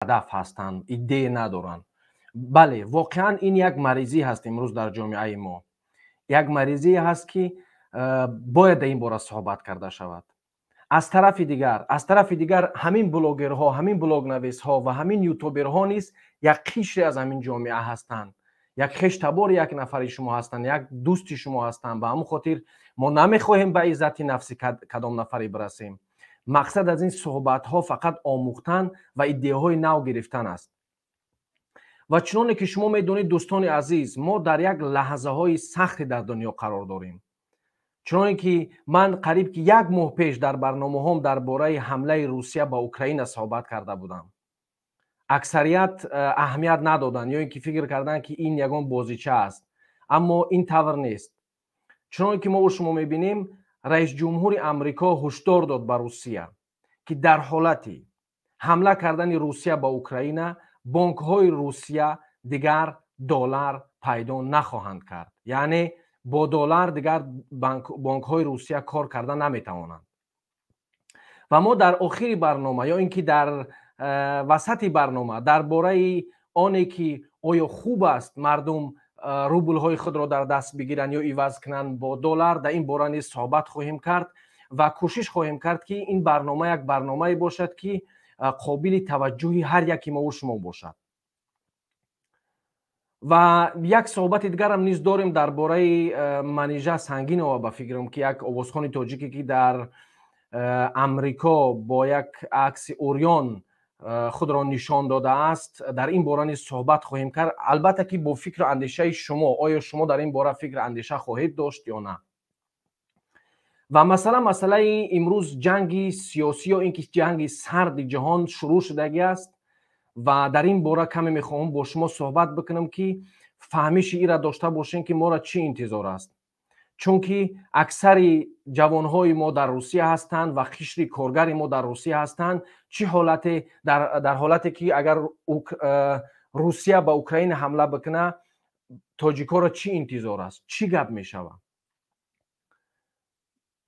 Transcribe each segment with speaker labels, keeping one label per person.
Speaker 1: هدف هستند، ایده ندارند. بله واقعا این یک مریضی هست امروز در جامعه ما، یک مریضی هست که باید در این باره صحبت کرده شود. از طرف دیگر همین بلاگرها، همین بلاگ نویسها و همین یوتیوبرها نیز یک قشری از همین جامعه هستند، یک خشتبار یک نفری شما هستند، یک دوستی شما هستند. به همون خاطر ما نمیخواهیم به عزت نفسی کدام نفری برسیم. مقصد از این صحبت ها فقط آموختن و ایده های نو گرفتن است. و چنانه که شما میدونید دوستان عزیز، ما در یک لحظه های سختی در دنیا قرار داریم. چنانه که من قریب که 1 ماه پیش در برنامه هم درباره حمله روسیه به اوکراین صحبت کرده بودم. اکثریت اهمیت ندادن یا اینکه فکر کردن که این یگان بازیچه است، اما این طور نیست. چنانه که ما و شما میبینیم رئیس جمهور امریکا هشدار داد به روسیه که در حالتی حمله کردن روسیه به اوکراین، بانک های روسیه دیگر دلار پیدا نخواهند کرد. یعنی با دلار دیگر بانک های روسیه کار کردن نمیتوانند. و ما در آخر برنامه یا اینکه در وسط برنامه درباره آنی که آیا خوب است مردم روبل های خود را در دست بگیرند یا عوض کنند با دلار، در این باره نیز صحبت خواهیم کرد و کوشش خواهیم کرد که این برنامه یک برنامه باشد که قابل توجه هر یکی ما و شما باشد. و یک صحبت دیگر هم نیز داریم درباره منیژه سنگین و به فکرم که یک آوازخوان تاجیکی که در امریکا با یک عکس اوریان خود را نشان داده است، در این باره نیز صحبت خواهیم کرد. البته که با فکر و اندیشه شما، آیا شما در این باره فکر و اندیشه خواهید داشت یا نه؟ و مسئله امروز جنگ سیاسی یا اینکه جنگ سرد جهان شروع شدگی است و در این باره کمی میخواهم با شما صحبت بکنم که فهمیش ای را داشته باشین که ما را چی انتظار است. چون که اکثر جوانهای ما در روسیه هستند و قشر کارگر ما در روسیه هستند. چه حالت در حالتی که اگر روسیه به اوکراین حمله بکنه تاجیکا را چی انتظار است، چی گپ میشود؟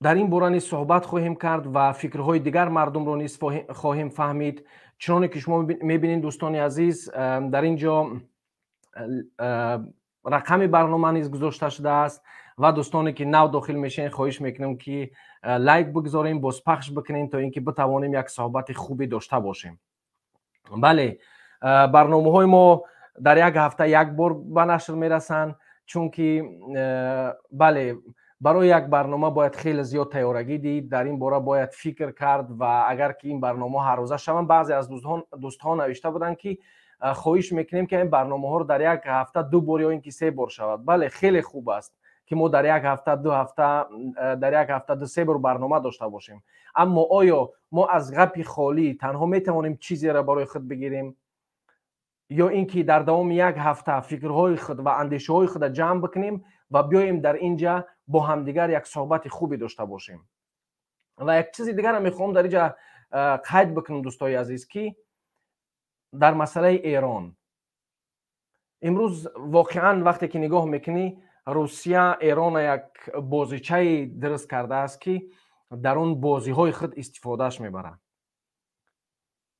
Speaker 1: در این باره نیز صحبت خواهیم کرد و فکرهای دیگر مردم را نیز خواهیم فهمید. چنانه که شما میبینید دوستان عزیز، در اینجا رقم برنامه نیز گذاشته شده است و دوستانی که نو داخل میشین خواهش میکنم که لایک بگذاریم، باز پخش بکنین تا اینکه بتوانیم یک صحبت خوبی داشته باشیم. بله، برنامه های ما در یک هفته یک بار به نشر میرسن، چون که بله برای یک برنامه باید خیلی زیاد تیارگی دید، در این باره باید فکر کرد و اگر که این برنامه هر روزه شوند، بعضی از دوستان نوشته بودن که خواهش میکنیم که این برنامه ها رو در یک هفته 2 بار یا اینکه 3 بار شود. بله خیلی خوب است که ما در یک هفته 2-3 بار برنامه داشته باشیم، اما آیا ما از گپ خالی تنها میتوانیم چیزی را برای خود بگیریم یا اینکه در دوام یک هفته فکرهای خود و اندیشه های خود جمع بکنیم و بیایم در اینجا با همدیگر یک صحبت خوبی داشته باشیم؟ و یک چیز دیگر هم میخوام در اینجا قید بکنم دوستای عزیز که در مسئله ایران امروز واقعا وقتی که نگاه میکنی روسیه ایران یک بازیچه درست کرده است که در اون بازی های خود استفادهش میبره.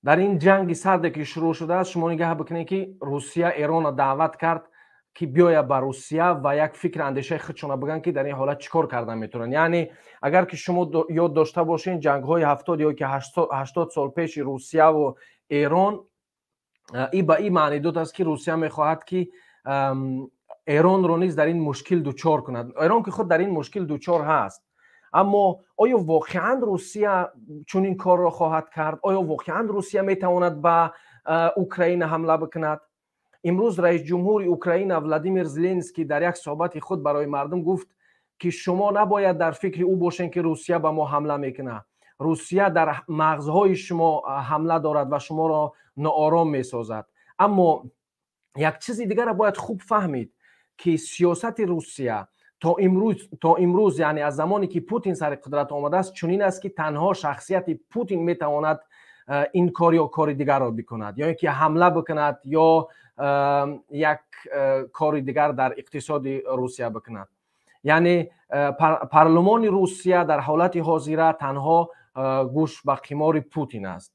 Speaker 1: در این جنگ سردی که شروع شده است شما نگاه بکنید که روسیه ایران دعوت کرد که بیاید به روسیه و یک فکر اندیشه خودشون بگن که در این حالت چیکار کردن میتونن. یعنی اگر که شما یاد داشته باشین جنگ های 70 یا که 80 سال پیش روسیه و ایران، این به این معنی داد است که روسیه میخواهد که ایران رو نیز در این مشکل دوچار کند. ایران که خود در این مشکل دوچار هست، اما آیا واقعا روسیه چون این کار را خواهد کرد؟ آیا واقعا روسیه میتواند به اوکراین حمله بکند؟ امروز رئیس جمهور اوکراین ولادیمیر زلنسکی در یک صحبت خود برای مردم گفت که شما نباید در فکر او باشین که روسیه به ما حمله میکنه. روسیه در مغزهای شما حمله دارد و شما را ناآرام میسازد. اما یک چیز دیگر را باید خوب فهمید که سیاست روسیه تا امروز یعنی از زمانی که پوتین سر قدرت آمده است چنین است که تنها شخصیت پوتین میتواند این کار یا کار دیگر را بکند، یا اینکه حمله بکند یا یک کار دیگر در اقتصاد روسیه بکند. یعنی پارلمان روسیه در حالت حاضره تنها گوش به قمار پوتین است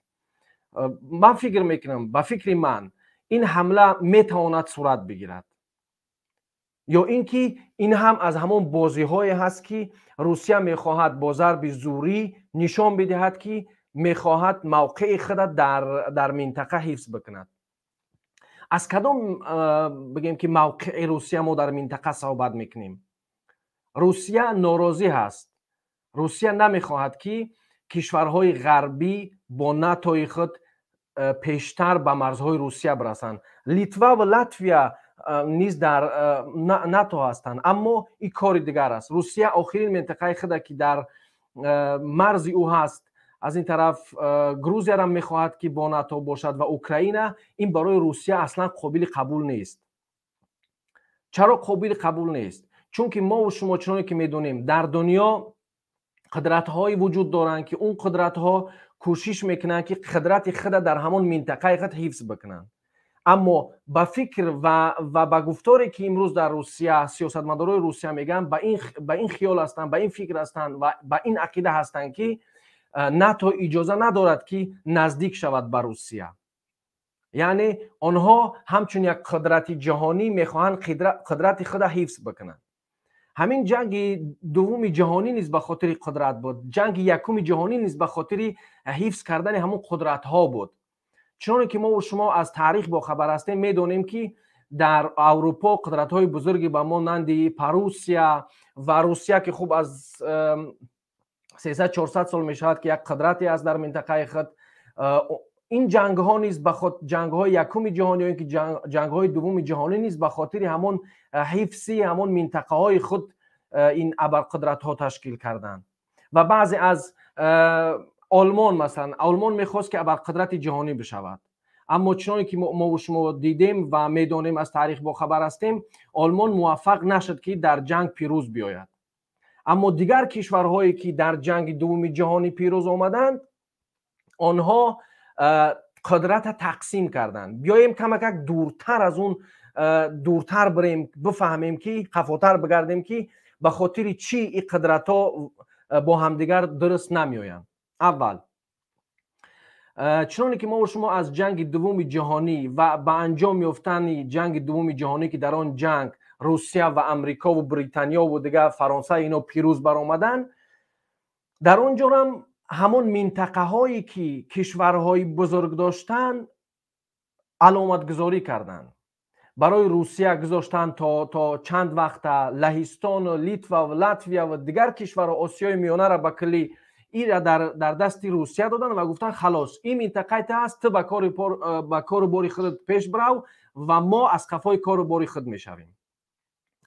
Speaker 1: من فکر میکنم با فکر من این حمله میتواند صورت بگیرد، یا اینکه این هم از همون بازی های هست که روسیه میخواهد با ضرب زوری نشان بدهد که میخواهد موقع خود در منطقه حفظ بکند. از کدام بگیم که موقع روسیه ما در منطقه صحبت میکنیم؟ روسیه ناراضی هست. روسیه نمیخواهد که کشورهای غربی با ناتوی خود پیشتر به مرزهای روسیه برسند. لیتوا و لاتویا نیز در ناتو هستند، اما این کار دیگر است. روسیه آخرین منطقه خود که در مرز او هست، از این طرف گروزیا را میخواهد که با ناتو باشد و اوکراین، این برای روسیه اصلا قابل قبول نیست. چرا قابل قبول نیست؟ چون که ما و شما چنانه که میدونیم در دنیا قدرت های وجود دارند که اون قدرت ها کوشش میکنن که قدرت خود در همون منطقه خود حفظ بکنن، اما با فکر و با گفتاری که امروز در روسیه سیاستمدارای روسیه میگن، با این خیال هستند، با این فکر هستند و با این عقیده هستند که ناتو اجازه ندارد که نزدیک شود به روسیه. یعنی آنها همچون یک قدرت جهانی میخواهند قدرت خود حفظ بکنند. همین جنگ دوم جهانی نیز به خاطر قدرت بود، جنگ یکم جهانی نیز به خاطر حفظ کردن همون قدرت ها بود. چون که ما و شما از تاریخ با خبر هستیم، میدونیم که در اروپا قدرت های بزرگی به مانند پروسیا و روسیه که خوب از 300-400 سال میشود که یک قدرتی است در منطقه خود، این جنگ ها نیز به خاطر جنگ های یکم جهانی یا اینکه جنگ های دوم جهانی نیز به خاطر همون حفظی همون منطقه های خود این ابرقدرت ها تشکیل کردند. و بعضی از آلمان، مثلا آلمان میخواست که ابرقدرت جهانی بشود، اما چنانکه که ما و شما دیدیم و میدونیم از تاریخ با خبر هستیم، آلمان موفق نشد که در جنگ پیروز بیاید. اما دیگر کشورهایی که در جنگ دوم جهانی پیروز آمدند، آنها قدرت تقسیم کردند. بیاییم کمک دورتر از اون دورتر بریم، بفهمیم که خفاتر بگردیم که به خاطر چی این قدرت ها با همدیگر درست نمیآیند. اول، چنانکه که ما و شما از جنگ دوم جهانی و به انجام یافتن جنگ دوم جهانی که در آن جنگ روسیه و امریکا و بریتانیا و دیگر فرانسه اینا پیروز برآمدن، در آنجا هم همون منطقه هایی که کشورهای بزرگ داشتن علامت گذاری کردند. برای روسیه گذاشتن تا چند وقت لهستان و لیتوا و لاتویا و دیگر کشور آسیای میانه را به کلی این در دست روسیه دادن و گفتن خلاص این منطقه ت هست، تو با کار باری خود پیش برو و ما از کفای کار باری خود میشویم.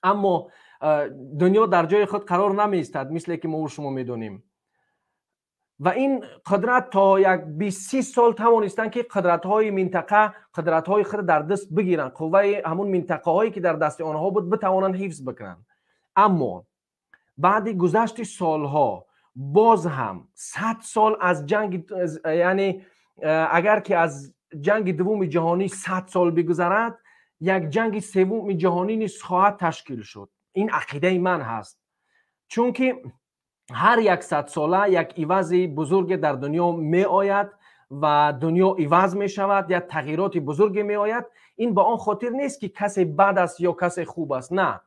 Speaker 1: اما دنیا در جای خود قرار نمی ایستد، مثل که ما و شما میدونیم، و این قدرت تا یک 20-30 سال توانستند که قدرت های منطقه قدرت های خود در دست بگیرن، قوه همون منطقه هایی که در دست آنها بود بتوانند حفظ بکنن. اما بعد گذشت سالها باز هم 100 سال از جنگ، یعنی اگر که از جنگ دوم جهانی 100 سال بگذرد، یک جنگ سوم جهانی نیز خواهد تشکیل شد. این عقیده من هست، چون که هر 100 ساله یک عوض بزرگ در دنیا می آید و دنیا عوض می شود، یک تغییرات بزرگ می آید. این به آن خاطر نیست که کسی بد است یا کسی خوب است، نه.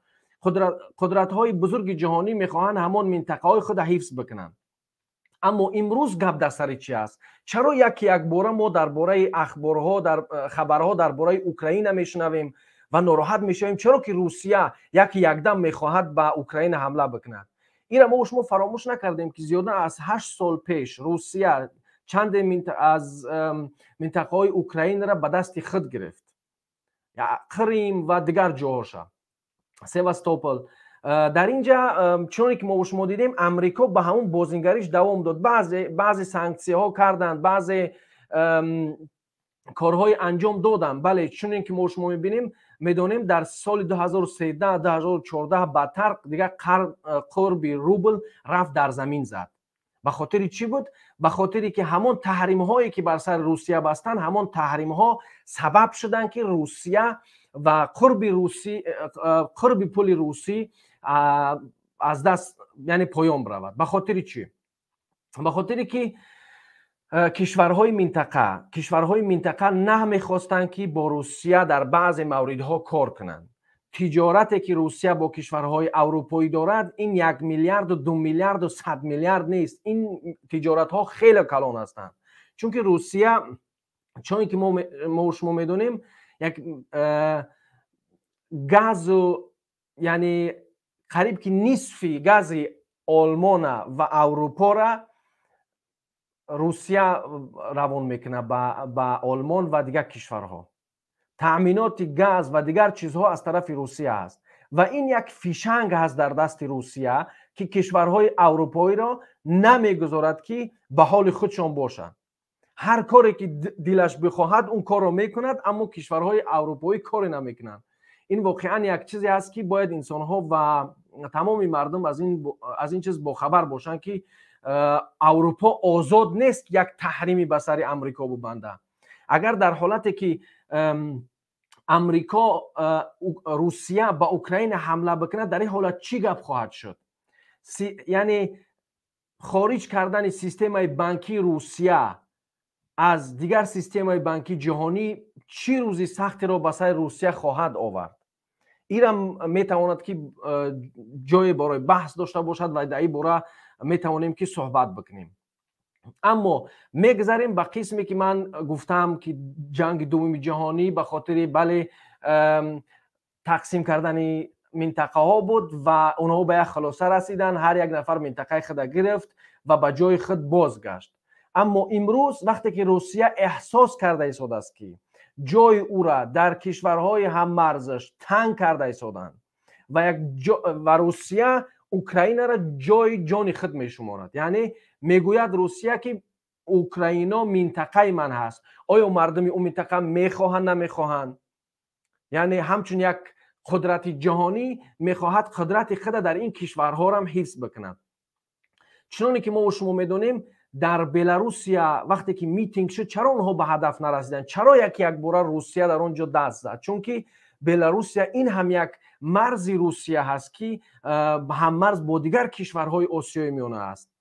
Speaker 1: قدرت های بزرگ جهانی می خواهند همان منطقه های خود حفظ بکنند. اما امروز گپ در سر چی است؟ چرا یک باره ما درباره اخبارها خبرها درباره اوکراین میشنویم و ناراحت میشویم؟ چرا که روسیه یکدم میخواهد به اوکراین حمله بکند؟ این ما شما فراموش نکردیم که زیاده از 8 سال پیش روسیه چند از منطقه های اوکراین را به دست خود گرفت، یا کریم و دیگر جاهاشا، سیواستوپل. در اینجا چون که ما شما دیدیم امریکا به همون بازنگریش دوام داد، بعضی سانکسیون ها کردند، بعضی کارهای انجام دادن. بله، چون که ما شما میدونیم در سال 2013 2014 بدتر دیگه قرب روبل رفت در زمین زد. به خاطر چی بود؟ به خاطری که همون تحریم هایی که بر سر روسیه بستن، همون تحریم ها سبب شدن که روسیه و قرب پول روسی از دست، یعنی پایان برود. به خاطر چی؟ به خاطری که کشورهای منطقه نه میخواستند که با روسیه در بعض موردها کار کنند. تجارتی که روسیه با کشورهای اروپایی دارد این 1 میلیارد و 2 میلیارد و 100 میلیارد نیست. این تجارت ها خیلی کلان هستند، چون که روسیه، چون که ما شما میدونیم، یک گاز یعنی قریب که نصف گاز آلمان و اروپا را روسیه روان میکنه به آلمان و دیگر کشورها. تأمینات گاز و دیگر چیزها از طرف روسیه است و این یک فیشنگ هست در دست روسیه که کشورهای اروپایی را نمیگذارد که به حال خودشان باشند. هر کاری که دلش بخواهد اون کار را میکند، اما کشورهای اروپایی کاری نمیکنند. این واقعا یک چیزی است که باید انسانها و تمام مردم از این چیز باخبر باشند که اروپا آزاد نیست یک تحریمی بر سر امریکا ببنده. اگر در حالتی که امریکا روسیه به اوکراین حمله بکنه، در این حالت چی گپ خواهد شد؟ یعنی خارج کردن سیستم بانکی روسیه از دیگر سیستم بانکی جهانی چی روزی سختی را به سر روسیه خواهد آورد؟ ایران میتواند که جای برای بحث داشته باشد و در این باره میتوانیم که صحبت بکنیم. اما میگذاریم به قسمی که من گفتم که جنگ دوم جهانی به خاطر بله تقسیم کردن منطقه ها بود و اونها به یک خلاصه رسیدن، هر یک نفر منطقه خود گرفت و به جای خود بازگشت. اما امروز وقتی که روسیه احساس کرده ایستاده است که جای او را در کشورهای هم مرزش تنگ کرده ایستادند و روسیه اوکراین را جای جان خود می شمارد، یعنی میگوید روسیه که اوکراین منطقه من هست. آیا مردم اون منطقه میخواهند نمیخواهند؟ یعنی همچون یک قدرت جهانی میخواهد قدرت خود در این کشورها را هم حفظ بکند. چنانه که ما و شما میدونیم در بلاروسیه وقتی که میتینگ شد، چرا اونها به هدف نرسیدن؟ چرا یک بار روسیه در اونجا دست زد؟ چون که بلاروسیه این هم یک مرز روسیه هست که هم مرز با دیگر کشورهای آسیای میانه است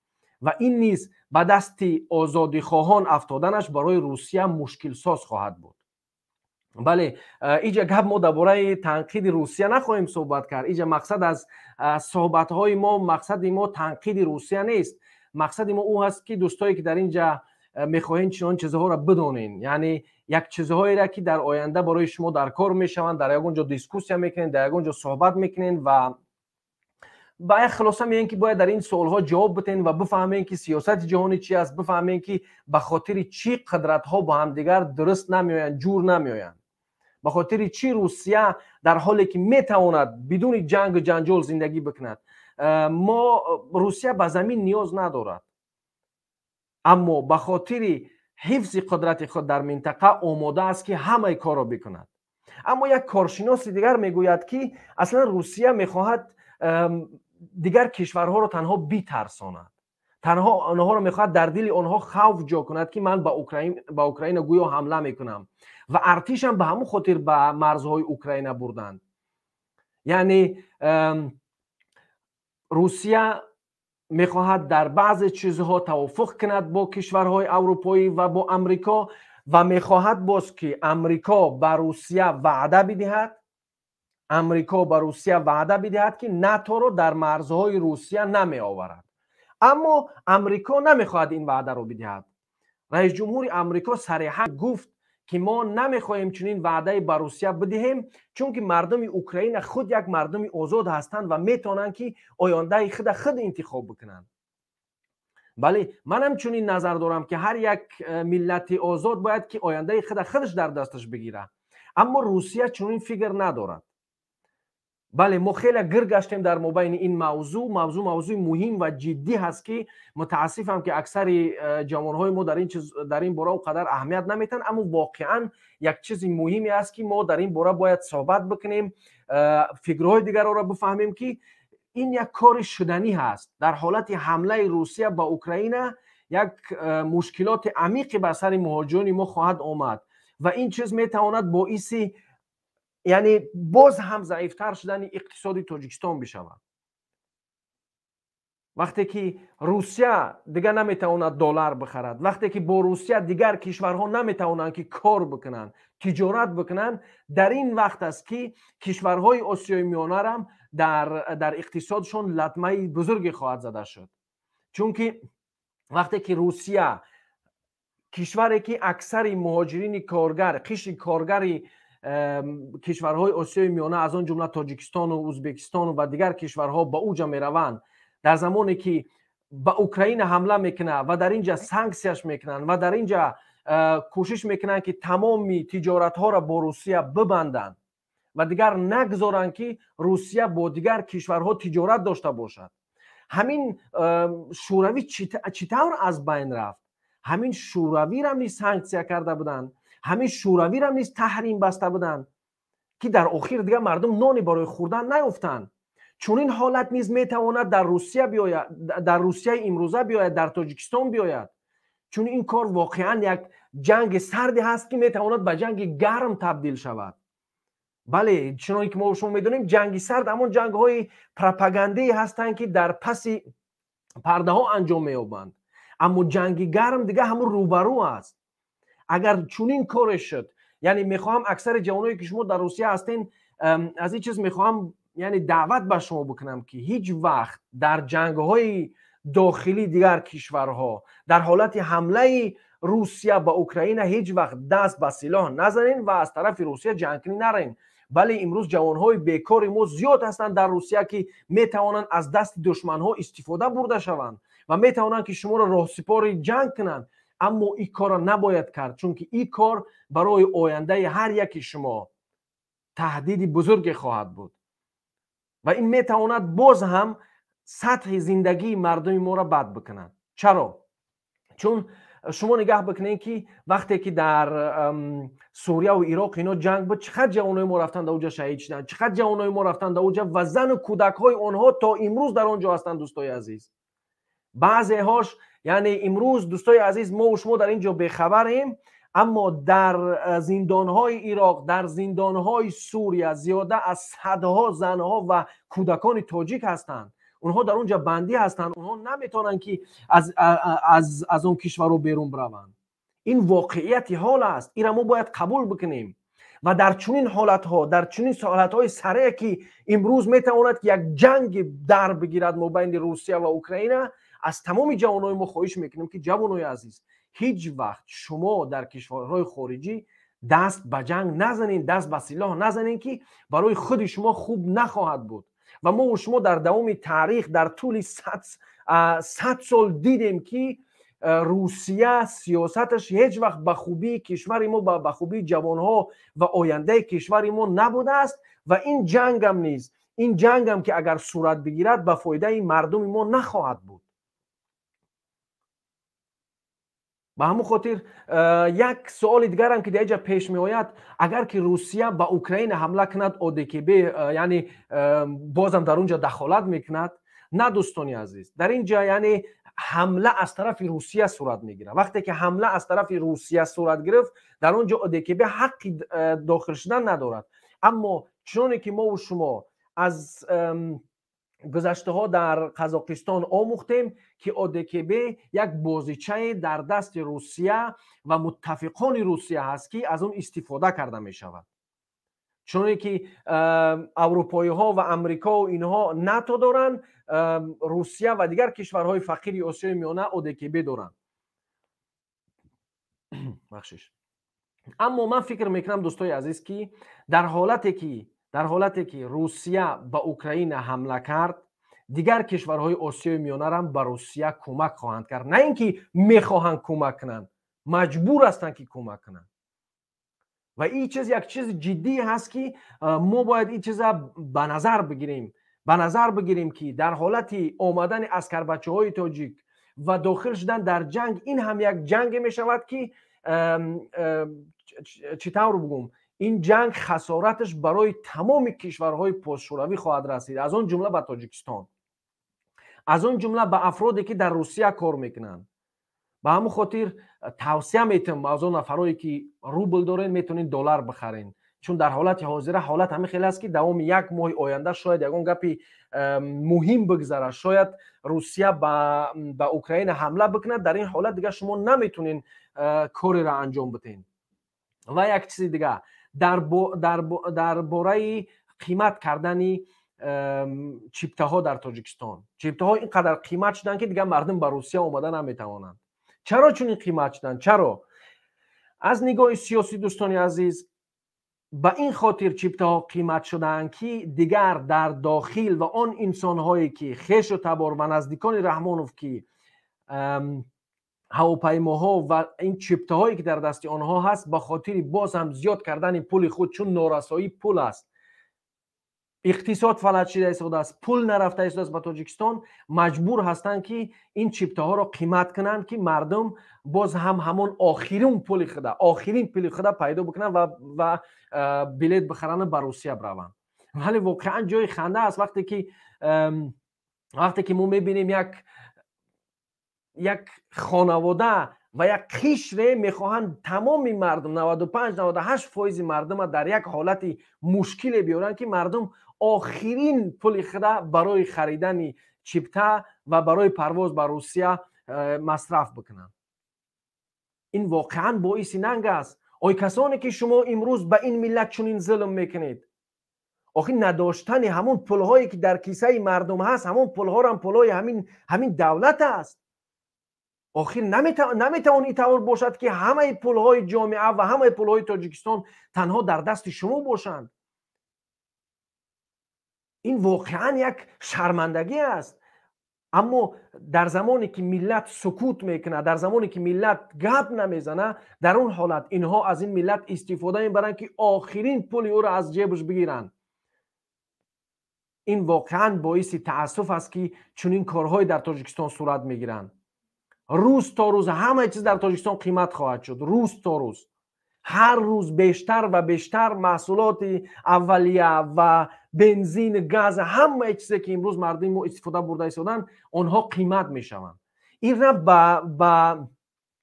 Speaker 1: و این نیز به دست آزادی خواهان افتادنش برای روسیه مشکل ساز خواهد بود. بله، اینجا گپ ما درباره تنقید روسیه نخواهیم صحبت کرد. اینجا مقصد از صحبت های ما، مقصد ما تنقید روسیه نیست. مقصد ما او هست که دوستایی که در اینجا میخواهین چنان چیزها را بدونین، یعنی یک چیزهایی را که در آینده برای شما در کار میشوند، در اونجا دیسکوسیا میکنین، در اونجا صحبت میکنین و با یک خلاصه میگن که باید در این سوال ها جواب بدین و بفهمین که سیاست جهانی چی است، بفهمین که به خاطر چی قدرت ها با هم دیگر درست نمیآیند، جور نمیآیند، به خاطر چی روسیه در حالی که میتواند بدون جنگ و جنجال زندگی بکند. ما روسیه به زمین نیاز ندارد، اما به خاطر حفظ قدرت خود در منطقه آماده است که همه کار را بکند. اما یک کارشناس دیگر میگوید که اصلا روسیه میخواهد دیگر کشورها را تنها بیترساند، تنها آنها را میخواهد در دل آنها خوف جا کند که من به اوکراین گویا حمله میکنم و ارتش هم به همون خاطر به مرزهای اوکراین بردند. یعنی روسیه میخواهد در بعض چیزها توافق کند با کشورهای اروپایی و با امریکا و میخواهد باز که امریکا به روسیه وعده بدهد که ناتو رو در مرزهای روسیه نمی آورد. اما امریکا نمیخواهد این وعده رو بدهد. رئیس جمهور امریکا صریحا گفت که ما نمیخواهیم چنین وعده به روسیه بدهیم، چون که مردم اوکراین خود یک مردم آزاد هستند و میتونن که آینده خود انتخاب بکنن. بله، منم چنین نظر دارم که هر یک ملت آزاد باید که آینده خودش در دستش بگیره، اما روسیه چنین فکر ندارد. بله، ما خیلی گر گشتیم در مابین این موضوع مهم و جدی هست که متاسفم که اکثر جوانهای ما در این باره اونقدر اهمیت نمیتن، اما واقعا یک چیز مهمی است که ما در این باره باید صحبت بکنیم، فکرهای دیگر را بفهمیم که این یک کار شدنی هست. در حالت حمله روسیه به اوکراین یک مشکلات عمیقی بر سر مهاجران ما خواهد آمد و این چیز میتواند باعث یعنی باز هم ضعیفتر شدن اقتصاد تاجیکستان بشود. وقتی که روسیه دیگر نمیتواند دلار بخرد، وقتی که با روسیه دیگر کشورها نمیتوانند که کار بکنن، تجارت بکنن، در این وقت است که کشورهای آسیای میانه هم در اقتصادشون لطمه بزرگی خواهد زده شد. چون که وقتی که روسیه، کشوری که اکثر مهاجرین کارگر، قشر کارگری کشورهای آسیای میانه از آن جمله تاجیکستان و ازبکستان و دیگر کشورها به اوج میروند، در زمانی که به اوکراین حمله میکنه و در اینجا سانکسیاش میکنن و در اینجا کوشش میکنن که تمامی تجارت ها را با روسیه ببندن و دیگر نگذارن که روسیه با دیگر کشورها تجارت داشته باشد. همین شوروی چطور از بین رفت؟ همین شوروی را نیز سانکسیا کرده بودن، همین شوروی را نیز تحریم بسته بودن که در آخر دیگه مردم نانی برای خوردن نیافتند. چون این حالت نیز میتواند در روسیه بیاید، در روسیه امروزه بیاید، در تاجیکستان بیاید. چون این کار واقعا یک جنگ سردی هست که میتواند به جنگ گرم تبدیل شود. بله، چون که ما شما میدونیم جنگ سرد همون جنگ های پروپاگاندی هستند که در پس پرده ها انجام مییابند. اما جنگ گرم دیگه همون روبرو است. اگر چنین کار شد، یعنی میخوام اکثر جوانایی که شما در روسیه هستین، از این چیز میخوام یعنی دعوت به شما بکنم که هیچ وقت در جنگ‌های داخلی دیگر کشورها، در حالت حمله روسیه به اوکراین، هیچ وقت دست به سلاح نزنین و از طرف روسیه جنگ کنین نرین. بله، امروز جوانهای بیکار ما زیاد هستند در روسیه که میتوانند از دست دشمنها استفاده برده شوند و میتوانند که شما را راهسپار جنگ کنند. اما این کار را نباید کرد، چون که این کار برای آینده هر یکی شما تهدید بزرگی خواهد بود و این میتواند باز هم سطح زندگی مردم ما را بد بکنند. چرا؟ چون شما نگاه بکنید که وقتی که در سوریه و عراق اینا جنگ بود، چقدر جوانای ما رفتند اونجا شهید شدند، چقدر جوانای ما رفتند اونجا و زن و کودک های آنها تا امروز در آنجا هستند. دوستای عزیز، بعضی هاش یعنی امروز دوستای عزیز ما و شما در اینجا بخبریم، اما در زندانهای عراق، در زندانهای سوریه زیاده از صدها زنها و کودکان تاجیک هستند. اونها در اونجا بندی هستند، اونها نمیتونن که از اون کشور رو بیرون بروند. این واقعیت حال است، این را ما باید قبول بکنیم و در چنین حالتها، در چنین حالتهای سریع که امروز میتواند که یک جنگ در بگیرد مابین روسیه و اوکراین، از تمام جوانای ما خواهش میکنیم که جوانای عزیز، هیچ وقت شما در کشورهای خارجی دست به جنگ نزنین، دست به سلاح نزنین که برای خود شما خوب نخواهد بود. و ما و شما در دوام تاریخ در طول 100 سال دیدیم که روسیه سیاستش هیچ وقت به خوبی کشور ما، به خوبی جوانها و آینده کشور ما نبوده است و این جنگ هم نیست. این جنگ هم که اگر صورت بگیرد به فایده مردم ما نخواهد بود. به همون خاطر یک سوال دیگر هم که در اینجا پیش می آید، اگر که روسیه به اوکراین حمله کند ODKB یعنی بازم در اونجا دخالت میکند؟ نه دوستانی عزیز، در اینجا یعنی حمله از طرف روسیه صورت میگیره. وقتی که حمله از طرف روسیه صورت گرفت، در اونجا ODKB حقی داخل شدن ندارد. اما چون که ما و شما از گذشته ها در قزاقستان آموختیم که ODKB یک بازیچه در دست روسیه و متفقان روسیه هست که از اون استفاده کرده می شود. چون که اروپایی ها و امریکا و اینها ناتو دارن، روسیه و دیگر کشورهای فقیر آسیای میانه ODKB دارن. بخشش. اما من فکر میکنم دوستای عزیز که در حالتی که روسیه به اوکراین حمله کرد، دیگر کشورهای آسیای میانه را به روسیه کمک خواهند کرد. نه اینکه میخواهند کمک کنند، مجبور هستند که کمک کنند. و این چیز یک چیز جدی هست که ما باید این چیز به نظر بگیریم که در حالت آمدن عسکر بچه‌های تاجیک و داخل شدن در جنگ، این هم یک جنگ می شود که چطور بگم، این جنگ خسارتش برای تمام کشورهای پست شوروی خواهد رسید، از اون جمله به تاجیکستان، از اون جمله به افرادی که در روسیه کار میکنن. به همون خاطر توصیه میتونم از اون نفرایی که روبل دارین میتونین دلار بخرین، چون در حالت حاضر حالت همین خیلی است که دوام یک ماه آینده شاید یگان گپی مهم بگذره، شاید روسیه به اوکراین حمله بکنه. در این حالت دیگه شما نمیتونین کاری را انجام بدین. و یک چیز دیگه در باره قیمت کردن چیپته ها در تاجیکستان، چیپته ها اینقدر قیمت شدن که دیگه مردم به روسیه آمده نمیتوانند. چرا چون این قیمت شدن؟ چرا؟ از نگاه سیاسی دوستان عزیز، به این خاطر چیپته ها قیمت شدن که دیگر در داخل و آن انسان هایی که خیش و تبار و نزدیکان رحمانوف که هواپیماها و این چیپته هایی که در دست آنها هست، به خاطر باز هم زیاد کردن پول خود، چون نارسایی پول است، اقتصاد فلج شده است، پول نرفته است به تاجیکستان، مجبور هستند که این چیپته ها را قیمت کنند که مردم باز هم همون آخرین پول خدا پیدا بکنن و بلیت بخرن به روسیه بروند. ولی واقعا جای خنده است وقتی که ما میبینیم یک خانواده و یک قشر میخواهند تمام مردم 95-98% مردم در یک حالت مشکل بیارن که مردم آخرین پول خدا برای خریدن چیپته و برای پرواز به روسیه مصرف بکنن. این واقعا باعث ننگ است. آی کسانی که شما امروز به این ملت چنین ظلم میکنید، آخه نداشتن همون پولهایی که در کیسه مردم هست، همون پولها هم پولهای همین دولت است. آخر نمیتوان اینطور باشد که همه پولهای جامعه و همه پولهای تاجیکستان تنها در دست شما باشند. این واقعا یک شرمندگی است. اما در زمانی که ملت سکوت میکنه، در زمانی که ملت گپ نمیزنه، در اون حالت اینها از این ملت استفاده میبرن که آخرین پول او را از جیبش بگیرن. این واقعا باعث تاسف است که چنین کارهای در تاجیکستان صورت میگیرن. روز تا روز همه چیز در تاجیکستان قیمت خواهد شد. روز تا روز، هر روز بیشتر و بیشتر محصولات اولیه و بنزین، گاز، همه چیزی که امروز مردم استفاده برده ایستادن، آنها قیمت میشوند. این را با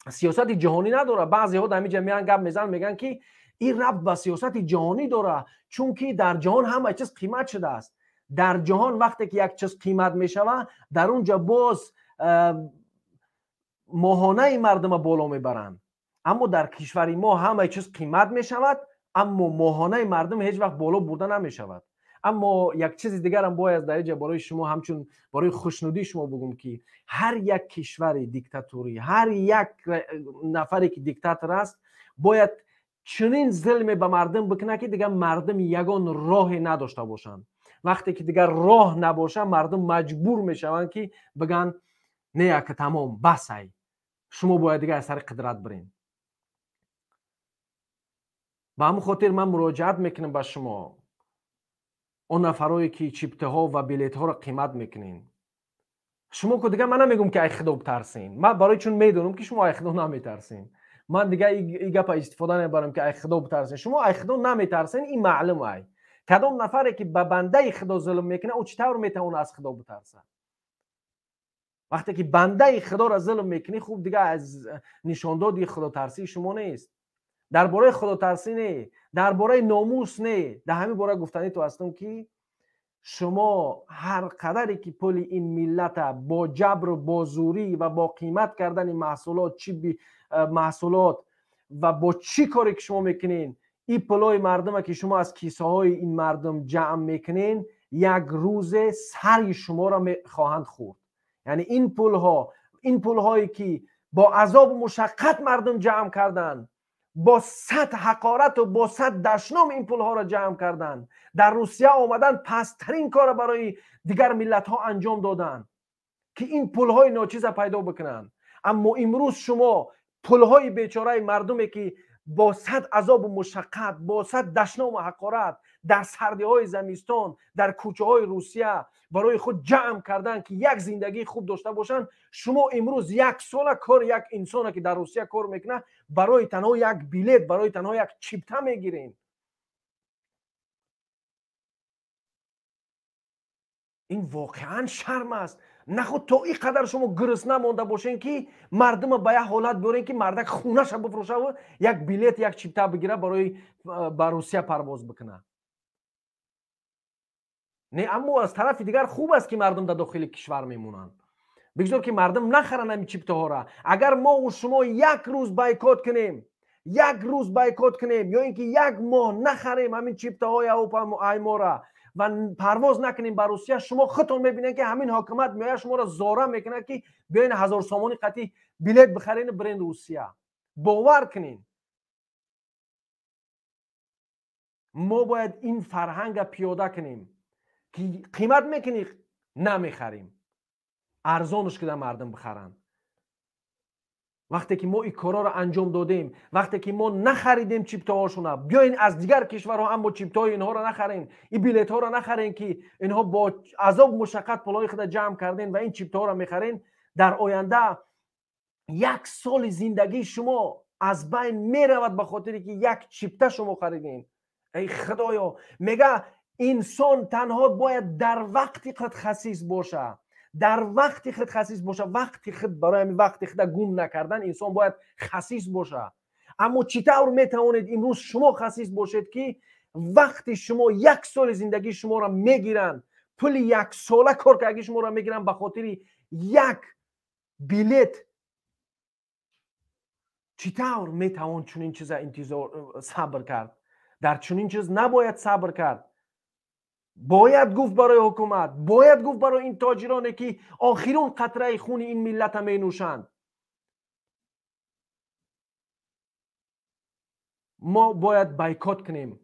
Speaker 1: سیاست جهانی نداره. بعضی ها در اینجا میان گپ میزنن میگن که این ربط با سیاست جهانی داره، چون که در جهان همه چیز قیمت شده است. در جهان وقتی که یک چیز قیمت میشود، در اونجا باز ماهانه مردم بالا میبرند. اما در کشور ما همه چیز قیمت میشود، اما ماهانه مردم هیچ وقت بالا برده نمیشود. اما یک چیز دیگر هم باید در اینجا برای شما، همچون برای خوشنودی شما بگم که هر یک کشور دیکتاتوری، هر یک نفری که دیکتاتور است، باید چنین ظلم به مردم بکنه که دیگر مردم یگان راه نداشته باشند. وقتی که دیگر راه نباشه، مردم مجبور میشوند که بگن نه که تمام بس ای، شما باید دیگر از سر قدرت برین. به همون خاطر من مراجعت میکنم به شما، اون نفرایی که چیپته ها و بلیت ها را قیمت میکنین، شما که دیگه من نمیگم که ای خدا بترسین، من برای چون میدونم که شما ای خدا نمیترسین، من دیگه این گپ استفاده نمیبرم که ای خدا بترسین. شما ای خدا نمیترسین، این معلومه. ای کدام نفری که به بنده خدا ظلم میکنه، او چطور میتونه از خدا بترسه؟ وقتی که بنده خدا را ظلم میکنی، خوب دیگه از نشانداد خدا ترسی شما نیست. درباره خدا ترسی نه، درباره ناموس نه. در همین باره گفتنی تو هستم که شما هر قدری که پول این ملت با جبر و با زوری و با قیمت کردن محصولات و با چی کاری که شما میکنین، این پولای مردم که شما از کیسه های این مردم جمع میکنین، یک روز سر شما را خواهند خورد. یعنی این پولهایی که با عذاب و مشقت مردم جمع کردن، با صد حقارت و با صد دشنام این پولها را جمع کردن، در روسیه آمدن پسترین کار برای دیگر ملت ها انجام دادن که این پولهای ناچیز پیدا بکنن. اما امروز شما پولهای بیچاره مردمی که با صد عذاب و مشقت، با صد دشنام و حقارت در سردی های زمستان در کوچه های روسیه برای خود جمع کردن که یک زندگی خوب داشته باشن، شما امروز یک سال کار یک انسان که در روسیه کار میکنه برای تنها یک بلیت، برای تنها یک چیپته میگیرین. این واقعا شرم است. نخود تا این قدر شما گرسنه مونده باشین که مردم به یه حالت برین که مردک خونش بفروشه و یک بلیت یک چیپتا بگیره برای به روسیه پرواز بکنه. نه، اما از طرف دیگر خوب است که مردم در داخل کشور میمونن. بگذار که مردم نخرن این چیپتا ها را. اگر ما و شما یک روز بایکوت کنیم، یا اینکه یک ماه نخریم همین چیپتا های ایما را و پرواز نکنیم به روسیه، شما خودتون میبینید که همین حکومت میاد شما را زوره میکنه که بیاین 1000 سومانی قطعی بلیت بخرین برین روسیه. باور کنین ما باید این فرهنگ پیاده کنیم که قیمت میکنی نمیخریم، ارزانش که مردم بخرن. وقتی که ما این کارا رو انجام دادیم، وقتی که ما نخریدیم چیپتا هاشون، بیاین از دیگر کشورها هم با چیپتا های اینها رو نخرین، این بلیط ها رو نخرین که اینها با عذاب مشقت پولای خود جمع کردین و این چیپتا ها رو میخرین. در آینده یک سال زندگی شما از بین میرود به خاطری که یک چیپتا شما خریدین. ای خدایا، میگه انسان تنها باید در وقتی خود خسیس باشه، وقتی خود برای همین وقتی خود گم نکردن انسان باید خسیس باشه. اما چطور میتوانید امروز شما خسیس باشید که وقتی شما یک سال زندگی شما را میگیرن، پول یک ساله کار کردگی شما را میگیرن به خاطر یک بلیت، چطور میتوان چنین چیز انتظار صبر کرد؟ در چنین چیز نباید صبر کرد. باید گفت برای حکومت، باید گفت برای این تاجرانی که آخرون قطره خون این ملت می نوشند. ما باید بایکوت کنیم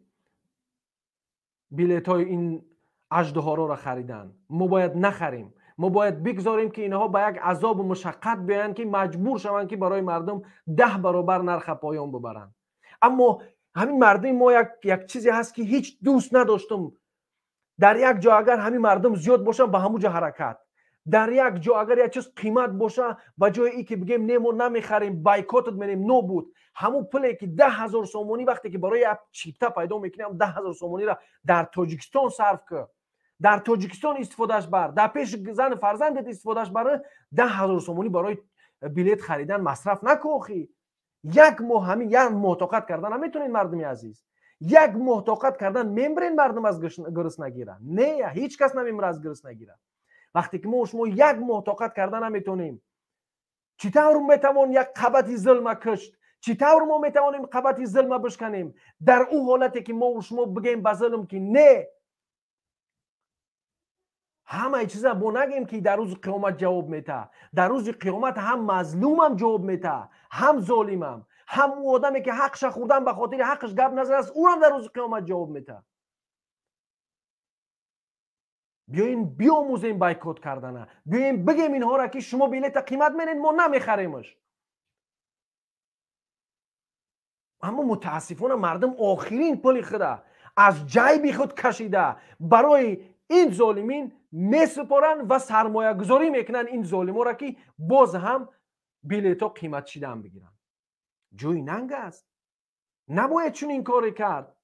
Speaker 1: بلیط های این اژدها را خریدن. ما باید نخریم. ما باید بگذاریم که اینها به یک عذاب و مشقت بیان که مجبور شوند که برای مردم 10 برابر نرخ پایان ببرند. اما همین مردم ما یک چیزی هست که هیچ دوست نداشتم. در یک جا اگر همین مردم زیاد باشن به همون جا حرکت، در یک جا اگر یک چیز قیمت باشه به جای ای که بگیم نه ما نمیخریم بایکوت می‌کنیم، نو بود همون پولی که 10,000 سومانی وقتی که برای یک چیپتا پیدا میکنیم 10,000 سومانی را در تاجیکستان صرف کرد، در تاجیکستان استفادهش بر، در پیش زن فرزندت استفادهش بر، 10,000 سومانی برای بلیط خریدن مصرف نکوخی. یک ماه همین یک معتقد کردن نمیتونین مردمی عزیز، یک معتقد کردن میمرین مردم از گرسنگی را؟ نه، هیچ کس نمیمره از گرسنگی را. وقتی که ما شما یک معتقد کردن نمیتونیم، چطور میتوان یک قبطی ظلم کشت؟ چطور ما میتوانیم قبطی ظلم بشکنیم در اون حالتی که ما شما بگیم به ظلم که نه؟ همه چیزا با نگیم که در روز قیامت جواب میده. در روز قیامت هم مظلومم جواب میده، هم ظالمم، هم اون آدمی که حقش خوردن به خاطر حقش گپ نظر است اونم در روز قیامت جواب میده. بیاین بیاموزیم بایکوت کردن، بیاین بگیم اینها را که شما بلیط قیمت میدین ما نمیخریمش. اما متاسفانه مردم آخرین پول خود از جیب خود کشیده برای این ظالمین میسپارن و سرمایه گذاری میکنن این ظالما را که باز هم بلیط ها قیمت شیدن بگیرن. جوی ننگ است، نباید چون این کاری کرد.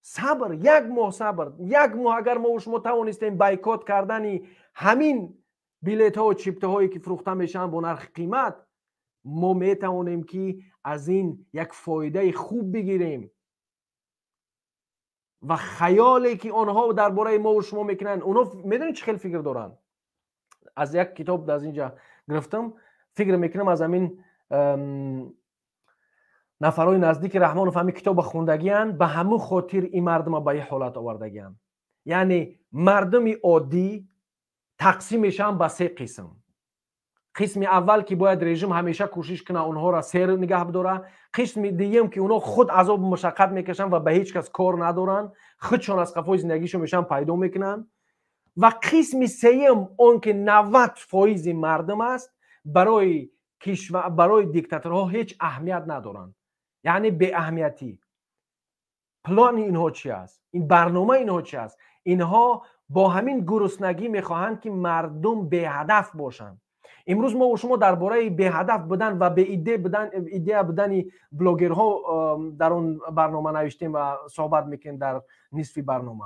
Speaker 1: صبر، یک ماه صبر، یک ماه اگر ما و شما توانستیم بایکوت کردن همین بلیط ها و چیپتا هایی که فروخته میشن با نرخ قیمت، ما میتوانیم که از این یک فایده خوب بگیریم. و خیالی که آنها درباره ما و شما میکنن، اونا میدونید چه خیلی فکر دارن؟ از یک کتاب از اینجا گرفتم، فکر میکنم از همین نفرای نزدیک رحمان و همین کتاب خوندگی هن، به همون خاطر این مردم به این حالت آوردگی هن. یعنی مردم عادی تقسیم میشن به 3 قسم. قسم اول که باید رژیم همیشه کوشش کنه اونها را سیر نگه بداره. قسم دیگه که اونها خود عذاب مشقت میکشن و به هیچ کس کار ندارن، خودشون از قفای زندگیشون میشن پیدا میکنن. و قسم سوم اون که 90% مردم است برای کشور، برای دیکتاتورها هیچ اهمیت ندارن، یعنی به اهمیتی. پلان اینها چی است؟ این برنامه اینها چی است؟ اینها با همین گرسنگی میخواهند که مردم به هدف باشند. امروز ما و شما درباره به هدف بودن و به ایده بدن بلاگرها در اون برنامه نوشتیم و صحبت میکنیم در نصف برنامه.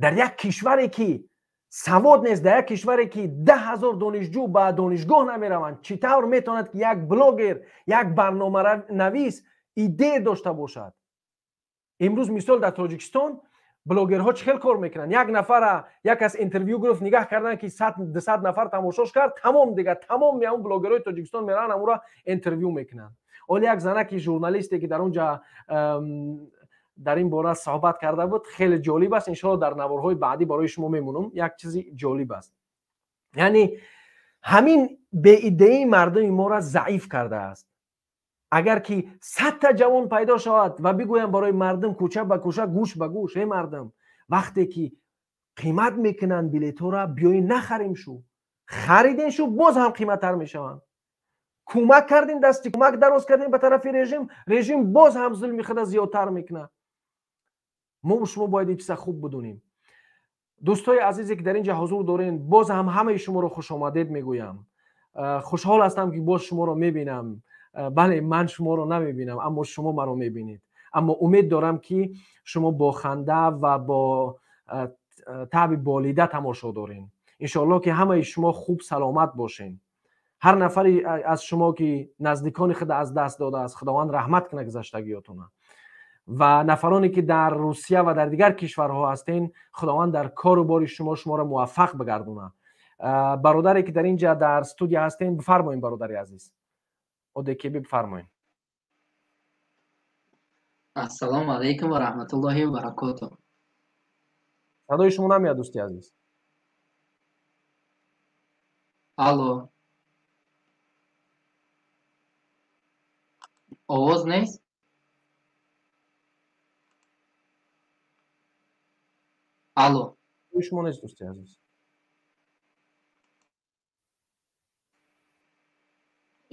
Speaker 1: در یک کشوری که سواد نیست در یک کشوری که 10,000 دانشجو به دانشگاه نمیروند، چطور میتواند که یک بلاگر، یک برنامه نویس ایده داشته باشد؟ امروز مثال در تاجیکستان بلاگرها چه کار میکنن؟ یک نفر یک از اینترویو گرفت، نگاه کردن که 100-200 نفر تماشاش کرد، تمام دیگه تمام اون بلاگرهای تاجیکستان میرن اون را اینترویو میکنن. ولی یک زنک ژورنالیستی که در اونجا در این باره صحبت کرده بود، خیلی جالب است. ان شاءالله در نوارهای بعدی برای شما میمونم. یک چیزی جالب است، یعنی همین به ایده مردم ما را ضعیف کرده است. اگر که 100 تا جوان پیدا شود و بگویم برای مردم کوچه به کوچه، گوش به گوش، ای مردم وقتی که قیمت میکنن بلیط را بیاین نخریم، شو خریدین شو باز هم قیمت تر میشوند. کمک کردین، دستی کمک دراز کردین به طرف رژیم باز هم ظلم خود زیادتر میکنه. ما و شما باید این چیز خوب بدونیم. دوستای عزیزی که در اینجا حضور دارین، باز هم همه شما رو خوش آمدید میگویم. خوشحال هستم که باز شما رو میبینم. بله من شما رو نمیبینم اما شما مرا میبینید. اما امید دارم که شما با خنده و با طبع بالیده تماشا دارین. انشالله که همه شما خوب سلامت باشین. هر نفری از شما که نزدیکان خود از دست داده است، خداوند رحمت کنه گذشتگیاتون. و نفرانی که در روسیه و در دیگر کشورها هستین، خداوند در کار و بار شما را موفق بگردونه. برادری که در اینجا در استودیو هستین، بفرمایید برادری عزیز. اودکی بفرمایید.
Speaker 2: السلام علیکم و رحمت الله و برکاته.
Speaker 1: صدای شما نمیاد دوستی عزیز.
Speaker 2: الو، آواز نیست؟ الو،
Speaker 1: صدای شما نیست دوستی عزیز.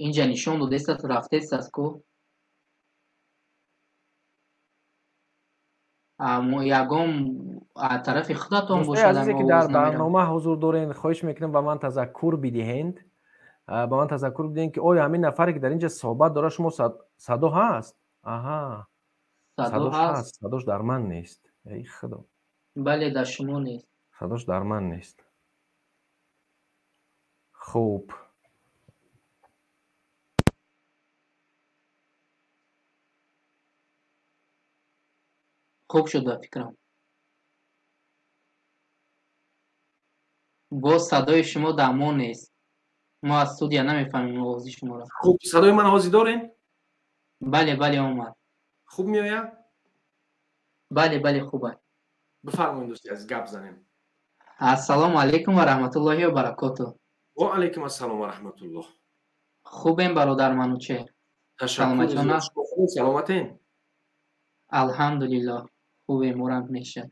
Speaker 2: اینجا نشون داده است رفته است کو؟ اما یگام از طرف خودتون
Speaker 1: دوستای
Speaker 2: باشد،
Speaker 1: عزیزی
Speaker 2: اما
Speaker 1: که در
Speaker 2: آواز نمیرم.
Speaker 1: برنامه حضور دارین، خواهش میکنم به من تذکر بدهید. به من تذکر بدین که آیا همین نفری که در اینجا صحبت داره شما صدا هست؟ آها،
Speaker 2: صدا هست.
Speaker 1: صداش در من نیست. ای خدا.
Speaker 2: بله در شما نیست.
Speaker 1: صداش در من نیست. خوب.
Speaker 2: خوب شد فکرم. باز صدای شما در ما نیست. ما از استودیو نمیفهمیم آواز شما را.
Speaker 1: خوب، صدای من آوازی دارین؟
Speaker 2: بله بله اومد.
Speaker 1: خوب میآید؟
Speaker 2: بله بله خوبه.
Speaker 1: بفرمایید دوستی از گپ زنیم.
Speaker 2: السلام علیکم و رحمت الله و برکاته.
Speaker 1: و علیکم السلام و رحمت الله.
Speaker 2: خوبیم برادر منو چه؟
Speaker 1: تشکر. سلامتین؟
Speaker 2: الحمدلله خوبه مرم میشه.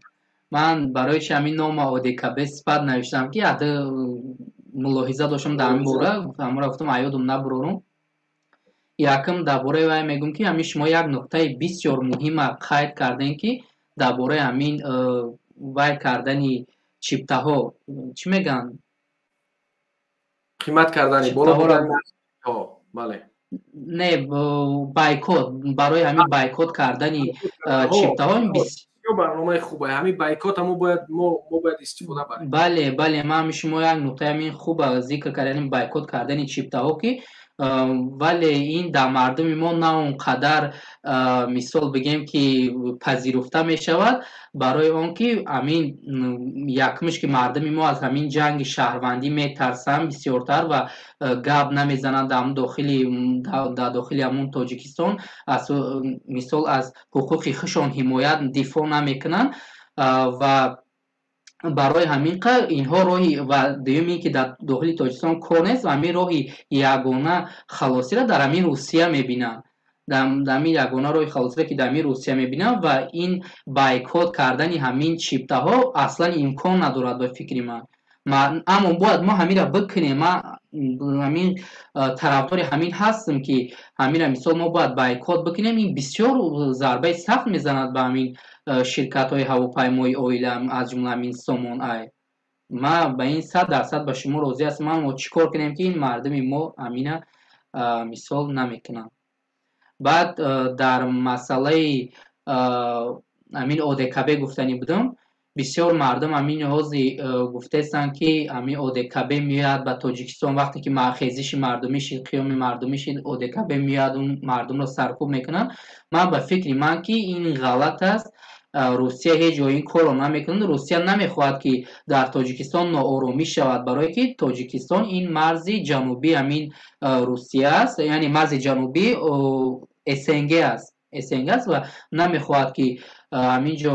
Speaker 2: من برایش همین نام اودکبه صفت نوشتم که حتی ملاحظه داشتم در این باره، همون گفتم ایادم نبرورم. یکم درباره وای میگم که همین شما یک نکته بسیار مهم قید کردین که درباره همین وای کردنی چیپته ها چی میگن؟
Speaker 1: قیمت کردنی بالا بودن. بله.
Speaker 2: نه بایکوت، برای همین بایکوت کردنی چیپته ها این
Speaker 1: برنامه خوبه. همین بایکوت هم باید ما باید استفاده بریم.
Speaker 2: بله بله من شما یک نکته همین خوب ذکر کردن بایکوت کردن چیپته ها که ولی این در مردم ما نه اونقدر مثال بگیم که پذیرفته می شود، برای اون که همین یکمش که مردم ما از همین جنگ شهروندی می ترسن بسیارتر و گپ نمیزنند در داخل همون تاجیکستان، از مثال از حقوق خودشان حمایت دفاع نمیکنن و برای همین اینها راهی و دومی که در داخل تاجیکستان کار نیست و همین راهی یگانه خلاصی را در همین روسیه میبینن، در همین یگانه راهی خلاصی را که در همین روسیه میبینن و این بایکوت کردن همین چیپته ها اصلا امکان ندارد به فکر من. اما باید ما همین را بکنیم. من همین طرفدار همین هستم که همین را مثال ما باید بایکوت بکنیم. این بسیار ضربه سخت میزند به همین شرکت های هواپیمای اویل از جمله همین سامان ای. ما به این 100% به شما راضی هستم. ما چیکار کنیم که این مردم ما همین مثال نمیکنن. بعد در مسئله همین اودکبه گفتنی بودم، бисёр мардум ҳамин ҳози гуфтестанд ки ҳамин ОДКБ меояд ба Тоҷикистон, вақте ки хезиши мардумӣ шид, қиёми мардумӣ шид, ОДКБ меояд ун мардумро саркӯб мекунад. Ман ба фикри ман ки ин ғалат аст. Русия ҳеҷ ҷо ин корро намекунад. Русия намехоҳад ки дар Тоҷикистон нооромӣ шавад, барое ки Тоҷикистон ин марзи ҷанубии ҳамин Русия аст, яъне марзи ҷанубии СНГ аст ва намехоҳад ки ҳамин ҷо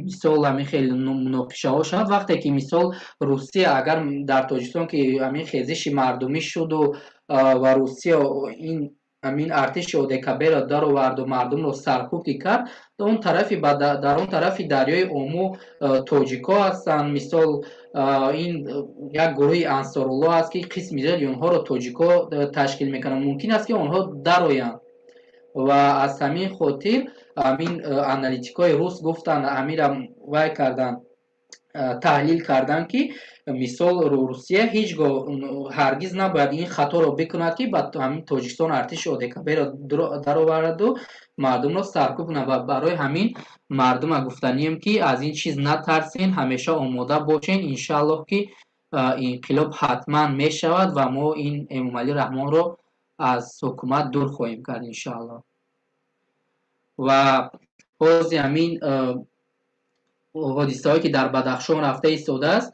Speaker 2: мисол ҳамин хеле муноқишаҳо шавад. Вақте ки мисол Русия агар дар Тоҷикистон ки ҳамин хезиши мардумӣ шуду ва Русия ин ҳамин артиши ОДКБ-ро дароварду мардумро саркӯб кард, дар он тарафи дарёи Ому тоҷикҳо ҳастанд. Мисол ин як гурӯҳи Ансоруллоҳ аст ки қисми зиёди онҳоро тоҷикҳо ташкил мекунанд. Мумкин аст ки онҳо дароянд ва аз ҳамин хотир ҳамин аналитикои рус гуфтанд, ҳаминро вай карданд, таҳлил карданд ки мисол Русия ҳеҷ гоҳ ҳаргиз набояд ин хаторо бикунад ки ба ҳамин Тоҷикистон артиши ОДКБ-ро дароварду мардумро саркӯб кунад. Ва барои ҳамин мардума гуфтанием ки аз ин чиз натарсен, ҳамеша омода бошен. Иншааллоҳ ки инқилоб ҳатман мешавад ва мо ин Эмомалӣ Раҳмонро аз ҳукумат дур хоҳем кард иншааллоҳ. ва бози ҳамин ҳодисаҳое ки дар Бадахшон рафта истодааст,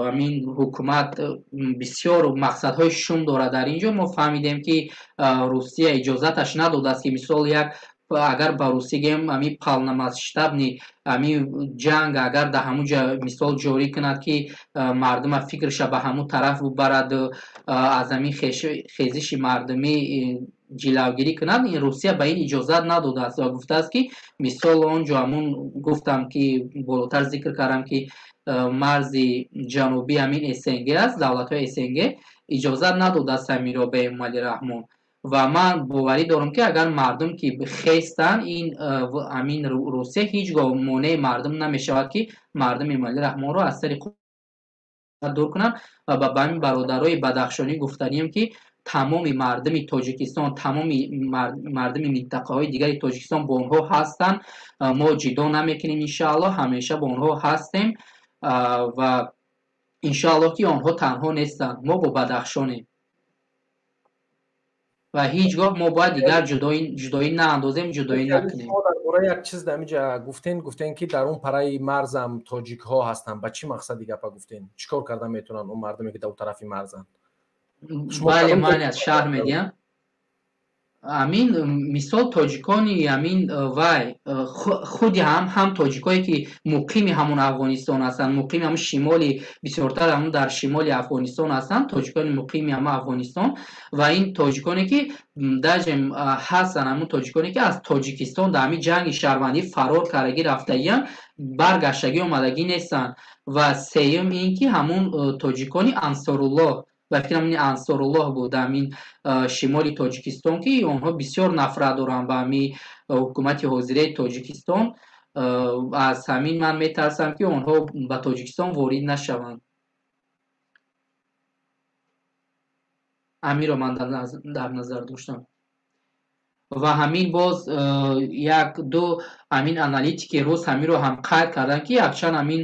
Speaker 2: ҳамин ҳукумат бисёр мақсадҳои шум дорад дар ин ҷо. Мо фаҳмидем ки Русия иҷозаташ надодааст ки мисол агар ба Русия гем ҳамин полномасштабни ҳамин ҷанг агар дар ҳамун ҷо мисол ҷорӣ кунад ки мардума фикрша ба ҳамун тараф бубарад, аз ҳамин хезиши мардумӣ ҷилавгирӣ кунад, Русия ба ин иҷозат надодааст ва гуфтааст ки мисол он ҷо ҳамун гуфтам ки болотар зикр кардам ки марзи ҷанубии ҳамин СНГ аст, давлатҳои СНГ иҷозат надодааст ҳаминро ба Эмомалӣ Раҳмон. Ва ман боварӣ дорам ки агар мардум ки хестанд, ин ҳамин Русия ҳеҷ гоҳ монеъи мардум намешавад ки мардум Эмомалӣ Раҳмонро аз сари дур кунанд. ва ба ҳамин бародарои бадахшонӣ гуфтанiem ки тамоми мардуми Тоҷикистон, тамоми мардуми минтақаҳои дигари Тоҷикистон бо онҳо ҳастанд. Мо ҷидо намекунем, иншааллоҳ ҳамеша бо онҳо ҳастем ва иншааллоҳ ки онҳо танҳо нестанд, мо бо Бадахшонем ва ҳеҷ гоҳ мо бояд дигар ҷудоӣ наандозем, ҷудоӣ накунем.
Speaker 1: дар бораи як чиз дар инҷа гуфтен ки дар он параи марзам тоҷикҳо ҳастанд. Ба чӣ мақсади гапа гуфтен? Чӣ кор карда метавонанд он мардуме ки дар он тарафи марзанд?
Speaker 2: бале, ман аз шаҳр медиҳам. Амин мисол тоҷикони амин вай худи ҳам тоҷикое ки муқими ҳамон Афғонистон ҳастанд, муқими ҳамон шимоли бисёртар ҳамон дар шимоли Афғонистон ҳастанд, тоҷикони муқими ҳамон Афғонистон ва ин тоҷиконе ки даҷем ҳастанд, ҳамон тоҷиконе ки аз Тоҷикистон дар ҳамин ҷанги шаҳрвандӣ фарор кардагӣ рафтагиян, баргаштагӣ омадагӣ нестанд. Ва сеюм ин ки ҳамон тоҷикони Ансоруллоҳ ва фикрам ин Ансоруллоҳ буд ҳамин шимоли Тоҷикистон ки онҳо бисёр нафрат доранд ба ҳамин ҳукумати ҳозираи Тоҷикистон. аз ҳамин ман метарсам ки онҳо ба Тоҷикистон ворид нашаванд. ҳаминро ман дар назар доштам. ва ҳамин боз як ду ҳамин аналитики рус ҳаминро ҳам қайд карданд ки якчанд ҳамин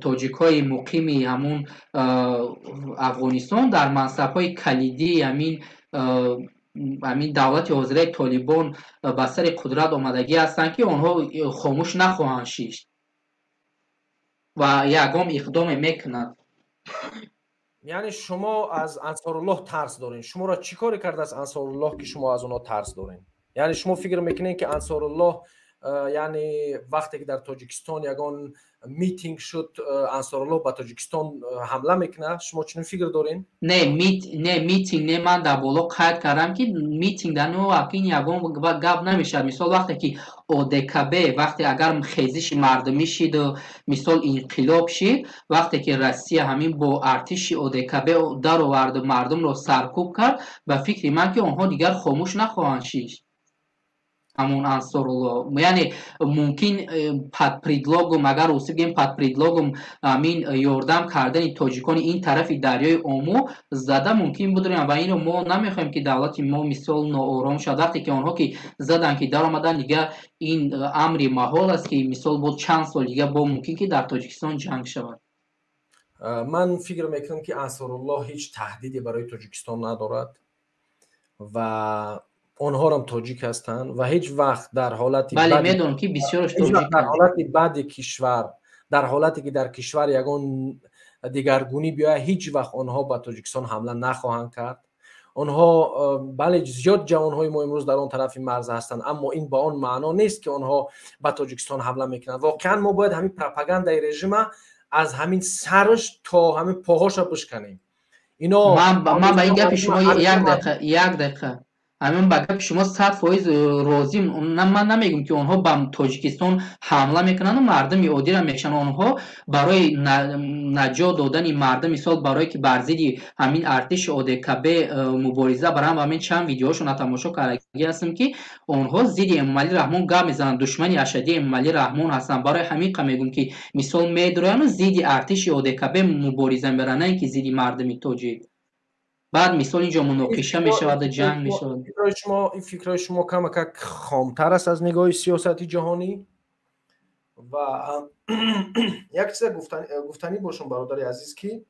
Speaker 2: тоҷикҳои муқими ҳамон Афғонистон дар мансабҳои калидии ҳамин давлати ҳозираи Толибон ба сари қудрат омадагӣ ҳастанд ки онҳо хомӯш нахоҳанд шишт ва ягон иқдоме мекунанд.
Speaker 1: яъне шумо аз Ансоруллоҳ тарс дорин. шуморо чӣ коре карда аз Ансоруллоҳ ки шумо аз онҳо тарс дорин? яъне шумо фикр мекунед ки Ансоруллоҳ яъне вақте ки дар Тоҷикистон ягон митинг шуд, Ансоруллоҳ ба Тоҷикистон ҳамла мекунад? шумо чунин фикр дорин?
Speaker 2: Не митинг не, ман дар боло қайд кардам ки митинг дар ин ягон гап намешавад. мисол вақте ки ОДКБ вақте агар хезиши мардумӣ шид, мисол инқилоб шид, вақте ки Россия ҳамин бо артиши ОДКБ дароварду мардумро саркӯб кард, ба фикри ман ки онҳо дигар хомӯш нахоҳанд шишт. همون انصارالله، یعنی ممکن پد پریدلاگم اگر اوسی بگیم پد پریدلاگم همین یاردم کردن تاجیکان این طرف دریای اومو زده ممکن بودیم و اینو ما نمیخوایم که دولت ما مثال ناآرام شد. وقتی که آنها که زدن که در آمدن دیگه این امری محال است که مثال بود چند سال دیگه با ممکن که در تاجیکستان جنگ شود.
Speaker 1: من فکر میکنم که انصارالله هیچ تهدیدی برای تاجیکستان ندارد و آنها هم تاجیک هستند و هیچ وقت در حالتی
Speaker 2: بله میدونم که بسیارش تاجیک
Speaker 1: در حالتی بعد کشور، در حالتی که در کشور یگان دیگرگونی بیاید، هیچ وقت آنها به تاجیکستان حمله نخواهند کرد. آنها بله زیاد جوانهای ما امروز در آن طرف مرز هستند، اما این با آن معنا نیست که آنها به تاجیکستان حمله میکنند. واقعا ما باید همین پروپاگاندای رژیم از همین سرش تا همین پاهاش بشکنیم. اینا
Speaker 2: من به این گپ شما یک دقیقه همین به گپ شما 100% راضیم. من نمیگم که آنها به تاجیکستان حمله میکنن و مردم عادی را میکشن. آنها برای نجات دادن مردم، مثال برای که بر ضد همین ارتش ODKB مبارزه برام و همین چند ویدیوهاشون تماشا کردگی هستم که آنها ضد امام علی رحمان گپ میزنن، دشمن اشدی امام علی رحمان هستن. برای همین میگم که مثال میدرن ضد ارتش ODKB مبارزه میبرن که ضد مردم تاجیک. بعد مثال اینجا مناقشه می شود، جنگ می شود.
Speaker 1: این فکرهای شما کم خامتر است از نگاه سیاستی جهانی و یک چیز گفتنی باشم برادر عزیز که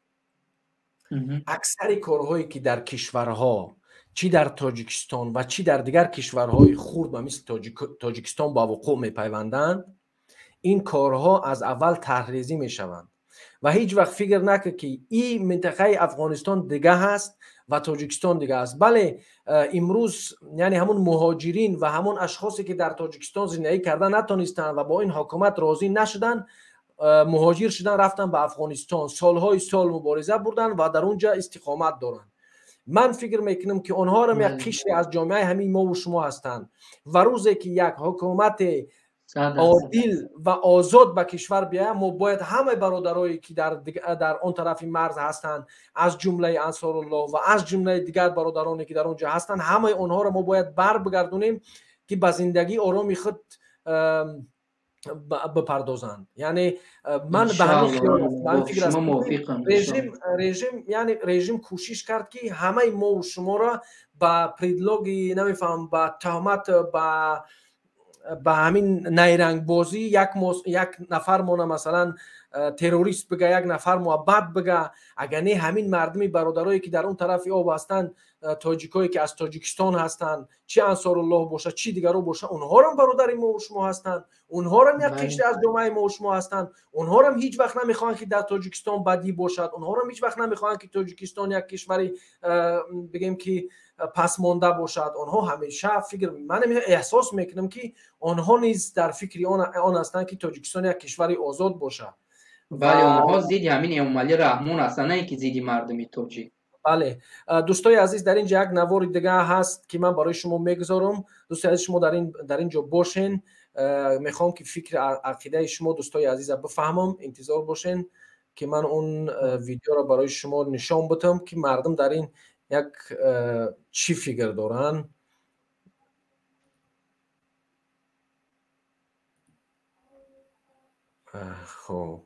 Speaker 1: اکثر کارهایی که در کشورها چی در تاجیکستان و چی در دیگر کشورهای خرد و مثل تاجیکستان با وقوع می پیوندند، این کارها از اول طرحریزی می شوند و هیچ وقت فکر نکنید که این منطقه افغانستان دیگه هست و تاجیکستان دیگه است. بله امروز یعنی همون مهاجرین و همون اشخاصی که در تاجیکستان زندگی کردن نتونستن و با این حکومت راضی نشدن، مهاجر شدن رفتن به افغانستان، سالهای سال مبارزه بردن و در اونجا استقامت دارن. من فکر میکنم که آنها هم یک قشری از جامعه همین ما و شما هستند و روزی که یک حکومت عادل و آزاد به کشور بیاید، ما باید همه برادرایی که در آن طرف مرز هستند از جمله انصارالله و از جمله دیگر برادرانی که در اونجا هستند، همه اونها را ما باید بر بگردونیم که به زندگی آرامی خود بپردازند. یعنی من به همین فکر هستم رژیم کوشش کرد که همه ما و شما را با پریدلاگی نمیفهم با تهمت با همین نیرنگ بازی یک نفر مونه مثلا تروریست بگه، یک نفر محبت بگه، اگر نه همین مردمی برادرایی که در اون طرف آب هستند، تاجیکایی که از تاجیکستان هستند، چه انصارالله باشه چی دیگرو باشه، اونها هم برادر ما و شما هستند، اونها هم یک قشر از جامعه ما و شما هستند، اونها هم هیچ وقت نمیخوان که در تاجیکستان بدی باشد، اونها هم هیچ وقت نمیخوان که تاجیکستان یک کشوری بگیم که پس مانده باشد. آنها همیشه من احساس میکنم که آنها نیز در فکر آن هستند که تاجیکستان یک کشوری آزاد باشه.
Speaker 2: بله آنها ضد همین امام علی رحمان هستند، نه اینکه ضد مردم تاجیک.
Speaker 1: بله دوستای عزیز، در اینجا یک نوار دیگه هست که من برای شما میگذارم. دوستای عزیز شما در اینجا باشین، میخوام که فکر عقیده شما دوستای عزیز بفهمم، انتظار باشین که من اون ویدیو را برای شما نشان بدم که مردم در این یک چی فکر دارن. خب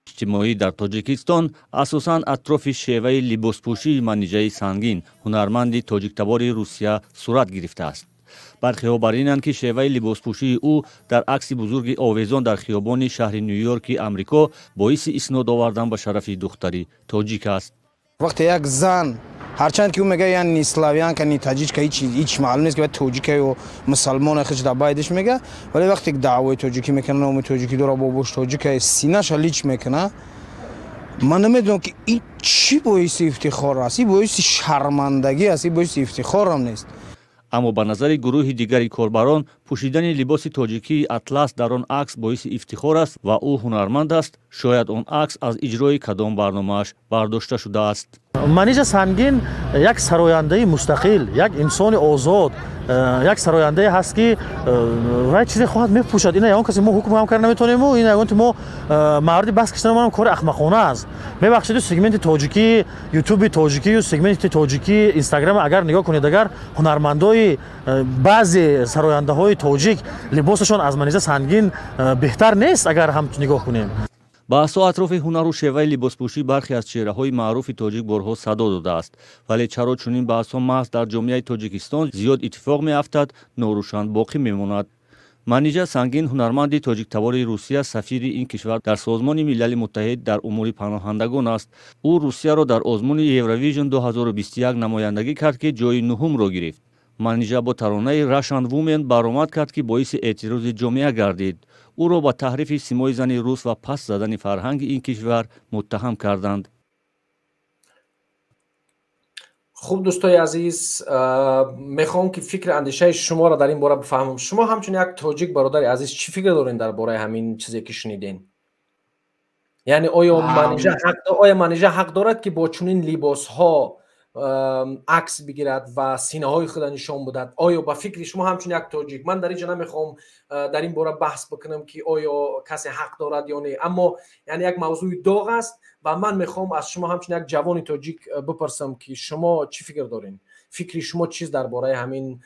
Speaker 3: اجتماعی در تاجیکستان اساساً اطراف شیوه لباسپوشی منیژه سنگین هنرمند تاجیکتبار روسیه صورت گرفته است. برخی‌ها بر اینند که شیوه لباسپوشی او در عکس بزرگ آویزان در خیابان شهر نیویورک آمریکا باعث اسناد آوردن به شرف دختری تاجیک است.
Speaker 4: وقتی یک زن هرچند که او میگه یعنی اسلاویان که تاجیک که هیچ معلوم نیست که تاجیک و مسلمان خودش در بایدش میگه، ولی وقتی که دعوای تاجیکی میکنه و تاجیکی داره با بوش تاجیک سینه‌ش لیچ میکنه، من نمیدونم که این چی باعث افتخار است، این باعث شرمندگی است، این باعث افتخار هم نیست.
Speaker 3: اما به نظر گروه دیگری کاربران پوشیدن لباس تاجیکی اطلس در آن عکس باعث افتخار است و او هنرمند است. شاید آن عکس از اجرای کدام برنامه‌اش برداشته شده است.
Speaker 5: منیژه سنگین یک سراینده مستقل، یک انسان آزاد، یک سراینده هست که وای چیزی خواهد میپوشد. اینا یگان کسی ما حکم هم کردن نمیتونیم و اینا یگان ما موردی بس کشتن ما کار احمقانه است. ببخشید سگمنت تاجیکی یوتیوب تاجیکی و سگمنت تاجیکی اینستاگرام اگر نگاه کنید اگر هنرمندای بعضی سراینده های تاجیک لباسشون از منیژه سنگین بهتر نیست اگر هم نگاه کنیم.
Speaker 3: баҳсҳо атрофи ҳунару шеваи либоспӯшӣ бархе аз чеҳраҳои маъруфи тоҷик борҳо садо додааст, вале чаро чунин баҳсҳо маҳз дар ҷомеаи тоҷикистон зиёд иттифоқ меафтад, норӯшан боқӣ мемонад. манижа сангин ҳунарманди тоҷиктабори русия сафири ин кишвар дар созмони милали муттаҳид дар умури паноҳандагон аст. ӯ русияро дар озмуни евровижн 2021 намояндагӣ кард ки ҷойи нуҳумро гирифт. манижа бо таронаи Russian Women баромад кард ки боиси эътирози ҷомеа гардид. ӯро ба таҳрифи симои зани рус ва паст задани фарҳанги ин кишвар муттаҳам карданд.
Speaker 1: хуб дӯстои азиз, мехоҳам ки фикри андешаи шуморо дар ин бора бифаҳмам. шумо ҳамчун як тоҷик бародари азиз чӣ фикр доред дар бораи ҳамин чизе ки шуниден? яъне оё манижа ҳақ дорад ки бо чунин либосҳо عکس بگیرد و سینه های خود نشان بدهد؟ آیا با فکر شما همچون یک تاجیک، من در اینجا نمیخوام در این باره بحث بکنم که آیا کسی حق دارد یا نه، اما یعنی یک موضوع داغ است و من میخوام از شما همچون یک جوان تاجیک بپرسم که شما چی فکر دارین؟ فکری شما چیز درباره همین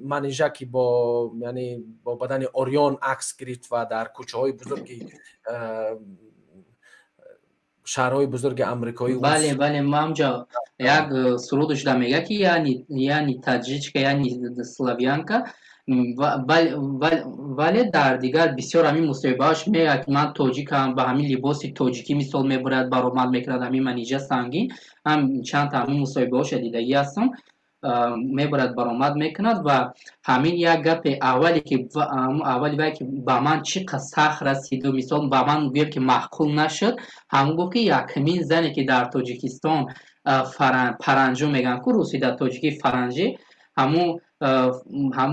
Speaker 1: منیژه که با یعنی با بدن اوریان عکس گرفت و در کوچه های بزرگی شهرهای بزرگ آمریکایی؟
Speaker 2: بله بله، ما همجا یک سرودش دا میگه که یعنی تاجیک یعنی سلاویانکا، ولی در دیگر بسیار همین مصاحبه‌اش میگه که من تاجیکم، به همین لباسی تاجیکی مثال میبرد برآمد میکرد همین منیژه سنگین. هم چند تا همین مصاحبه‌اش دیدگی هستم میبرد برآمد میکند و همین یک گپ اولی که با من چقدر سخت رسید و مثال با من گفت که معقول نشد، همون گفت که یکمین زنی که در تاجیکستان پرنجو میگن که روسی در تاجیکی فرنجی همون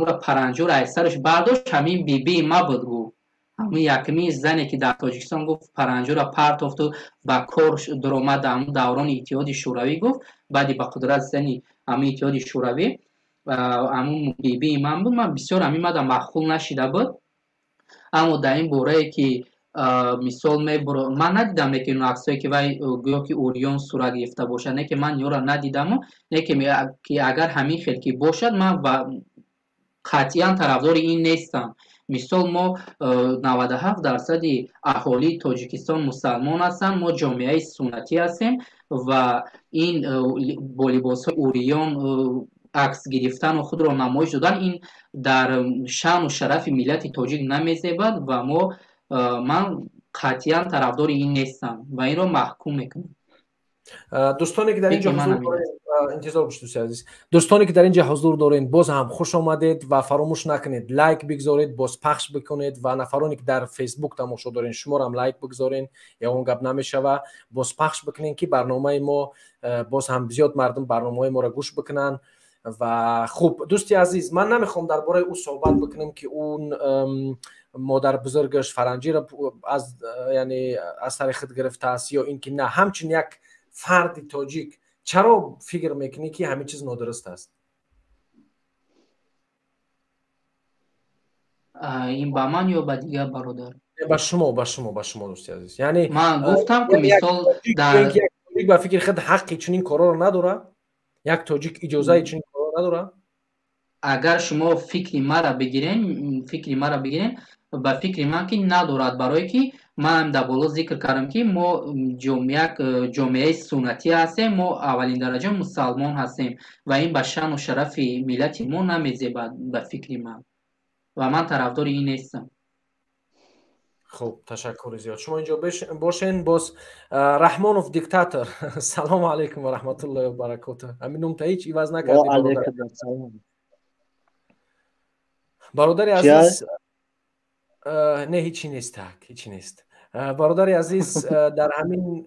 Speaker 2: را پرنجو را از سرش برداشت، همین بی ما بود. گفت همون یکمین زنی که در تاجیکستان گفت پرنجو را پرتافت و با کار درآمد همون دوران اتحاد شوروی. گفت بعدی با قدرت زنی همین اتحاد شوروی همون بی من بود. من بسیار همین مدام معقول نشده بود، اما در این باره که مثال من ندیدم که اون عکسایی که وای گویا که اوریون صورت گرفته باشه، نه که من یورا ندیدم، نه که اگر همین خلقی باشد من قطعا طرفدار این نیستم. مثال ما 97% اهالی تاجیکستان مسلمان هستن، ما جامعه سنتی هستیم و این با لباس اوریان عکس گرفتن و خود را نمایش دادن این در شان و شرف ملت تاجیک نمیزیبد و من قطعا طرفدار این نیستم و این را محکوم میکنم.
Speaker 1: دوستانی که در اینجا حضور دارین، انتظار باشید دوستان عزیز، دوستانی که در اینجا حضور دارین باز هم خوش آمدید و فراموش نکنید لایک بگذارید، باز پخش بکنید و نفرانی که در فیسبوک تماشا دارین شما هم لایک بگذارین یا اون گپ نمیشوه باز پخش بکنین که برنامه ما باز هم زیاد مردم برنامه ما را گوش بکنن. و خوب دوستی عزیز، من نمیخوام درباره او صحبت بکنم که اون مادر بزرگش فرنجی را از یعنی از سر خود گرفته است یا اینکه نه، همچنین یک فرد تاجیک چرا فکر میکنی که همین چیز نادرست است؟
Speaker 2: این با من یا با دیگه برادر؟
Speaker 1: با شما دوستی عزیز. یعنی
Speaker 2: من گفتم که مثال در
Speaker 1: یک با فکر خود حقی چنین کارا رو نداره؟ یک تاجیک اجازه چنین کارا نداره؟
Speaker 2: اگر شما فکری مرا بگیرین با فکر من که ندارد، برای که من در بالا ذکر کردم که ما جامعه سنتی هستیم، ما اولین درجه مسلمان هستیم و این به شان و شرف ملت ما نمیزیبد به فکر من و من طرفدار این نیستم.
Speaker 1: خب تشکر زیاد. شما اینجا باشین. باز رحمانوف دیکتاتور سلام علیکم و رحمت الله و برکاته. همین نوم تا هیچ ایواز نکردی برادر عزیز؟ نه هیچی نیست. برادر عزیز، در همین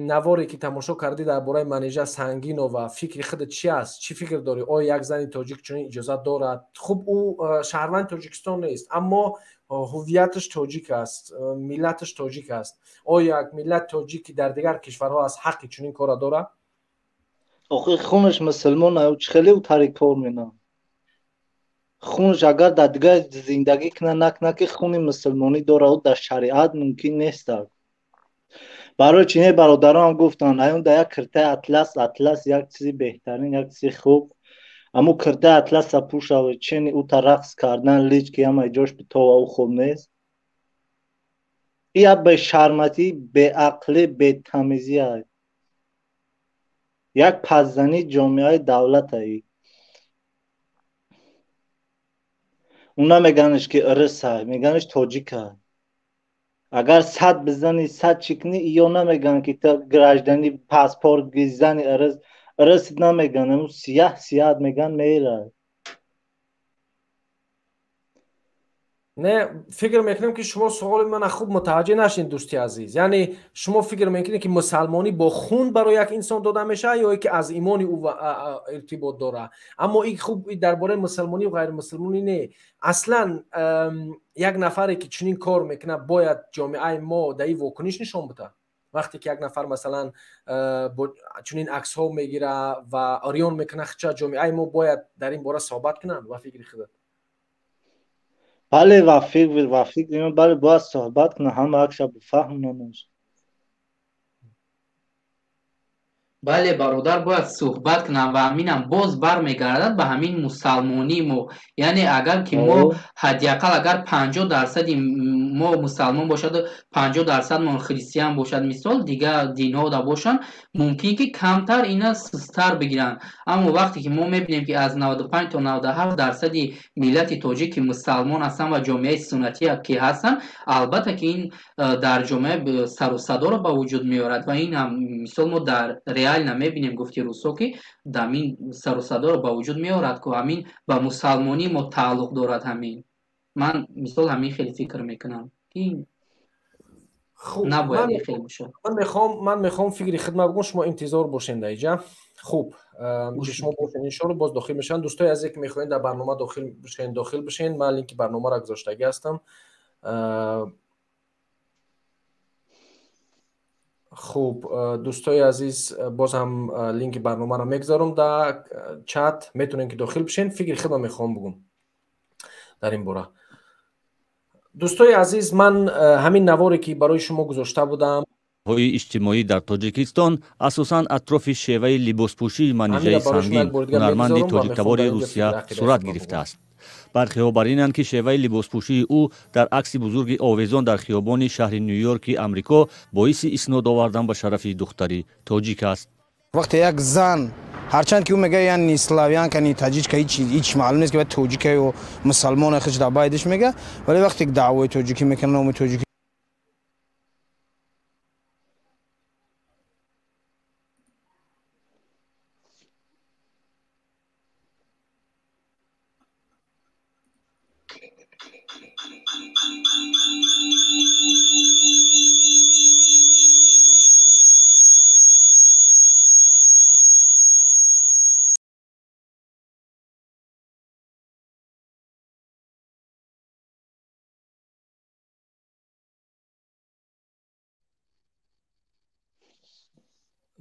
Speaker 1: نواری که تماشا کردی درباره منیژه سنگین و فکر خودت چی است؟ چی فکر داری؟ آیا یک زن تاجیک چنین اجازه دارد؟ خب او شهروند تاجیکستان نیست اما هویتش تاجیک است، ملتش تاجیک است. آیا یک ملت تاجیکی در دیگر کشورها از حقی چنین کار داره؟
Speaker 6: آخه خونش مسلمان او خیلی او طریق کار می‌کنه. خونش اگر در دیگه زندگی کنه نکنه که خون مسلمانی داره و در شریعت ممکن نیست. برای چینه برادران گفتن ایون در یک کرته اطلس یک چیزی بهترین یک چیزی خوب، اما کرته اطلس پوش و چین او تا رقص کردن لیچ که همه جاش به تو او خوب نیست. این به شرمتی، به عقلی، به تمیزی های یک پزنی جامعه دولت های. اونا میگنش که ارس های، میگنش تاجیک های. اگر 100 بزنی 100 چکنی یا نمیگن که تا گرجدنی پاسپورت گیزنی ارس نمیگن، اون سیاه میگن میره.
Speaker 1: نه فکر میکنم که شما سوال من خوب متوجه نشین دوستی عزیز. یعنی شما فکر میکنید که مسلمانی با خون برای یک انسان داده میشه یا که از ایمان او ارتباط داره؟ اما این خوب درباره مسلمانی و غیر مسلمانی نه. اصلا یک نفری که چنین کار میکنه باید جامعه ما در این واکنش نشان بده. وقتی که یک نفر مثلا چنین عکس ها میگیره و آریان میکنه، چه جامعه ما باید در این باره صحبت کنن و فکر خودت؟
Speaker 6: بله و فکر بله باید صحبت کنه، همه اکشا بفهمونن.
Speaker 2: بله برادر باید صحبت کنم و همینم باز برمیگردد به همین مسلمانی مو. یعنی اگر که ما حداقل اگر 50% ما مسلمان باشد 50% ما خریستیان باشد، مثال دیگه دین ها دا باشن، ممکن که کمتر اینا سستر بگیرن. اما وقتی که ما میبینیم که از 95 تا 97% ملت تاجیک مسلمان هستن و جامعه سنتی که هستن، البته که این در جامعه سر و صدا رو به وجود میارد و این هم مثال ما در ریال نمیبینیم گفتی روسو که دامین سر و صدا رو به وجود میارد که همین با مسلمانی ما تعلق دارد. همین من مثال همین خیلی فکر میکنم که
Speaker 1: خوب
Speaker 2: نباید خیلی باشه.
Speaker 1: من میخوام فکری خدمت بگم، شما انتظار باشین اینجا. خوب شما باشین ان شاء الله باز داخل میشن. دوستای عزیزی که میخواین در برنامه داخل بشین من لینک برنامه را گذاشته هستم. خوب دوستای عزیز باز هم لینک برنامه را میگذارم در چت، میتونین که داخل بشین. فکر خدمت میخوام بگم در این باره. دوستای عزیز من همین نواری که برای شما گذاشته بودم
Speaker 3: های اجتماعی در تاجیکستان اساساً اطراف شیوه لباسپوشی منیژه سنگین هنرمند تاجیکتبار روسیه صورت گرفته است. برخی ها بر اینند که شیوه لباسپوشی او در عکس بزرگ آویزان در خیابان شهر نیویورک امریکا باعث اسناد آوردن به شرف دختری تاجیک است.
Speaker 4: وقتی یک زن هرچند که او میگه یعنی اسلاویان کنی تاجیک که هیچ معلوم نیست که تاجیک و مسلمان خودش در بایدش میگه، ولی وقتی که دعوای تاجیکی میکنه نام تاجیکی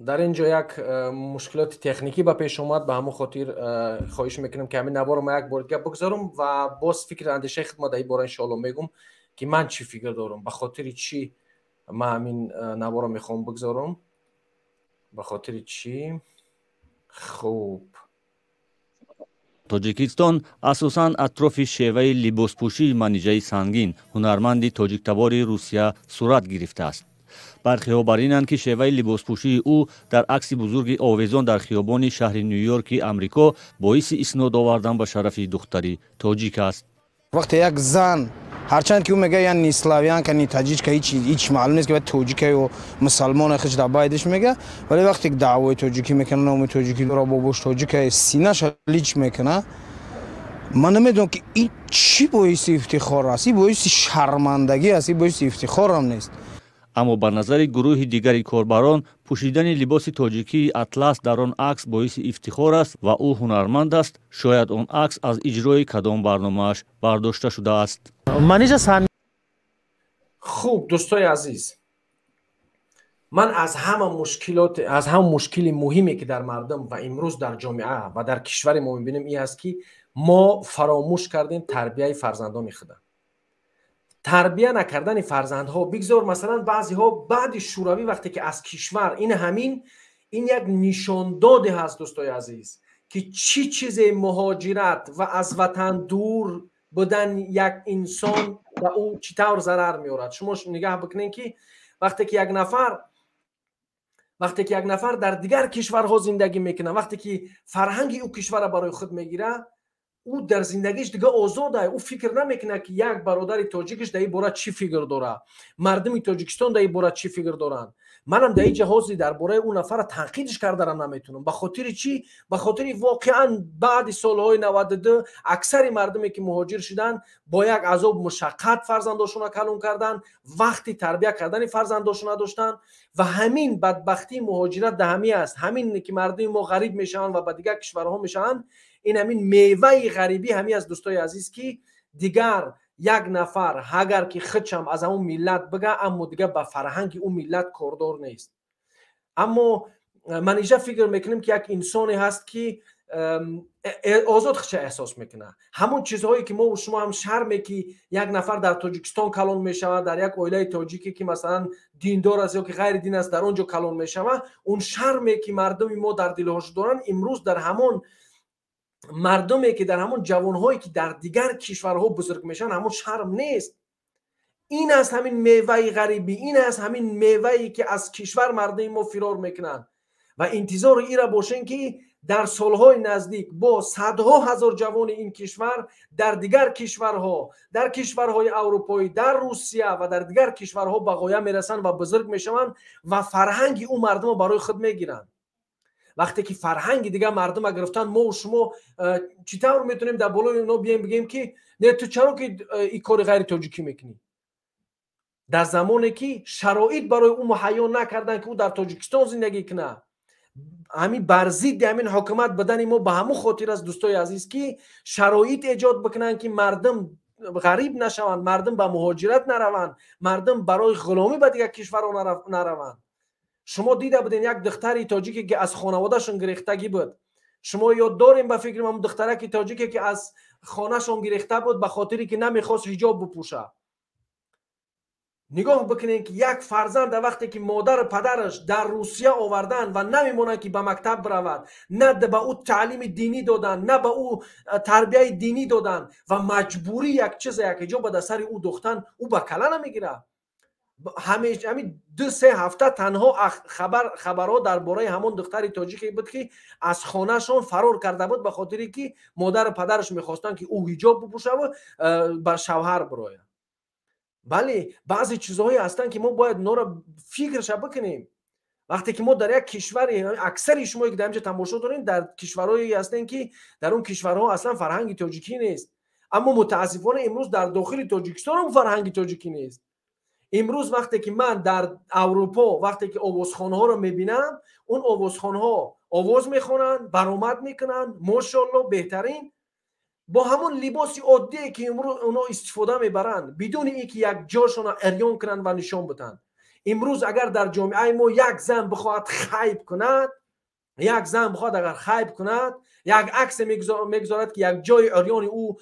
Speaker 1: در اینجا یک مشکلات تکنیکی به پیش اومد، به همون خاطر خواهش میکنم که همین نوار ما یک بار دیگه بگذارم و باز فکر اندیشه خدمت در این باره ان شاء الله میگم که من چی فکر دارم، به خاطر چی من همین نوار رو میخوام بگذارم، به خاطر چی. خوب
Speaker 3: تاجیکستان اساساً اطراف شیوه لباسپوشی منیژه سنگین هنرمند تاجیکتبار روسیه صورت گرفته است. برخی ها بر اینند که شیوه لباسپوشی او در عکس بزرگ آویزان در خیابان شهر نیویورک امریکا باعث اسناد آوردن به شرف دختری تاجیک است.
Speaker 4: وقتی یک زن هرچند که او میگه یعنی اسلاویان کنی تاجیک که هیچ معلوم نیست که تاجیک و مسلمان خودش در بایدش میگه، ولی وقتی که دعوای تاجیکی میکنه نام تاجیکی داره بابوش تاجیک سینه‌ش لیچ میکنه، من نمیدونم که این چی باعث افتخار است، این باعث شرمندگی است، این باعث افتخار هم نیست.
Speaker 3: اما بر نظر گروه دیگری کاربران پوشیدن لباس تاجیکی اطلس در آن عکس باعث افتخار است و او هنرمند است. شاید آن عکس از اجرای کدام برنامه‌اش برداشته شده است.
Speaker 1: خوب دوستای عزیز، من از همه مشکل مهمی که در مردم و امروز در جامعه و در کشور ما میبینیم این است که ما فراموش کردیم تربیه فرزندان خود. تربیه نکردن فرزندها، بگذار مثلا بعضی ها بعد شوروی وقتی که از کشور این یک نشانداده هست دوستای عزیز که چی چیز مهاجرت و از وطن دور بودن یک انسان و او چطور ضرر میارد. شما نگاه بکنین که وقتی که یک نفر در دیگر کشورها زندگی میکنه، وقتی که فرهنگ او کشور برای خود میگیره، او در زندگیش دیگه آزاده. او فکر نمیکنه که یک برادر تاجیکش در این باره چی فکر داره، مردم تاجیکستان در این باره چی فکر دارن. منم در این جهازی درباره اون نفر تنقیدش کردم نمیتونم. به خاطر چی؟ به خاطر واقعا بعد سالهای 92 اکثر مردمی که مهاجر شدن با یک عذاب مشقت فرزنداشون کلون کردن، وقتی تربیت کردن فرزنداشون نداشتن و همین بدبختی مهاجرت ده همی است. همین که مردم ما غریب میشن و به دیگر کشورها میشن، این همین میوه غریبی همی از دوستای عزیز که دیگر یک نفر اگر که خودشم از اون ملت بگه اما دیگه به فرهنگ اون ملت کاردار نیست. اما من اینجا فکر میکنم که یک انسانی هست که آزاد خودش احساس میکنه. همون چیزهایی که ما و شما هم شرمه که یک نفر در تاجیکستان کلان میشود، در یک عائله تاجیکی که مثلا دیندار است یا که غیر دین است در اونجا کلان میشود، اون شرمه که مردم ما در دلهاش دارن امروز در همون مردمی که در همون جوانهایی که در دیگر کشورها بزرگ میشن همون شرم نیست. این است همین میوه غریبی، این است همین میوه‌ای که از کشور مردم ما فرار میکنن و انتظار ایرا باشین که در سالهای نزدیک با صدها هزار جوان این کشور در دیگر کشورها، در کشورهای اروپایی، در روسیه و در دیگر کشورها به غایه میرسن و بزرگ میشن و فرهنگ اون مردم برای خود میگیرن. وقتی که فرهنگ دیگه مردم گرفتن، ما و شما چطور میتونیم در بالای اونا بیایم بگیم که نه تو چرا که این کار غیر تاجیکی میکنی؟ در زمانی که شرایط برای او مهیا نکردن که او در تاجیکستان زندگی کنه. همین برزید همین حکومت بدن ما به همون خاطر از دوستای عزیز که شرایط ایجاد بکنن که مردم غریب نشوند، مردم به مهاجرت نروند، مردم برای غلامی به دیگر کشورها نروند. شما دیده بودین یک دختری تاجیکی که از خانوادهشون گرفتگی بود. شما یاد داریم به فکر من دخترکی تاجیکی که از خانهشون گرفته بود به خاطری که نمیخواست حجاب بپوشه. نگاه بکنین که یک فرزند وقتی که مادر پدرش در روسیه آوردن و نمیمونه که به مکتب برود، نه به او تعلیم دینی دادن، نه به او تربیت دینی دادن و مجبوری یک چیز یک حجاب به سر او دوختن، او به کله نمیگیره. همین 2-3 هفته تنها خبرها درباره همون دختری تاجیکی بود که از خانهشون فرار کرده بود به خاطری که مادر پدرش میخواستن که او حجاب بپوشه و بر شوهر برایه. بله بعضی چیزهایی هستن که ما باید نورا فکرش بکنیم. وقتی که ما در یک کشوری، اکثر شما که در اینجا تماشا دارین در کشورهایی هستن که در اون کشورها اصلا فرهنگ تاجیکی نیست، اما متاسفانه امروز در داخل تاجیکستان هم فرهنگ تاجیکی نیست. امروز وقتی که من در اروپا وقتی که آوازخوانه ها رو میبینم، اون آوازخوانه ها آواز میخونن، برآمد میکنن، ماشاءالله بهترین، با همون لباس عادی که امروز اونا استفاده میبرن، بدون اینکه یک جاشون اریان کنن و نشان بدن. امروز اگر در جامعه ما یک زن بخواد خیب کند، اگر خیب کند، یک عکس میگذارد که یک جای اریان او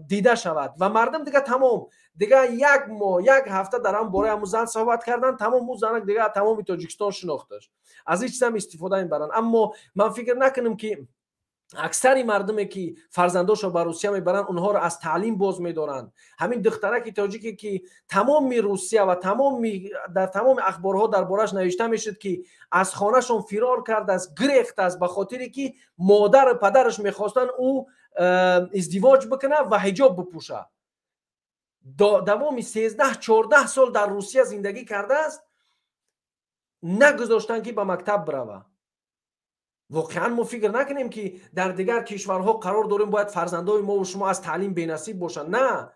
Speaker 1: دیده شود و مردم دیگه تمام، دیگه یک ماه، یک هفته در هم باره همون زن صحبت کردن، تمام اون زنک دیگه تمام تاجیکستان شناختش. از این چیز هم استفاده میبرن. اما من فکر نکنم که اکثری مردمی که فرزنداشو به روسیه میبرن اونها رو از تعلیم باز میدارن. همین دخترک تاجیکی که تمام روسیه و در تمام اخبارها دربارش نوشته میشد که از خانهشون فرار کرد، از گریخت، از به خاطری که مادر پدرش میخواستن او ازدواج بکنه و حجاب بپوشه. دوام 13-14 سال در روسیه زندگی کرده است، نگذاشتن که به مکتب بروه. واقعا ما فکر نکنیم که در دیگر کشورها قرار داریم باید فرزندای ما و شما از تعلیم بی‌نصیب باشن. نه،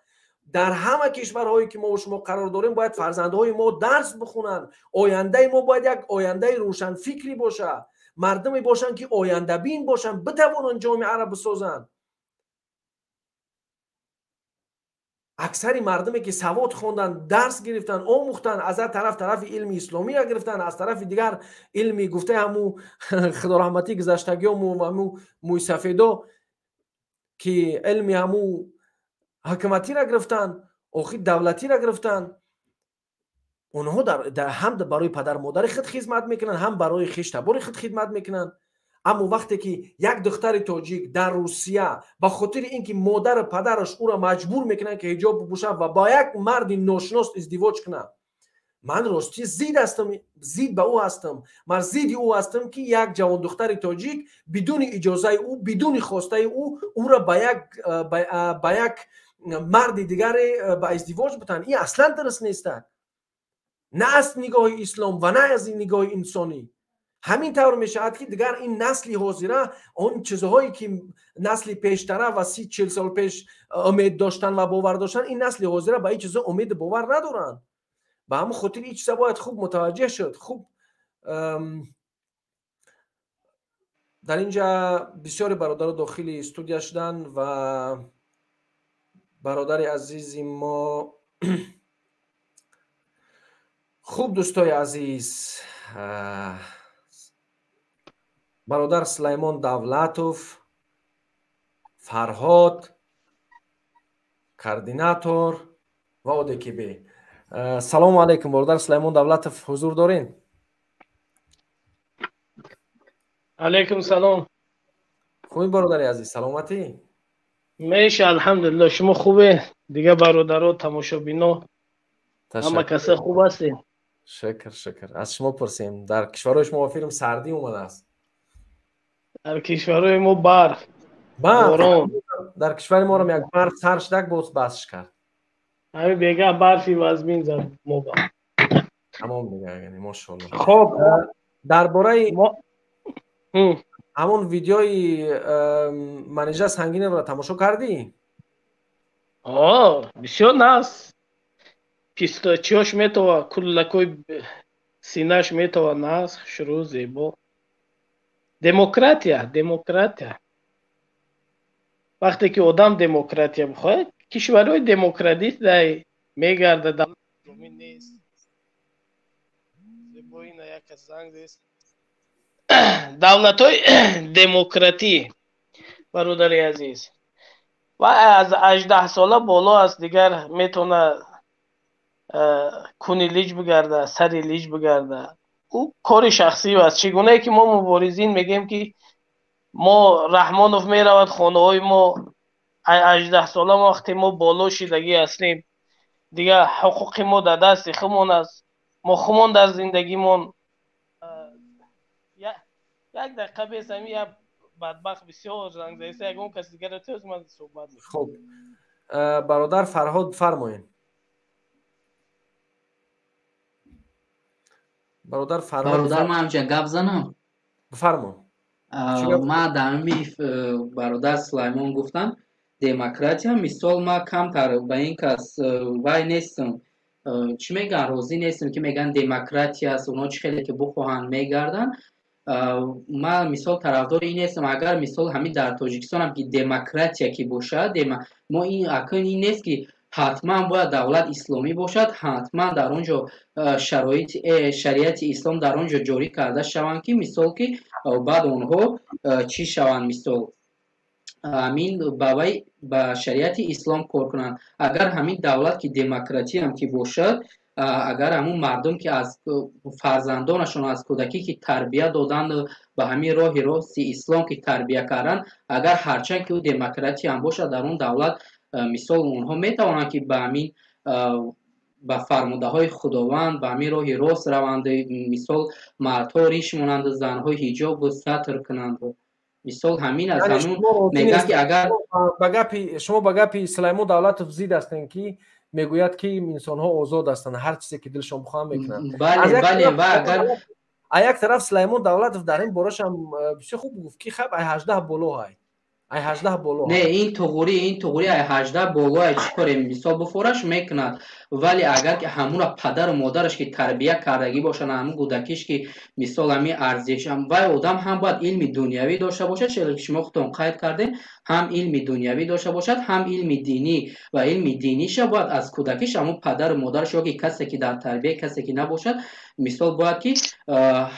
Speaker 1: در همه کشورهایی که ما و شما قرار داریم باید فرزندهای ما درس بخونن. آینده ما باید یک آینده روشن فکری باشه، مردمی باشن که آینده بین باشن، بتوانن جامعه را بسازن. اکثری مردمی که سواد خوندن، درس گرفتن، آموختن، از طرف علم اسلامی را گرفتن، از طرف دیگر علمی گفته همو خدا رحمتی گذشتگی و همو موی سفیدا، که علم همو حکومتی را گرفتن، آخی دولتی را گرفتن. اونها در هم برای پدر مادر خود خدمت میکنن، هم برای خویش تبار خود خدمت میکنن. اما وقتی که یک دختر تاجیک در روسیه به خاطر اینکه مادر پدرش او را مجبور میکنن که حجاب بپوشه و با یک مرد ناشناس ازدواج کنه، من راستی زید به او هستم. من زید او هستم که یک جوان دختر تاجیک بدون اجازه او، بدون خواسته او را با یک مرد دیگر به ازدواج بتن. این اصلا درست نیست، نه از نگاه اسلام و نه از این نگاه انسانی. همین طور می شود که دیگر این نسل حاضره اون چیزهایی که نسل پیشتره و 30-40 سال پیش امید داشتن و باور داشتن، این نسل حاضره به این چیزها امید باور ندارن. به همون خاطر این چیزا باید خوب متوجه شد. خوب در اینجا بسیاری برادر داخل استودیو شدن و برادر عزیزی ما خوب دوستای عزیز، برادر سلیمان دولتوف، فرهاد کوردیناتور و اودکیبی. سلام علیکم برادر سلیمان دولتوف، حضور دارین؟
Speaker 7: علیکم سلام.
Speaker 1: خوبی برادر عزیز؟ سلامتی؟
Speaker 7: میشه الحمدلله. شما خوبه؟ دیگه برادرها تماشابینا همه کسا خوب هستین؟
Speaker 1: شکر. از شما پرسیم، در کشورهای شما فیلم سردی اومده است؟
Speaker 7: در کشورهای ما برف
Speaker 1: باران. در کشور ما رو یک برف سر شدک بود بسش کرد.
Speaker 7: همین بیگه برفی وزمین زد ما با
Speaker 1: تمام دیگه، یعنی ماشاءالله.
Speaker 7: خب
Speaker 1: درباره همون ویدیوی منیژه سنگین رو تماشا کردی؟
Speaker 7: بسیار ناس پیستاچیاش میتوا کلکوی سینهش میتوا ناس شروع زیبا. دموکراتیا وقتی که آدم دموکراتیا بخواد، کشورهای دموکراتیک دای میگرده دولت اسلامی نیست. زیبا این یک زنگ است. دولت‌های دموکراتی برادر عزیز و از 18 ساله بالا است دیگر میتونه کونی لیج بگرده، سری لیج بگرده. او کار شخصی است. چگونه که ما مبارزین میگیم که ما رحمانوف میرود خانه های ما 18 ساله ما وقتی ما بالا شدگی هستیم دیگه حقوق ما در دست خمون است. ما خمون در زندگیمون یک دقیقه بیستم یک بدبخت بسیار زنگ زیسته یک اون کسی دیگر رو توز من صحبت میکنم.
Speaker 1: خب برادر فرهاد فرمایین.
Speaker 2: برادر ما همچه گپ زنم
Speaker 1: بفرما.
Speaker 2: ما دمی برادر سلیمان گفتن دموکراتیا مثال ما کمتر به این کس وای نیستم چی میگن راضی نیستم که میگن دموکراتیا است اونا چه خیلی که بخواهن میگردن. ما مثال طرفدار این نیستم. اگر مثال همین در تاجیکستان هم که دموکراتیا که باشد ما این اکن این نیست که حتما باید دولت اسلامی باشد، حتما در اونجا شریعت اسلام در اونجا جاری کرده شوند که مثال که بعد اونها چی شوند مثال همین بابای با شریعت اسلام کار کنند. اگر همین دولت که دموکراتی هم که باشد، اگر همون مردم که از فرزندانشون از کودکی که تربیت دادن به همین راه راست اسلام که تربیت کردن، اگر هرچند که دموکراتی هم باشد در اون دولت مثال اونها میتوانند که به همین با فرموده های خداوند به همین راه راست روند، مثال مردها ریش مانند، زنها حجاب و ستر کنند. مثال همین از همون میگه که اگر
Speaker 1: شما به گپ سلیمان دولتوف زید هستین که میگوید که انسان ها آزاد هستند، هر چیزی که دلشون بخواد میکنن.
Speaker 2: بله و اگر
Speaker 1: یک طرف سلیمان دولتوف در این بارش هم بسیار خوب گفت که خب 18 بالا های 18 بالا
Speaker 2: نه این توغوری 18 بالا چی کاری مثال بفورش میکند. ولی اگر که همون پدر و مادرش که تربیت کردگی باشن، همون کودکیش که مثال همین ارزش هم و آدم هم باید علم دنیوی داشته باشه، چه شما خودتون قید کردین، هم علم دنیوی داشته باشد هم علم دینی و علم دینیش باید از کودکیش همون پدر و مادرش یا کسی که در تربیت کسی که نباشد мисол бояд ки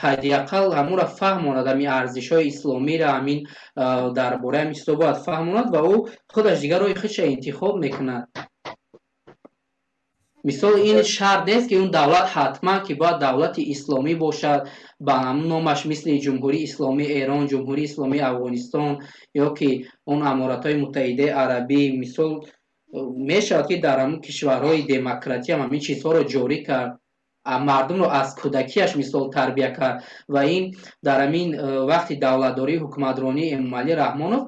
Speaker 2: ҳадиақал ҳамура фаҳмонад, ҳамин арзишҳои исломиро, ҳамин дар бораи ҳамин чизо бояд фаҳмонад ва ӯ худаш дигар роҳи худша интихоб мекунад. мисол ин шарт нест ки он давлат ҳатман ки бояд давлати исломӣ бошад, ба номаш мисли ҷумҳурии исломии Эрон, ҷумҳурии исломии Афғонистон ё ки он аморатҳои муттаҳидаи арабӣ. Мисол мешавад ки дар ҳамин кишварҳои демократия ҳам ҳамин чизҳоро ҷорӣ кард, мардумро аз кӯдакиаш мисол тарбия кард ва ин дар ҳамин вақти давлатдории ҳукуматронии Эмомалӣ Раҳмонов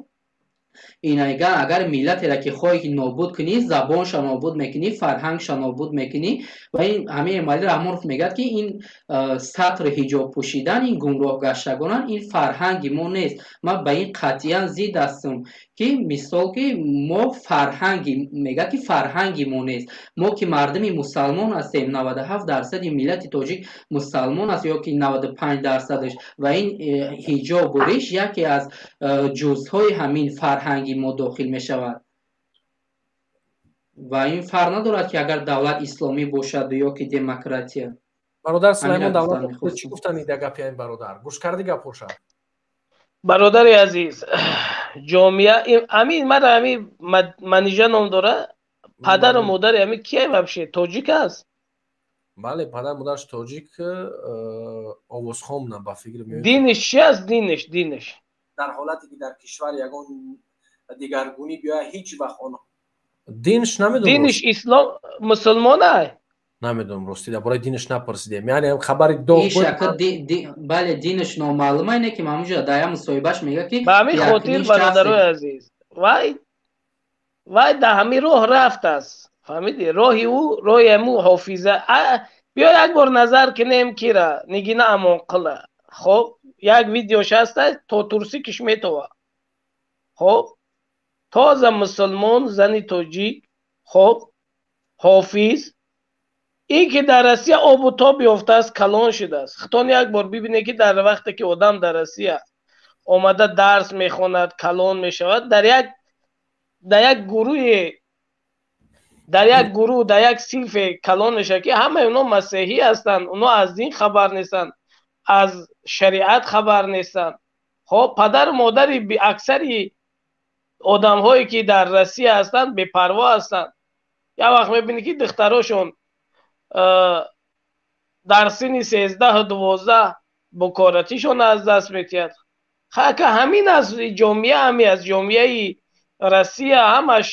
Speaker 2: агар миллатеро ки хоҳӣ нобуд кунӣ, забонша нобуд мекунӣ, фарҳангша нобуд мекунӣ. ва ин ҳамин Эмомалӣ Раҳмонов мегӯяд ки ин сатр ҳиҷоб пӯшидан, ин гумроҳгаштагонан, ин фарҳанги мо нест. ман ба ин қатъиян зид ҳастам ки мисол ки мо фарҳанги мегӯяд ки фарҳанги мо нест. мо ки мардуми мусалмон ҳастем, 97% миллати тоҷик мусалмон аст ё ки 95%. ва ин ҳиҷобу риш яке аз ҷузъҳои ҳамин фарҳанги мо дохил мешавад. ва ин фарқ надорад ки агар давлат исломӣ бошад ё ки демократия.
Speaker 1: бародар Сулаймон Давлатов чӣ гуфтани да гапи ин бародар? гӯш карди гапоша?
Speaker 7: бародари азиз, ҷомеа амин мара амин манижа ном дора. падару модари амин кие вообще тоҷик аст?
Speaker 1: бале, падар модараш тоҷик, овозхонна ба фикр меояд.
Speaker 7: диниш чи аст? диниш
Speaker 1: дар ҳолате ки дар кишвар ягон дигаргунӣ биёяд, ҳеҷ вақт он динш намедонам.
Speaker 7: диниш ислом мусулмон ай?
Speaker 1: намедонам рости дар бораи диниш напарсидем. яъне хабари доғ
Speaker 2: бале диниш номаълум айне ки мамуҷа дар мусоҳибаш мега ки
Speaker 7: ба ҳамин хотир бародарои азиз, вай дар ҳамин роҳ рафтааст. фаҳмиди? роҳи ӯ роҳи ҳамун ҳофиза. биё як бор назар кинем кира нигина амонқила. хоб як видеош ҳаста, то турсикиш метова. хоб тоза мусулмон, зани тоҷик, хоб ҳофиз, ин ки дар Россия обу тоб ёфтааст, калон шудааст. хитон як бор бибине ки дар вақте ки одам дар Россия омада дарс мехонад, калон мешавад, дар як гурӯҳ, дар як синфе калон мешавад ки ҳамаи онҳо масеҳӣ ҳастанд, онҳо аз дин хабар нестанд, аз шариат хабар нестанд. хоб падару модари аксари одамҳое ки дар Россия ҳастанд бепарво ҳастанд. як вақт мебинӣ ки духтарошон дар синни 13-12 букоратишон аз даст метиҳад. хака ҳамин аз ҷомеа, ҳамин аз ҷомеаи Россия ҳамаш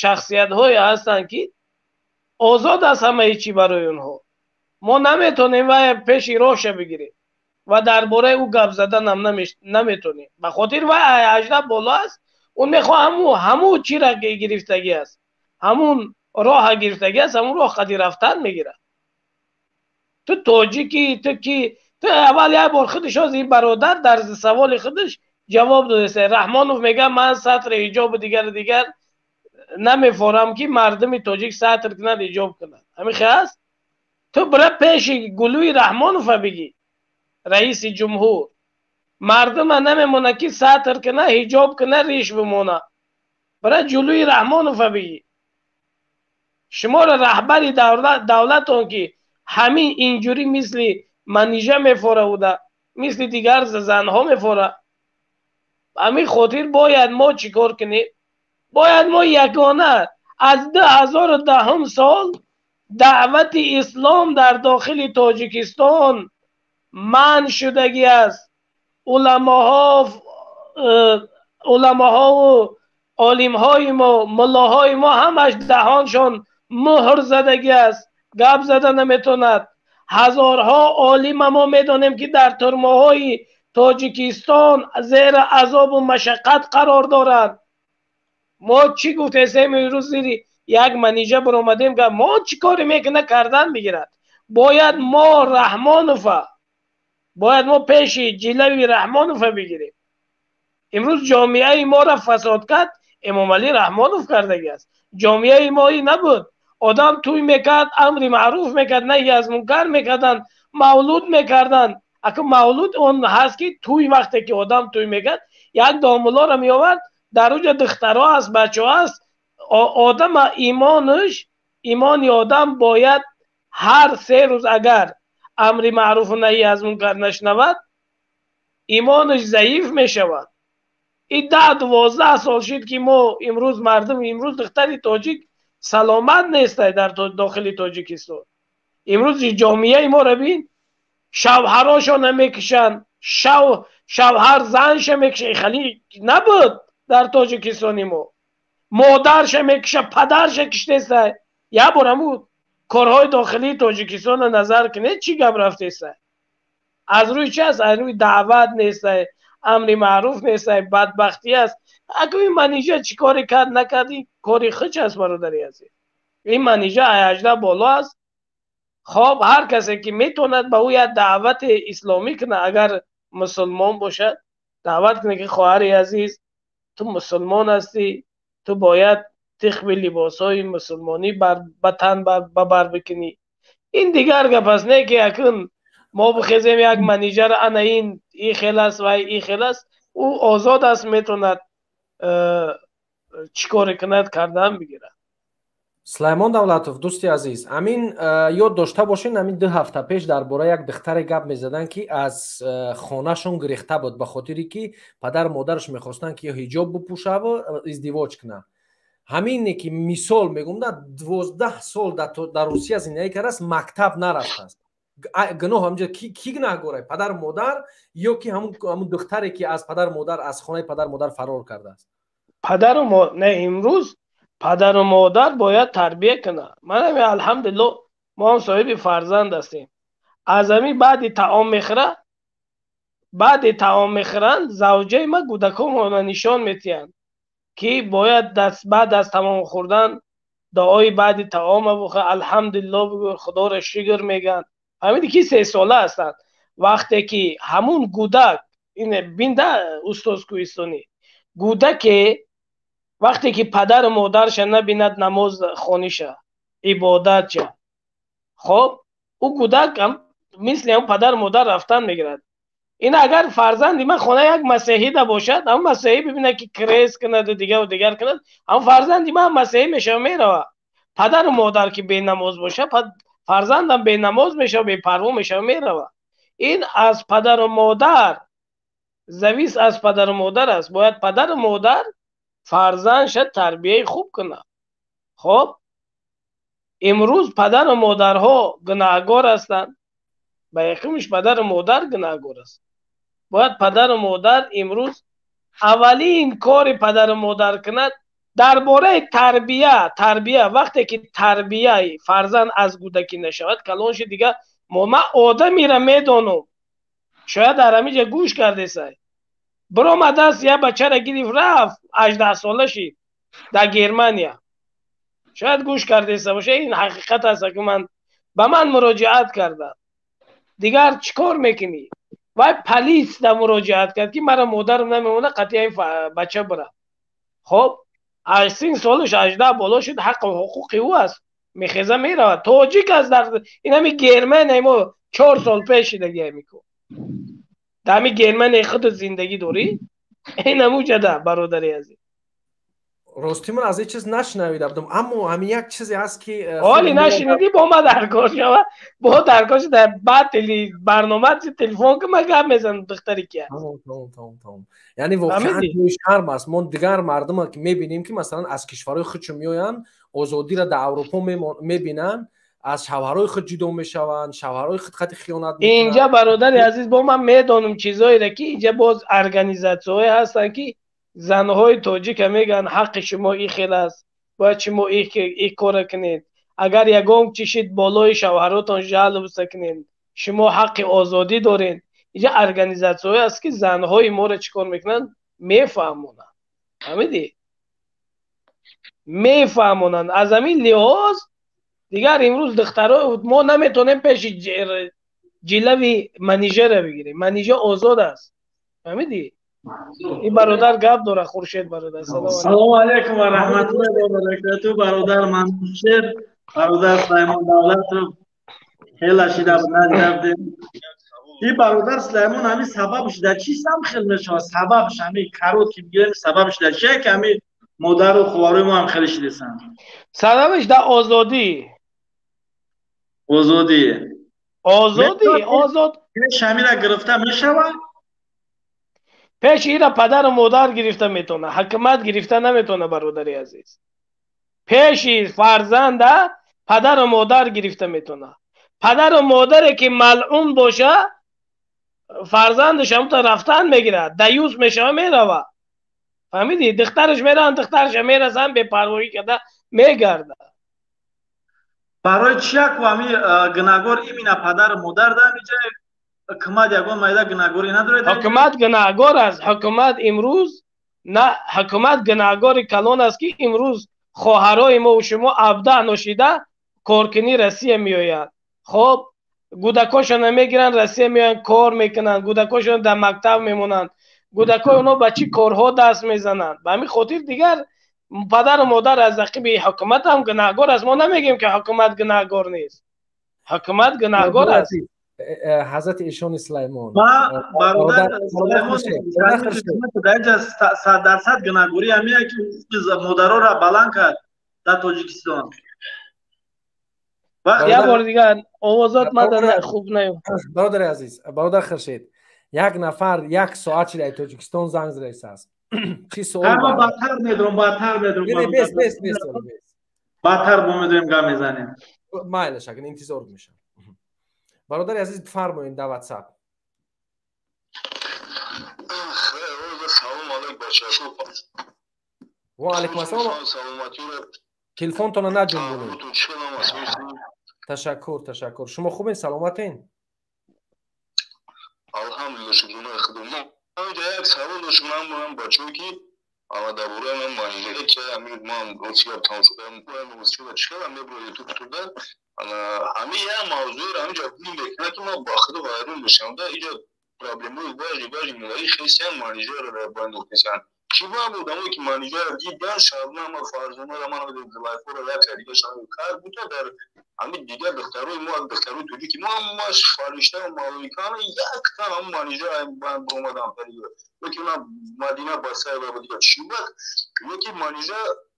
Speaker 7: шахсиятҳое ҳастанд ки озод аст ҳамаи чӣ барои онҳо. мо наметонем вай пеши роҳша бигирем ва дар бораи ӯ гап задан ҳам наметонем. ба хотир вай ажда боло аст. он мехоҳад ҳамун чира гирифтагӣ аст, ҳамун роҳа гирифтагӣ аст, ҳамун роҳ қади рафтан мегирад. ту тоҷикӣ, ту аввал як бор худиш ин бародар дар саволи худиш ҷавоб додаст. Раҳмонов мега ман сатри ҳиҷобу дигар намефорам ки мардуми тоҷик сатр кунад, ҳиҷоб кунад. ҳамин хел аст. ту бира пеши Гулӯи Раҳмонова бигӣ, раиси ҷумҳур, мардума намемона ки сатр куна, ҳиҷоб куна, риш бимона. бира ҷулӯи Раҳмонова бигӣ. шуморо раҳбари давлатон ки ҳамин инҷурӣ мисли манижа мефора буда, мисли дигар занҳо мефора. ҳамин хотир бояд мо чӣ кор кунем? бояд мо ягона аз 2010 сол даъвати ислом дар дохили Тоҷикистон манъ шудагӣ аст. уламоҳову олимҳои мо, муллоҳои мо ҳамаш даҳоншон муҳр задагӣ аст. гап зада наметонад. ҳазорҳо олима мо медонем ки дар турмаҳои Тоҷикистон зери азобу машаққат қарор доранд. мо чӣ гуфтесем имрӯз зири як манижа биромадем, гап мо чӣ коре мекуна кардан мегирад. бояд мо пеши ҷилави Раҳмонова бигирем. имрӯз ҷомеаи моро фасод кард Эмомалӣ Раҳмонов кардагӣ аст. ҷомеаи мо ин набуд. одам тӯй мекард, амри маъруф мекард, наҳӣ аз мункар мекарданд, мавлуд мекарданд. ака мавлуд он ҳаст ки тӯй, вақте ки одам тӯй мекард, як домулоро меовард, дар уҷа духтаро аст, бачаҳо аст. одама имони одам бояд هر 3 روز اگر امر معروف و نهی از منکر نشنود ایمانش ضعیف می شود. این 10-12 سال شد که ما امروز مردم امروز دختر تاجیک سلامت نیست در داخل تاجیکستان. امروز جامعه ما رو بین، شوهراشو نمیکشن، شوهر زنش میکشه. خیلی نبود در تاجیکستان ما. مادرش میکشه، پدرش کشته است. یا برامو کارهای داخلی تاجیکستان نظر کنه چی گپ رفته است. از روی چی است؟ از روی دعوت نیست، امر معروف نیست، بدبختی است. اگه این منیجه چی کاری کرد نکردی کاری خچ است برادری عزیز. این منیجه 18 بالا است. خب هر کسی که میتوند به او دعوت اسلامی کنه، اگر مسلمان باشد دعوت کنه که خواهر عزیز تو مسلمان هستی، تو باید تخم لباسای مسلمانی به تن بر بکنی. این دیگر گپ است، نه که اکنون ما بخیزیم یک منیجر انا این خیل است و این خیل است. او آزاد است، میتوند چیکار کند کردن بگیرد.
Speaker 1: سلیمان давлатов дӯсти азиз, амин ёд дошта бошин, амин 2 ҳафта пеш дар бораи як духтаре гап мезаданд ки аз хонашон гирехта буд ба хотире ки падару модараш мехостанд ки ё ҳиҷоб бипӯша ва издивоҷ кунад. ҳамине ки мисол мегӯм 12 сол дар Русия зиндагӣ кардааст, мактаб нарафтааст. гуноҳ ҳамҷо ки гунаҳгор аст, падару модар ё ки ҳамун духтаре ки аз падару модар аз хонаи падару модар фарор кардааст?
Speaker 7: падару не имрӯз پدر و مادر باید تربیه کنه. من الحمدلله ما هم صاحب فرزند هستیم. از همین بعد طعام میخورن زوجه ما کودکان نشان میتین که باید بعد از تمام خوردن دعای بعد طعام بخوره، الحمدلله بگو، خدا را شکر میگن. همین که 3 ساله هستند. وقتی که همون کودک این بینده استاد کوهستانی کودک وقتی که پدر و مادرش نبیند نماز خونیشه عبادت چه، خب او کودک هم مثل اون پدر و مادر رفتن میگیرد. این اگر فرزندی من خونه یک مسیحی ده باشد، اون مسیحی ببینه که کریس کند و دیگر کند، اون فرزندی من مسیحی میشه میره. پدر و مادر که بی نماز باشه فرزندم بی نماز میشه، بی پروا میشه میره. این از پدر و مادر زویس، از پدر و مادر است. باید پدر و مادر فرزندش تربیه خوب کنه. خب امروز پدر و مادرها گناهگار هستند، به یقینش پدر و مادر گناهگار است. باید پدر و مادر امروز اولین کار پدر و مادر کند درباره تربیه وقتی که تربیه فرزند از کودکی نشود کلانش دیگه ما آدمی را میدانم. شاید در همینجا گوش کرده سای برآمده است یه بچه را گرفت رفت 18 ساله شد در گرمانیا. شاید گوش کرده باشه. این حقیقت است که به من مراجعت کرده. دیگر چیکار میکنی؟ و پلیس در مراجعت کرد که مرا مادرم نمیمونه قطعا این بچه بره. خب 18 سالش 18 بالا شد، حق و حقوقی او است، میخیزه میره. تاجیک است در این همی گرمانیا. ما 4 سال پیش دیگه میکن در همی گرمانیا خود زندگی داری. این همو جده برادری عزیز.
Speaker 1: راستی من از این چیز نشنویده بودم، اما همین یک چیزی هست که
Speaker 7: حالی نشنیدی با ما درکار شود. با درکار شد بعد برنامه تلفن که من گپ میزنم دختری که
Speaker 1: تمام. یعنی واقعا شرم است. ما دیگر مردم که میبینیم که مثلا از کشورهای خودشون میآیند آزادی را در اروپا میبینن، از شوهرای خود جدا میشوند، شوهرای خود خط خیانت میکنند.
Speaker 7: اینجا برادر عزیز با من میدونم چیزایی را که اینجا باز ارگانیزاسیون‌های هستن که زنهای تاجیک میگن حق شما این خیل است، باید شما این کار کنید. اگر یگام چشید بالای شوهراتون جلب کنید، شما حق آزادی دارین. اینجا ارگانیزاسیون‌های است که زنهای ما را چیکار میکنن میفهمونن. فهمیدی؟ میفهمونن. از همین لحاظ دیگر امروز دخترها ما نمیتونیم پیش جلوی منیجر بگیریم. منیجر آزاد است. فهمیدی؟ این برادر گپ داره. خورشید برادر
Speaker 8: سلام علیکم و رحمت الله و برکاته. برادر منوشیر برادر سلیمان دولتov خیلی شیده ندیدم. این برادر سلیمان همین سببش در چی سم خیلی میشه؟ سببش همین کاروت که میگیم سببش در چیه که همین مادر و خواهرای ما هم خیلی شیده سن؟
Speaker 7: سببش در آزادی. آزادی آزاد
Speaker 8: شمیره گرفته میشود؟
Speaker 7: پیش ایره پدر و مادر گرفته میتونه، حکومت گرفته نمیتونه برادری عزیز. پیش فرزند پدر و مادر گرفته میتونه. پدر و مادری که ملعون باشه فرزندش هم تا رفتن میگیره، دیوس میشه میروه. فهمیدی؟ دخترش میرن دخترش میرسن به پروایی کرده میگرده.
Speaker 8: برای چی که همی گناهگار ایمینا پدر و مادر ده میجه حکومت یگان مایده گناهگاری نداره؟
Speaker 7: حکومت گناهگار است. حکومت امروز نه، حکومت گناهگار کلان است که امروز خواهرای ما و شما ابدا نوشیده کارکنی روسیه میآیند. خب گودکاشون میگیرن روسیه میآیند کار میکنن، گودکاشون در مکتب میمونن، گودکای اونا به چی کارها دست میزنن. به همین خاطر دیگر پدر و مادر از عقب حکومت هم گناهگار است. ما نمیگیم که حکومت گناهگار نیست، حکومت گناهگار است.
Speaker 1: حضرت ایشان سلیمان
Speaker 8: برادر سلیمان در اینجا 100% گناهگاری همیه که مادرها را بلند کرد در تاجیکستان.
Speaker 7: یه بار دیگر آوازات مدن خوب نیم.
Speaker 1: برادر عزیز، برادر خورشید، یک نفر یک ساعت در تاجیکستان زنگ زده است. چی سوال؟
Speaker 8: هر ما بدتر میدرم بدتر با میدریم گام میزنیم.
Speaker 1: مایل شکن انتظار میشم. برادر عزیز بفرمایید در واتساپ.
Speaker 9: سلام علیکم بچه‌ها.
Speaker 1: و علیکم السلام. تلفنتون نجنبونید. تشکر. شما خوبین؟ سلامتین؟
Speaker 9: الحمدلله شکر خدا. من یک سوال داشتم بچه‌ها که اما درباره من مانیجری که امیر ما روسیه تمام شده من روسیه چیکار می‌بره تو ده همین یه موضوع رو همینجا میگم که ما با خود وارد بشیم ده اینجا پرابلمای باجی مولای خیلیان مانیجر رو باندو کشن چی بود اما که مانیجر دیگه شامل ما فرضونه رو ما رو لایف رو رفت دیگه شامل کار بود در همین دیگه دکترای ما دکترای توی که ما فارشته و مالکان یک تا هم مانیجر باند اومدن پریو که ما مدینه باسه و دیگه چی بود یکی مانیجر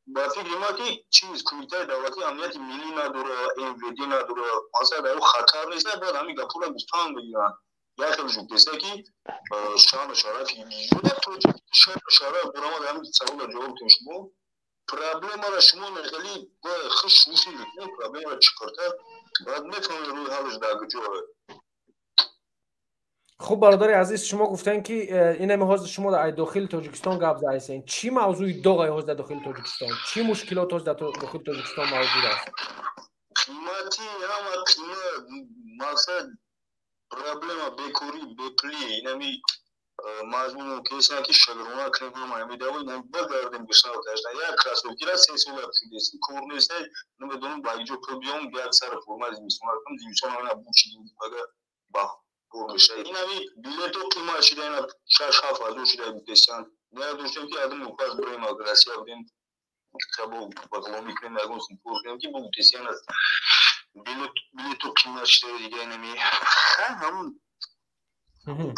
Speaker 9: با فکر ما که چیز کمیته دولتی امنیت ملی نداره ایم‌ویدی نداره اصلا در خطر نیست بعد همین گپورا گفتن بگیرن یا خیلی جو کسی که شام شرافی میگه تو شرف برام هم سوال جواب شما پرابلم را شما خیلی خوش میشید پرابلم را چیکارتا بعد میتونید روی حالش داغجوه.
Speaker 1: خب برادر عزیز شما گفتن که این همه شما در داخل تاجیکستان گپ زدین. چی موضوعی داغ در داخل تاجیکستان؟ چی مشکلات در داخل تاجیکستان موجود است؟
Speaker 9: قیمتی هم قیمت مقصد پرابلم بیکوری بپلی اینمی مضمون کیسه که شغلونه کنیم همه دوای نبردیم بسیار داشتن یا کلاس وکیل سیاسی است کور نیست نمیدونم باید جو پروبیوم بیاد سر فرماز میسونه کم دیوشون اون ابوچی دیگه با پروشه اینمی بیلتو قیمت شده اینا شاف ازو شده بیتشان نه دوستم که آدم مقاس برای ماگراسی بودیم کتابو باقی میکنیم نگوش پروگرام که بود بیتشان است بیلتو قیمت شده دیگه اینمی هم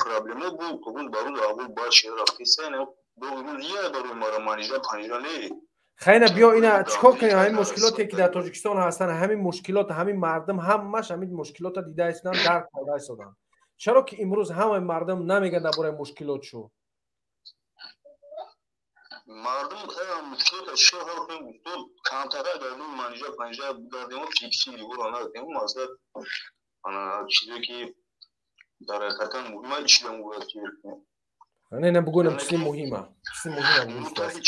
Speaker 9: پرابلمه بود کدوم بارو اول باشه رفتیسه نه بگو یه بارو ما رو مانیجر پنجرانه
Speaker 1: خیلی بیا اینا چیکار کنیم همین مشکلاتی که در تاجیکستان هستن همین مشکلات همین مردم همش همین مشکلات دیده هستن درک کرده هستن چرا که امروز همه مردم نمیگن درباره مشکلات شو
Speaker 9: مردم خیلی مشکلات شو ها کنیم تو کانتاکت داریم مانیجر پنجره داریم فیکسی لیور آنها داریم مثلا انا چیزی که در حقیقتا مهمه چی دارم باید کنیم
Speaker 1: نه بگویم چیزی مهمه
Speaker 9: متایی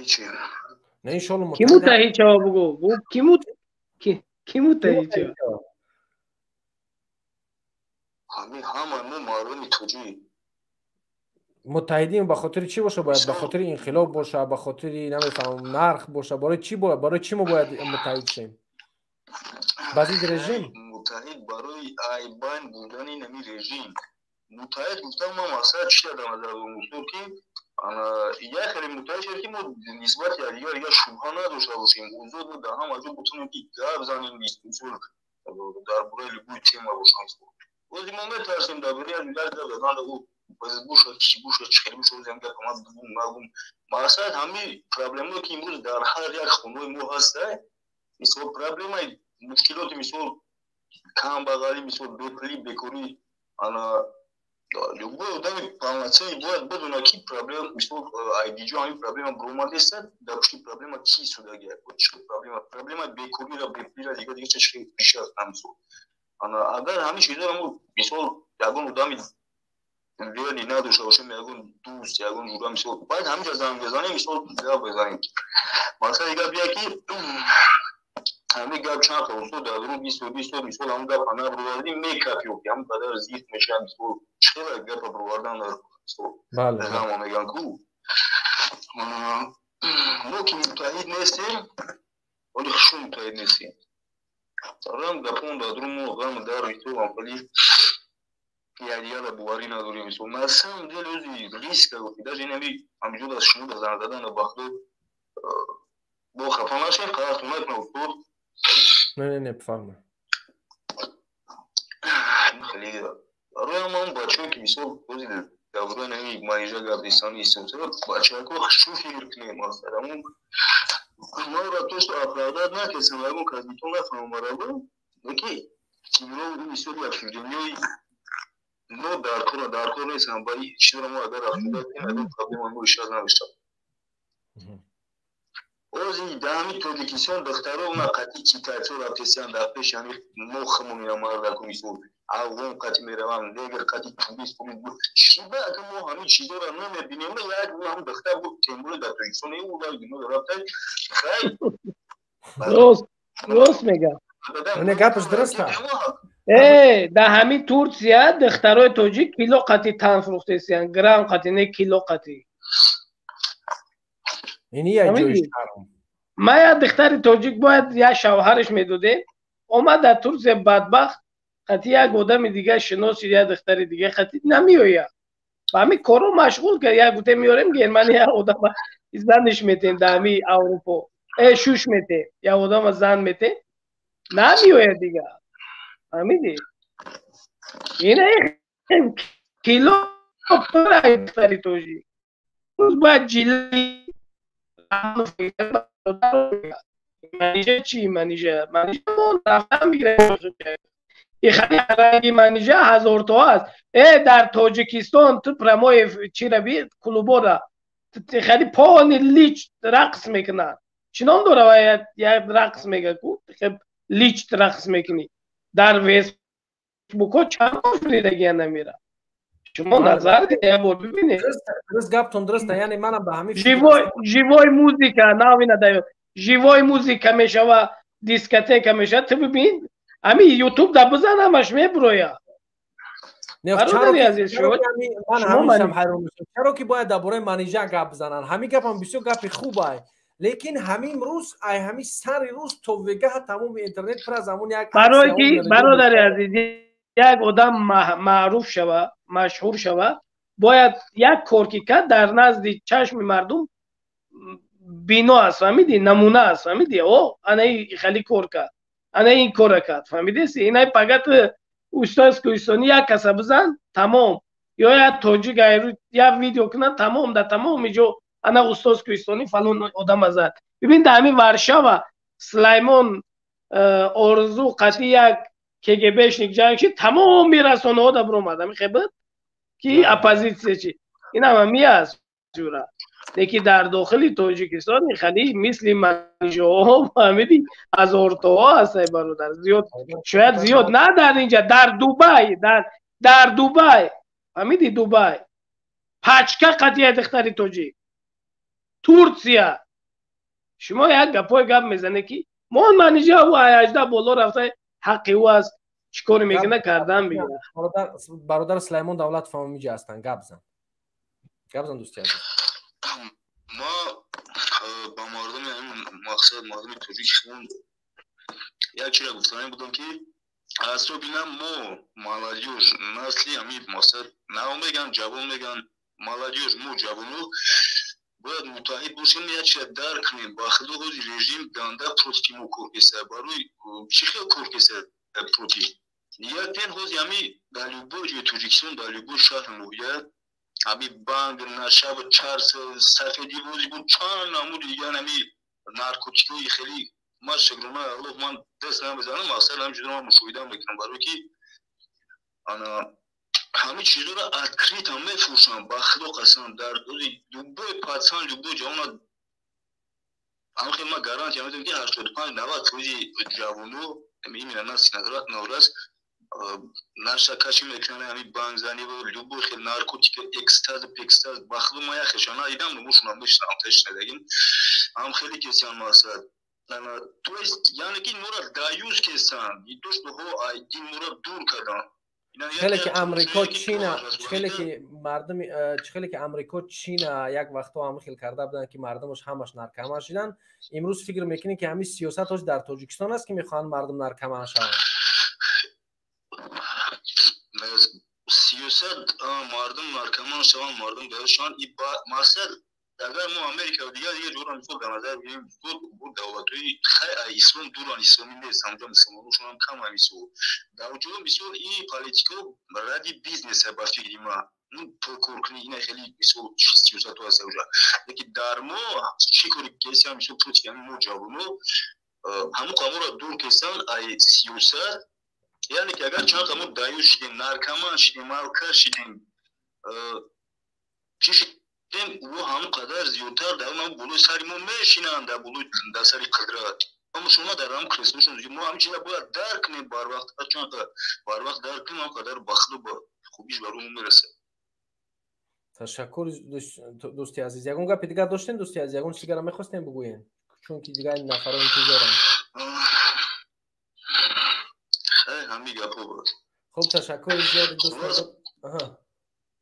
Speaker 9: چیه
Speaker 1: نه انشالله
Speaker 7: کی متایی چه بگو کی متایی چه
Speaker 9: همه مردم توجی
Speaker 1: متحدین به خاطر چی باشه؟ باید به خاطر انقلاب باشه، به خاطر نمیفهمم نرخ باشه، برای چی باید برای چی ما باید متحد شیم؟ بعضی رژیم
Speaker 9: متحد برای ایبان بودن نمی رژیم متحد گفتم ما مثلا چی دارم در موضوع که یا خیلی متحد شد که ما نسبت یا دیگر یا شبهه نداشته باشیم موضوع در هم از اون بتونیم که گپ بزنیم اصول درباره لیگوی تیم باشیم وقتی ما میترسیم درباره دیگر بزنیم او بوش چخیلی بوش روزی هم گفت مگم ماساد همی پرابلمی که امروز در هر یک خونه مو هسته مثل پرابلمی مشکلات مثل کم بغلی مثل بپلی بکوری انا любой удами полноценный будет بدون کی проблем مثل айдиджо همین проблема бромаде است در پشت проблема کی сюда гия چه проблема بکوری را بپلی را دیگه چه پیش همسو انا اگر همین چیزا رو مثل یگون удами ولی نداشته باشیم یگون دوست یگون جورا مثل باید همین جزام بزنیم مثل جواب بزنیم مثلا دیگه بیا کی همین گپ چند تا اصول در رو 20 مثل هم گپ انا بروردیم میکاپ yok هم قدر زیت میشه مثل چرا گپ بروردن بله هم میگن کو ما که متحد نیستیم ولی خشم متحد نیستیم رام گپون دادرمو غم دار تو امپلی یادیالا بواری نداریم مثل مثلا دل روزی ریسک گفتی در اینمی همینجور از شما بزن دادن بخدو با خفه نشیم قرار تونت نوستود
Speaker 1: نه بفرمایید
Speaker 9: خیلی روی من بچه‌ای که مثل روزی دوران نمی مانیجا گابریستانی استوتر بچه‌ها که خشوع فکر کنیم مثلا ما را توش افرادات نکسیم اگه کازیتون نفهم مرا یکی چیزی مثل یک فیلمی نو دارکور نیستم با این چیزی رو ما اگر افرادات این اگر پرابلم ما اشتراک نداشتم اوزی دامی تودیکیسیون دخترو ما قطعی چیتایتو رابطیسیان داپش یعنی مخمون یا مرد کنیسون اون قطعی میروم دیگر قطعی توبیس کنید بود شیبه اگه ما همین چیزا رو نمیبینیم یک هم دختر بود تیمور در تودیکیسیون این اول گنو رابطه خیلی
Speaker 7: درست میگم
Speaker 1: نه گپش درسته
Speaker 7: در همین تورسیا دخترای توجیک کیلو قطعی تن فروختیسیان گرم قطعی نه کیلو قطعی
Speaker 1: اینی یک جویش کارم
Speaker 7: ما یا دختر توجیک باید یا شوهرش میدوده اومد در ترکیه بدبخت خطی یک آدم دیگه شناسی یا دختر دیگه خطی نمیوید و همین کارو مشغول کرد یا گوته میاریم گرمانی یا آدم زنش میتین در همین اروپا شوش میتین یا آدم زن میتین نمیوید دیگه فهمیدی اینه کیلو پر دختر توجیک باید جیلی منیجه چی منیجه ما رفتن میگیره این خیلی رنگی منیجه 1000 تا هست در تاجیکستان تو پرمای چی رو بید کلوبا را خیلی پانی لیچ رقص میکنن چنان داره یک رقص میگه لیچ رقص میکنی در فیسبوک ها چند شدیدگی نمیره شما نظر دیگه بار ببینید
Speaker 1: درست گپتون درسته یعنی منم به همین
Speaker 7: ژیوای موزیکا ناوینا دایو ژیوای موزیکا میشه و دیسکوتک میشه تو ببین همین یوتیوب دا بزن همش میبرویا
Speaker 1: نه چرا من همیشه حیران میشم چرا که باید درباره منیجر گپ بزنن همین گپ هم بسیار گپ خوبه لیکن همین روز همین سر روز تو وگه تمام اینترنت پر از همون یک
Speaker 7: برای برادر عزیز یک آدم معروف شوه مشهور شوه باید یک کار که کرد در نزد چشم مردم بینا است فهمیدی نمونه است فهمیدی او انا خیلی کار کرد انا این کار کرد فهمیدی اینا فقط استاد کویستانی یک کس بزن تمام یا یک توجیه یا ویدیو کنن تمام در تمام جو انا استاد کویستانی فلان آدم ازد ببین در همین ورشاو سلیمان آرزو قطعی یک KGBشnik جنگ شد تمام میرسونه ها دبر اومد همین خیبت که اپوزیسیون چی این هم هست جورا لیکن در داخل تاجیکستان خیلی مثل منیجه ها فهمیدی 1000 تا هست برادر زیاد شاید زیاد نه در اینجا در دبی فهمیدی دبی پچکه قطعی دختری توجیک ترکیه شما یک گپای گپ میزنه که ما منیجه و 18 بالا رفته حقی او است چیکار میکنه کردن بگیره
Speaker 1: برادر سلیمان دولت فهمیجه هستن گپ زن دوستی عزیز
Speaker 9: ما با مردم مقصد مردم توجیکستان یک چیز گفتنی بودم که از تو بینم ما مالادیوش نسلی همین مقصد نه میگن جوان میگن مالادیوش مو جوانو باید متحد باشیم یک چیز درک کنیم با خلق رژیم دانده پروتی مو کورکسه باروی چی خیلی کورکسه پروتی یک تن خوز یمی دالیبو توجیکستان دالیبو شهر مویه همی بانگ نشب چرس سفیدی بودی بود چند نمود دیگه همی نارکوتیکی خیلی ما شکرونه الله من دست نمیزنم اصلا همینجوری من مشاهده میکنم برای که انا همه چیزا را ادکریت هم میفروشن با خدا قسم در لوبوی پاتسان لوبوی جوان هم خیلی ما گارانتی هم میدونم که 85-90% جوانو میمیرن ناسی نورست ناشا کشی میکنه همی بانگزانی و لوبوی خیلی نارکوتیک اکستاز پکستاز با خدا ما یخشان ها ایدم نموشون هم بشتن هم تشنه دگیم هم خیلی کسی هم ماسد تو یعنی که نورا دایوز کسان دوست به هو این نورا دور کردن
Speaker 1: خیلی که امریکا چین خیلی که مردم خیلی که امریکا چین یک وقتا هم خیلی کرده بودن که مردمش همش نرکمان شدن امروز فکر میکنین که همین سیاستش در تاجیکستان است که میخوان مردم نرکمان شوند
Speaker 9: سیاست مردم نرکمان شوند مردم داشتن این مقصد اگر ما امریکا و دیگه جورا میفوق در نظر بگیریم بود دولت‌های خیلی اسلام دوران اسلامی نیست همونجا مسلمانوشون هم کم همیسو در وجود بسیار این پالیتیکو ردی بیزنس با فکری ما پرکور کنی اینه خیلی بسیار سیاست و هست اونجا لیکن در ما چی کنی کسی هم بسیار پروتی همین ما جوانو همون قامو را دور کسان ای سیاست یعنی که اگر چند قامو دایوش شدیم نرکمان شدیم مالکر شدیم چی او هم قدر زیادتر در اون بلوی سری ما میشینند در بلوی در سری قدرت اما شما در هم کریسمشون ما هم چیزا باید درک کنیم بار وقت چون بار وقت درک کنیم هم قدر بخل با خوبیش برامون میرسه.
Speaker 1: تشکر دوستی عزیز. یگون گپ دیگه داشتین دوستی عزیز؟ یگون چیزی رو می‌خواستین بگوین چون که دیگه این نفرا انتظارن.
Speaker 9: همین گپا بود.
Speaker 1: خب تشکر زیاد دوست.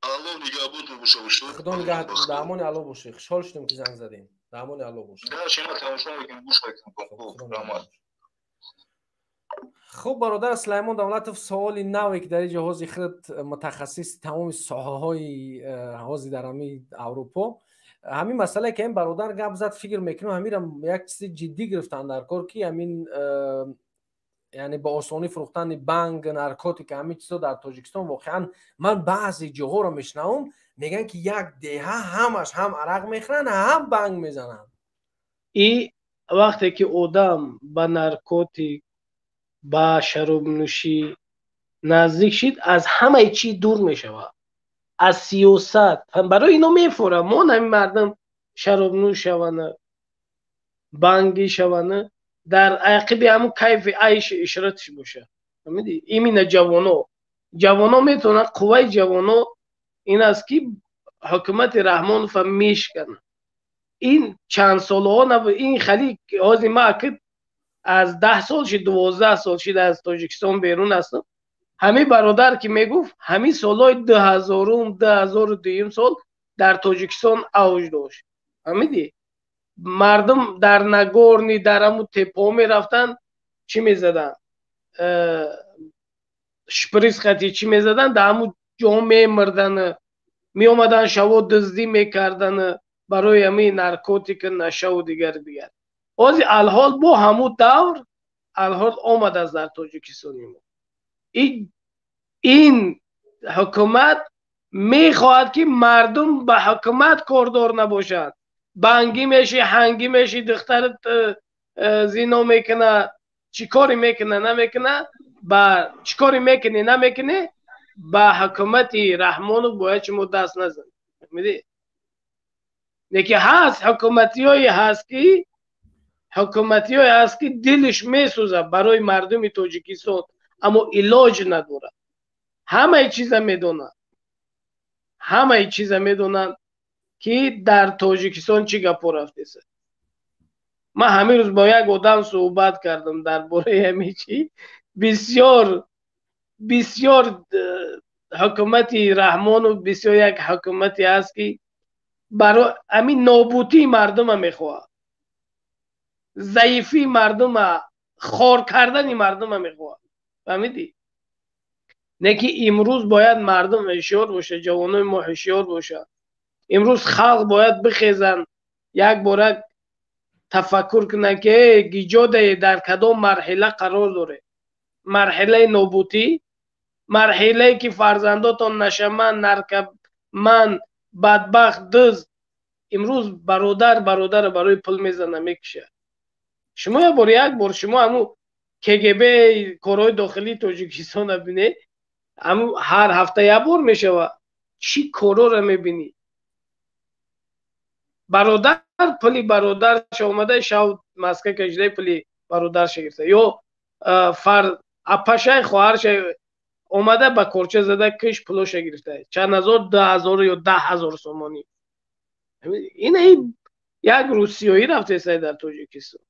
Speaker 9: الله نگهبانتون باشه.
Speaker 1: خدا نگهدار. درمان الله باشه. خوشحال شدم که زنگ زدین. درمان الله باشه.
Speaker 9: نه شما تماشا میکنید گوش کنید.
Speaker 1: خب برادر سلیمان دولتوف سوال نوی که در جهاز خود متخصص تمام ساحه‌های حوزه در همین اروپا همین مسئله که این برادر گپ زد فکر میکنم همین یک چیز جدی گرفتن در کار که همین یعنی با آسانی فروختن بانگ نارکوتیک همین چیزا در تاجیکستان واقعا من بعضی جاها رو میشنوم میگن که یک دهه همش هم عرق میخورن هم بانگ میزنن.
Speaker 7: این وقتی که آدم با نارکوتیک با شراب نوشی نزدیک شد از همه چی دور می شود، از سیاست هم برای اینو میفوره. ما همین مردم شراب نوش شوانه بانگی شوانه در عقب همون کیف عیش اشارتش باشه. فهمیدی؟ ایمین جوانو میتونه قوه جوانو این است که حکومت رحمان فهمیش کنه. این چند سال ها نبود این خیلی آزی ما که از 10 سال شد 12 سال شد از تاجیکستان بیرون هستم. همین برادر که میگفت همین سالهای 2002 سال در تاجیکستان اوج داشت. فهمیدی؟ مردم در نگورنی در همون تپا می رفتن چی می زدن؟ شپریز خطی چی می زدن؟ در همون جا می مردن، می اومدن شوا دزدی می کردن برای همین نارکوتیک نشه و دیگر. آزی الحال با همون دور الحال آمد از در تاجیکستان این حکومت میخواهد که مردم به حکومت کاردار نباشد. بانگی میشی هنگی میشی دخترت زینا میکنه چیکاری میکنه نمیکنه با چیکاری میکنه نمیکنه با حکومت رحمانو باید شما دست نزن. میدی لیکن هست حکومتی هست که دلش میسوزه برای مردم تاجیکستان اما علاج نداره. همه چیزا میدونن که در تاجیکستان چی گپ رفته است. من همین روز با یک آدم صحبت کردم درباره همین چی. بسیار حکومت رحمان و بسیار یک حکومتی است که برای همین نابودی مردم میخواد، ضعیفی مردم، خار کردن مردم میخواد. فهمیدی؟ نه که امروز باید مردم هوشیار باشه، جوانای ما هوشیار باشه. امروز خلق باید بخیزن یک بار تفکر کنن که گیجاده در کدام مرحله قرار داره. مرحله نابودی، مرحله که فرزنداتون نشمن نرکب من بدبخت دزد امروز برادر برای پول میزنه میکشه. شما یک بار شما همو KGB کارهای داخلی تاجیکستان رو ببینید، همو هر هفته یک بار میشه و چی کارا رو میبینی. برادر پلی برادرش اومده شاید مسکه کشیده پلی برادرش گرفته، یا اپشه خواهرش اومده با کورچه زده کش پلوش گرفته چند هزار، 10,000 یا 10,000 سومانی. این یک روسیایی رفته است در تاجیکستان.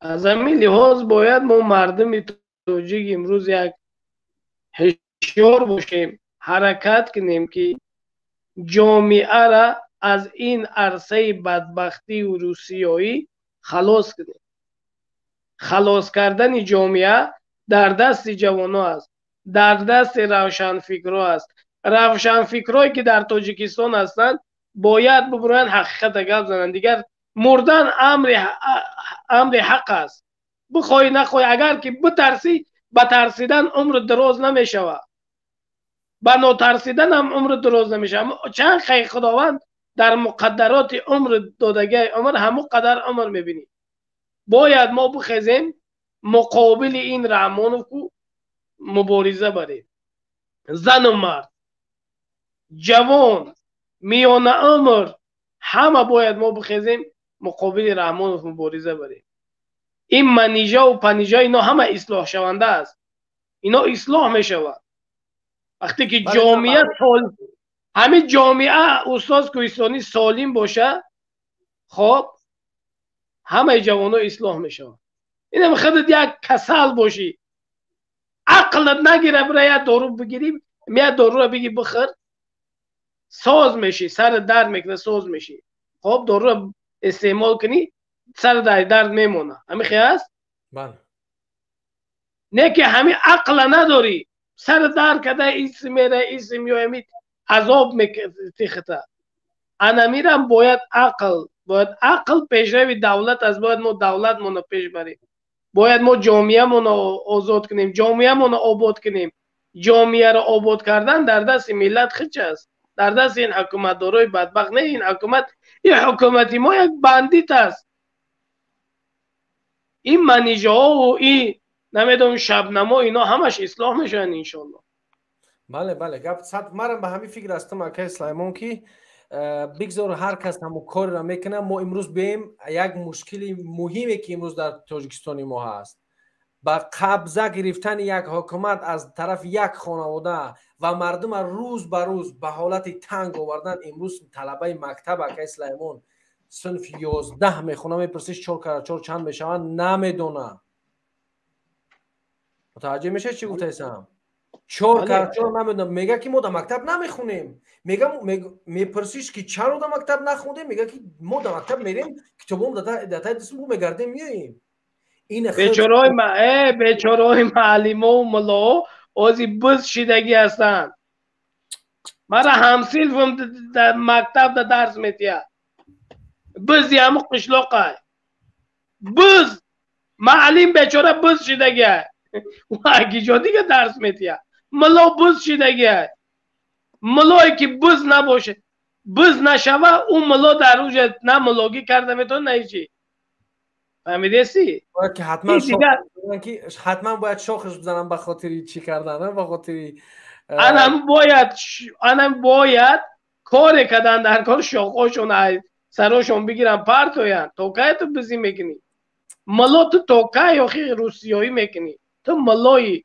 Speaker 7: از همین لحاظ باید ما مردم تاجیک امروز یک هوشیار باشیم، حرکت کنیم که جامعه را از این عرصه بدبختی و روسیایی خلاص کنیم. خلاص کردن جامعه در دست جوانان است، در دست روشنفکرها است. روشنفکرایی که در تاجیکستان هستند باید ببرن حقیقت گپ زنن. دیگر مردن امر حق است. بخوای نخوای، اگر که بترسی، با ترسیدن عمر دراز نمیشود، با نترسیدن هم عمر دراز نمیشه. چند خیر خداوند در مقدرات عمر دادگی عمر همو قدر عمر میبینی. باید ما بخیزیم مقابل این رحمانو کو مبارزه بریم. زن و مرد، جوان، میان عمر، همه باید ما بخیزیم مقابل رحمانو مبارزه بریم. این منیجا و پنیجا اینا همه اصلاح شونده است. اینا اصلاح میشود وقتی که جامعه همین جامعه استاد کوهستانی سالم باشه. خب همه جوانو اصلاح میشود. این هم خودت یک کسل باشی، عقلت نگیره برای دارو بگیری، میاد دارو رو بگی بخور، ساز میشی، سر درد میکنه ساز میشی. خب دارو رو استعمال کنی سر درد میمونه. همین خیلی است.
Speaker 1: بله.
Speaker 7: نه که همین عقل نداری، سر درد کده ایسی میره ایسی میومید عذاب میکته. انا میرم باید عقل پیشروی دولت از باید ما دولت مون پیش بریم. باید ما جامعه مون آزاد کنیم، جامعه مون آباد کنیم. جامعه را آباد کردن در دست ملت خیچ است، در دست این حکومت دارای بدبخت نه. این حکومتی ما یک بندیت است. این منیجه ها و این نمیدونم شبنما اینا همش اصلاح میشن انشالله.
Speaker 1: بله بله گپ صد. مرم به همین فکر هستم اکای سلیمان که بگذار هر کس همون کار را میکنه. ما امروز بیم یک مشکلی مهمی که امروز در تاجیکستان ما هست، با قبضه گرفتن یک حکومت از طرف یک خانواده و مردم روز به روز به حالت تنگ آوردن. امروز طلبه مکتب اکای سلیمان صنف 11 میخونه، میپرسیش 4 چند میشوند نمیدونه. متوجه میشه چی گفته ایسم؟ 4 نمیدونم. میگه که ما در مکتب نمیخونیم. میپرسیش که چرا در مکتب نخوندیم؟ میگه که ما در مکتب میریم کتابم داتا دستمون میگردیم میاییم. این بیچاره‌های
Speaker 7: معلم و ملا اوزی بز شیدگی هستن. مرا همسیلفم در مکتب در درس میتیا بز همو قشلاقه بز معلم بیچاره بز شیدگی و اگه جا دیگه درس میتیا ملا بز شیدگی. ملایی که بز نباشه بز نشوه اون ملا در روز نه ملاگی کرده میتون نه چی. فهمیدی سی؟
Speaker 1: باید که حتما باید شاخش بزنم به خاطری چی کردن، به خاطری
Speaker 7: انم باید کار کردن در کار شاخاشون سراشون بگیرن پرتوین. توکای تو بزی میکنی ملا، تو توکای آخی روسیایی میکنی، تو ملایی.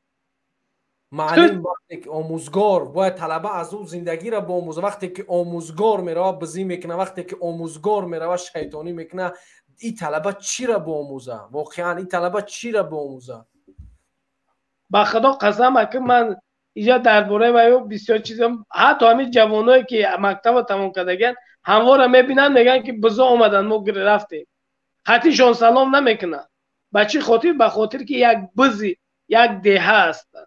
Speaker 1: معلم وقتی که آموزگار باید طلبه از اون زندگی را بآموزه. وقتی که آموزگار میره بزی میکنه، وقتی که آموزگار میره شیطانی میکنه. این طلبه چی را بآموزه؟ واقعا این طلبه چی را بآموزه؟
Speaker 7: با خدا قسم که من اینجا درباره و بسیار چیزا، حتی همین جوانایی که مکتب تمام کردگن همواره میبینن میگن که بزا اومدن ما رفتیم، حتیشون سلام نمیکنن. بچه خاطر به خاطر که یک بزی یک دهه هستن.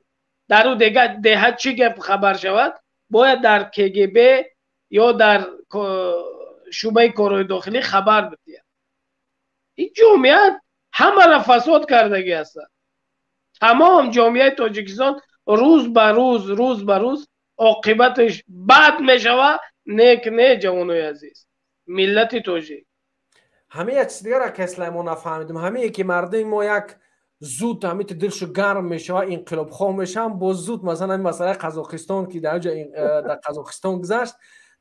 Speaker 7: در اون دهه چی گپ خبر شود باید در KGB یا در شعبه کارهای داخلی خبر بدید. این جامعه همه را فساد کردگی هستن. تمام جامعه تاجیکستان روز به روز عاقبتش بد میشود نک نه جوانای عزیز ملت توجی
Speaker 1: همه یک چیز دیگر که سلیمان نفهمیدم همه که مردم ما یک زود همه دلشو گرم میشه و انقلاب خواه میشن با زود مثلا مسئله قزاقستان که در قزاقستان گذشت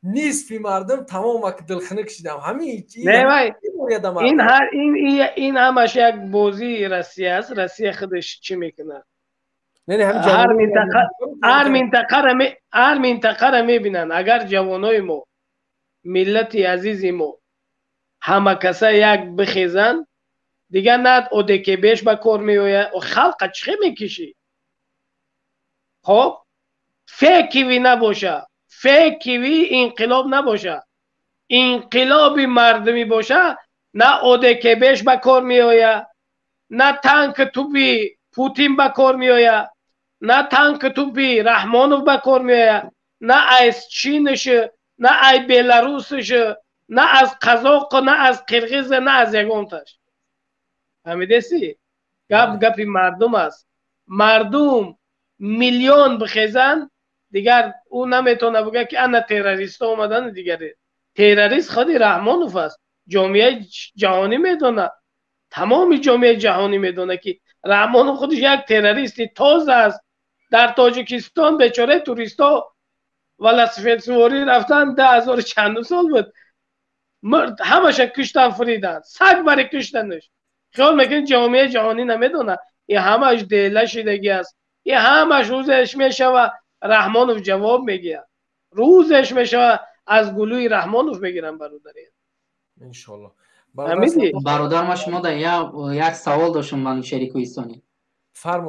Speaker 1: نیست مردم تمام که دلخنک شدم همه
Speaker 7: این همش یک بازی روسیه است. روسیه خودش چی میکنه هر منطقه را میبینن. اگر جوانای ما ملت عزیز ما همه کسا یک بخیزن دیگه نه اودکی بیش با کار میویه و خلق چخه میکشی. خب فکیوی نباشه، فکیوی انقلاب نباشه، انقلاب مردمی باشه نه اودکی بیش با کار میویه، نه تانک توپی پوتین با کار میویه، نه تانک توپی رحمانوف با کار میویه، نه از چینش، نه از بلاروسش، نه از قزاق، نه از قرغیز، نه از یگانتش. فهمیدی؟ گپی مردم است. مردم میلیون بخیزن دیگر او نمیتونه بگه که انا تروریست اومدن. دیگر تروریست خودی رحمانوف است. جامعه جهانی میدونه، تمام جامعه جهانی میدونه که رحمانوف خودش یک تروریستی تازه است. در تاجیکستان بیچاره توریستا ولسفید سواری رفتن 10,000 چند سال بود، همش کشتن فریدن، سگ برای کشتنش. خیال میکنید جامعه جهانی نمیدونه؟ این همش دیله شدگی است. این همش روزش میشه و رحمانوف جواب میگه، روزش میشه از گلوی رحمانوف میگیرن برادری.
Speaker 1: انشالله.
Speaker 2: برادر ما شما در یک سوال داشتم من شریکویستانی.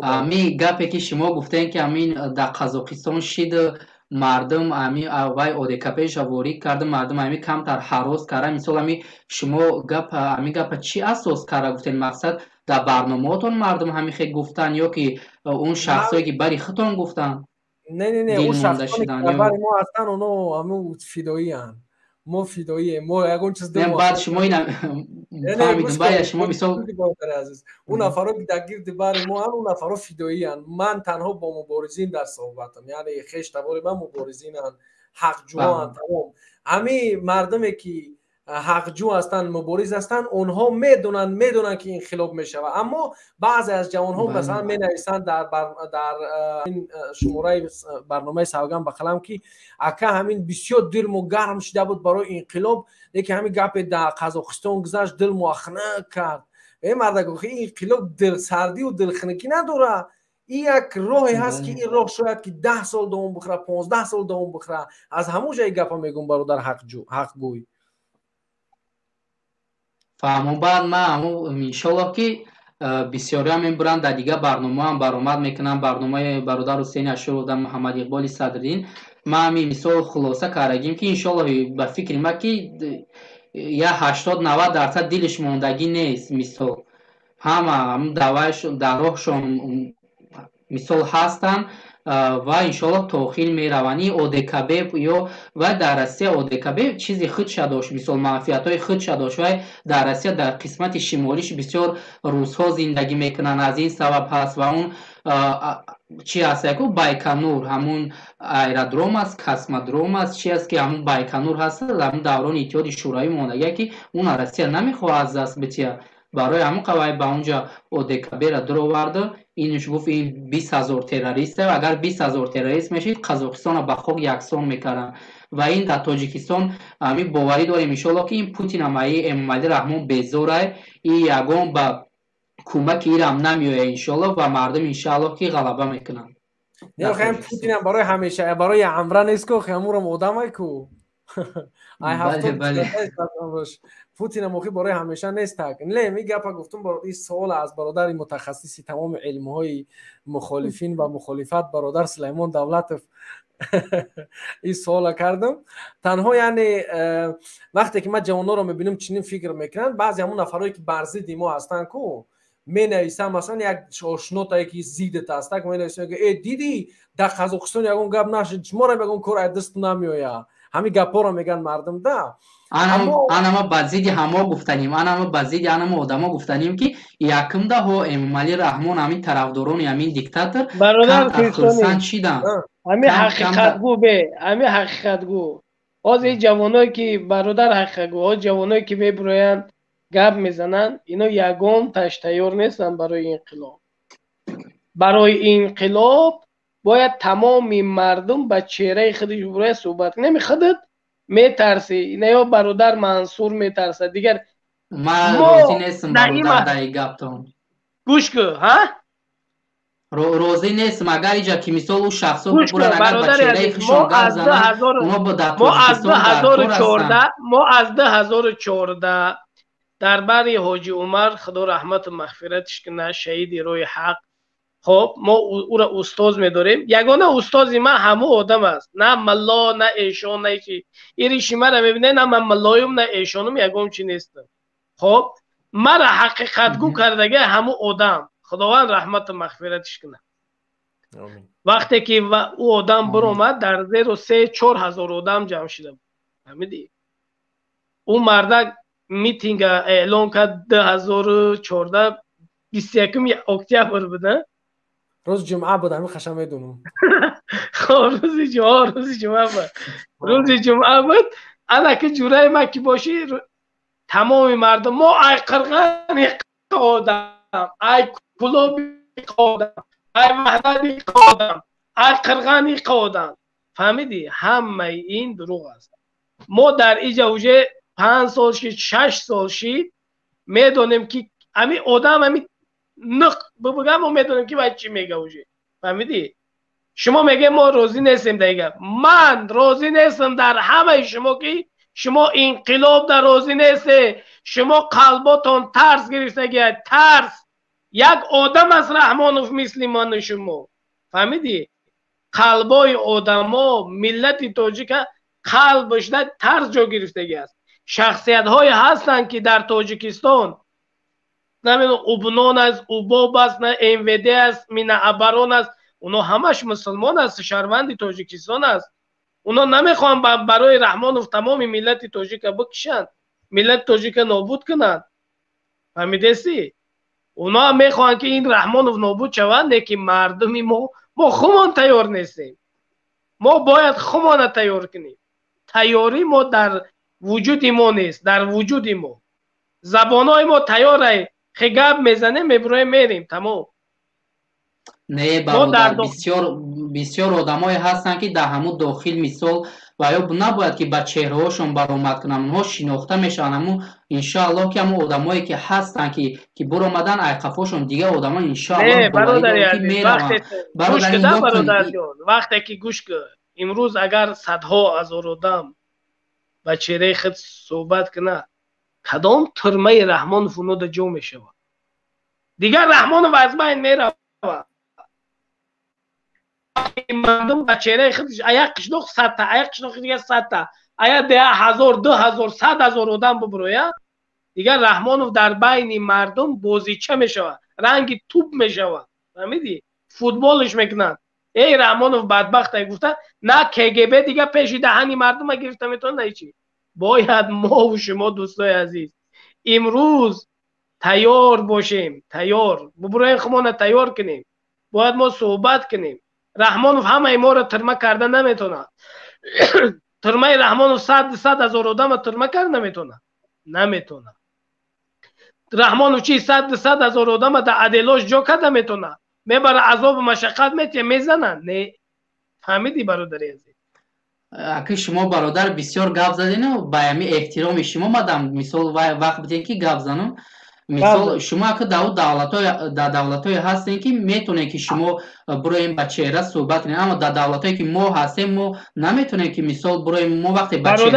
Speaker 2: امی گپی که شما گفتین که امین در قزاقستان شد مردم امی وای اودکپی جواری کرده، مردم امی کمتر هراس کرده. مثلا امی شما امی گپ چی اساس کرده گفتین؟ مقصد در برنامه‌تون مردم همین خیلی گفتن یا که اون شخصایی که بری خودتون گفتن؟
Speaker 1: نه اون شخصایی که بری ما هستن اونو همون فدایی ان. ما فدایی ما یگون چیز
Speaker 2: داریم. بعد شما اینا فهمیدم باید شما مثلا
Speaker 1: اون نفرا که در گرد بر ما هم اون نفرا فدایی ان. من تنها با مبارزین در صحبتم، یعنی خیش تبار من مبارزین ان، حق جوان تمام همه مردمی که حق جو هستن، مبارز هستن، اونها میدونن که انقلاب میشه. اما بعضی از جوان ها مثلا می نویسن در این شماره برنامه سوگن به قلم که اکا همین بسیار دل مو گرم شده بود برای انقلاب، لیکن همین گپ در قزاقستان گذشت دل مو اخنه کرد. این مرد گفت این انقلاب دل سردی و دل خنکی نداره. این یک راهی هست که این راه شاید که 10 سال دوام بخوره، 15 سال دوام بخوره. از همون جای گپ میگم برادر حق گوی.
Speaker 2: فهمون. بعد من انشالله که بسیاری هم برن در دیگه برنامه هم برآمد میکنم. برنامه برادر حسین اشور و محمد اقبال صدرالدین ما همین مثال خلاصه کردیم که انشالله به فکر ما که یا 80-90% دلش موندگی نیست. مثال هم در راهشون مثال هستن و انشالله توخیل میروانی اودکبه یا و در روسیه اودکبه چیزی خودش داشت، مثلا منفعت های خودش داشت و در روسیه در قسمت شمالیش بسیار روس‌ها زندگی میکنن. از این سبب هست و اون چی هست که بایکانور همون ایرودروم است، کاسمودروم است، چی است که همون بایکانور هست در دوران اتحاد شوروی مونده که اون روسیه نمیخواد از دست بده. برای همون قواعد به اونجا اودکبه را در آورده. اینش گفت این 20,000 تروریسته و اگر 20,000 تروریست میشید قزاقستان را به خاک یکسان میکردن. و این در تاجیکستان همین باوری داریم انشالله که این پوتین هم امامعلی رحمان بیزوره، این یگان به کمک ایران نمیوه انشالله و مردم انشالله که غلبه میکنن.
Speaker 1: نه خیلی پوتین هم برای همیشه برای عمره نیست که خیامورم آدمه کو
Speaker 2: بله
Speaker 1: پوتین موقعی برای همیشه نیست. نه میگه گفتم برای این سوال از برادر متخصصی تمام علم‌های مخالفین و مخالفت برادر سلیمان دولتوف این سوال کردم. تنها یعنی وقتی که من جوانا رو میبینم چنین فکر میکنن، بعضی همون نفرایی که برزید ما هستن کو می نویسن مثلا یک آشناتایی که زیدت هست که می نویسن که ای دیدی در قزاقستان یگون گپ نشد شما را میگن کار دست نمیآید، همین گپا رو میگن مردم ده.
Speaker 2: ما بازی همه گفتنیم، ما بازی آدما گفتنیم که یکم ده ها امامعلی رحمان همین طرفداران همین دیکتاتور
Speaker 7: برادر کریستانی چیدن. همین حقیقت گو به همین حقیقت گو باز این جوانایی که برادر حقیقگوها جوانایی که میبرویند گپ میزنن اینا یگام تیار نیستن برای انقلاب. برای انقلاب باید تمام مردم به چهره خودش برای صحبت نمیخواد میترسی. اینا یا برادر منصور میترسه دیگر
Speaker 2: ما روزی نیستم برادر دایی گفتم
Speaker 7: گوش که ها
Speaker 2: روزی نیستم اگر اینجا که مثال اون شخصا برن اگر به چهره خودشون گپ زنن اونا با در
Speaker 7: ما از 2014 درباره حاجی عمر خدا رحمت و مغفرتش کنه شهید روی حق، خب ما او را استاد می‌داریم. یگانه استادی من همه آدم است، نه ملا نه ایشان نه چی. این ریشیمه را می‌بینه نه من ملایم نه ایشانم یگام چی نیستم. خب مرا حقیقت گو کردگی همه آدم خداوند رحمت و مغفرتش کنه. وقتی که او آدم برآمد در زیر 3-4 هزار آدم جمع شده بود. فهمیدی؟ اون مرد میتینگ اعلان کرد 2014 21 اکتبر بود.
Speaker 1: روز جمعه بود، همین خشم میدونم.
Speaker 7: خب روز جمعه بود. انا که جورای ما که باشی تمام مردم ما ای قرغانی قادم، ای کلوبی قادم، ای وحدانی قادم، ای قرغانی قادم. فهمیدی؟ همه این دروغ است. ما در اینجا وجه 5 سال شید 6 سال شید میدونیم که همین آدم همین نق بگم ما میدونیم که باید چی میگه وجه. فهمیدی؟ شما میگه ما راضی نیستیم دیگه. من راضی نیستم در همه شما که شما انقلاب در راضی نیسته. شما قلباتون ترس گرفته. ترس یک آدم از رحمانوف مثل من شما. فهمیدی؟ قلبای آدما ملت تاجیک قلبش در ترس جا گرفتگی است. شخصیت های هستند که در تاجیکستان نمیدونم اوبنان است، اوباب است، نه انویده است، مینه ابران است، اونا همش مسلمان است، شهروند تاجیکستان است. اونا نمیخوان برای رحمانوف تمام ملت تاجیک بکشند، ملت تاجیک نابود کنند. فهمیدی؟ اونا میخوان که این رحمانوف نابود شوند، که مردمی ما خودمان تیار نیستیم. ما باید خودمان تیار کنیم. تیاری ما در وجود ما نیست، در وجود ما. زبانای ما تیاره، خگب میزنه میبرویم میریم تمام.
Speaker 2: نه برادر بسیار آدمای هستن که در همون داخل مثال و یا نباید که با چهره هاشون برآمد کنن، اونها شناخته میشن. اما انشاءالله که همون آدمایی که هستن که برآمدن ایقافشون دیگه آدما انشاءالله
Speaker 7: برادر وقتی که گوش کن امروز اگر صدها هزار آدم با چهره خود صحبت کنه کدام ترمه رحمانوف اونو در جو میشه دیگر رحمانوف از بین میره. مردم با چهره خودش ایا قشنوق 100 تا ایا قشنوق دیگه 100 تا ایا 10,000 2000 100,000 آدم ببرویا دیگر رحمانوف در بین مردم بازیچه میشوه، رنگ توپ میشوه. فهمیدی؟ فوتبالش میکنن. ای رحمانوف بدبخت گفته نه کگب دیگه پیش دهنی مردم گرفته میتونه نه چی. باید ما و شما دوستای عزیز امروز تیار باشیم، تیار ببرویم خودمون تیار کنیم. باید ما صحبت کنیم. رحمانوف همه ما را ترمه کرده نمیتونه. ترمه رحمانوف 100,000 آدم ترمه کرده نمیتونه. رحمانوف چی 100,000 آدم در عدلاش جا کرده میتونه. میبره عذاب و مشقت میزنن. نه فهمیدی برادری عزیز؟
Speaker 2: اگه شما برادر بسیار گپ زدین و با همین احترام شما مدام مثال وقت بدین که گپ زنم مثال شما که در دولت‌های هستین که میتونه که شما برای بچه را صحبت کنین، اما در دولت‌هایی که ما هستیم ما نمیتونیم که مثال برای ما وقتی بچه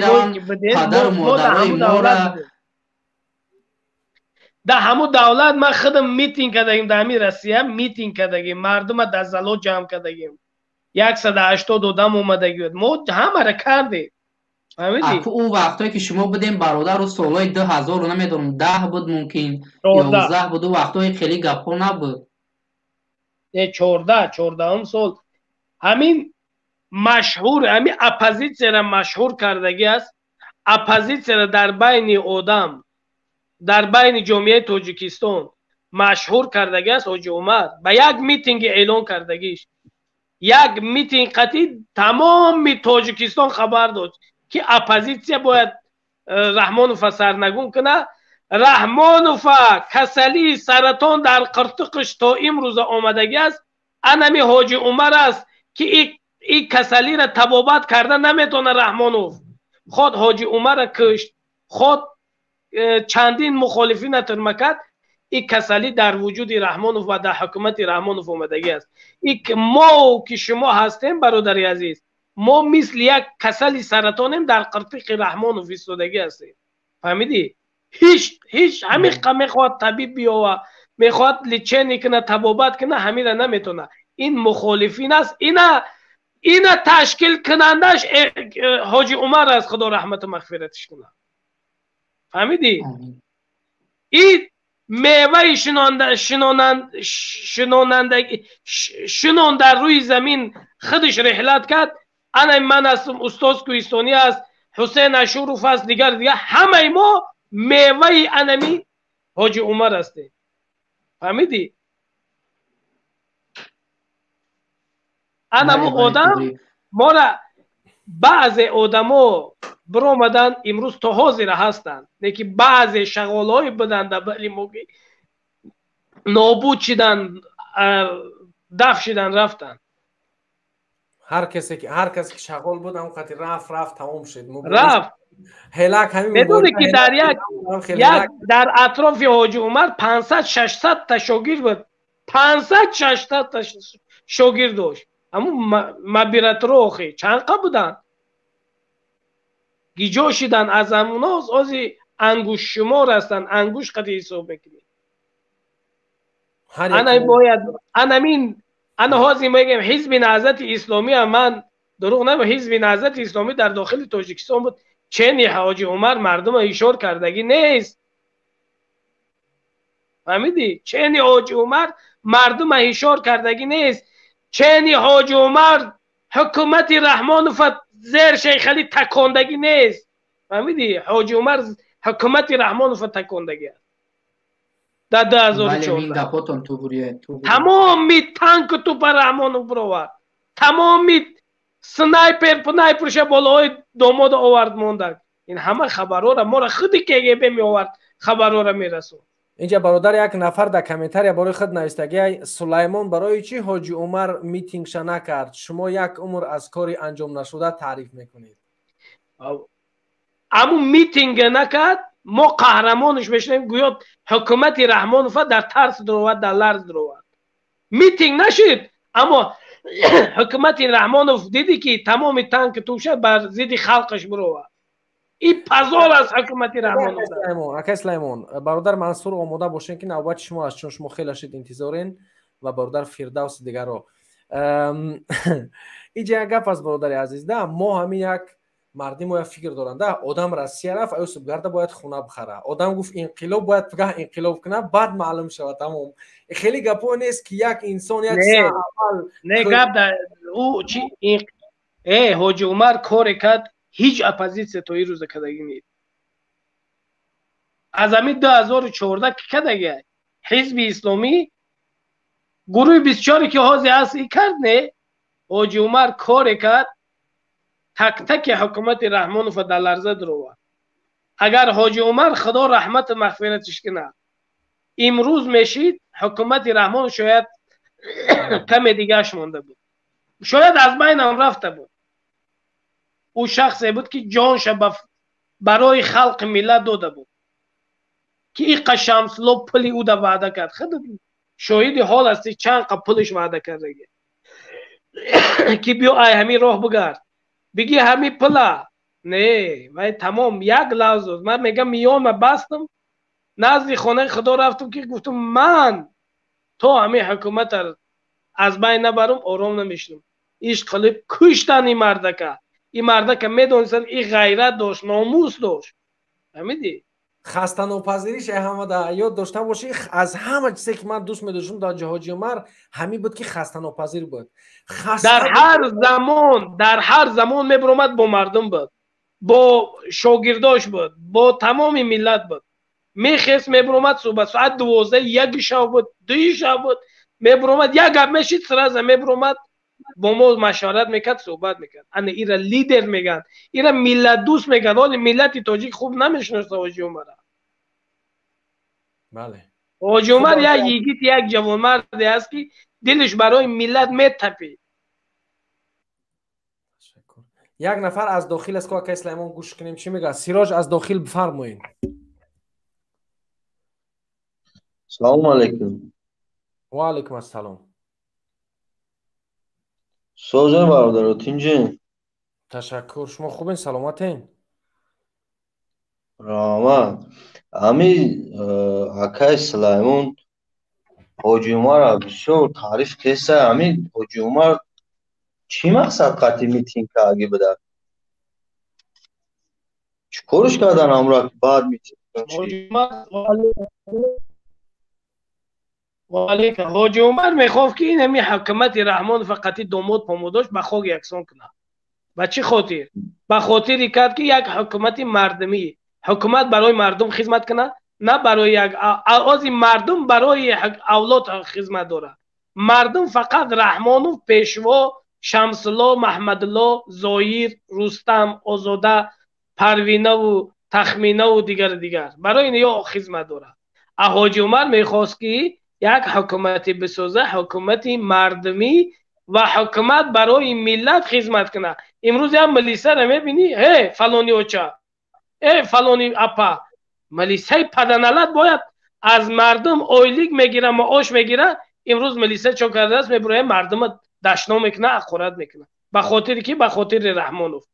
Speaker 2: را میبریم پدر و مادرای ما را
Speaker 7: در همون دولت ما خودم میتینگ کردیم، در همین روسیه میتینگ کردیم، مردم در زلو جمع کردیم 180 آدم اومدگی بود. ما همه را کردیم.
Speaker 2: فهمیدی؟ اون وقتایی که شما بودیم برادر و سالای 2000 رو نمیدونم 10 بود ممکن 11 بود، و وقتایی خیلی گپا نبود.
Speaker 7: 14 سال همین مشهور همین اپوزیسیون را مشهور کردگی است. اپوزیسیون را در بین آدم در بین جامعه تاجیکستان مشهور کردگی است. حاجی عمر به یک میتینگ اعلان کردگیش یک میتینگ قطعی تمام تاجیکستان خبر داد که اپوزیسیا باید رحمانوف سرنگون کنه. رحمانوف کسلی سرطان در قرتقش تا امروز آمدگی است. انمی حاجی عمر است که این کسلی را تبابت کرده نمیتونه. رحمانوف خود حاجی عمر را کشت، خود چندین مخالفین ترمه کرد. این کسلی در وجود رحمانوف و در حکومت رحمانوف آمدگی است. این ما که شما هستیم برادر عزیز، ما مثل یک کسلی سرطانیم در قرتق رحمانوف ایستادگی هستیم. فهمیدی؟ هیچ همین میخواد طبیب بیا و میخواد لیچه کنه تبابت کنه، همین را نمیتونه. این مخالفین است. اینا تشکیل کنندش حاجی عمر است، خدا رحمت و مغفرتش کنه. فهمیدی؟ این میوه شنان در روی زمین خودش رحلت کرد. انا من هستم، استاد کوهستانی است، حسین اشوروف است، دیگر همه ما میوه انمی حاجی عمر هستیم. فهمیدی؟ انمو آدم ما را بعض آدمو برآمدن امروز تا حاضر هستند، لیکن بعض شغالای بدن در بلی موقع نابود شدن، دفع شدن، رفتن.
Speaker 1: هر کسی که شغال بود اون خاطر رفت تمام شد.
Speaker 7: رفت.
Speaker 1: هلاک همین
Speaker 7: میدونی که در اطراف حاجی عمر 500-600 تا شاگرد بود. 500-600 تا شاگرد داشت. اما مبیرت رو آخی چند قبل بودن؟ گیجا شدن از همون آزی انگوش شمار هستن. انگوش قطعی حساب میکنی. انا باید انا حاضی میگم حزب نهضت اسلامی هم، من دروغ نمیگم، حزب نهضت اسلامی در داخل تاجیکستان بود. چنی حاجی عمر مردم اشار کردگی نیست. فهمیدی؟ چنی حاجی عمر مردم اشار کردگی نیست. چنی حاجی عمر حکومت رحمانوف زیر شیخ علی تکاندگی نیست. فهمیدی؟ حاجی عمر حکومت رحمانوف تکاندگی است. در 2014 تمامی تانک توپ رحمانوف برآورد، تمامی سنایپرش بالای داماد آورد موندن. این همه خبرها را ما را خودی KGB می آورد، خبرها را می رسوند.
Speaker 1: اینجا برادر یک نفر در کامنتاری برای خود نوشتگی سلیمان برای چی حاجی عمر میتینگش نکرد؟ شما یک عمر از کاری انجام نشده تعریف میکنید.
Speaker 7: اما میتینگ نکرد، ما قهرمانش بشنیم گویا حکومت رحمانوف در ترس درواد، در لرز درواد. میتینگ نشد، اما حکومت رحمانوف دیدی که تمام تانک توشه بر ضد خلقش برواد. این پزار از حکومت رحمانوف.
Speaker 1: اکای سلیمان برادر منصور آماده باشین که نوبت شما است، چون شما خیلی شد انتظارین و برادر فردوس دیگر رو. اینجا یک گپ از برادر عزیز ده، ما همین یک مردی ما فکر دارنده آدم روسیه رفت ایوسف گرده باید خونه بخره. آدم گفت انقلاب باید بگه انقلاب کنه بعد معلوم شود. تمام خیلی گپو نیست که یک انسان یک ساعت اول
Speaker 7: نه گپ در او چی حاجی عمر کار کرد هیچ اپوزیسیا تا این روز کدگی نیست. از همین 2014 که کدگی حزب اسلامی گروه 24 که حاضر است ای کرد نه حاجی عمر کار کرد تک تک حکومت رحمانوف در لرزه درو. اگر حاجی عمر خدا رحمت مغفرتش کنه امروز میشید حکومت رحمان شاید کم دیگهش مونده بود، شاید از بین هم رفته بود. او شخصی بود که جانش برای خلق ملت داده بود که این قشمسلو پلی او در وعده کرد. خود شاید حال هستی چند قبل پلش وعده کرده که بیا ای همین راه بگرد بگی همین پلا نه وای تمام یک لحظه من میگم میام بستم نزد خانه خدا رفتم که گفتم من تو همین حکومت از بین نبرم آرام نمیشم. ایش قلب کشتن این مردکه میدونستن این غیرت داشت، ناموس داشت. فهمیدی؟
Speaker 1: خسته ناپذیریش احمد یاد داشته باشی. از همه چیزی که من دوست می‌داشتم در حاجی عمر همین بود که خسته ناپذیر بود. در هر زمان میبرمد با مردم بود، با شاگرداش بود، با تمام ملت بود. میخست میبرمد صبح ساعت 12 یک شب بود 2 شب بود میبرمد یک گپ میشید سر از میبرمد
Speaker 7: با ما مشورت میکرد صحبت میکرد. انا ایرا لیدر میگن، ایرا ملت دوست میگن، ولی ملت تاجیک خوب نمیشناسه حاجی عمر.
Speaker 1: بله.
Speaker 7: حاجی عمر یک یگیت، یک جوانمردی است که دلش برای ملت میتپه.
Speaker 1: یک نفر از داخل است که سلیمان گوش کنیم چی میگه. سیراج از داخل بفرمایید.
Speaker 10: سلام علیکم.
Speaker 1: و علیکم السلام.
Speaker 10: سوزن برادراتین جن.
Speaker 1: تشکر. شما خوبین؟ سلامتین؟
Speaker 10: راما امی اکای سلیمان حاجی عمر بسیار تعریف کیسه. امی حاجی عمر چی مقصد قطعی میتین که اگه بده چکارش کردن امرا که بعد میتین
Speaker 7: حاجی عمر میخواست که این همی حکومت رحمان فقطی دومود پاموداش به خوگ یکسان کنه. با چی خاطر؟ به خاطری کرد که یک حکومت مردمی، حکومت برای مردم خدمت کنه، نه برای یک آزی مردم برای اولاد خدمت داره. مردم فقط رحمانوف، پیشوا، شمس‌الله، محمدالله، زایر، رستم، آزاده، پروینه و تخمینه و دیگر برای اینها خدمت داره. حاجی عمر میخواست که یک حکومت بسازه، حکومت مردمی و حکومت برای ملت خدمت کنه. امروز هم ملیسه رو میبینی، هی فلانی اوچا، هی فلانی اپا. ملیسه پدنالت باید از مردم اویلیگ میگیره، معاش میگیره. امروز ملیسه چو کرده است، میبره مردم دشنا میکنه، اخورت میکنه. به خاطر کی؟ به خاطر رحمانوف.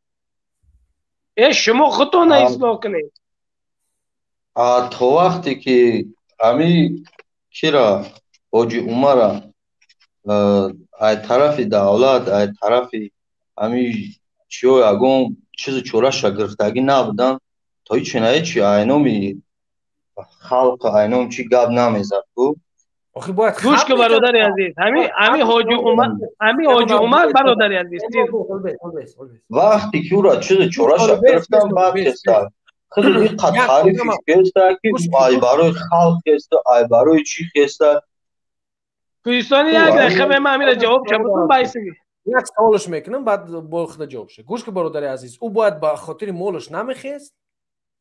Speaker 7: شما خودتون اصلاح کنید.
Speaker 10: تا وقتی که امی کیرا حاجی عمر ای طرف دولت، ای طرف امی چیو یگون چیز چوره شگرفتگی نبودن، تا هیچ نه چی اینامی خلق اینام چی گپ نمیزد.
Speaker 1: آخه باید
Speaker 7: گوش که برادر عزیز، امی حاجی عمر برادر عزیز،
Speaker 10: وقتی که او را چیز چوره شگرفتن بعد کستن خیلی اینقدر تعریفش کسته که ای برای خلق کسته، ای برای چی کسته.
Speaker 7: کویستانی یک دقیقه به من امیر جواب چه بودم بایستگی
Speaker 1: یک سوالش میکنم بعد با خود جواب شه. گوش که برادر عزیز، او باید به خاطر مالش نمیخست،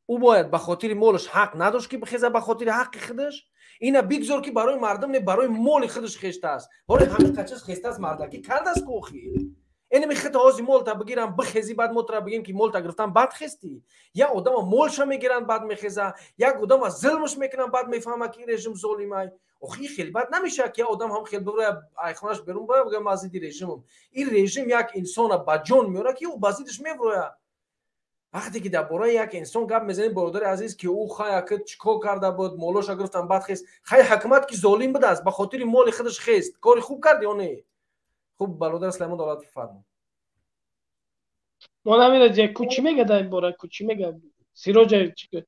Speaker 1: او باید به خاطر مالش حق نداشت که بخیزه به خاطر حق خودش. اینا بگذار که برای مردم نه، برای مال خودش خسته است. ولی همین قچس خسته است مردکی کرده است کوخی. این میخواد آزی مال تا بگیرم بخیزی بعد متر بگیم که مال تا گرفتن بعد خستی. یا آدم مالش میگیرن بعد میخیزه، یا آدم ظلمش میکنن بعد میفهمه که رژیم ظالمه. اخی خیلی بد نمیشه که آدم هم خیلی بره ایخونش برون بره بگه مازید رژیم. این رژیم یک انسان با جان میاره که او بازیدش میبره. وقتی که درباره یک انسان گپ میزنیم برادر عزیز که او خایا چیکار کرده بود، مالش گرفتن بعد خست، خیلی حکومت که ظالم بود است، به خاطر مال خودش خست. کاری خوب کرد یا نه؟ خوب برادر سلیمان دولت فرمود.
Speaker 7: ما نمیره یک کوچی میگه در این باره، کوچی میگه سیروج چی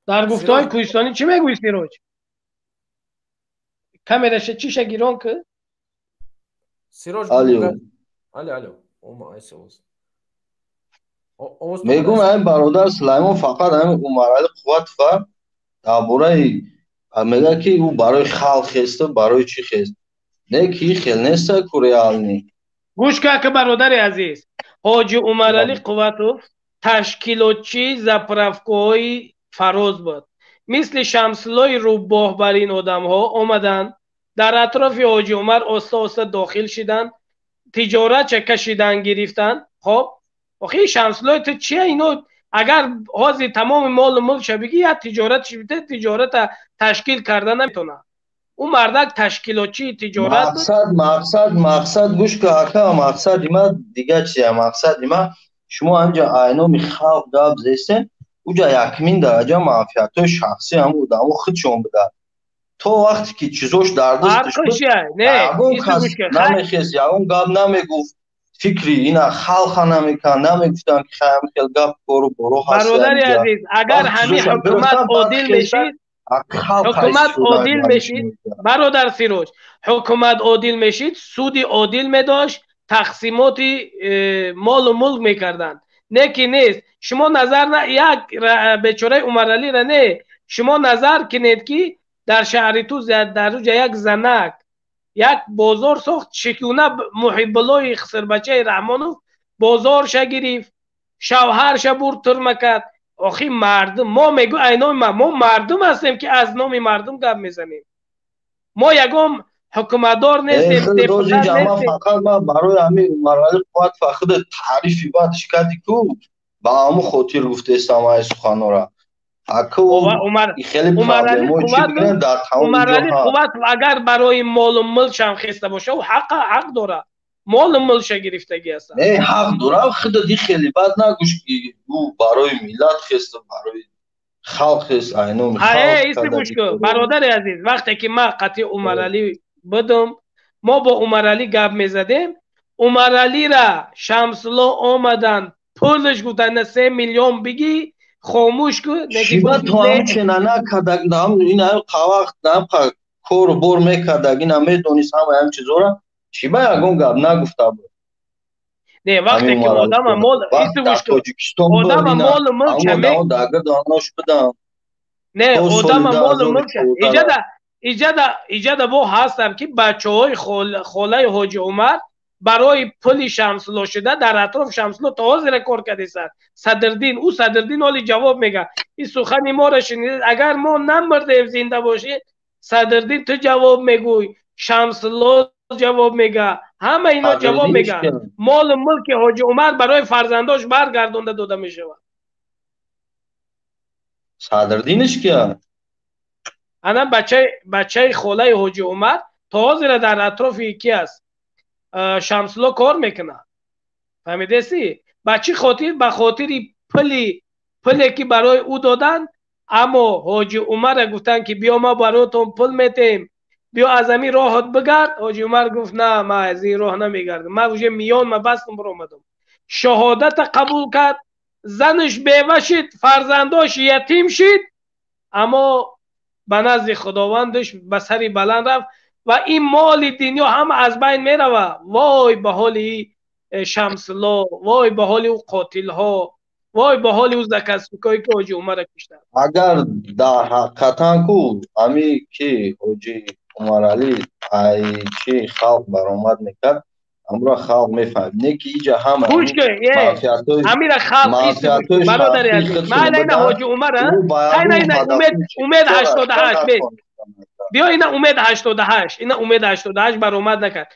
Speaker 7: در گفتهای کوهستانی چی میگوی سیروج؟ کامرش چیشه گیران که؟
Speaker 1: سیروج الو
Speaker 10: میگم این برادر سلیمان فقط همین عمر قوت فر درباره میگه که او برای خلق خسته، برای چی خست، نه کی خیل نیست کوریال نی.
Speaker 7: گوش که برادر عزیز، حاجی عمر قوتوف تشکیلاتچی زپرافکوی فراز بود. مثل شمس‌الله روباه بر این آدم ها آمدن در اطراف حاجی عمر آستا داخل شدن، تجارت چه کشیدن گرفتن. خب آخه شمس‌الله تو چیه اینو؟ اگر حاضر تمام مال و ملک بگی یا تجارت شده، تجارت تشکیل کردن نمیتونه. اون مردک تشکیلاتچی تجارت
Speaker 10: مقصد گوش که اکا مقصد ما دیگه چیه؟ مقصد ما شما اینجا اینو خلق داب زیستن اونجا یکمین درجه معافیت شخصی هم بود اما خودشون بده. تو وقتی که چیزوش در دستش بود اون کس نمیخیست یا اون گاب نمیگفت فکری اینا خلق نمیکن، نمیگفتن که خیلی خیلی گاب برو هست.
Speaker 7: برادر عزیز اگر همین حکومت عادل میشید، حکومت عادل میشید برادر سیروج، حکومت عادل میشید، سود عادل میداشت، تقسیمات مال و ملک میکردن. نه که نیست. شما نظر نه یک بیچاره عمرعلی را نه، شما نظر کنید که در شهر تو در روز یک زنک یک بازار ساخت چگونه محب الله خسر بچه رحمانوف بازارش گرفت، شوهرش برد ترمه کرد. آخی مردم، ما میگو اینا ما مردم هستیم که از نام مردم گپ میزنیم. ما یگام حکومتدار نیستیم،
Speaker 10: دپوتات نیستیم. فقط ما برای همین مرحله باید فقط تعریفی باید شکتی کو با همون خاطر گفته استماعی سخنان را اکو خیلی پرابلمو چی بگیرن در تمام
Speaker 7: جاها. اگر برای مال و ملک هم خسته باشه و حق داره، مال و ملک گرفتگی است.
Speaker 10: نه حق داره، خیلی خیلی بد نگوش که او برای ملت خسته، برای خلق خسته. اینو
Speaker 7: ایستی گوش که برادر عزیز، وقتی که ما قطعی عمر علی بدم، ما با عمر علی گپ میزدیم، عمر علی را شمس‌الله آمدن پولش گفتن 3 میلیون بگی خاموش کو.
Speaker 10: شیبا تو هم چنانه کدک نام این هم قواخت نام کور بور میکدگی نمیدونیست هم چیزو را شیبا یکون گپ نگفته بود.
Speaker 7: نه وقتی که آدم مال ایستی گوش که آدم مال ملک
Speaker 10: همه داگر دانش بدم.
Speaker 7: نه آدم مال ملک ایجاد با هستم که بچه های خوله حاجی عمر برای پل شمس‌الله شده در اطراف شمس‌الله تا زیر کار کرده سر صدردین. او صدردین حالی جواب میگه این سخنی ما را شنیدید، اگر ما نمردیم زنده باشید صدردین تو جواب میگوی، شمس‌الله جواب میگه، همه اینا جواب میگه. مال ملک حاجی عمر برای فرزنداش برگردونده داده میشه.
Speaker 10: صدردینش که
Speaker 7: انا بچه خوله حاجی عمر تا زیر در اطراف یکی است شمس‌الله کار میکنه. فهمیده سی؟ بچه خاطر به خاطر پلی که برای او دادن، اما حاجی عمر گفتن که بیا ما براتون پل میتیم، بیا از همین راهت بگرد. حاجی عمر گفت نه ما از این راه نمیگردم، ما وجه میان ما بستم برو اومدم. شهادت قبول کرد، زنش بیوه شد، فرزنداش یتیم شد، اما به نزد خداوندش به سری بلند رفت و این مال دنیا هم از بین می روه. وای به حال شمس‌الله، وای به حال او قاتل ها، وای به حال او زکسفکایی که حاجی عمر کشتن.
Speaker 10: اگر در حقیقتا کو امی که حاجی عمر علی ای چی خلق برآمد میکرد، امرا خلق میفهم نه که اینجا هم
Speaker 7: امیر خلق ایست برادر عزیز. نه حاجی عمر نه امید 88 بیا اینا امید 88 اینا امید 88 برآمد نکرد.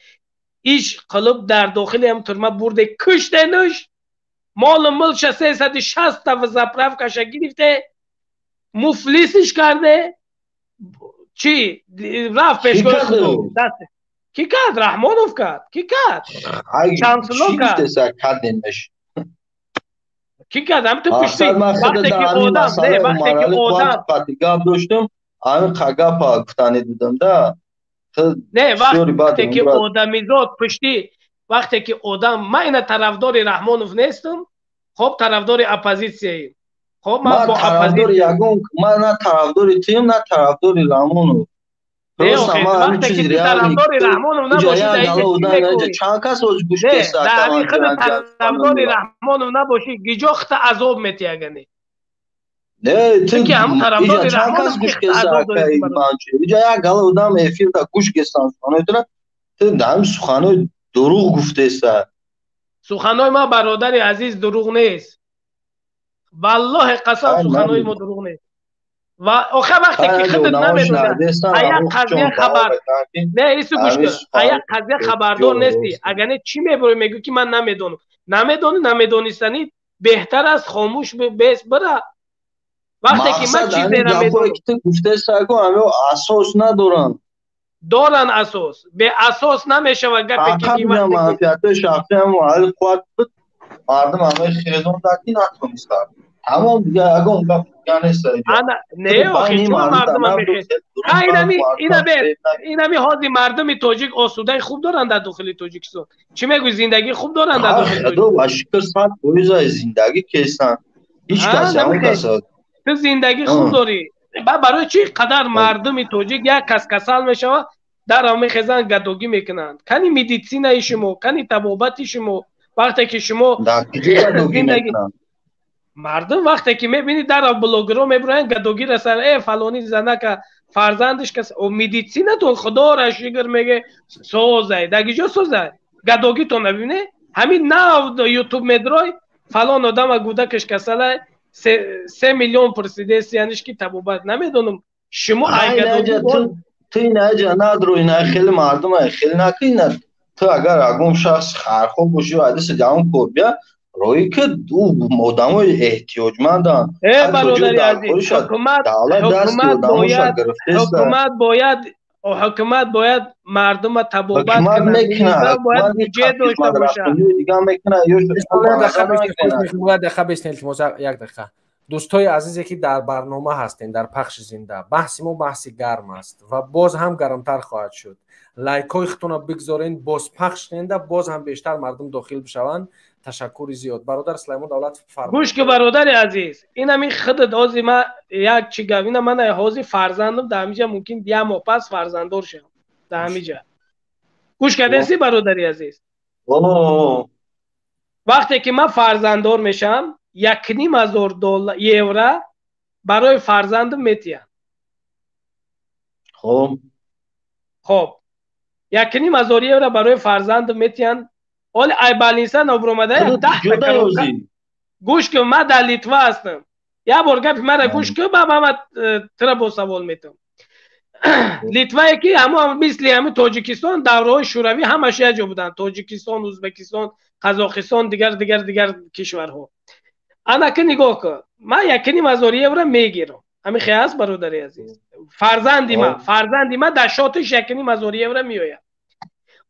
Speaker 7: ایش قلب در داخل هم ترمه برده کشته نش، مال ملک 360 تا زپرف کشه گرفته، مفلسش کرده. چی رفت پیشگاه خدا دسته کی کرد؟ رحمانوف کرد. کی کرد؟ شمس‌الله کرد. کی کرد؟ هم تو پشتی وقتی که آدم نه وقتی که آدم
Speaker 10: گپ داشتم همین قگا گفتنی دیدم ده
Speaker 7: نه وقتی که آدمیزاد پشتی، وقتی که آدم، من این طرفدار رحمانوف نیستم، خب طرفدار اپوزیسیه. خب من با
Speaker 10: اپوزیسیون من نه طرفدار تیم نه طرفدار رحمانوف.
Speaker 7: وقتی که طرفدار رحمانوف نباشی
Speaker 10: چند کس از گوش کسه
Speaker 7: در خود طرفدار رحمانوف نباشی گیجاخت عذاب میتیگنی.
Speaker 10: نه تو که هم طرفدار رحمانوف گوش کسه اینجا یک گله آدم افیر دا گوش کسان سخنه تو دم سخنه دروغ گفته است.
Speaker 7: سخنای ما برادر عزیز دروغ نیست، والله قسم سخنای ما دروغ نیست. و آخه وقتی که خودت نمیدونه ایا قضیه خبر نه ایسو گوش کن، ایا قضیه خبردار نیستی، اگر نه چی میبری میگو که من نمیدونستنی بهتر از خاموش بیس بره. وقتی که من چیزی نمیدونم
Speaker 10: گفته سگو همه اساس دارن
Speaker 7: اساس به اساس نمیشه و گپی که
Speaker 10: دیوان منفعت شخصی هم حال قوت مردم همه خیزون داکی نتونست تمام دیگه اگه اون گپ نیست
Speaker 7: نه آخه چون مردم هم بخیر اینمی حاضی مردم تاجیک آسوده خوب دارن در داخل تاجیکستان. چی میگوی زندگی خوب دارن در داخل
Speaker 10: تاجیکستان؟ اشکر صد پویزای زندگی کسان هیچ کسی همون کساد
Speaker 7: تو زندگی خوب داری. برای چی قدر مردم تاجیک یک کسل میشه در همه خزان گدوگی میکنن؟ کنی مدیسین شما، کنی طبابت شما، وقتی که شما
Speaker 10: زندگی
Speaker 7: مردم وقتی که میبینی در بلوگرها میبرن گدوگی رسن ای فلانی زنه که فرزندش کس او میدیسینتون خدا را شکر میگه سوزه دگیجا سوزه گدوگی تو نبینه همین نه یوتیوب میدروی فلان آدم گودکش کسله 3 میلیون پرسیده سیانش که تبوبت نمیدونم شما
Speaker 10: تو این اجا ندارو این خیلی مردم خیلی نکنید تو اگر اگم شخص خرخوب باشی و حدیث جوان کور بیا روی که دو آدم احتیاجمندن
Speaker 7: برادری عزیز حکومت باید مردم تبوبت کنه باید بودجه داشته باشه
Speaker 1: یک دقیقه دوستای عزیزی که در برنامه هستین در پخش زنده بحث ما بحث گرم است و باز هم گرمتر خواهد شد لایکای خودتون بگذارین باز پخش کننده باز هم بیشتر مردم داخل بشوند تشکر زیاد برادر سلیمان دولت فرمایید
Speaker 7: گوش که برادر عزیز این همین خودت آزی ما یک چی گوینه من هازی فرزندم در همیجا ممکن 10 ماه پس فرزندور شم در همیجا گوش کردین سی برادری عزیز وقتی که من فرزندور میشم $1,500 یورو برای فرزندم میتیم خب $1,500 یورو برای فرزندم میتیم ولی ای بالینسا نبرومده 10 تا گوش که من در لیتوا هستم یا بار گپ مرا گوش که من ترا با سوال میتم لیتوا که همه مثل همه تاجیکستان دورهای شوروی همش یه جا بودن تاجیکستان ازبکستان قزاقستان دیگر کشورها انا که نگاه کن من $1,500 یورو میگیرم همین خیلی است برادری عزیز فرزندی ما در شاتش $1,500 یورو میآید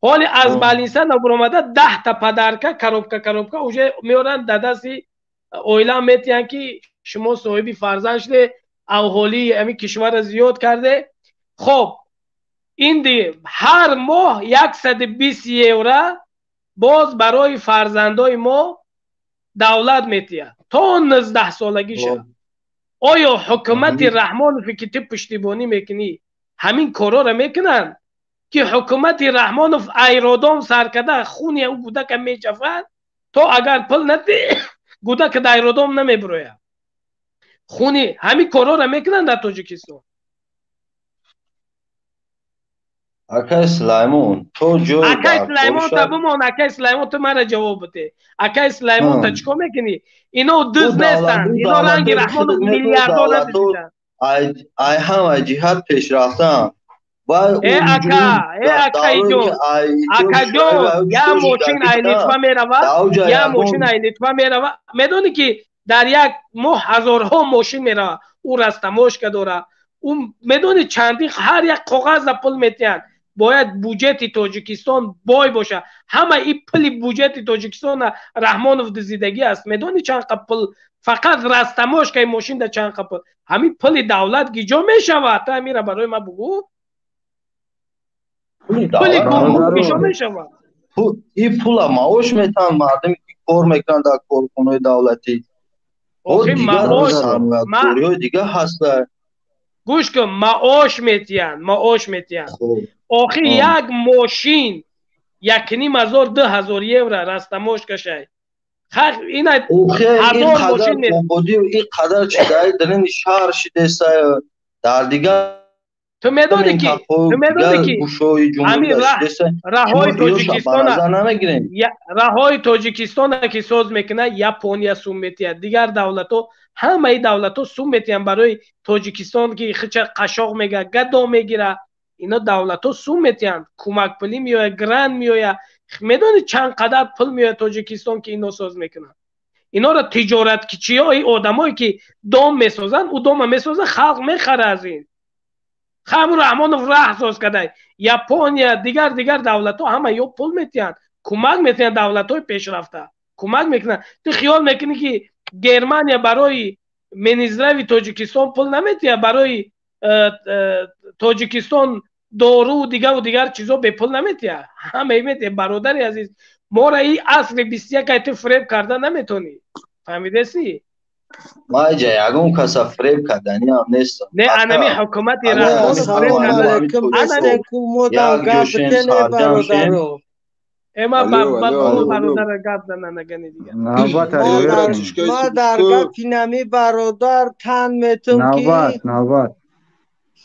Speaker 7: حالی از بالینسا نبرومده 10 تا پدرکه کروبکه اوجه میارن در دستی اویلا میتین که شما صاحبی فرزند شده اهالی همین کشور زیاد کرده خب این دیگه هر ماه 120 یورو باز برای فرزندای ما دولت میتیه تا 19 سالگی شد آیا حکومت رحمانوف که تو پشتیبانی میکنی همین کارا را میکنن که حکومت رحمانوف ایرادام سرکده خونی او گودک میچفن تو اگر پل ندی گودک در ایرادام نمیبروید خونی همین کارا را میکنن در تاجیکستان
Speaker 10: اکای سلیمون تو جو
Speaker 7: اکای سلیمون تا بمون اکای سلیمون تو مرا جواب بده اکای سلیمون تا چیکار میکنی اینا دز نیستن اینا رنگ رحمانوف میلیاردر ندیدن
Speaker 10: ای هم جهاد پیش رفتن
Speaker 7: ای اکا جو یا موشین ای لیتوا میرود یا موشین ای لیتوا میرود میدونی که در یک ماه هزارها موشین میرود او رستموش که داره اون میدونی چندی هر یک کاغذ پول میتین باید بودجه تاجیکستان بای باشه همه این پول بودجه تاجیکستان رحمانوف دزیدگی است میدونی چند پول فقط رستموش که ماشین در چند پول همین پول دولت گیجا میشود تا میره برای ما بگو پول گورمون گیجا میشود
Speaker 10: این پول معاش میتن مردمی که کار میکنن در کارخانه دولتی دیگه هست
Speaker 7: گوش کن معاش میتین آخی یک ماشین $1,500 یورو رستموش کشه این
Speaker 10: قدر ماشین این قدر چیزایی در این شهر شده در دیگه
Speaker 7: تو میدونی که همین رهای تاجیکستان که ساز میکنه یاپونیا سوم میتید دیگر دولتو همه دولتو سوم میتین برای تاجیکستان که خچ قشاق میگه گدو میگیره اینا دولتو سوم میتین کمک پولی میوه گران میوه میدونی چند قدر پول میوه تاجیکستان که اینا ساز میکنن اینا را تجارت که چی های آدمایی که دام میسازن او دام میسازن خلق میخره از این خبر رحمانوف راه ساز کرده یاپونیا دیگر دولت‌ها همه یا پول میتین کمک میتین دولت‌های پیشرفته کمک میکنن تو خیال میکنی که گرمانیا برای منیزروی تاجیکستان پول نمیتیه برای تاجیکستان دارو و دیگر چیزا به پول نمیتیه همه میتیه برادری عزیز ما را این عصر 21 تو فریب کرده نمیتونی فهمیده سی
Speaker 10: ما اینجا یکم کسا فریب کردنی هم نیست
Speaker 7: نه انمی حکومت رحمان
Speaker 11: سلام علیکم بسته که مدام گفت کنه برادرو
Speaker 7: اما با برادر گپ زنن نگنی دیگه.
Speaker 11: ما در گپ نمی برادر تن میتون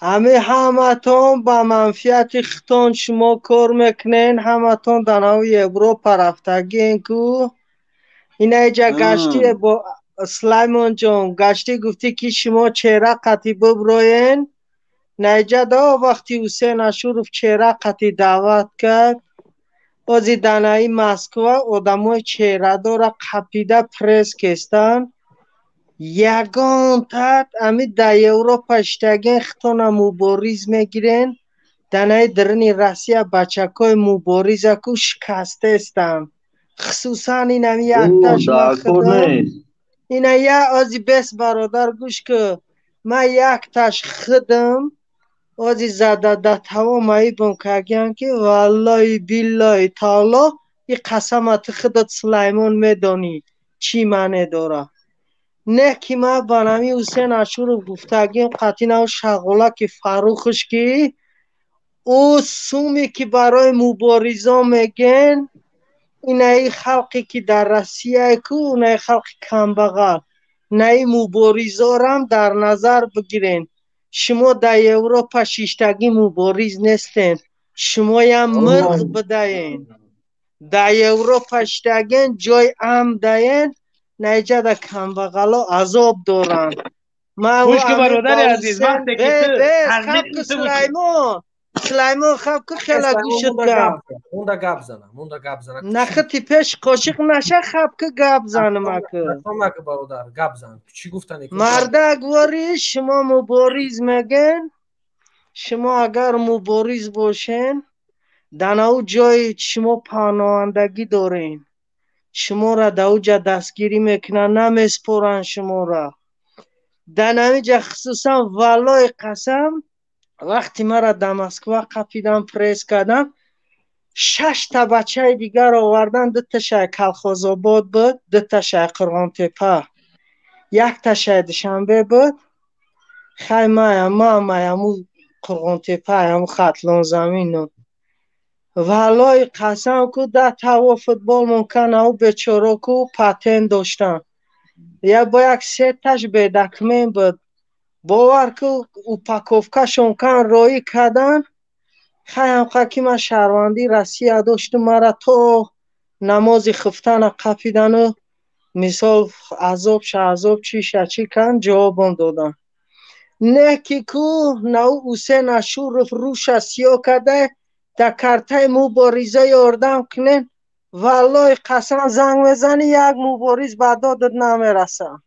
Speaker 11: که همتون با منفیت ختون شما کار میکنین، همتون در نوی اروپا رفتگین که این ایجا گشتی با سلیمان جان گشتی گفتی که شما چهره قطعی ببروین نیجا دا وقتی حسین اشورف چهره قطعی دعوت کرد بازی دنایی مسکوه آدمای چهره داره قپیده پرس کستن یگان تد امی در اروپا اشتگین ختون مباریز میگیرن دنایی درنی رسیه بچکای مباریز که شکسته استن خصوصا این همی یکتش مخدم این یه آزی بس برادر گوش که من یکتش خدم آزی زده ده تمام ای بم کگیم که والله بالله تعالی این قسمت خودت سلیمان میدانی چی معنی داره نه که من بانمی حسین اشور گفتگیم قطعی نو شغله که فروخش که او سومی که برای مبارزا میگن اینه خلقی که در روسیه که اونه خلق کمبغل نه مبارزا هم در نظر بگیرین شما در اروپا شیشتگی مبارز نیستین شما هم مرغ بدهین در اروپا شیشتگین جای ام دهین نیجا در کمبغلا عذاب دارن
Speaker 7: خوش که برادر عزیز وقتی که تو
Speaker 11: سلیمان خب که خیلی گوشت گم
Speaker 1: مونده گپ زنم
Speaker 11: نخطی پیش قاشق نشه خب که گپ زنم اکه
Speaker 1: برادر گپ زن چی گفتن
Speaker 11: مرده گواری شما مبارز میگن شما اگر مبارز باشین دناو جای شما پناهندگی دارین شما را دوجا دستگیری میکنن نمیسپورن شما را دناویجا خصوصا والله قسم وقتی مرا در مسکو قپیدم پریس کردم 6 تا بچه دیگر آوردن 2 تاشای کلخوزآباد بود 2 تاشای قرغان تپه 1 تاشای دوشنبه بود خیلی ما قرغان تپه همو خطلان زمین والله قسم که در توا فوتبال ممکن او بیچاره که پتن داشتن یا با 1 3 تاش بدکمین بود باور که اوپاکوفکاشون کن روی کردن خیلی که من شهروندی روسیه داشتم مرا تو نماز خفتن قپیدن و مثال عذاب چی کن جوابم دادن نه که نو حسین اشورف روش سیاه کرده در کرته مبارزه اردم کنن والله قسم زنگ میزنی 1 مبارز بعد دادت نمیرسم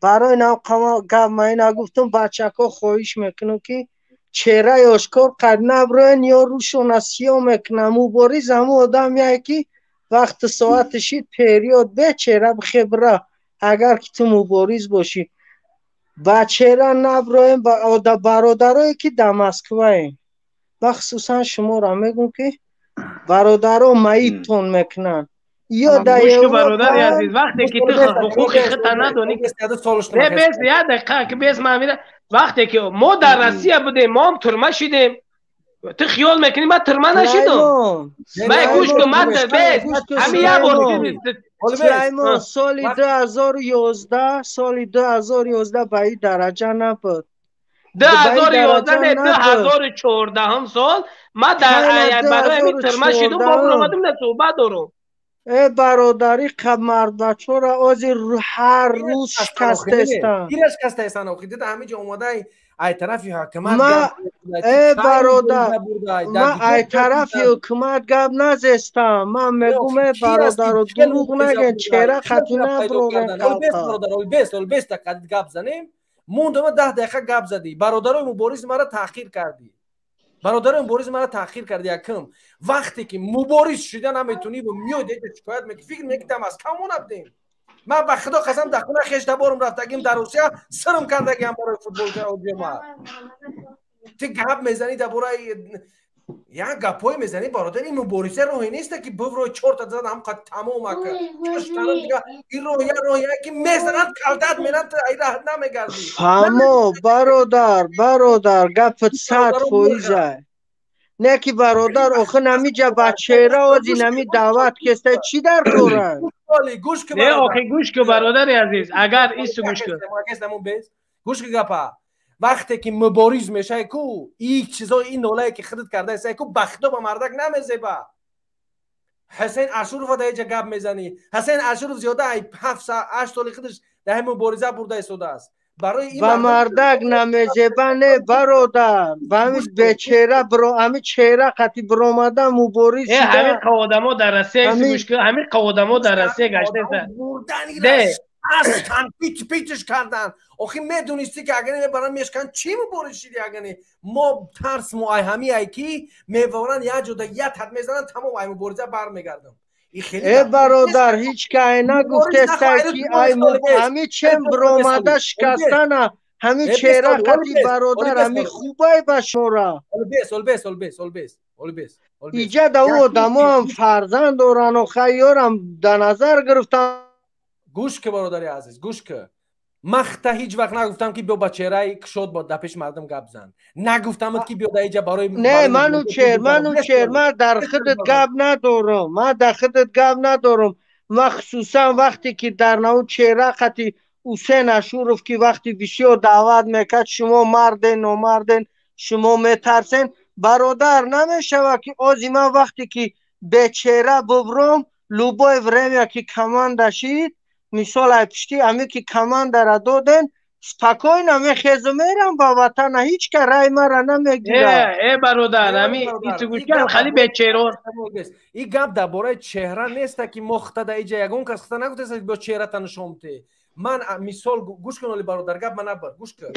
Speaker 11: برای نو گفت من نگفتم بچه ها خواهش میکنم که چهره آشکار قد نبروین یا روشون سیاه میکنم مبارز همون آدم یه که وقت ساعت شید پیریود به چهره بخبره اگر که تو مبارز باشی با چهره نبروین با برادرهایی که در مسکوه این و خصوصا شما را میگم که برادرها مایتون میکنن یا در
Speaker 7: برادر عزیز وقتی که تو حقوق خودت ندونی نه بس یه دقیقه که بس من میرم وقتی که ما در روسیه بودیم ما هم ترمه شدیم تو خیال میکنی من ترمه نشدم من گوش که من بس همین یه بار
Speaker 11: سلیمان سال 2011 به این درجه نبود
Speaker 7: 2011 نه 2014 هم سال ما در برای همین ترمه شدم با برامدیم نه صحبت دارم
Speaker 11: ای برادری که مرد بچه را آزی هر روز شکسته استن
Speaker 1: گیرش شکسته استن آخی دیده همه جا اومده ای طرفی حکمت
Speaker 11: ای برادر من ای طرفی حکمت گب نزستم من میگم ای برادر رو دروغ نگن چهره خطی نبروغن
Speaker 1: البس تا قد گب زنیم موندم 10 دقیقه گپ زدی برادرای مبارز مرا تاخیر کردی یکم وقتی که مبارز شدن نمیتونی و میاد شکایت میکنی فکر میکنم از کمون ابدیم من به خدا قسم در خونه خیش دبارم رفتگیم در روسیه سرم کردگیم برای فوتبال که ما تو گپ میزنی درباره یا گپای میزنی برادر این مبارزه روحی نیست که برو 4 تا زد هم قد تمام کرد چشترم دیگه این روحیه که میزنن کلدت میرن ای راحت نمیگردی
Speaker 11: فهمو برادر گپت 100% نه که برادر آخه نمیجا بچه را آزی نمی دعوت کسته چی در کاره
Speaker 1: گوش که
Speaker 7: نه آخه گوش که برادر عزیز اگر ایستو گوش که
Speaker 1: گوش که گپا وقتی که مبارز میشه کو این چیزای این نولایی که خودت کرده است کو بخته با مردک نمیزیبه حسین اشرف در اینجا گپ میزنی حسین اشرف زیاده 7 8 سال خودش در همین مبارزه برده ایستاده است برای این
Speaker 11: و مردک نمیزیبه نه برادر و همین بیچاره برو همین چهره خطی برآمده مبارز شده
Speaker 7: همین قوادما در رسیه گوش که همین قوادما در رسیه گشته ده
Speaker 1: اصلا پیچش کردن آخی میدونستی که اگر برای میشکن چی مبارز شدی اگر ما ترس مو همی ایکی میورن یا جدا یا تد میزنن تمام ای مبارزه برمیگردم
Speaker 11: ای برادر هیچ که نگفته سکی همی چم برآمده شکستن همی چهره خطی برادر همی خوبه بشورا ایجا دو آدم هم فرزند دارن و خیارم در نظر گرفتن
Speaker 1: گوش که برادری عزیز گوش که مخته هیچ وقت نگفتم که بیا با چهره کشود با دپش مردم گپ زن نگفتم که بیا اینجا برای
Speaker 11: نه منو چهر من در خودت گپ ندارم مخصوصا وقتی که در نو چهره خطی حسین اشرف که وقتی بسیار دعوت میکرد شما مردن نامردن شما میترسین برادر نمیشوه که آزی من وقتی که به چهره ببرم لوبای ورمیا که کمان داشید مثال ای پشتی امی که کمان در دادن سپاکوی نمیخیز میرم با وطن هیچ که رای مرا نمیگیره
Speaker 7: ای برادر امی ایتو گوشکن خالی به چهره
Speaker 1: این گپ درباره چهره نیست که مخته در اینجا یگون کس خطا نگفته با چهره تنشمته من مثال گوش کن ولی برادر گپ من نبر گوش کن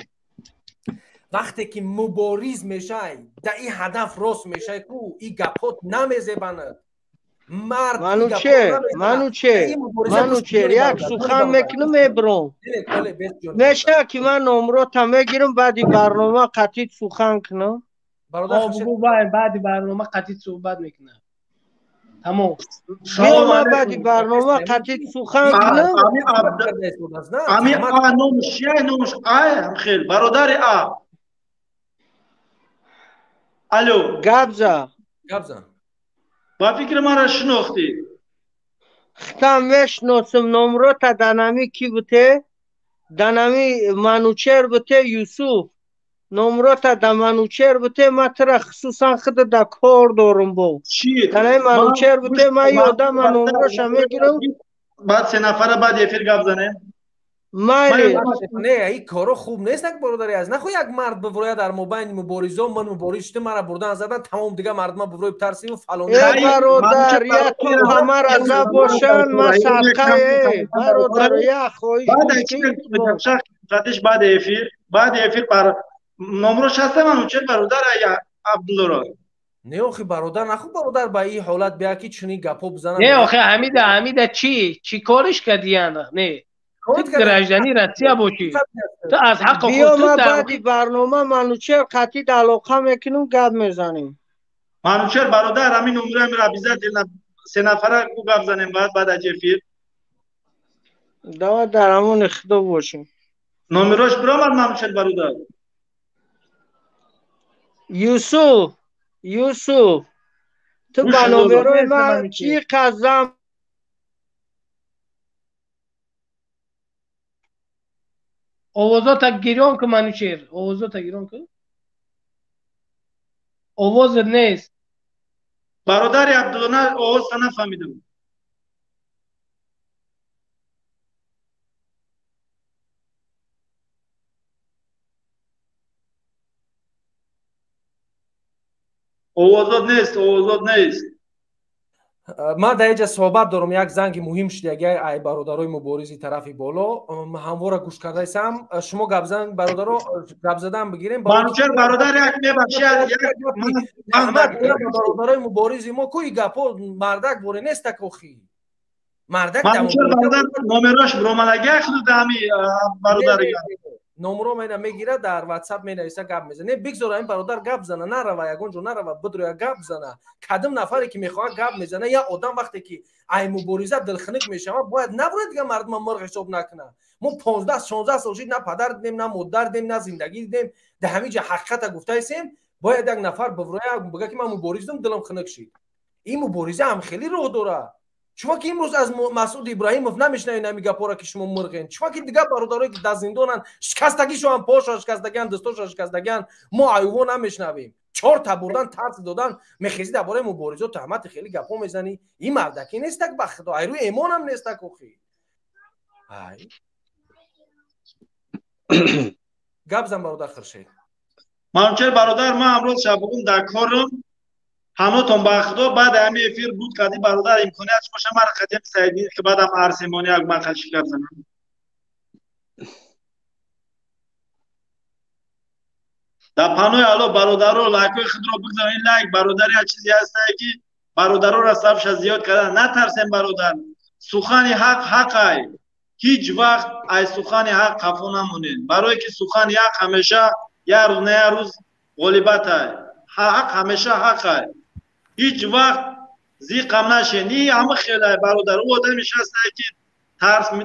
Speaker 1: وقتی که مبارز میشه در این هدف راست میشه کو این گپات نمیزباند
Speaker 11: منو چه یک سخن میکنم میبرم میشه که من نمرات میگیرم بعدی برنامه قطعی سخن کنم
Speaker 7: بعدی برنامه قطعی صحبت میکنم تمام
Speaker 11: من بعدی برنامه قطعی سخن کنم
Speaker 8: امی نومش خیل برادر الو
Speaker 11: گپ زن
Speaker 8: با فکر من را شناختی
Speaker 11: خطا میشناسم نمرات دنمی کی بوده دنمی منوچر بوده یوسف نمرات منوچر بوده من ترا خصوصا خود در کار دارم با دنمی منوچر بوده من یادم من نمراش میگیرم
Speaker 8: بعد 3 نفر بعد افیر گپ زنه
Speaker 1: نه این کارو خوب نیست که برادری از نخو یک مرد بفروی در مبین مبارزه من مبارزشته مرا بردن زدن تمام دیگه مردم بفروی ترسیم و فلان
Speaker 11: برادر یا تو همه رضا باشن ما صدقه برادر یا خواهش
Speaker 8: بعد افیر بر نمروش هسته من چه برادر یا عبدالله
Speaker 1: نه آخه برادر نخو برادر با این حالت بیا که چونی گپا بزنن
Speaker 7: نه آخه حمیده چی کارش کردی نه تو گرجدنی رسیه باشی تو از حق خود
Speaker 11: بیا ما بعدی برنامه منوچر قطعی علاقه میکنم گپ میزنیم
Speaker 8: منوچر برادر همین نمره میره بیزت 3 نفره گپ زنیم بعد اجفیر
Speaker 11: در همون اخدا باشیم
Speaker 8: نمرهش برامد منوچر برادر
Speaker 11: یوسف تو با نمره من چی قضم
Speaker 7: آوازات گیران که منوچر آوازات گیران که آواز نیست
Speaker 8: برادر عبدالله آواز نفهمیدم آوازات نیست
Speaker 1: ما در اینجا صحبت دارم یک زنگ مهم شده اگه ای برادرای مبارزی طرفی بالا همواره گوش کرده ایسم شما گپ زن برادرها گپ زدن بگیریم
Speaker 8: منوچر برادر یک میبخشید
Speaker 1: برادرای مبارزی ما کوی گپا مردک بوره نیست کوخی مردک
Speaker 8: منوچر برادر نمرش براملگی خود همی برادر
Speaker 1: نمره مینا میگیره در واتساپ مینویسه گپ میزنه بگذار این برادر گپ زنه نرو یگونجو نرو بدرو گپ زنه کدام نفری که میخواد گپ میزنه یا آدم وقتی که ای مبارزه دلخنک میشه باید نباید دیگه مردم مرغ حساب نکنه ما 15 16 سال نه پدر دیدیم نه مادر دیدیم نه زندگی دیدیم ده همینجا حقیقت گفته ایسیم باید یک نفر بفروه بگه که من مبارزم دلم خنک شد. این مبارزه هم خیلی راه داره. شما که امروز از مسعود ابراهیموف نمیشنوید نمیگه پورا که شما مرغین، شما که دیگه برادرایی که در زندانن شکستگیشو هم پاش شکستگیان دستاش شکستگیان ما ایوو نمیشنویم. 4 تا بردن ترس دادن میخیزی درباره مبارزه تهمت خیلی گپا میزنی. این مردکی نیست که بخدا ایرو ایمان هم نیست کوخی. ای گپ زن برادر خرشید.
Speaker 8: منچر برادر من امروز شبون در کارم همتون بخدا بعد همین افیر بود کدی برادر امکانیت باشه من خدیم سعیدی که بعدم ارسیمونی اگ من خلشی گپ زنم. در پانوی الو برادرو لایکای خود رو بگذارین. لایک برادر یا چیزی هسته که برادرو را صفش زیاد کردن. نترسین برادر، سخن حق حقای، هیچ وقت از سخن حق خفا نمونین، برای که سخن حق همیشه یه روز نه یه روز غالبت های. حق همیشه حق های، هیچ وقت زی غم نشین. این همه خیلی برادر او آدمش هسته که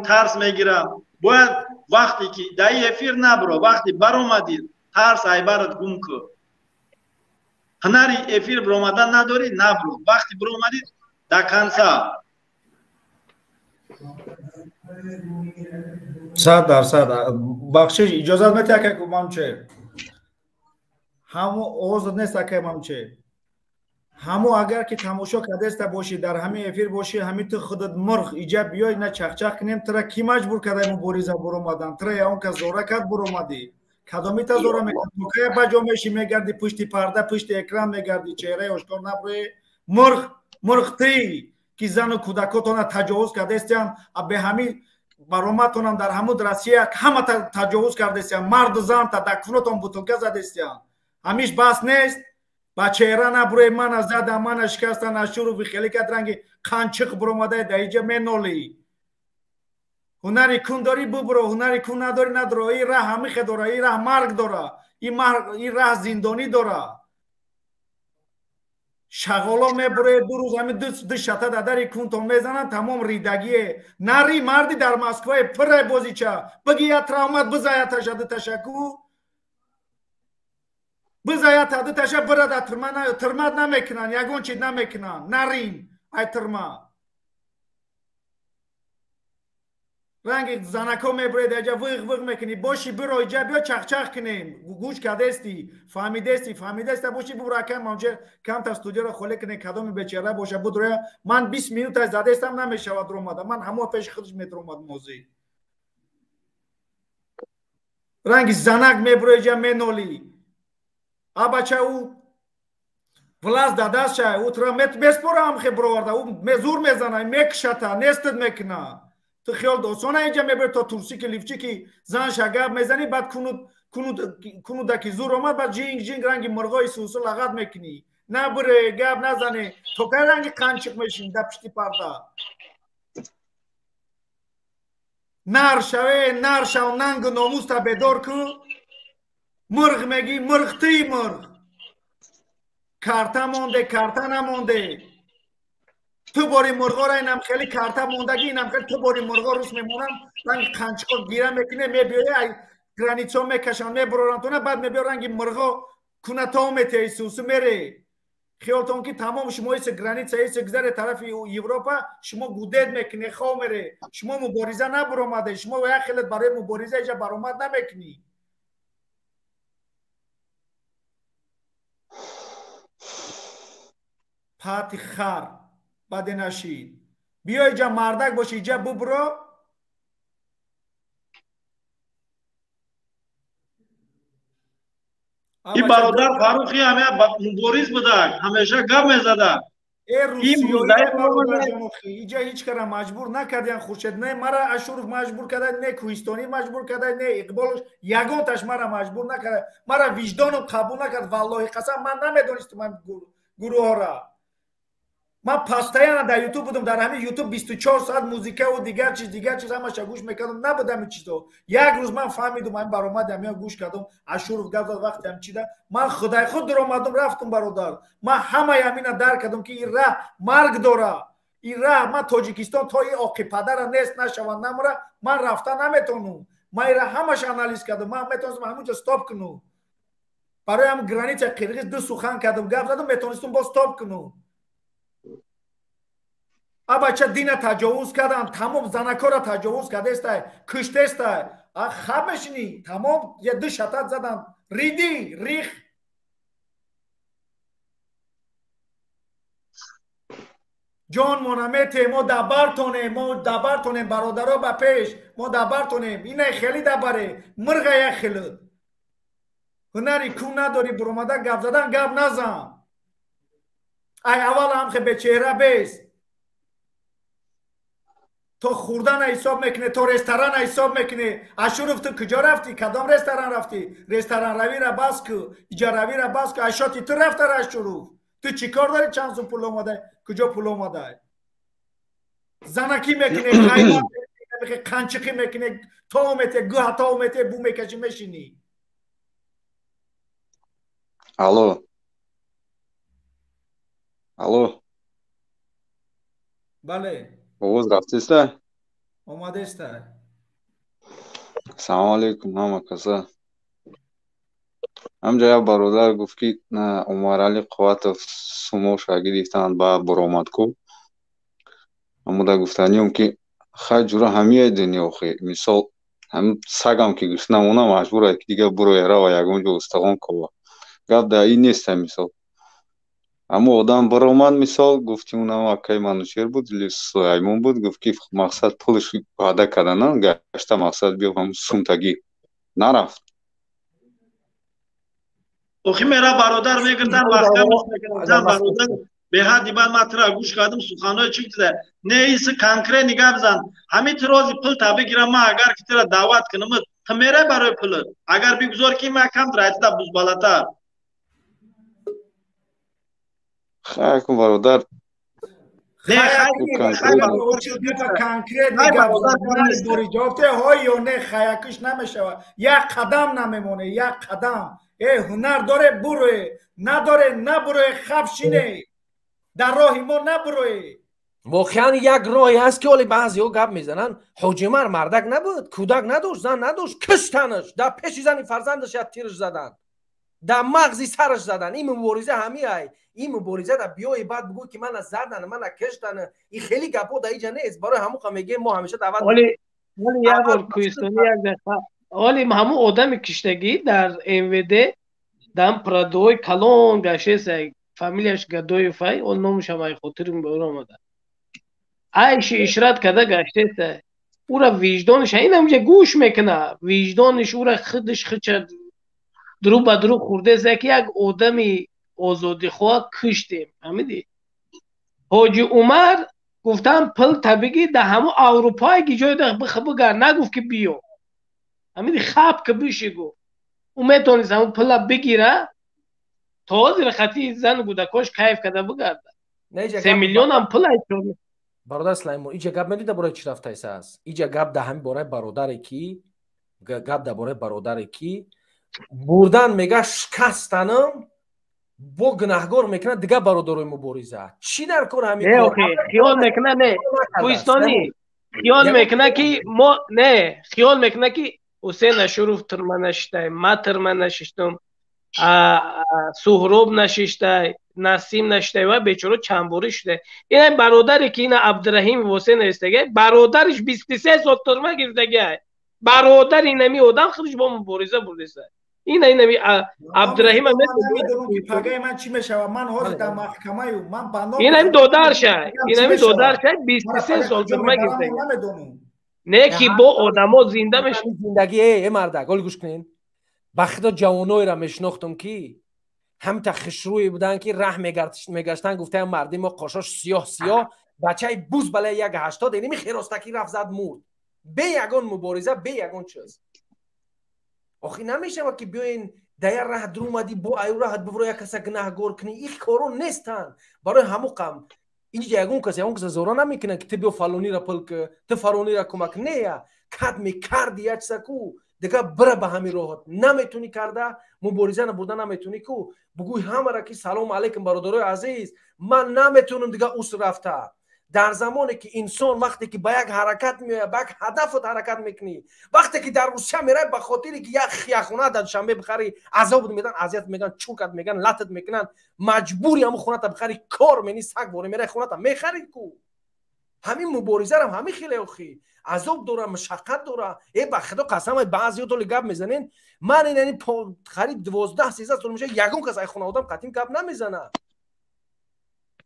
Speaker 8: ترس میگیرم. باید وقتی که در افیر نبرو، وقتی بر اومدید ترس عیبرت گم کن. هنری افیر بر اومدن نداری نبرو، وقتی بر اومدید در کنسا
Speaker 12: 100% بخشش اجازت میده که مامچه همو اوز نیست که مامچه همو اگر که تماشا کردست باشی در همه افیر باشی همین تو خودت مرغ ایجا بیای نه چخچخ کنیم ترا کی مجبور کرده مبارزه بر اومدن ترا یا اون که زوره کرد بر اومدی کدامی تا زوره میکنی تو که بجا میشی میگردی پشت پرده پشت اکران میگردی چهره آشکار نبروی مرغ تی که زن و کودکاتون تجاوز کردستن به همین برامتون در همون روسیه همه تجاوز کردستن مرد و زن تا دکفونتون بوتونکه زدستن همیش بس نیست با چهره نبروی من از زد من شکستن از شروع بی خیلی کد رنگی قنچق برومده دایجه منولی هنری کن داری ببرو هنری کن نداری ندارو این راه همیخ داره این راه مرگ داره این راه زندانی داره شغالا میبره 2 روز همین دو شته دادری کنتون میزنن تمام ریدگیه نری مردی در مسکوه پر بازیچه بگی یا تراومت بزایا تشد تشکو بزایا تشد تشد برده ترمت نمیکنن یگون چید نمیکنن نرین ای ترمت رنگ زنکا میبره دیجا وغ میکنی باشی برو ایجا بیا چخ کنیم گوش کردستی فهمیدستی باشی برو کم تا استودیو رو خالی کنی کدام بیچاره باشه بود من 20 minut از زدستم نمیشود رو اومدم من همه پیش خودش متر اومد موزی رنگ زنک میبره ایجا مینولی بچه او ولاز داداش او ترا مت بسپرم خی برورده او زور میزنه میکشته نستد میکنه تو خیال دوستانه اینجا میبره تا تورسی که لیفچی که زن شگب میزنی بعد کنود دکی زور آمد بعد جینگ رنگی مرغای سوسو لغت میکنی نبره گب نزنه تو که رنگی قنچق میشین در پشتی پرده نر شو ننگ ناموس تا بدار که مرغ میگی مرغ تی مرغ کارتا نمونده تو باری مرغا را اینم خیلی کارتا موندگی اینم خیلی تو باری مرغا روز میمونم رنگ قنچقا گیرم میکنه میبیره گرانیتو میکشن میبرورن تو نه بعد میبیره رنگی مرغا کنتا میته سوسو میره خیالتون که تمام شما ایس گرانیت ایس گذره طرف اروپا شما گودت میکنه خواه میره شما مبارزه نبرومده شما و یک خیلت برای مبارزه ایجا برامد نمیکنی پاتی خر بعد نشید بیا اینجا مردک باشی اینجا ببرو
Speaker 8: این برادر فاروقی همه مبارز بوده همیشه گپ میزده
Speaker 12: اینجا هیچ کار مجبور نکردن خورشید نه مرا اشورف مجبور کردن نه کوهستانی مجبور کردن نه اقبالش یگان تاش مرا مجبور نکرد مرا وجدانم قبول نکرد والله قسم من نمیدونستم من گروه را من پاستایانه در یوتیوب بودم در همین یوتیوب 24 ساعت موزیک و دیگر چیز همش گوش میکردم نبودم این چیزا یک روز من فهمیدم من برآمدم یا گوش کردم اشورف گفت وقتی هم چیده من خدای خود در اومدم رفتم برادر من همه یمینا درک کردم که این راه مرگ داره این راه من تاجیکستان تا این آقی پدر نیست نشوند نمره من رفتن نمیتونم من این راه همش آنالیز کردم من میتونم همونجا استاپ کنم برای هم گرانیت قرقیز دو سخن کردم گفت زدم میتونستم باز تاب کنم. بچه دین تجاوز کردم تمام زنکا را تجاوز کرده است کشته است خبشنی تمام یه دو شتت زدم ریدی ریخ جان منمیته ما دبر تونیم برادرها به پیش ما دبر تونیم اینه خیلی دبره مرغ یک خیلی هنری کو نداری برومده گفت زدن گفت نزن ای اول هم خیلی به چهره بیست تو خوردن حساب میکنه تو رستوران حساب میکنه اشورف تو کجا رفتی کدام رستوران رفتی رستوران روی را بس کو ایجا روی را بس کو اشاتی تو رفته را اشورف تو چی کار داری چند سو پول اومده کجا پول اومده زنکی میکنه خیمات میکنه قنچقی میکنه تا میته گوه تا میته بو میکشی میشینی
Speaker 13: الو
Speaker 12: بله
Speaker 13: اوز رفتیسته
Speaker 12: اومده است
Speaker 13: سلام علیکم همه کسا همجا یک برادر گفت که عمر علی قوت سمو شاگردیفتند با برآمدکو هموده گفتنیم که خیلی جورا همیه دنیا خیلی مثال هم سگم که گشت نمونه مجبوره که دیگه برو یره و یکم جو استغان که گفت ده این نیست مثال اما آدم برآمد مثال گفتیم اونم اکی منوشیر بود لیس ایمون بود گفت که مقصد پولش وعده کردن گشته مقصد بیا هم سومتگی نرفت
Speaker 8: اوخی میرا برادر میگردن وقتا میگردن برادر به حدی بعد من ترا گوش کردم سخنای چی بوده نه ایس کانکره نگاه بزن همین روزی پول تا بگیرم ما اگر که ترا دعوت کنم تو میره برای پول اگر بگذار که من کم درایت دا بوز بالاتر
Speaker 13: خیلی کن برادر
Speaker 12: نه کانکریت نگاه دوری جافته های یا نه خیاکش نمیشه یک قدم نمیمونه یک قدم هنر داره بروی نداره نبروی خفشینه در راهی ما نبروی
Speaker 1: واقعا یک راهی هست که ولی بعضی ها گپ میزنن حاجی عمر مردک نبود کودک نداشت زن نداشت کشتنش در پیش زنی فرزندش یک تیرش زدن در مغزی سرش زدن این مبارزه همی ای این مبارزه در بیای بعد بگو که من از زدن من از کشتن این خیلی گپو در اینجا نیست برای همون میگه ما همیشه دعوت
Speaker 7: ولی یک بار کویستانی یک دفعه ولی همون آدم کشتگی در MVD دم پرادوی کلون گشته فامیلیش گدوی فای اون نامش هم خاطرم به اون آمده عیش اشرت کده گشته او را وجدانش این همونجا گوش میکنه وجدانش او را خودش خچه درو با درو خورده زکی یک آدمی آزادی خواه کشتیم همیدی حاجی عمر گفتم پل طبیعی در همه اروپای که جای ده بگر نگفت که بیو همیدی خواب که بشه گفت او میتونست همون پل بگیره تا زیر خطی زن گودکاش کیف کده بگرده 3 میلیون هم پل ایتون
Speaker 1: برادر سلیمان اینجا گپ میدیده برای چی رفته ایسا هست اینجا گپ ده همین برای برادر کی گپ ده برای برادر کی بردن میگه شکستنم با گناهگار میکنه دیگه برادرای مبارزه چی در کار همین
Speaker 7: نه اوکی خیال میکنه نه کویستانی خیال میکنه که ما نه خیال میکنه که حسین اشرف ترمن نشته ما ترمن نشستم سهراب نشسته نسیم نشته و بیچاره چنبوری شده این برادری که این عبدالرحیم حسین استگه برادرش 23 سال ترمه گرفتگه برادر اینمی آدم خودش با مبارزه بردسته اینمی عبدالرحیم هم
Speaker 12: نمیدونم که پگه من چی میشه من حاضر در محکمه من بندام
Speaker 7: اینمی دودرشه اینمی دودرشه 23 سال ترمه گرفتگه نه که با آدما زنده میشه
Speaker 1: زندگی مردک گل گوش کنین بخدا جوانای را میشناختم که هم تا خشروی بودن که ره میگشتن گفته مردی ما قاشاش سیاه بچه بوز بله 180 اینمی خیراستکی رفت زد مرد به یگان مبارزه به یگان چیز آخی نمیشه که بیاین در راه در اومدی با ایو راحت ببرو یک کس گناهگار کنی این کارو نیستن برای همو قم اینجا یگون کسی زورا نمیکنه که تو فلانی را پلک تو فلانی را کمک نه کد میکردی یک سکو دیگه بره به همین راحت نمیتونی کرده مبارزه نبوده نمیتونی کو بگوی همه را که سلام علیکم برادرای عزیز من نمیتونم دیگه اوس رفته در زمانی که انسان وقتی که به یک حرکت میاد به یک هدف حرکت میکنی، وقتی که در روسیه میره به خاطری که یک خیاخونه در شنبه بخری عذاب میدن، اذیت میگن، چوکت میگن، لطت میکنن، مجبوری هم خونه تا بخری، کار منی سگ بوری میره خونه تا میخری کو. همین مبارزه هم همین خیلی اخی عذاب داره، مشقت داره. ای به خدا قسم بعضی تو گپ میزنین، من یعنی خرید 12 13 سال میشه یگون کس ای خانوادم قطعی گپ نمیزنه.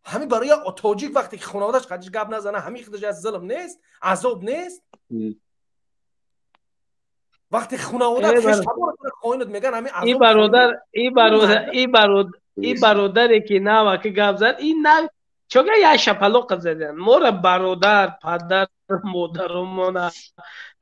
Speaker 1: همین برای تاجیک وقتی که خانواده‌اش قدش گپ نزنه همین خودش از ظلم نیست، عذاب نیست؟ وقتی خانواده خش خبر خواهند میگن همین عذاب.
Speaker 7: این برادری که نه که گپ زد این نه چون یا شپلوق زدن مور برادر پدر مادرمون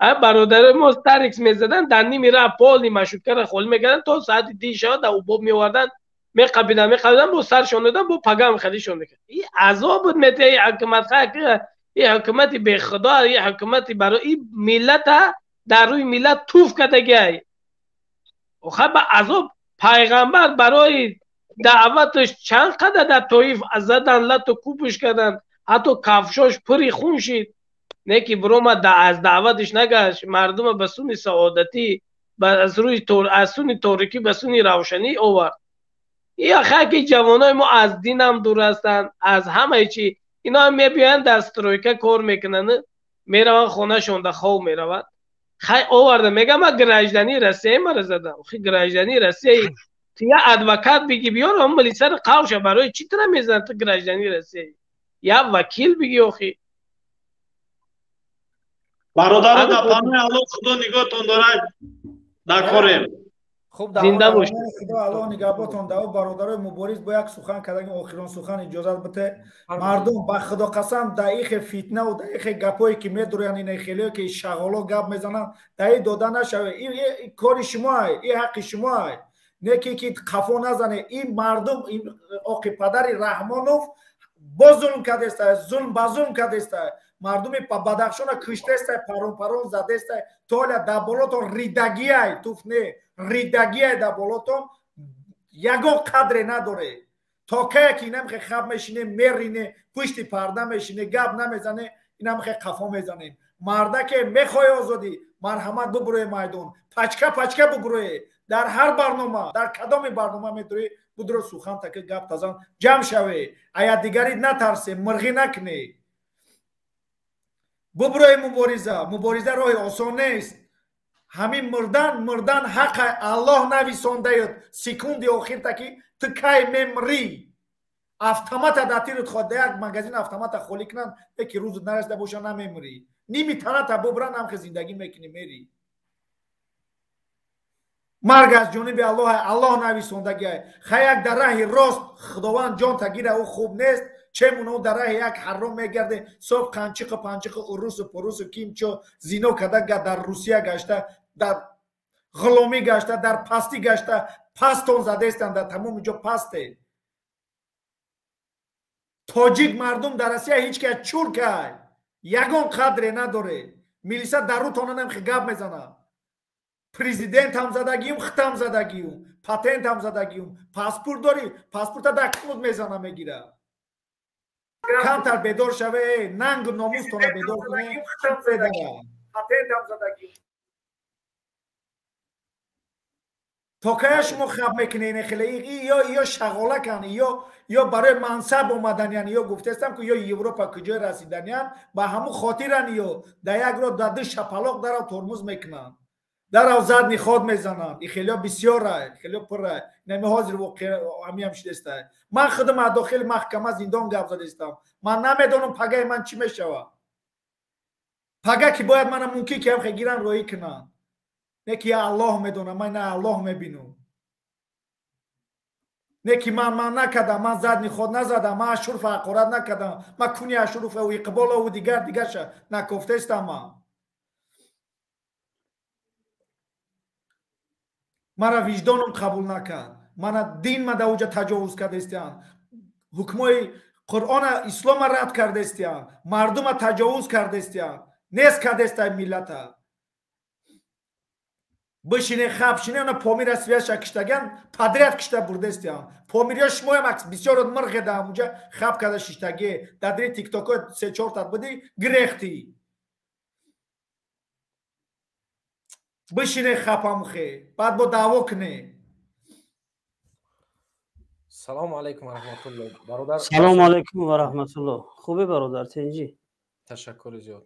Speaker 7: برادر ما تاریکس میزدن در نیمی را پولی مشوکر خول میگردن تا ساعت 10 شد و بوب میوردن میقبیدن با سرشون دادن با پگم خلیشون میکرد. این عذاب بود میته حکومت که این حکومت به خدا، این حکومت برای این ملت در روی ملت توف کردگی. خب عذاب پیغمبر برای دعوتش چند قدر در طایف زدن، لط و کوبش کردن، حتی کفشاش پری خون شید. نه که بروم از دعوتش نگشت، مردم به سون سعادتی از روی از سون تاریکی به سون روشنی آورد. این خاکی جوانای ما از دین هم دور هستن، از همه چی. اینا هم میبیان در استرویکه کار میکنن، میروان خونه شون در خواب میروان. خیلی آورده میگم من گراجدانی رسیه مرا زدم. خیلی گراجدانی رسیه یا ادوکات بگی بیار هم ملی سر قوشه برای چی تره میزن تو گراجدانی رسیه یا وکیل بگی اخی.
Speaker 8: برادران در پناه الله خدا نگاهتون دارد در کاریم.
Speaker 7: زنده باشید.
Speaker 12: خدا الله نگهبانتون داد. برادرای مبارز با یک سخن کردن آخرین سخن اجازه بده. مردم با خدا قسم دایخ فتنه و دایخ گپایی که میدورن این خیلی که شغالا گپ میزنن دای دادن نشوه. این کار شما، این حق شما. نه که خفا نزنه. این مردم این آقای پدر رحمانوف با ظلم کرده است، ظلم با ظلم کرده است. مردم بدخشان کشته است، پرون زده است. تا در بالاتون ریدگی ای توف نه ریدگی ای در بالاتون یگو قدر نداره. تا که اینم خیلی خب میشینه میرینه پشت پرده میشینه گپ نمیزنه، اینم خیلی خفا میزنه. مرده که میخوای آزادی مرحمت ببروی میدان، پچکه ببروی در هر برنامه، در کدام برنامه میتونی بدرو سخن تا که گپ تازن جمع شوی، ایا دیگری نترسه، مرغی نکنی. ببروی مبارزه راه آسان نیست. همین مردن حق الله نویسانده. سکوند آخر تا که تو کی میمری автомат داتیرت خود یک مگزین автомат خالی کنن که روز نرسیده باشه نمیمری. نمیتونه تا ببرن هم که زندگی میکنی میری. مرگ از جانب الله نویساندگی. خیلی در راه راست خداوند جان تگیره او خوب نیست. چه مونو در راه یک حرام میگرده. صبح قنچق روس و پروس و کیم چو زینو کده در روسیه گشته، در غلامی گشته، در پستی گشته، پستون زده استن، در تمام جا پسته. تاجیک مردم در روسیه هیچ که چور که یگان قدر نداره. میلیسا در رو تانن هم خیلی گپ میزنه. پریزیدنت هم زدگیم، ختم زدگیم، پاتنت هم زدگیم، پاسپورت داری، پاسپورت در کلود میزنه میگیره. کمتر بیدار شوه، ننگ و ناموس تونه بیدار کنه، ختم زدگیم، پاتنت هم زدگیم. تا که شما خب میکنین خیلی یا شغاله کنی یا برای منصب اومدن یعنی یا گفته استم که یا یوروپا کجا رسیدن یعنی با همون خاطرن یا در یک رو در دو شپلاق در ترمز میکنن. در اوزاد نخواد میزنن. این خیلی بسیار رای، خیلی پر رای. نمی حاضر واقع همی هم شده است. من خودم داخل محکمه زندان گپ زده استم. من نمیدونم پگاه من چی میشوه. پگاه که باید من ممکن که هم خیلی گیرن روی کنن. نه که الله میدونه، من نه الله میبینم. نه که من نکردم، من زد نخواد نزدم، من اشرف حقارت نکردم، من کنی اشرف و اقبال و دیگر شه نکفته استم. مرا وجدانم قبول نکرد. من دین من در اوجا تجاوز کرده استیان. حکمای قرآن اسلام رد کرده استیان. مردم تجاوز کرده استیان. نیست کرده است ملت. бишине хабшине она помира свяша киштаган подряд кишта бурдестиан помирё шмо ям акс бисёр мирғе да амуҷа хаб када шиштаге дадри тиктоко 3-4 та буди грехти бишине хапамхе баъд бо даъво кне.
Speaker 1: салому алайкум ва раҳматуллоҳ бародар.
Speaker 14: салому алайкум ва раҳматуллоҳ. хубе бародар тинҷӣ?
Speaker 1: ташаккури зиёд.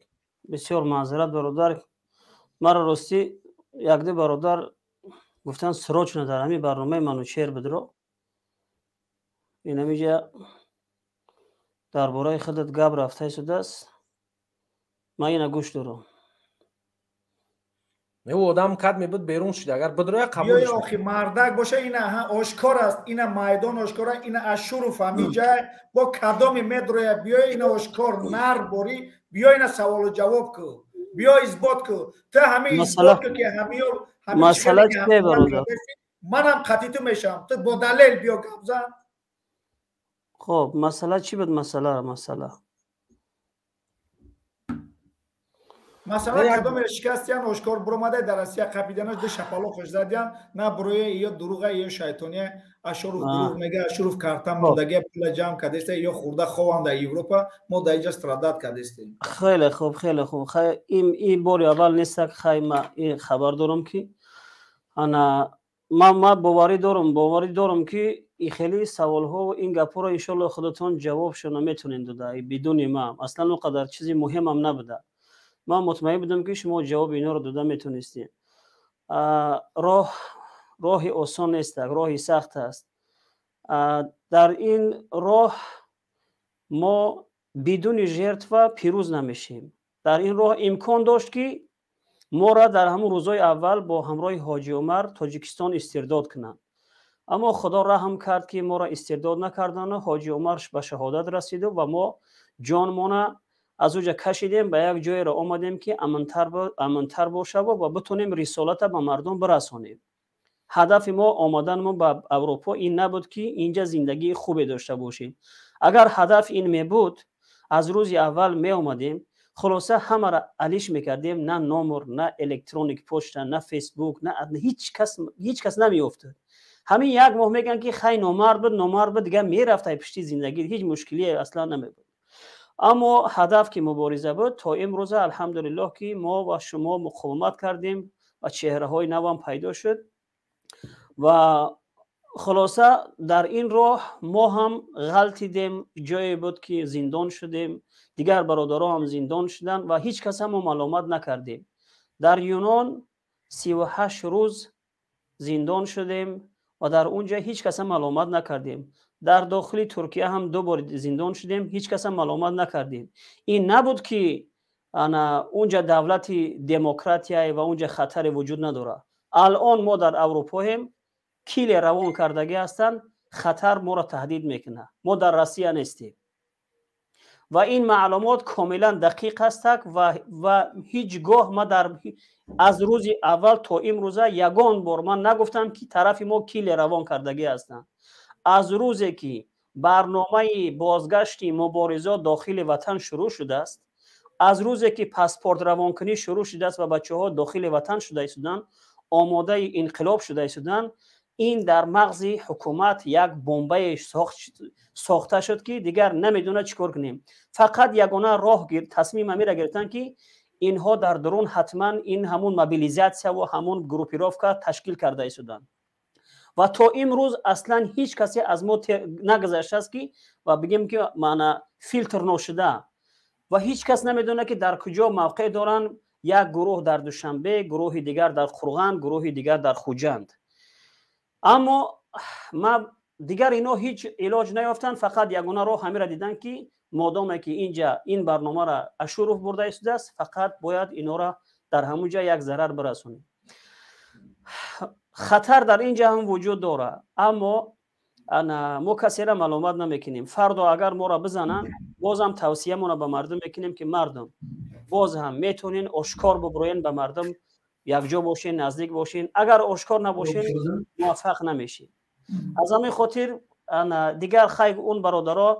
Speaker 14: бисёр маъзарат бародар. маро ростӣ якде бародар гуфтан срочно дар ҳамин барномаи манучер бидро ин ҳамиҷа дар бораи худат гап рафта истодааст. ман ина гӯш дорам.
Speaker 1: ӯ одам кад мебуд берун шуд агар бидроя қабул
Speaker 12: биёй охи мардак боша ина ошкор аст ина майдон ошкор аст ина ашуруф ҳамиҷа бо кадоми медроя биёй ина ошкор нар бори биёй ина саволу ҷавоб кӯ биё исбот кӯ та ҳамин исбот кӯ ки ҳамиёл
Speaker 14: масъала чие бародар?
Speaker 12: манам қатъи ту мешавам ту бо далел биё гап зан.
Speaker 14: хоб масъала чӣ буд? масъала
Speaker 12: масалан кадоме шикастиян ошкор буромадай дар Россия қапиданаш ду шапалоқаш задиян на бурое ё дуруға ё шайтония ашуруф дуруғ мега ашуруф картам модагия пула ҷамъ кардесте ё хурда ховам дар Европа мо дар иҷа страдат кардестем.
Speaker 14: хеле хуб хеле хуб. ин бори аввал неста ки хай ма ин хабар дорам ки ана ман боварӣ дорам ки ин хеле саволҳо ин гапҳоро иншоалло худатон ҷавобшона метонед дода бидуни ман аслан он қадар чизи муҳимам набуда. ман мутмаин будам ки шумо ҷавоби инҳоро дода метонистед. роҳи осон нест, роҳи сахт аст. дар ин роҳ мо бидуни жертва пирӯз намешем. дар ин роҳ имкон дошт ки моро дар ҳамун рӯзҳои аввал бо ҳамроҳи ҳоҷи Умар Тоҷикистон истирдод кунанд. аммо худо раҳм кард ки моро истирдод накарданд. ҳоҷи Умар ба шаҳодат расиду ва мо ҷонмона аз уҷа кашидем ба як ҷойеро омадем ки амнтар бошаву ва битонем рисолата ба мардум бирасонем. ҳадафи мо омадан мо ба Аврупо ин набуд ки инҷа зиндагии хубе дошта бошем. агар ҳадаф ин мебуд аз рӯзи аввал меомадем хулоса ҳамаро алиш мекардем. на номер, на электроник почта, на фейсбук, на ҳеҷ кас намеофтад. ҳамин як моҳ мегӯянд ки хай номард буд дигар мерафта пишти зиндагӣ ҳеҷ мушкилие аслан намебуд. аммо ҳадаф ки мубориза буд то имрӯза алҳамдулиллоҳ ки мо ва шумо муқовимат кардем ва чеҳраҳои навам пайдо шуд ва хулоса дар ин роҳ мо ҳам ғалтидем. ҷое буд ки зиндон шудем, дигар бародаро ҳам зиндон шуданд ва ҳеҷ кас ҳам маломат накардем. дар Юнон 38 рӯз зиндон шудем ва дар унҷа ҳеҷ кас ҳам маломат накардем. дар дохили Туркия ҳам 2 бор зиндон шудем, ҳеҷ кас ҳам маломат накардем. ин набуд ки унҷа давлати демократия ва унҷа хатаре вуҷуд надорад. алон мо дар Аврупоем, киле равон кардагӣ ҳастанд, хатар моро таҳдид мекунад. мо дар Россия нестем ва ин маълумот комилан дақиқ ҳастак ва ҳеҷ гоҳ ма аз рӯзи аввал то имрӯза ягон бор ман нагуфтам ки тарафи мо киле равон кардагӣ ҳастанд. аз рӯзе ки барномаи бозгашти муборизот дохили ватан шурӯъ шудааст, аз рӯзе ки паспорт равонкунӣ шурӯъ шудааст ва бачаҳо дохили ватан шуда истоданд, омодаи инқилоб шуда истоданд, ин дар мағзи ҳукумат як бомбае сохта шуд ки дигар намедонад чӣ кор кунем. фақат ягона роҳ тасмим ҳамира гирифтанд ки инҳо дар дурун ҳатман ин ҳамун мобилизатсия ва ҳамун группировка ташкил карда истоданд. ва то имрӯз аслан ҳеҷ касе аз мо нагузаштааст ки ва бигем ки маъна филтр ношуда ва ҳеҷ кас намедонад ки дар куҷо мавқеъ доранд. як гурӯҳ дар Душанбе, гурӯҳи дигар дар Қурған, гурӯҳи дигар дар Хуҷанд. аммо ма дигар ино ҳеҷ илоҷ наёфтанд. фақат ягона роҳ ҳамира диданд ки модоме ки инҷа ин барномаро ашуруф бурда истодааст, фақат бояд инора дар ҳамун ҷа як зарар бирасонем. хатар дар ин ҷа ҳам вуҷуд дорад, аммо мо касеро маломат намекунем. фардо агар моро бизананд, бозам тавсиямона ба мардум мекунем ки мардум боз ҳам метонин ошкор буброен ба мардум, якҷо бошен, наздик бошен. агар ошкор набошен муваффақ намешед. аз ҳамин хотир дигар хай он бародаро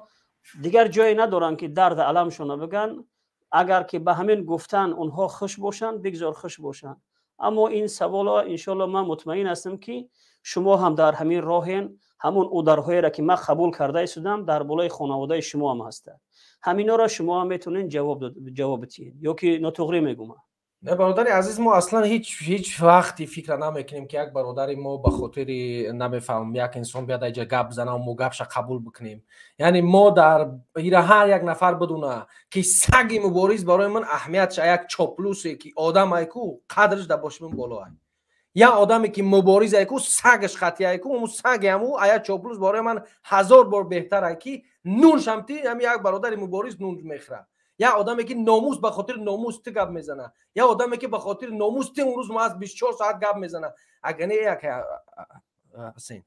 Speaker 14: дигар ҷое надоранд ки дард аламшона бигӯянд. агар ки ба ҳамин гуфтан онҳо хуш бошанд, бигзор хуш бошанд. اما این سوال انشالله من مطمئن هستم که شما هم در همین راهین، همون اودرهایی را که من قبول کرده ایستادم در بالای خانواده شما هم هست. همینا را شما هم میتونین جواب بدین یا که ناتوغری میگم.
Speaker 1: نه برادر عزیز، ما اصلا هیچ وقتی فکر نمیکنیم که یک برادر ما به خاطر نمیفهم یک انسان بیاد اینجا گپ بزنه و ما گپش قبول بکنیم. یعنی ما در ایران هر یک نفر بدونه که سگ مبارز برای من اهمیتش یک چاپلوسه که آدم ایکو قدرش در باشم بالا است. یا آدمی که مبارز ایکو سگش خطی ایکو اون سگ همو آیا چاپلوس برای من 1000 بار بهتره که نون شمتی هم یک برادر مبارز نون میخره. یا آدمی که ناموس به خاطر ناموس تی گپ میزنه، یا آدمی که به خاطر ناموس تی اون روز ما از 24 ساعت گپ میزنه. اگه نه یک حسین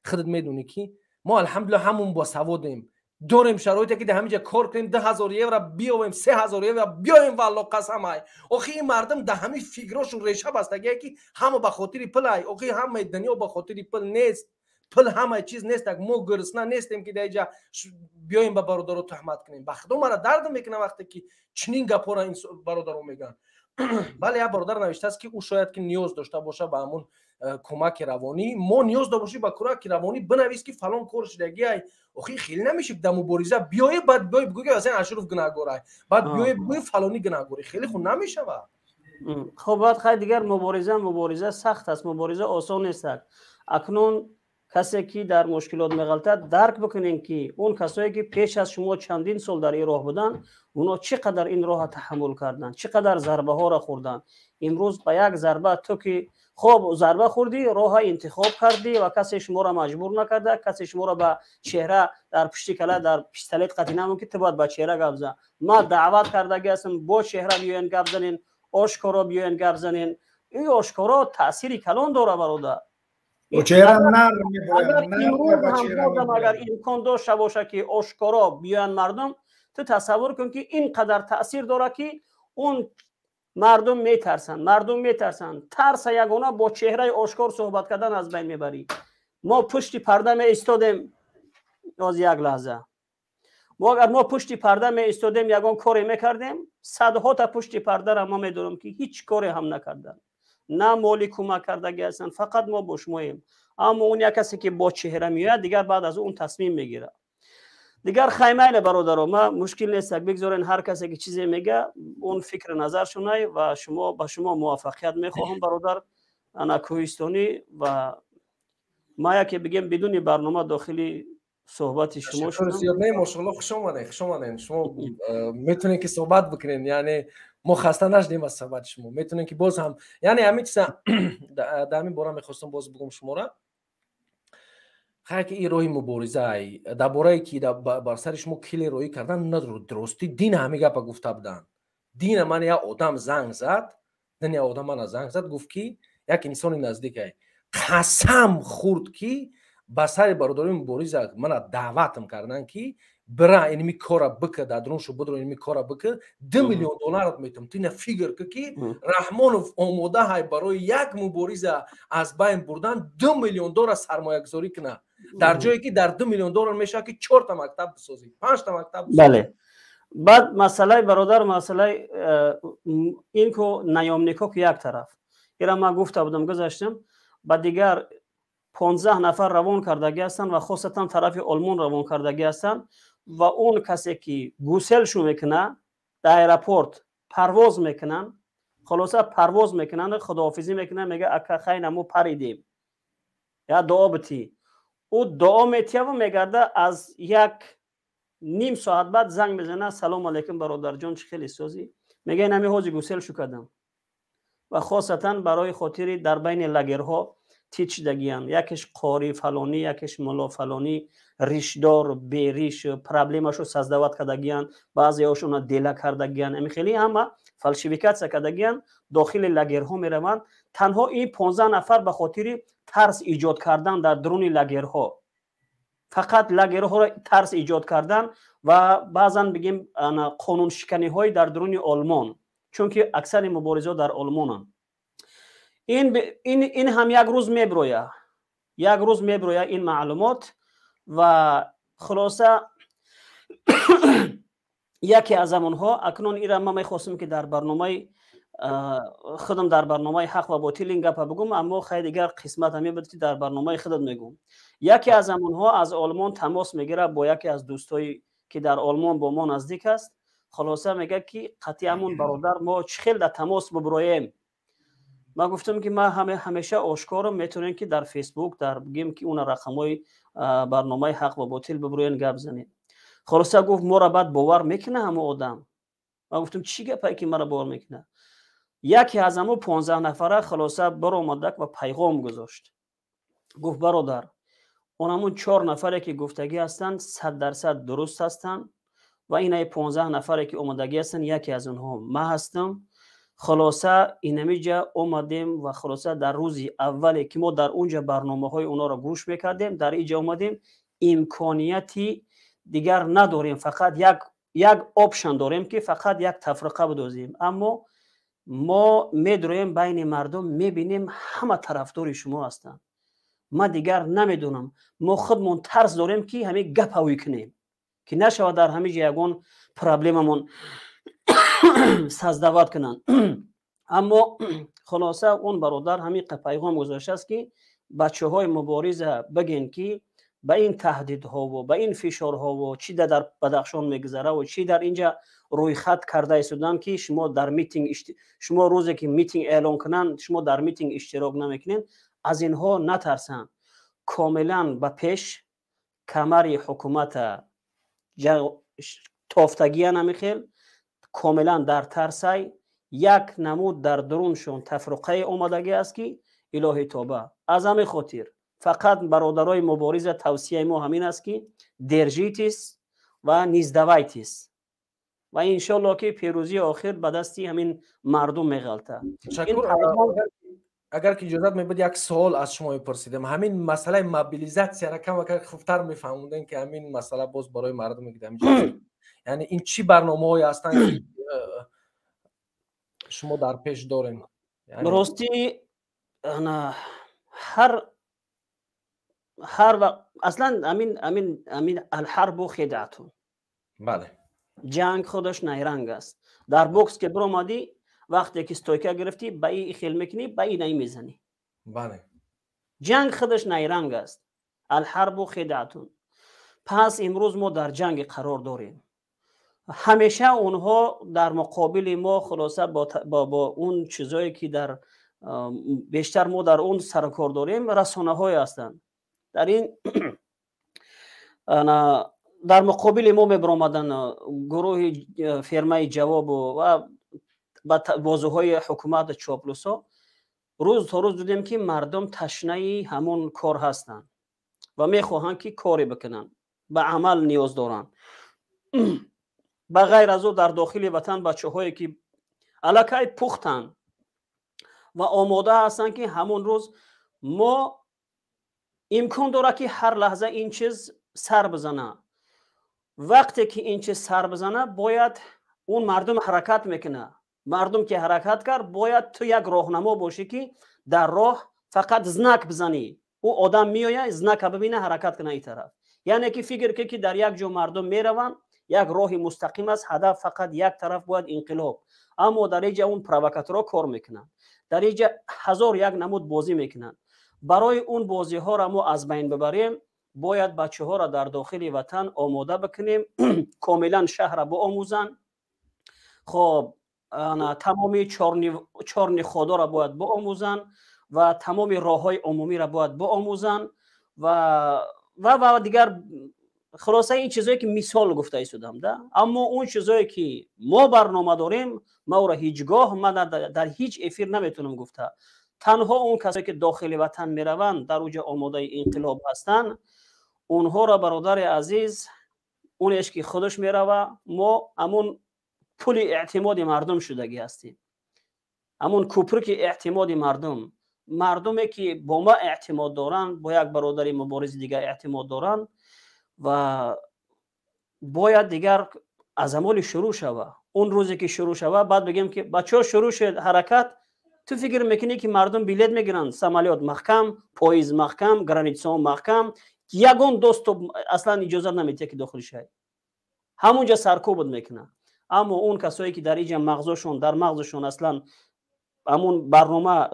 Speaker 1: خودت میدونی که ما الحمدلله همون با سوادیم، داریم شرایطی که در همینجا کار کنیم 10000 یورو بیاویم 3000 یورو بیایم والله قسم ای آخه این مردم در همین فکراشو ریشه بستگی که همه به خاطر پل ای آخه همه دنیا به خاطر پل نیست. پل همه چیز نیست. ما گرسنه نیستیم که دیجا بیایم به برادرو تهمت کنیم. بخدا مرا درد میکنه وقتی که چنین گپا را این برادرو میگن. بله یا برادر نوشته است که او شاید که نیاز داشته باشه به همون کمک روانی. ما نیاز داشته باشیم به کمک روانی بنویس که فلان کار شدگی ای آخه خیلی نمیشه در مبارزه بیای بعد بیای بگو که اصلا اشرف گناهگاره بعد بیای بگو فلانی گناهگاره خیلی خون نمیشه.
Speaker 14: خب بعد خیلی دیگر مبارزه سخت است، مبارزه آسان نیست. اکنون کسی که در مشکلات مغلطه درک بکنین که اون کسایی که پیش از شما چندین سال در این راه بودن اونا چقدر این راه تحمل کردن، چقدر ضربه ها را خوردن. امروز با یک ضربه تو که خب ضربه خوردی راه انتخاب کردی و کسی شما را مجبور نکرده، کسی شما را به چهره در پشت کله در پیستولت قطعی نمون که تو باید به چهره گپ بزنی. ما دعوت کرده هستم با چهره بیاین گپ بزنین، آشکارا بیاین گپ بزنین. این آشکارا تأثیری کلان داره برادر. اگر امکان داشته باشه که آشکارا بیان مردم، تو تصور کن که اینقدر تاثیر داره که اون مردم میترسن. ترس یگانه با چهره آشکار صحبت کردن از بین میبری. ما پشت پرده می ایستادیم از یک لحظه. اگر ما پشت پرده می ایستادیم یگان کاری میکردیم، صدها تا پشت پرده را ما میدونم که هیچ کاری هم نکردن. نه مالی کمک کردگی هستن، فقط ما با شماییم. اما اون یک کسی که با چهره میاد دیگر بعد از اون تصمیم میگیره. دیگر خیمه برادر ما مشکل نیست بگذارین هر کسی که چیزی میگه اون فکر نظر شونه و شما با شما موافقت میخواهم برادر انا کوهستانی و ما که بگیم بدون برنامه داخلی صحبت شما شد.
Speaker 1: نه ماشاءالله خوش اومدین. شما میتونین که صحبت بکنین، یعنی ما خسته نشدیم از صحبت شما. میتونین که باز هم یعنی همین چیزا در همین باره میخواستم باز بگم شما را خیلی که این روی مبارزه ای در باره که بر سر شما کلی روی کردن نداره. درستی دین همه گپ گفته بودن. دین من یا آدم زنگ زد، دنیا آدم من زنگ زد گفت که یک انسان نزدیک قسم خورد که با سر برادری مبارزه من دعوتم کردن که برا اینمی کارا بکه دادرون شو بدرو اینمی کارا بکه 2 میلیون دلار میتم تو فیگر که رحمانوف آماده های برای یک مبارزه از بین بردن 2 میلیون دلار سرمایه گذاری کنه، در جایی که در 2 میلیون دلار میشه که 4 تا مکتب بسازی، 5 تا مکتب بسازی.
Speaker 14: بله. بعد مسئله برادر مسئله این که نیامنیکا که یک طرف ایران ما گفته بودم گذاشتم با دیگر 15 نفر روان کردگی هستن و خاصتا طرف آلمان روان کردگی هستن و اون کسی که گوسل شو میکنه در ایرپورت پرواز میکنن، خلاصه پرواز میکنن، خداحافظی میکنن، میگه اکا خیلی نمو پریدیم یا دعا بتی. او دعا میتیه و میگرده از یک نیم ساعت بعد زنگ میزنه سلام علیکم برادر جان چه خیلی سوزی، میگه نمی حاجی گوسل شو کردم. و خاصتا برای خاطری در بین لگرها تیچ دگیان، یکیش قاری فلانی، یکیش ملا فلانی، ریشدار بیریش پرابلمشو سازدوات کردگیان، بعضی هاشون دیلا کردگیان، امی خیلی همه فالشیفیکات کردگیان داخل لگرها میروند. تنها این 15 نفر به خاطر ترس ایجاد کردن در درون لگرها، فقط لگرها را ترس ایجاد کردن و بعضا بگیم قانون شکنی های در درون آلمان، چون که اکثر مبارزه در آلمانن. این هم یک روز میبرویه این معلومات و خلاصه یکی از همونها اکنون ایران ما میخواستم که در برنامه خودم در برنامه حق و باطل این گپ بگم، اما خیلی دیگر قسمت همی بود که در برنامه خودم میگم. یکی از همونها از آلمان تماس میگیره با یکی از دوستایی که در آلمان با ما نزدیک است. خلاصه میگه که قطعی همون برادر ما چخیل در تماس ببرویم. ما گفتم که ما همیشه آشکارم میتونیم که در فیسبوک در بگیم که اون رقمای برنامه حق و باطل ببروین گپ زنیم. خلاصه گفت ما را بعد باور میکنه همه آدم. ما گفتم چی گپه که مرا باور میکنه؟ یکی از همون 15 نفره خلاصه برآمد و پیغام گذاشت. گفت برادر اونمون 4 نفره که گفتگی هستن 100% درست هستن و این 15 نفره که اومدگی هستن یکی از اونها ما هستم. خلاصه اینمیجا اومدیم و خلاصه در روزی اولی که ما در اونجا برنامه‌های اونا را گوش میکردیم در اینجا اومدیم امکانیتی دیگر نداریم، فقط یک آپشن داریم که فقط یک تفرقه بدوزیم. اما ما میدرویم بین مردم میبینیم همه طرفدار شما هستن. ما دیگر نمیدونم ما خودمون ترس داریم که همین گپ هوی کنیم که نشود در همه جا یگون پرابلممون سازدوات کنن. اما خلاصه اون برادر همین پیغام گذاشته است که بچه های مبارز بگین که به این تهدیدها و به این فشارها و چی در بدخشان میگذره و چی در اینجا روی خط کرده ایستادن که شما در میتینگ شما روزی که میتینگ اعلام کنن شما در میتینگ اشتراک نمیکنین، از اینها نترسن. کاملا به پیش کمر حکومت تافتگی نمیخیل، کاملا در ترسای یک نمود در درونشون تفرقه اومدگی است که الهی توبه. از همین خاطر فقط برادرای مبارز توصیه ما همین است که درجیتیس و نیزدوایتیس و انشالله که پیروزی آخر به دستی همین مردم میغلطه.
Speaker 1: اگر که اجازه میبود یک سوال از شما بپرسیدم، همین مسئله موبیلیزاسیون را کم خوبتر میفهموندن که همین مسئله باز برای مردم میگم یعنی این چی برنامه‌ای هستن که شما در پیش دارین؟ یعنی
Speaker 14: راستی انا هر وقت اصلا امین الحرب و خدعتون،
Speaker 1: بله
Speaker 14: جنگ خودش نیرنگ است. در بوکس که برآمدی وقتی که استویکا گرفتی به این خیل میکنی به این میزنی.
Speaker 1: بله
Speaker 14: جنگ خودش نیرنگ است. الحرب و خدعتون. پس امروز ما در جنگ قرار داریم. همیشه اونها در مقابل ما خلاصه با اون چیزایی که در بیشتر ما در اون سرکار داریم رسانه های هستند. در این در مقابل ما میبرامدن گروه فرمای جواب و بازوهای حکومت چاپلوسا. روز تا روز دیدیم که مردم تشنه همون کار هستند و میخواهند که کاری بکنن، به عمل نیاز دارن. به غیر از او در داخل وطن بچه هایی که علاقه پختن و آماده هستن که همون روز ما امکان داره که هر لحظه این چیز سر بزنه. وقتی که این چیز سر بزنه باید اون مردم حرکت میکنه. مردم که حرکت کرد باید تو یک راهنما باشی که در راه فقط زنک بزنی، او آدم میآید زنک ببینه حرکت کنه این طرف. یعنی که فکر که در یک جو مردم میروند یک راه مستقیم است، هدف فقط یک طرف باید انقلاب. اما در اینجا اون پرووکاتورها کار میکنن، در اینجا هزار یک نمود بازی میکنن. برای اون بازی ها را ما از بین ببریم باید بچه ها را در داخل وطن آماده بکنیم. کاملا شهر را بآموزن. خب تمامی چهار نخودا را باید بآموزن و تمامی راه های عمومی را باید بآموزن و دیگر خلاصه این چیزایی که مثال گفته ایستادم ده. اما اون چیزایی که ما برنامه داریم ما را هیچگاه من در هیچ افیر نمیتونم گفته. تنها اون کسایی که داخل وطن میروند در اوج آماده انقلاب هستن، اونها را برادر عزیز اونش که خودش میروه ما همون پول اعتماد مردم شدگی هستیم. همون کوپر که اعتماد مردمی که با ما اعتماد دارن با یک برادر مبارز دیگه اعتماد دارن و باید دیگر از عمل شروع شوه. اون روزی که شروع شوه بعد بگیم که بچه‌ها شروع شد حرکت، تو فکر میکنی که مردم بلیط میگیرن، سمالیات محکم، پاییز محکم، گرانیتسون محکم، یگون دوست اصلا اجازه نمیده که داخل شه، همونجا سرکوبت میکنه. اما اون کسایی که در اینجا مغزشون اصلا همون برنامه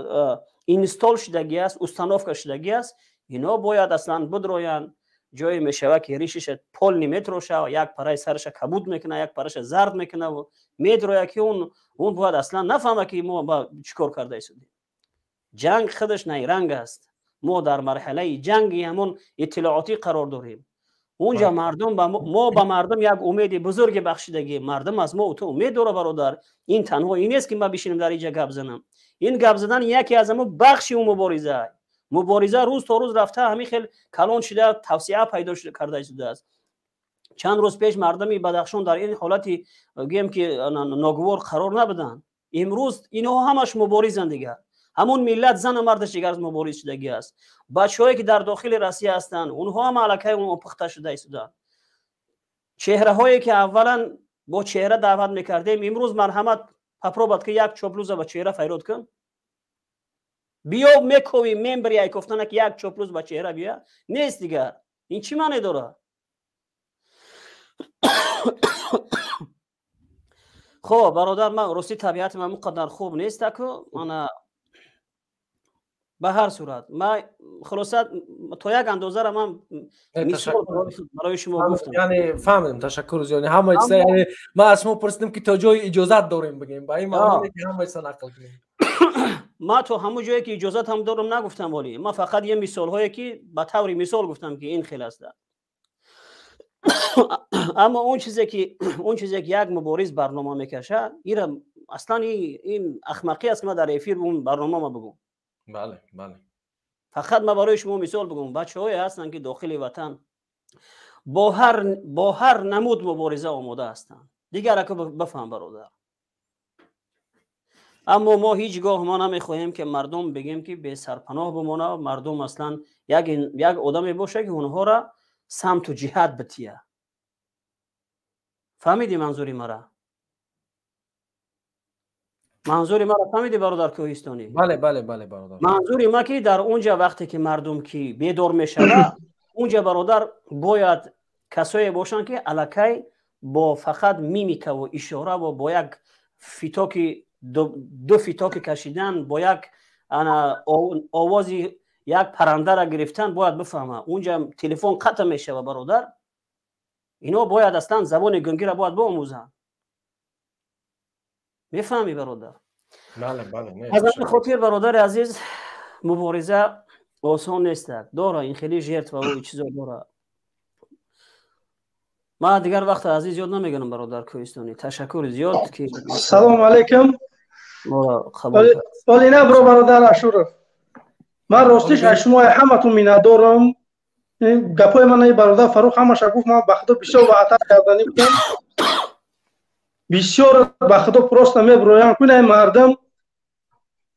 Speaker 14: اینستال شدگی است، установка شدگی است، اینا باید اصلا بدروین. جایی میشوه که ریشش پل نمیتروشه، یک پرای سرش کبود میکنه، یک پرش زرد میکنه و میدروه که اون باید اصلا نفهمه که ما با چیکار کرده ایستیم. جنگ خودش نیرنگ است. ما در مرحله جنگی همون اطلاعاتی قرار داریم. اونجا مردم ما به مردم یک امید بزرگ بخشیدگی. مردم از ما و تو امید داره برادر. این تنها این نیست که ما بشینیم در اینجا گپ زنم. این گپ زدن یکی از همون بخشی اون مبارزه روز تا روز رفته، همین خیلی کلان شده، توسعه پیدا کرده شده است. چند روز پیش مردمی بدخشان در این حالتی گیم که ناگوار قرار نبودن. امروز اینها همش مبارزند دیگه. همون ملت زن و مردش دیگر از مبارز شدگی است. بچه‌هایی که در داخل روسیه هستند اونها هم علاقه اون پخته شده ایستادن. چهره هایی که اولا با چهره دعوت میکردیم امروز مرحمت پپروبات که یک چوبلوز با چهره فیرود کن بیا میکوی ممبری ای گفتن که یک چوبلوز با چهره بیا نیست دیگر. این چی معنی داره؟ خب برادر من روسی طبیعت من مقدر خوب نیست که من به هر صورت ما خلاصت تو یک اندازه را من برای شما گفتم.
Speaker 1: یعنی فهمیدم، تشکر زیاد. همه چیز یعنی ما از شما پرسیدم که تا جای اجازت داریم بگیم، با این معنی که همه چیز نقل کنیم.
Speaker 14: ما تو همون جایی که اجازت هم دارم نگفتم، ولی ما فقط یه مثال هایی که به طور مثال گفتم که این خیلی است. اما اون چیزی که یک مبارز برنامه میکشه این اصلا این احمقی است که ما در افیر اون برنامه ما بگم.
Speaker 1: بله بله.
Speaker 14: فقط ما برای شما مثال بگم. بچه‌هایی هستن که داخل وطن با هر نمود مبارزه آماده هستن. دیگر که بفهم برادر. اما ما هیچگاه ما نمیخواهیم که مردم بگیم که به سرپناه بمونه. مردم اصلا یک آدمی باشه که اونها را سمت و جهت بتیه. فهمیدی منظوری مرا؟ منظوری مرا فهمیدی برادر کوهستانی؟
Speaker 1: بله بله بله برادر.
Speaker 14: منظوری ما که در اونجا وقتی که مردم کی بیدار میشه اونجا برادر باید کسایی باشن که الکی با فقط میمیکه و اشاره و با یک فیتاکی دو فیتاکی کشیدن با یک آوازی یک پرنده را گرفتن باید بفهمه. اونجا تلفن قطع میشه و برادر اینا باید اصلا زبان گنگی را باید بآموزن. میفهمی برادر؟
Speaker 1: بله بله.
Speaker 14: از این خاطر برادر عزیز مبارزه آسان نیست. داره این خیلی جرت و این چیزا داره. ما دیگر وقت عزیز یاد نمیگنم برادر کوهستانی. تشکر زیاد که
Speaker 7: سلام علیکم. ولی نه برادر اشرف، من راستش شما همتون میندارم. گپای من برادر فاروق همش گفت، من به خدا بسیار وعده کردنی بودم، بسیار به خدا پروست میبرویم کنه مردم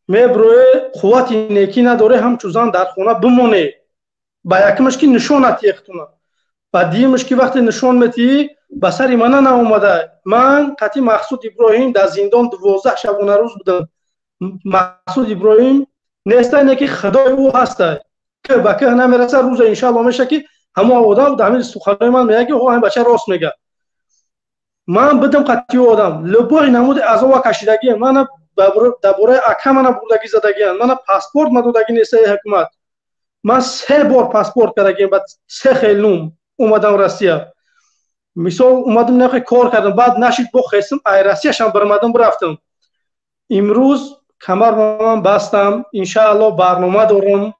Speaker 7: میبروه قوت نیکی نداره همچوزان در خونه بمونه. با یکمش که نشانت یختونه و دیمش که وقتی نشان میتی به سر من ناومده. من قطعی مقصود ابراهیم در زندان 12 شبانه روز بودم. مقصود ابراهیم نیست اینه که خدای او هسته که به که نمیرسه روز انشاءالله میشه که همه آدم در همین سخنرانی من میگه که این بچه راست میگه. من بدم قطعی آدم لبای نمود از او کشیدگی من درباره اکه من بردگی زدگی من پاسپورت مدودگی نیست حکومت. من 3 بار پاسپورت کردگی بعد 3 خیلوم اومدم روسیه. مثال اومدم نخی کار کردم بعد نشید بخواستم ای روسیه هم برمدم برفتم. امروز کمر من بستم انشاءالله برنامه دارم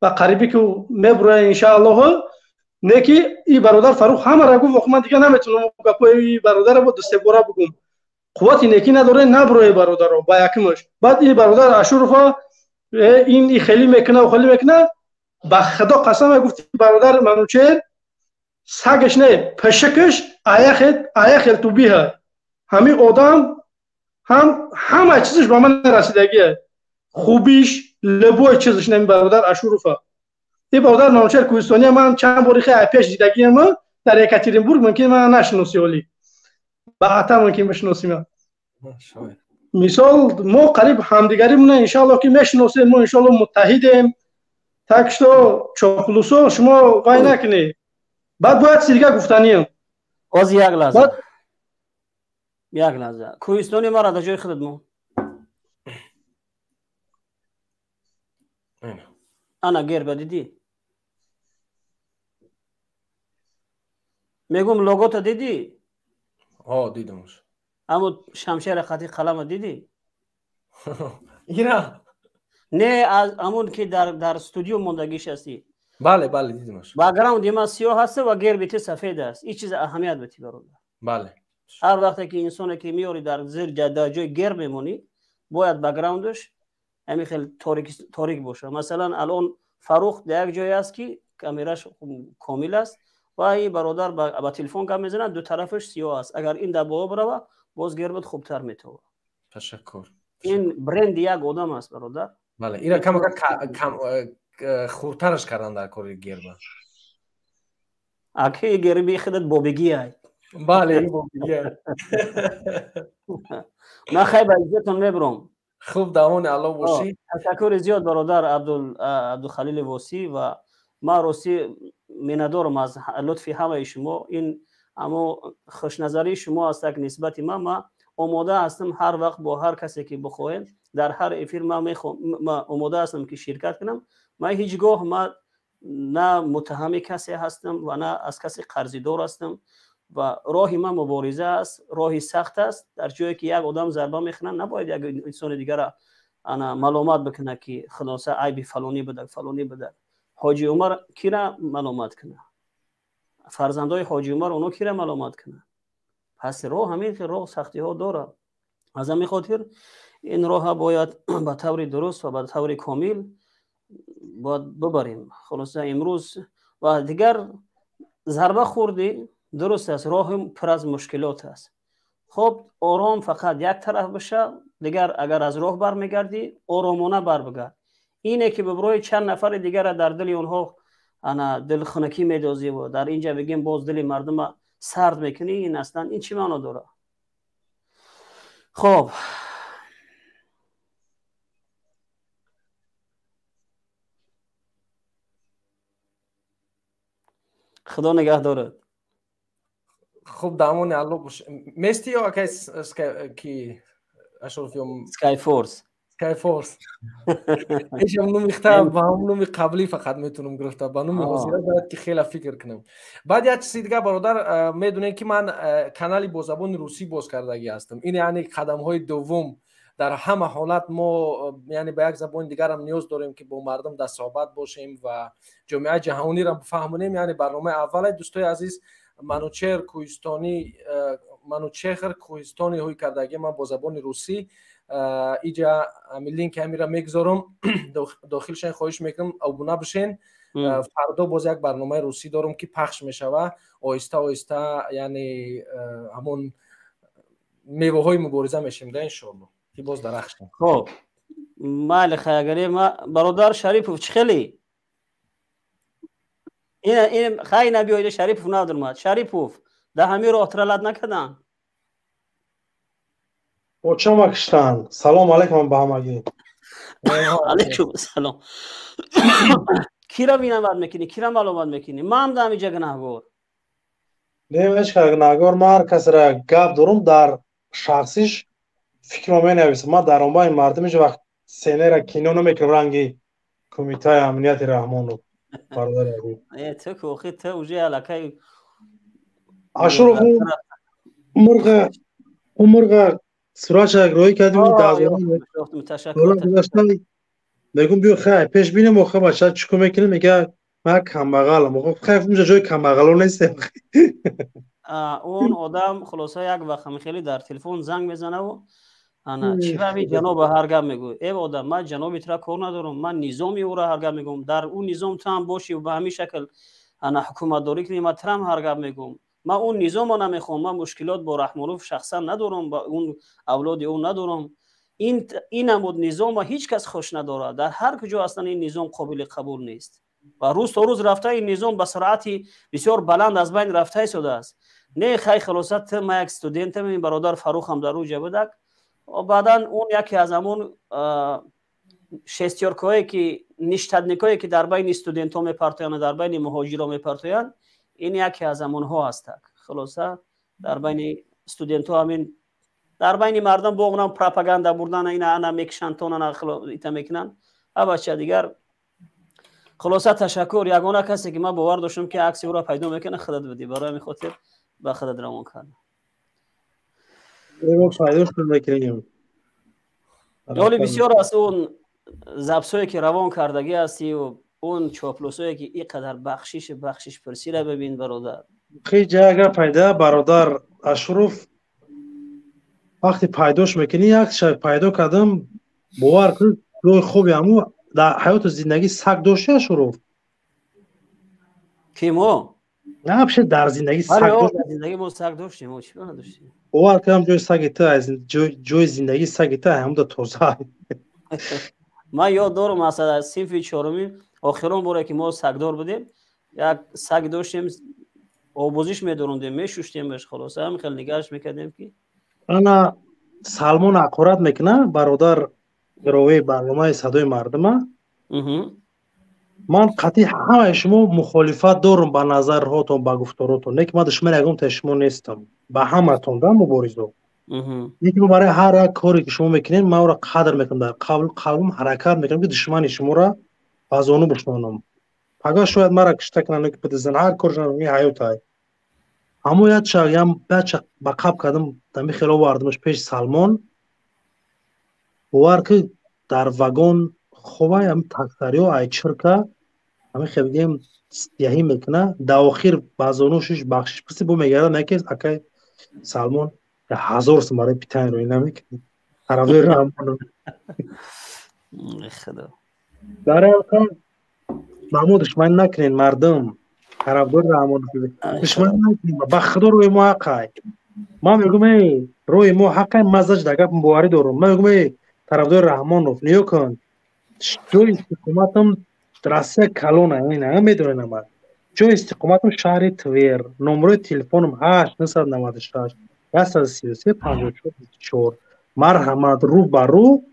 Speaker 7: و قریبی که میبره انشاءالله نکی ای برادر فاروق همه را گفت من دیگه نمیتونم گپای برادر با 2-3 بار بگم. قوت نیکی نداره نبره برادر رو با یکمش. بعد این برادر اشرف این خیلی میکنه و خیلی میکنه. با خدا قسم گفت برادر منوچهر سگش نه پشکش آیا تو بیه همین آدم همه چیزش با من رسیدگیه، خوبیش لبوی چیزش نمی برادر اشرف. این برادر منوچهر کوهستانی من چند باری خیلی پیش دیدگی من در یکاترینبورگ ممکن من نشناسی ولی بعدا ممکن بشناسیم. مثال ما قریب همدیگری مونه انشالله که میشناسیم. ما انشالله متحدیم. تکشتو چاپلوسو شما وای نکنی. بعد باید سیرگه گفتنیم.
Speaker 14: باز یک لحظه کوهستانی ما را در جای خودت انا گربه دیدی؟ میگم لوگو تو دیدی؟
Speaker 1: دیدمش.
Speaker 14: اما شمشیر خطی قلم دیدی؟
Speaker 1: اینا
Speaker 14: نه از همون که در استودیو موندگیش هستی.
Speaker 1: بله دیدمش.
Speaker 14: بک‌گراند ما سیاه هست و گربه سفید است. این چیز اهمیت بده برادر.
Speaker 1: بله.
Speaker 14: هر وقتی که انسانی که میاری در زیر در جای گرد میمونی باید بک‌گراندش همین خیلی تاریک باشه. مثلا الان فروخ در یک جای است که کامراش کامل است و این برادر با تلفن کم میزنه دو طرفش سیاه است. اگر این در بالا بره باز گربت خوبتر میتونه.
Speaker 1: تشکر.
Speaker 14: این برند یک آدم است برادر.
Speaker 1: بله اینا کم خورترش کردن در کار گربه.
Speaker 14: اکی گربه خودت بابگی های.
Speaker 1: بله این بابگی های.
Speaker 14: من خیلی عزتون میبرم.
Speaker 1: خوب دامان الله باشی.
Speaker 14: تشکر زیاد برادر عبدالخلیل واسی و ما روسی میندارم از لطفی همه شما. این اما خوشنظری شما است که نسبت ما آماده هستم هر وقت با هر کسی که بخواین در هر افیر ما آماده هستم که شرکت کنم. من هیچگاه ما نه متهم کسی هستم و نه از کسی قرضی دار هستم و راهی من مبارزه است. راهی سخت است. در جایی که یک آدم ضربه میخورن نباید یک انسان دیگر را انا ملامت بکنه که خلاصه عیب فلانی بده. حاجی عمر کی را ملامت کنه؟ فرزندای حاجی عمر اونو کی را ملامت کنه؟ پس راه همین که راه سختی ها داره. از همین خاطر این راه باید به طور درست و به طور کامل باید ببریم. خلاصه امروز و دیگر ضربه خوردی درست است، راه پر از مشکلات است. خب آرام فقط یک طرف بشه، دیگر اگر از راه برمیگردی آرامانه بر بگرد. اینه که ببروی چند نفر دیگر در دل اونها انا دل خنکی میدازی و در اینجا بگیم باز دل مردم سرد میکنی. این اصلا این چی معنا داره؟ خب خدا نگه دارد.
Speaker 1: خوب دامون الله باشه. مستی یا کی اشرفیوم
Speaker 14: سکای فورس
Speaker 1: ایشم نومی خطاب و هم نومی قبلی فقط میتونم گرفته با نومی حضیره باید که خیلی فکر کنم. بعد یک چیزی دیگه برادر میدونین که من کانالی با زبان روسی باز کردگی هستم. این یعنی قدم های دوم در همه حالت ما یعنی به یک زبان دیگر هم نیاز داریم که با مردم در صحبت باشیم و جامعه جهانی را بفهمونیم. یعنی برنامه اول دوستای عزیز منوچهر کوهستانی هوی کردگی من با زبان روسی اینجا لینک همی را میگذارم داخلشن خواهش میکنم ابونه بشین. فردا باز یک برنامه روسی دارم که پخش میشوه آهسته آهسته یعنی همون میوه های مبارزه میشیم ده انشالله که باز درخشیم.
Speaker 14: خب مال خیلی ما برادر شریفوف چخلی این خیلی نبیایده شریفوف ندارم. شریفوف ده همین رو اطرالت نکدن.
Speaker 15: اوچم اکشتن سلام علیکم به همگی.
Speaker 14: علیکم سلام. کی را بینمت میکنی؟ کی را معلومات میکنی؟ ما هم دامی جا گناهگار
Speaker 15: نمیش که گناهگار ما هر کس را گپ دارم در شخصیش فکر می نویسم. ما در اونبای مردمش وقت سینه را کینو نمیکنم رنگی کمیته امنیت رحمان رو برادر علی
Speaker 14: تو کوخی تو اوجه علاکه
Speaker 15: اشرف مرغ سراج اگروی کردیم تشکر میگم بیا خیلی پیش بینیم آخه بچه چیکار میکنه میگه من کمبغلم. آخه خیلی اونجا جای کمبغلا نیست.
Speaker 14: اون آدم خلاصه یک وقت خیلی در تلفن زنگ میزنه و انا چی به جناب هرگم میگو ای آدم من جنابی ترا کار ندارم، من نظامی او را هرگم میگم در اون نظام تو هم باشی و به همین شکل انا حکومت داری کنی. من ترم هرگم میگم من اون نظام رو نمیخوام. من مشکلات با رحمانوف شخصا ندارم، با اون اولاد اون ندارم. این نمود نظام و هیچ کس خوش نداره. در هر کجا اصلا این نظام قابل قبول نیست و روز تا روز رفته این نظام به سرعتی بسیار بلند از بین رفته شده است. نه خیلی خلاصت ما یک استودنت من برادر فاروق هم در روجه بدک و بعدا اون یکی از همون شستیارکایی که نیشتدنیکایی که در بین استودنت ها میپرتویند در بین مهاجرا میپرتویند این یکی از همون ها است. خلاصه در بین استودنت ها همین در بین مردم بوغنم پروپاگاندا بردن این انا میکشن تو نه ایتا میکنن. ها بچه دیگر خلاصه تشکر. یگانه کسی که من باور داشتم که عکس او را پیدا میکنه خودت بدی، برای همین خاطر به خودت روان کردم.
Speaker 15: ما فایدهش رو میکنیم.
Speaker 14: ولی بسیار از اون زبسایی که روان کردگی هستی و اون چاپلوسایی که اینقدر بخشش پرسی را ببین برادر.
Speaker 15: خیلی جاگه پیدا برادر اشرف وقتی پیداش میکنی یک شب پیدا کردم باور کن روی خوبی همو در حیات و زندگی سگ داشتی اشرف؟
Speaker 14: کی ما؟
Speaker 15: نه بشه در زندگی سگ داشتی؟
Speaker 14: در زندگی ما سگ داشتیم، ما چی نداشتیم؟
Speaker 15: باور کنم جای سگ تا از جای زندگی سگ تا همون دا توزه.
Speaker 14: من یاد دارم مثلا از صنف چهارمی آخرون باره که ما سگدار بودیم یک سگ داشتیم آبوزیش میدوروندیم میشوشتیم بهش، خلاصه هم خیلی نگاهش میکردیم که
Speaker 15: انا سلمان عقارت میکنه برادر گروه برنامه صدای مردم. من قطعی همه شما مخالفت دارم به نظرهاتون به گفتاراتون، نه که من دشمن یگم تا شما نیستم، به همه تون دارم مبارزه. یکی برای هر یک کاری که شما میکنین من او را قدر میکنم، در قلبم حرکت میکنم که دشمن شما را از اونو بشنونم. اگر شاید مرا کشته کنن که بدزن هر کار جنگی حیات های همو یاد شایم بچه با قب کردم دمی خیلی واردمش پیش سلمان باور که در وگون خوبه هم تکتری و ایچر که همه خیلی بگیم سیاهی میکنه در آخر بازانوشش بخشش پسی بو میگرده نکیز اکای سلمان 1000 سماره پیتن روی نمیکنه طرفدار رحمان
Speaker 14: خدا
Speaker 15: داره کن محمود دشمن نکنین مردم طرفدار رحمان دشمن نکنین با خدا روی ما حقای ما میگم روی ما حقای مزاج دگه مباری دارم ما میگم طرفدار رحمان رو نیو کن جای استقامتم درسته کلونه اینه میدونن ما جای استقامتم شهر تویر نمره تلفنم 896 133 54 مرحمت رو بر رو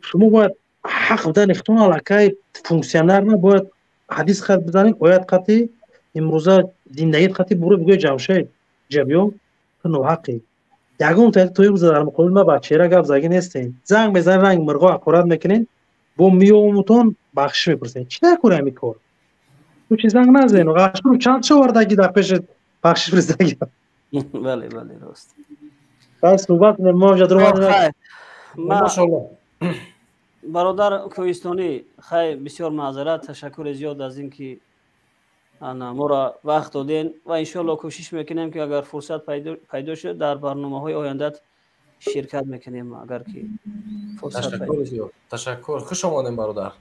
Speaker 15: شما باید حق بدن اختون علاقه فونکسیونر نباید حدیث خط بزنید باید قطعی امروزه زندگی قطعی برو بگوی جمشید جبیو تو نوحقی یکون توی روزه در مقابل ما بچه را گفت زگی نیستین زنگ بزن رنگ مرغا اقورت میکنین با میومتون بخش میپرسین چی در کنه همی کار تو چی زنگ نزین و غشت رو چند چه وردگی در پیش بخشش پرسدگی
Speaker 14: بله راست
Speaker 15: بس صحبت ما جد رو
Speaker 14: ماشاءالله برادر کوهستانی خیلی بسیار معذرت تشکر زیاد از اینکه ما را وقت دادین و انشالله کوشش میکنیم که اگر فرصت پیدا شد در برنامه‌های آینده شرکت میکنیم اگر که فرصت پیدا شد.
Speaker 1: تشکر خوش آمدین برادر.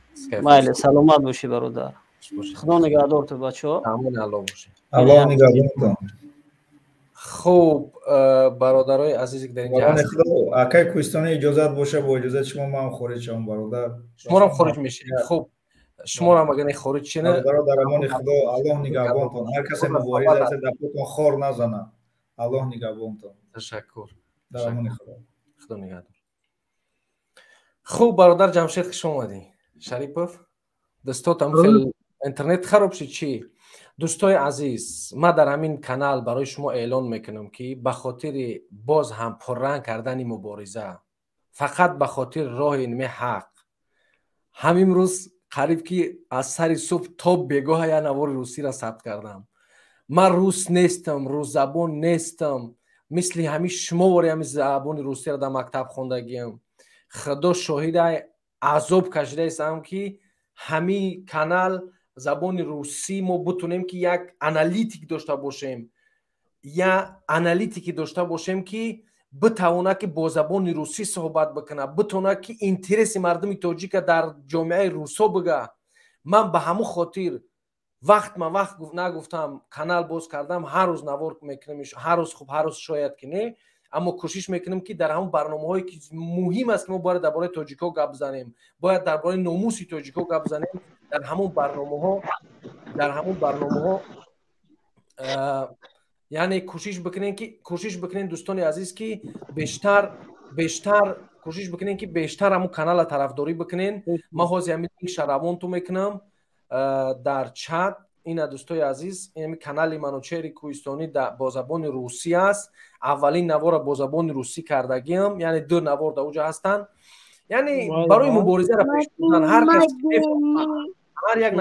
Speaker 14: بله سلامت باشی برادر. خدا نگهدار تو بچه‌ها.
Speaker 1: امین الله باشه.
Speaker 12: الله نگهدار.
Speaker 1: خوب برادرای عزیزی که در اینجا هستید
Speaker 12: اگه کوهستانی اجازه باشه با اجازه شما من خارج شم برادر.
Speaker 1: شما هم خارج میشید. خوب شما هم اگر خارج شین
Speaker 12: برادر امان خدا الله نگهبانتون. هر کسی مبارز است در پاتون خار نزنه. الله نگهبانتون.
Speaker 1: تشکر.
Speaker 12: در امان خدا.
Speaker 1: خدا نگهدار. خوب برادر جمشید خوش اومدی. شریپوف دستاتم خیلی اینترنت خراب شد چی؟ دوستای عزیز ما در همین کانال برای شما اعلان میکنم که به خاطر باز هم پررنگ کردن مبارزه فقط به خاطر راه علم حق همین روز قریب که از سر صبح تا بگاه یا نوار روسی را ثبت کردم. من روس نیستم، روس زبان نیستم، مثل همین شما وری همین زبان روسی را در مکتب خوندگیم. خدا شاهد عذاب کشیده استم که همین کانال زبان روسی ما بتونیم که یک انالیتیک داشته باشیم یا انالیتیکی داشته باشیم که بتونه که با زبان روسی صحبت بکنه، بتونه که اینترس مردم تاجیک در جامعه روسا بگه. من به همون خاطر وقت نگفتم کانال باز کردم، هر روز نوار میکنم، هر روز خوب هر روز شاید که نه، اما کوشش میکنم که در همون برنامه‌هایی که مهم است که ما باید درباره تاجیک‌ها گپ بزنیم، باید درباره ناموس تاجیک‌ها گپ بزنیم، در همون برنامه‌ها یعنی کوشش بکنین دوستان عزیز که بیشتر کوشش بکنین که بیشتر همون کانال طرفداری بکنین. ما حاضر همین شروان تو میکنم در چت. این دوستای عزیز این کانال منوچهر کوهستانی با زبان روسی است. اولین نوار با زبان روسی کردگیم، یعنی 2 نوار در اونجا هستن. یعنی برای مبارزه را پیش بردن هر یک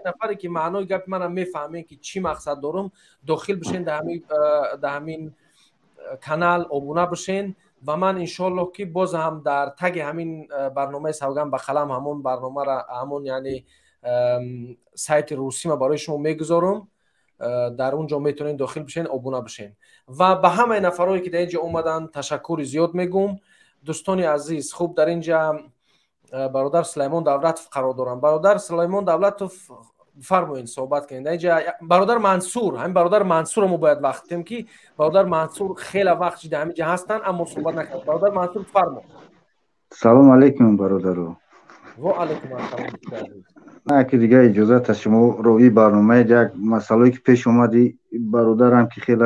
Speaker 1: نفری که معنای گپ منم میفهمه که چی مقصد دارم داخل بشین در همین کانال ابونه بشین و من انشالله که باز هم در تگ همین برنامه سوگند به قلم همون برنامه را همون یعنی سایت روسی ما برای شما میگذارم، در اونجا میتونین داخل بشین ابونه بشین و به همه نفرایی که در اینجا اومدن تشکر زیاد میگم. دوستان عزیز خوب در اینجا برادر سلیمان دولت قرار دارم. برادر سلیمان دولت فرمایین صحبت کنید. اینجا برادر منصور، همین برادر منصور ما باید وقت بدیم که برادر منصور خیلی وقت در همینجا هستن اما صحبت نکرد. برادر منصور فرمایید.
Speaker 16: سلام علیکم برادرو.
Speaker 1: و علیکم السلام.
Speaker 16: نه که دیگه اجازه از شما روی برنامه یک مسئله که پیش اومدی برادرم که خیلی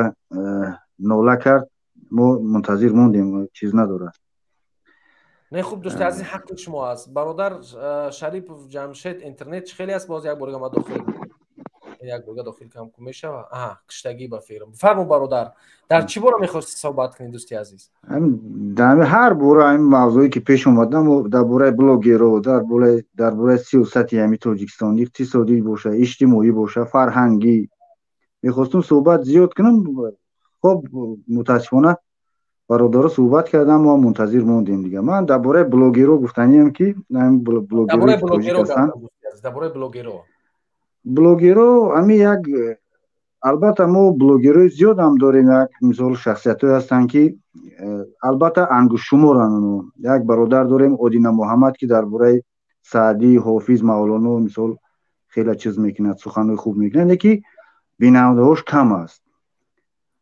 Speaker 16: ناله کرد ما منتظر موندیم چیز نداره.
Speaker 1: نه خوب دوست عزیز حق شما است. برادر شریف جمشید اینترنت خیلی است باز یک بار ما داخل کم میشه. کشتگی با فیرم فرمو برادر در چی باره میخواستی صحبت کنید دوستی عزیز؟
Speaker 16: در هر باره این موضوعی که پیش اومدم در باره بلوگرو در باره سیاست یمی تاجیکستان اقتصادی باشه اجتماعی باشه فرهنگی میخواستم صحبت زیاد کنم. خب متاسفانه برادر صحبت کردم و منتظر موندیم دیگه. من درباره بلوگرو گفتنیم که
Speaker 1: درباره
Speaker 16: بلوگرو همین یک البته ما بلوگرای زیاد هم داریم. یک مثال شخصیت‌ها هستن که البته انگشت شمارن. یک برادر داریم ادینه محمد که درباره سعدی حافظ مولانا مثال خیلی چیز میکنه سخنای خوب میکنه که بیننده‌هاش کم است.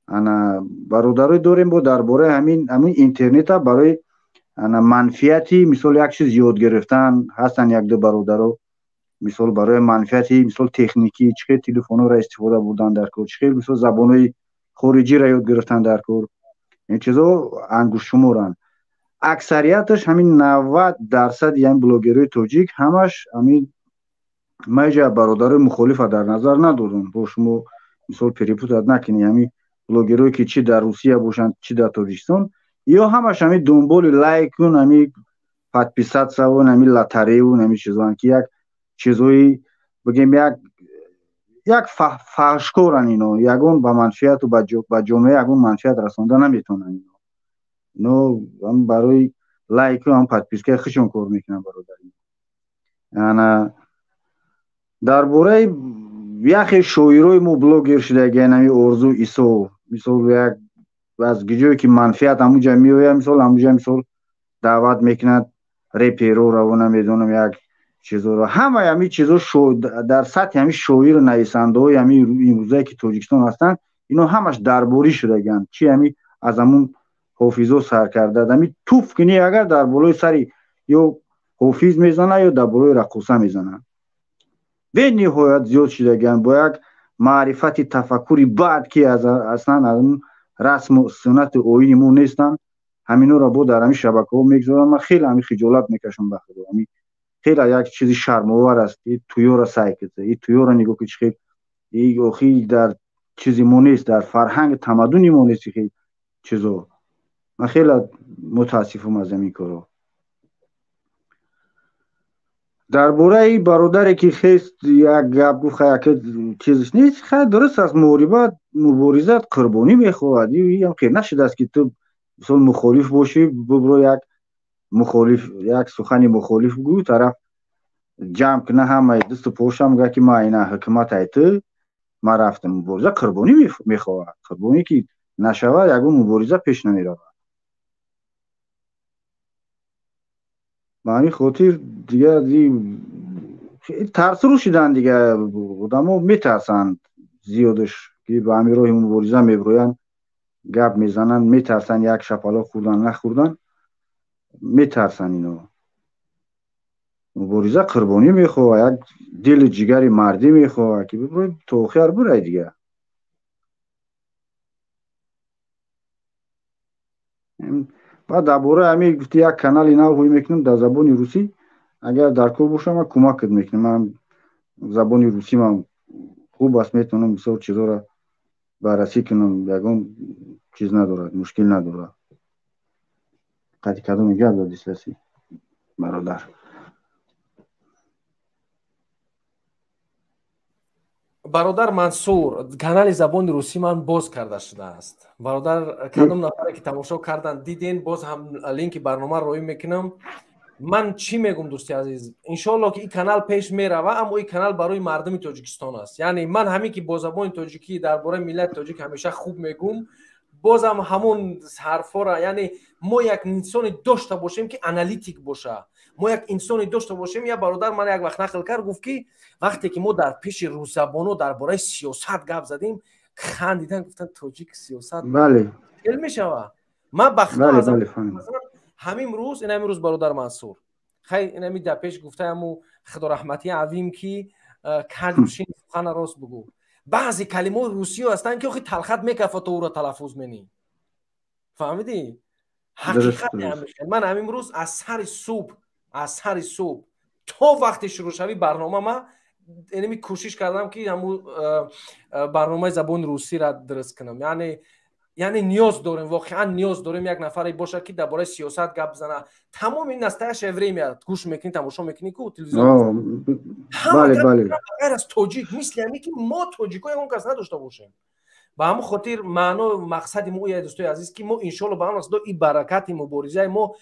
Speaker 16: انا برادرای داریم با درباره همین اینترنت برای انا منفیتی مثال یک چیز یاد گرفتن هستن یک دو برادرها مثال برای منفیتی مثال تکنیکی چه تلفن‌ها را استفاده بودن در کار چه مثال زبان‌های خارجی را یاد گرفتن در کار این چیزا انگشت شمارن. اکثریتش همین 90% یعنی بلوگرای تاجیک همش همین ماجا برادر مخالف در نظر ندارن. با شما مثال پریپوت نکنی همین بلوگرایی که چی در روسیه باشن چی در تاجیکستان یا همش همین دنبال لایک و همین پادپیسات سوون همین لاتاری و همین چیزان که یک چیزایی بگیم یک فحشکارن اینا یگون با منفعت و با جامعه یگون منفعت رسانده نمیتونن اینا هم برای لایک و هم پادپیسکه خشون کار میکنن برادر. یعنی درباره یخ شویروی مو بلوگر شده گنمی ارزو ایسو مثال یک از گیجوی که منفعت همونجا میوه مثال همونجا مثال دعوت میکند ریپیرو رو نمیدونم یک چیزو رو همه چیزو در سطح همین شویر نویسنده های همین روزایی که تاجیکستان هستن اینا همش درباری شده گن چی همین از همون حافظو سر کرده همین توف کنی اگر در بالای سری یا حافظ میزنه یا در بالای رقصه میزنه به نهایت زیاد شده گن با یک معرفت تفکری بعد که اصلا اون رسم و سنت آیینمون نیستن همینو را با در همین شبکه ها میگذارم. من خیلی همین خجالت میکشم بخدا همین خیلی یک چیزی شرم‌آور است. این تویو را سعی کرده این تویو را نگاه که خیلی این اخی در چیزی مون نیست در فرهنگ تمدنی مون نیست خیلی چیزو. من خیلی متاسفم از این کارو. درباره برادری که خیست یک گپ گفت که چیزش نیست خیلی درست است. مبارزات قربانی میخواهد این هم خیلی نشده است که تو مثلا مخالف باشی ببرو یک مخالف یک سخنی مخالف گو طرف جمع کنه همه دست پوشم میگه که ما اینا حکومت ایت ما رفتم مبارزه قربانی میخواهد. قربانی که نشود یگو مبارزه پیش نمیره. معنی خاطر دیگه ترس رو شدن دیگه آدمو میترسن زیادش که با همین راه مبارزه میبروین گپ میزنن میترسن یک شپالا خوردن نخوردن میترسن. اینو مبارزه قربانی میخواه یک دل جگری مردی میخواه که ببروی تو آخر برای دیگه. بعد درباره همین گفتی یک کانال اینا هوی میکنم در زبان روسی اگر در کار باشم من کمک میکنم. من زبان روسی من خوب است میتونم مثال چیزا را بررسی کنم یگان چیز نداره مشکل نداره. قدی کدوم میگه دادیسلسی برادر
Speaker 1: برادر منصور کانال زبان روسی من باز کرده شده است. برادر کدام نفری که تماشا کردن دیدین، باز هم لینک برنامه روی میکنم. من چی میگم دوستی عزیز، انشالله که این کانال پیش میره و اما این کانال برای مردم تاجیکستان است. یعنی من همین که با زبان تاجیکی درباره ملت تاجیک همیشه خوب میگم، بازم همون حرفا را، یعنی ما یک انسان داشته باشیم که انالیتیک باشه، ما یک انسان داشته باشیم. یا برادر من یک وقت نقل کرد گفت که وقتی که ما در پیش روس زبانو درباره سیاست گپ زدیم خندیدن، گفتن تاجیک سیاست
Speaker 16: بله
Speaker 1: علم میشوه. ما بختا
Speaker 16: بله
Speaker 1: از
Speaker 16: بله
Speaker 1: همین روز این همین روز برادر منصور خیلی این همین در پیش گفتم خدا رحمتی عظیم که کلمشین سخن راست بگو. بعضی کلمات روسی هستن که خیلی تلخت میکفه تو او را تلفظ منی، فهمیدی؟ حقیقت همیشه. من همین روز از سر صبح تا وقتی شروع شوی برنامه ما اینمی کوشش کردم که همون برنامه زبان روسی را درست کنم. یعنی نیاز داریم، واقعا نیاز داریم یک نفری باشه که درباره سیاست گپ بزنه. تمام این نسته شوری میاد، گوش میکنی، تماشا میکنی کو تلویزیون.
Speaker 16: بله بله
Speaker 1: غیر از تاجیک مثل همین که ما تاجیکای اون کس نداشته باشیم. با همون خاطر معنا و مقصد ما یه دوستای عزیز که ما ان شاء الله با هم از این برکت مبارزه ما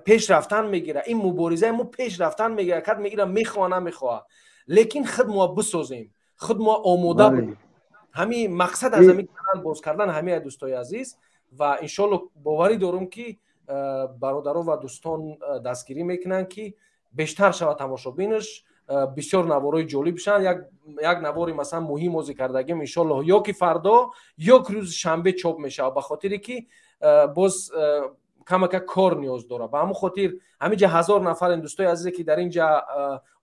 Speaker 1: پیش رفتن میگیره، این مبارزه ما پیش رفتن میگیره، کد میگیره میخوانه میخواه، لیکن خود ما بسازیم، خود ما آماده باشیم. همین مقصد از همین کانال باز کردن همه دوستای عزیز و ان شاء الله باوری دارم که برادرها و دوستان دستگیری میکنن که بیشتر شوه تماشابینش، بسیار نوارای جالب بشن. یک نواری مثلا مهم موزی کردگیم ان شاء الله یا که فردا یا که روز شنبه چاپ میشه، به خاطری که باز کمک کار نیاز داره. به همون خاطر همینجا 1000 نفر این دوستای عزیزی که در اینجا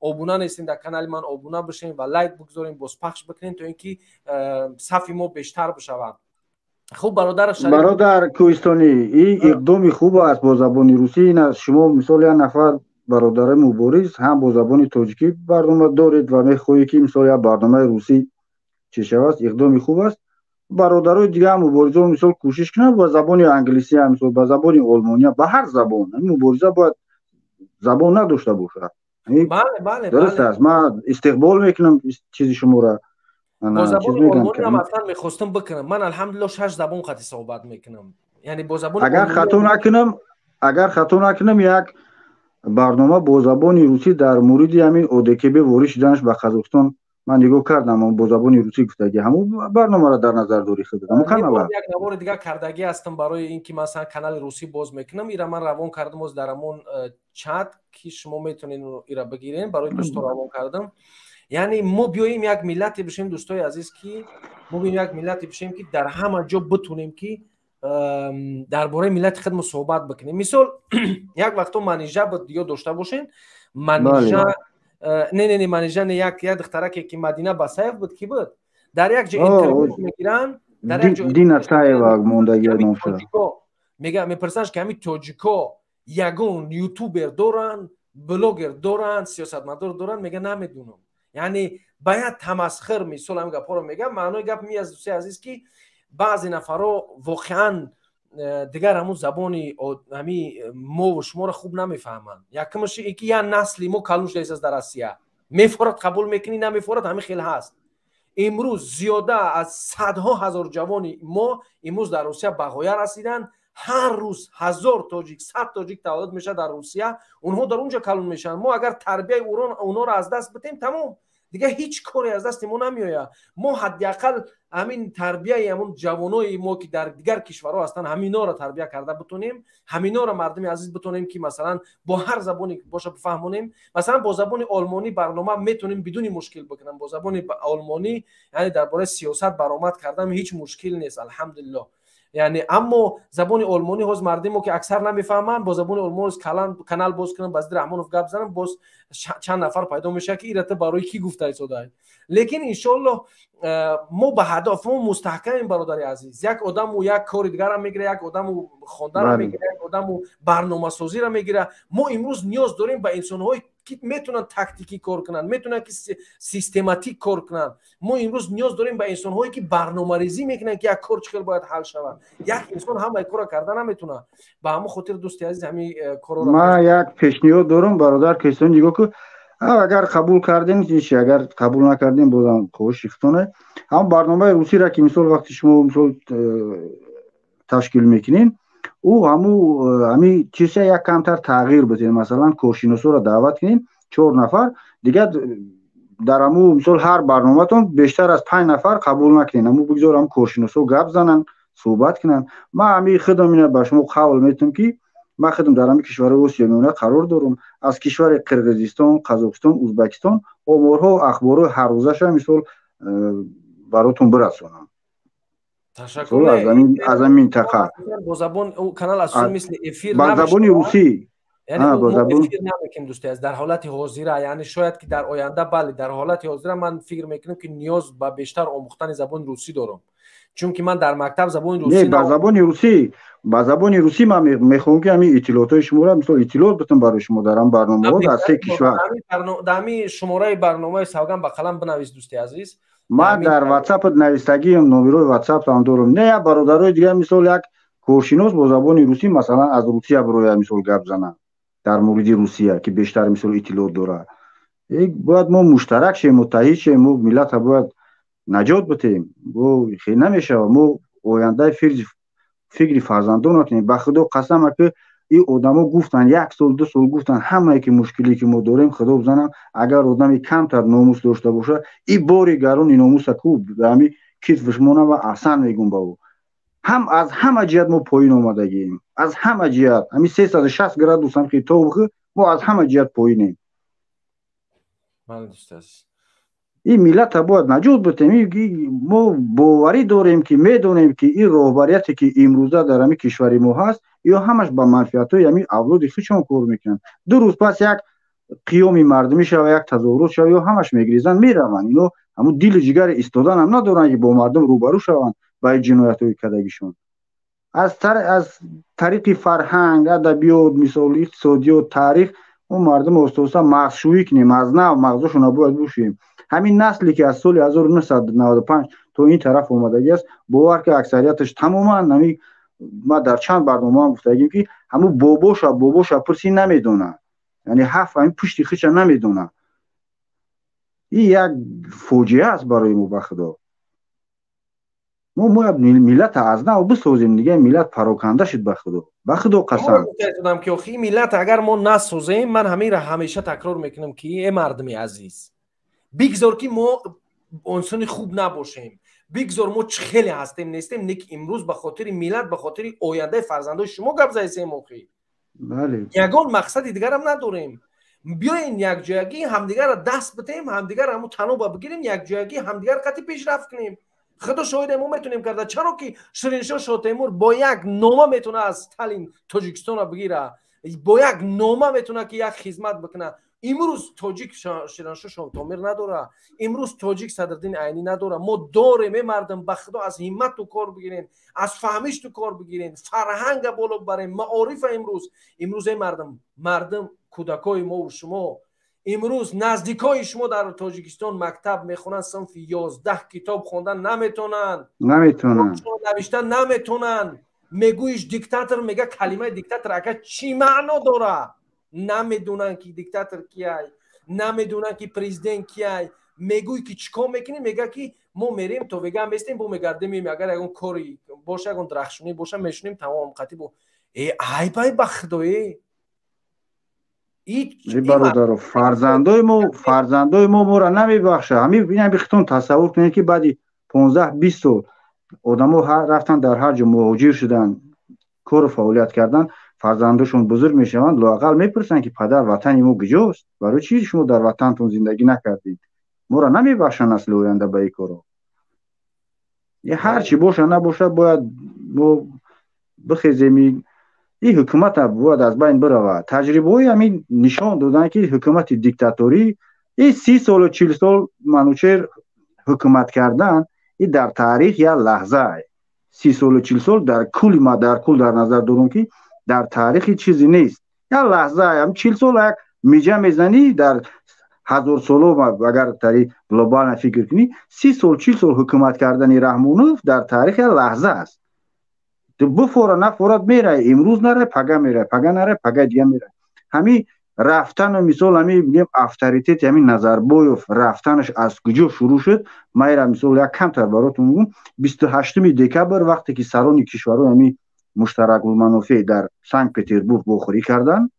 Speaker 1: آبونه نیستین در کانال من آبونه بشین و لایک بگذارین، باز پخش بکنین تا اینکه صف ما بیشتر بشه. خوب برادر
Speaker 16: کوهستانی، این اقدام خوب است با زبان روسی. این از شما مثال یک نفر برادر مبارز هم با زبان تاجیکی برنامه دارید و میخواهید که مثال یک برنامه روسی چه شود، اقدام خوب است. برادرای دیگه هم مبارزه مثال کوشش کنن با زبان انگلیسی هم مثال با زبان آلمانی، با هر زبان. این مبارزه باید زبان نداشته باشه.
Speaker 1: بله
Speaker 16: درست است. من استقبال میکنم چیزی شما را.
Speaker 1: با زبان آلمانی هم اصلا میخواستم بکنم. من الحمدلله 6 زبان خطی صحبت میکنم. یعنی با زبان
Speaker 16: اگر خطا نکنم یک برنامه با زبان روسی در مورد همین اودکب وارد شدنش به قزاقستان من نگاه کردم، با زبان روسی گفتگی همون برنامه را در نظر داری خودم کانال
Speaker 1: یک نوار دیگه کردگی هستم برای اینکه مثلا کانال روسی باز میکنم. ایرا من روان کردم از درمون چت که شما میتونین ایرا بگیرین، برای دوستان روان کردم. یعنی ما بیاییم یک ملتی بشیم دوستای عزیز که ما بیاییم یک ملتی بشیم که در همه جا بتونیم که درباره ملت خودمون صحبت بکنیم. مثال یک وقتا منیژه بود یا داشته باشین، منیژه نه منیژه نه یک دخترکی که مدینه بسایف بود کی بود، در یک جا اینترویو میگیرن، در یک جا
Speaker 16: دین سایوا موندگی نام شد،
Speaker 1: میگه میپرسنش که همین تاجیکا یگون یوتیوبر دارن، بلوگر دارن، سیاستمدار دارن، میگه نمیدونم. یعنی باید تمسخر مثال هم گپا رو میگم. معنای گپ می از دوستی عزیز که بعضی نفرها واقعا دیگر همون زبانی همی ما و شما رو خوب نمیفهمن. یکمش یکی یا نسلی ما کلوش لیس در آسیا میفورد قبول میکنی، نمیفورد همین خیلی هست. امروز زیاده از صدها هزار جوانی ما امروز در روسیه به غایه رسیدن. هر روز 1000 تاجیک 100 تاجیک تولد میشه در روسیه، اونها در اونجا کلون میشن. ما اگر تربیه اونا رو از دست بدیم تمام دیگه هیچ کاری از دست ما نمیآید. ما حداقل همین تربیه همون جوانای ما که در دیگر کشورها هستن همینا رو تربیت کرده بتونیم، همینا رو مردم عزیز بتونیم که مثلا با هر زبانی باشه بفهمونیم. مثلا با زبان آلمانی برنامه میتونیم بدون مشکل بکنیم. با زبان آلمانی یعنی درباره سیاست برآمد کردن هیچ مشکل نیست الحمدلله. یعنی اما زبان آلمانی هاز مردمو که اکثر نمیفهمن، با زبان آلمانی کانال باز کنن، باز رحمانوف گپ بزنن، باز چند نفر پیدا میشه که ایرته برای کی گفته ایستاده. لیکن ان شاء الله ما به هدف ما مستحکمیم برادر عزیز. یک آدم و یک کار دیگر هم میگیره، یک آدم و خواندن هم میگیره، یک آدم و برنامه‌سازی را میگیره. ما امروز نیاز داریم به انسان‌های که میتونن تاکتیکی کار کنن، میتونن که سیستماتیک کار کنن. ما امروز نیاز داریم به انسان‌هایی که برنامه‌ریزی میکنن که یک کار چقدر باید حل شود. یک انسان هم کار کردن نمیتونه. به همون خاطر دوستی عزیز همین کارو
Speaker 16: ما یک پیشنهاد دارم برادر کسان دیگه که اگر قبول کردین چی، اگر قبول نکردین بازم خواهش ختونه. هم برنامه روسی را که مثال وقتی شما مثال تشکیل میکنین او همی چیزا یک کمتر تغییر بدین، مثلا کارشناسا را دعوت کنین 4 نفر دیگه در همو مثال هر برنامه تون بیشتر از 5 نفر قبول نکنین، همو بگذار هم کارشناسا گپ زنن صحبت کنن. ما همی خودم اینا به شما قول میتونم که ما خودم در همین کشور آسیا میانه قرار دارم، از کشور قرقیزستان، قزاقستان، ازبکستان آمارها و اخبارها هر روزش مثال براتون برسونم.
Speaker 1: تشکر.
Speaker 16: از این منطقه
Speaker 1: با زبان او کانال اصلا مثل افیر
Speaker 16: با زبان روسی،
Speaker 1: یعنی با زبان افیر نمیکنم دوستی، از در حالت حاضره، یعنی شاید که در آینده بله در حالت حاضره من فکر میکنم که نیاز به بیشتر آموختن زبان روسی دارم، چون که من در مکتب زبان روسی
Speaker 16: با زبان روسی من میخوام که همین اطلاعات شما را مثلا اطلاعات بتم برای شما دارم برنامه ها در 3 کشور.
Speaker 1: دامی شماره برنامه سوگن به قلم بنویس دوستی عزیز.
Speaker 16: ما در واتساپ نوشتگی نمره واتساپ هم دارم. نه برادرای دیگه مثلا یک کارشناس با زبان روسی مثلا از روسیه برای مثلا گپ زنن در مورد روسیه که بیشتر مثلا اطلاعات داره. باید ما مشترک شیم، متحد شیم، ما ملت باید نجات بدیم. و خیلی نمیشه ما آینده فکر فرزندان نکنیم. به خدا قسم که این آدما گفتن 1 سال 2 سال گفتن همه که مشکلی که ما داریم خدا بزنم اگر آدمی کمتر ناموس داشته باشه این باری گرون این ناموس کو به همین کتفش مونه و احسن میگم با او هم از همه جهت ما پایین اومدگیم، از همه جهت همین 360 گرادوس هم که ما از همه جهت پایینیم. این ملت باید نجات بدیم. ما باوری داریم که میدونیم که این رهبریتی که امروزه در همین کشور ما هست یا همش با منفعت‌های همین اولاد خودشون کار میکنن. 2 روز پس یک قیام مردمی شوه، یک تظاهرات شوه یا همش میگریزن میروند. اینا همون دل جگر ایستادن هم ندارن که با مردم روبرو شوند با جنایت‌های کردگیشون. از طریق فرهنگ، ادبیات، مثال اقتصادیات، تاریخ اون مردم استوسا مغزشویی کنیم، از نو مغزشون باید بوشیم. همین نسلی که از سال 1995 تا این طرف اومده است باور که اکثریتش تماما نمی ما در چند برنامه هم گفتیم که همون بابوشا پرسی نمیدونه، یعنی حرف همین پشت خیش نمیدونه. این یک فوجیه است برای ما. بخدا ما ملت از نو بسازیم دیگه، ملت پراکنده شد. بخدا قسم
Speaker 1: می‌خوام که اخی ملت اگر ما نسازیم، من همین را همیشه تکرار میکنم که ای مردم عزیز بگذار که ما انسان خوب نباشیم، بگذار ما خیلی هستیم نیستیم، نیک امروز به خاطر ملت، به خاطر آینده فرزندان شما گپ زدیم اخی.
Speaker 16: بله
Speaker 1: یگان مقصد دیگر هم نداریم. بیاین یک جایگی همدیگر را دست بدیم، همدیگر همو تنو بگیریم، یک جایگی همدیگر قطعی پیشرفت کنیم. خدا شاهد ما میتونیم کرده. چرا که شیرینشاه شاه تیمور با یک نامه میتونه از تالین تاجیکستان را بگیره، با یک نامه میتونه که یک خدمت بکنه. امروز تاجیک شیرینشاه شاه تیمور نداره، امروز تاجیک صدرالدین عینی نداره. ما داریم مردم به خدا از همت تو کار بگیرین، از فهمش تو کار بگیرین، فرهنگ بالا برین، معارف امروز مردم کودکای ما و شما امروز نزدیکای شما در تاجیکستان مکتب میخونن، صنف 11 کتاب خوندن نمیتونن نوشتن نمیتونن. میگویش دیکتاتور، میگه کلمه دیکتاتور اگه چی معنا داره نمیدونن که دیکتاتور کیه، نمیدونن که پرزیدنت کیه. میگوی که چیکار میکنی، میگه که ما میریم تو وگا میستیم بو میگردیم، اگر اون کاری باشه اون درخشونی باشه میشونیم تمام قطعی بو ای بای بخدوی
Speaker 16: برادر فرزندای ما را نمیبخشه. همین بخیتون تصور کنید که بعد 15-20 سال آدم‌ها رفتن در هر جا مهاجر شدن، کار فعالیت کردن، فرزنداشون بزرگ میشوند، لااقل میپرسن که پدر وطن ما کجاست؟ برای چی شما در وطنتون زندگی نکردید؟ ما را نمیبخشن نسل آینده به این کارا. هر چی باشه نباشه باید ما بخیزیم. این حکومت باید از بین بره. تجربه های همین نشان دادن که حکومت دیکتاتوری این 30 سال و 40 سال منوچهر حکومت کردن، این در تاریخ یا لحظه 30 سال و 40 سال در کل در نظر دارم که در تاریخ چیزی نیست. یا لحظه هم 40 سال یک میجه میزنی در 1000 سال اگر تاریخ گلوبال فکر کنی 30 سال 40 سال حکومت کردن رحمانوف در تاریخ لحظه است. بفوره نفورت میره، امروز نره پگه میره، پگه نره پگه دیگه میره. همین рафтану мисол ами бигем авторитет ами Назарбоев рафтанаш аз куҷо шурӯъ шуд. Майра мисол як камтар баротун мегӯям 28 декабр вақте ки сарони кишварҳои ами муштаракулманофеъ дар Санкт Петербург вохӯрӣ карданд,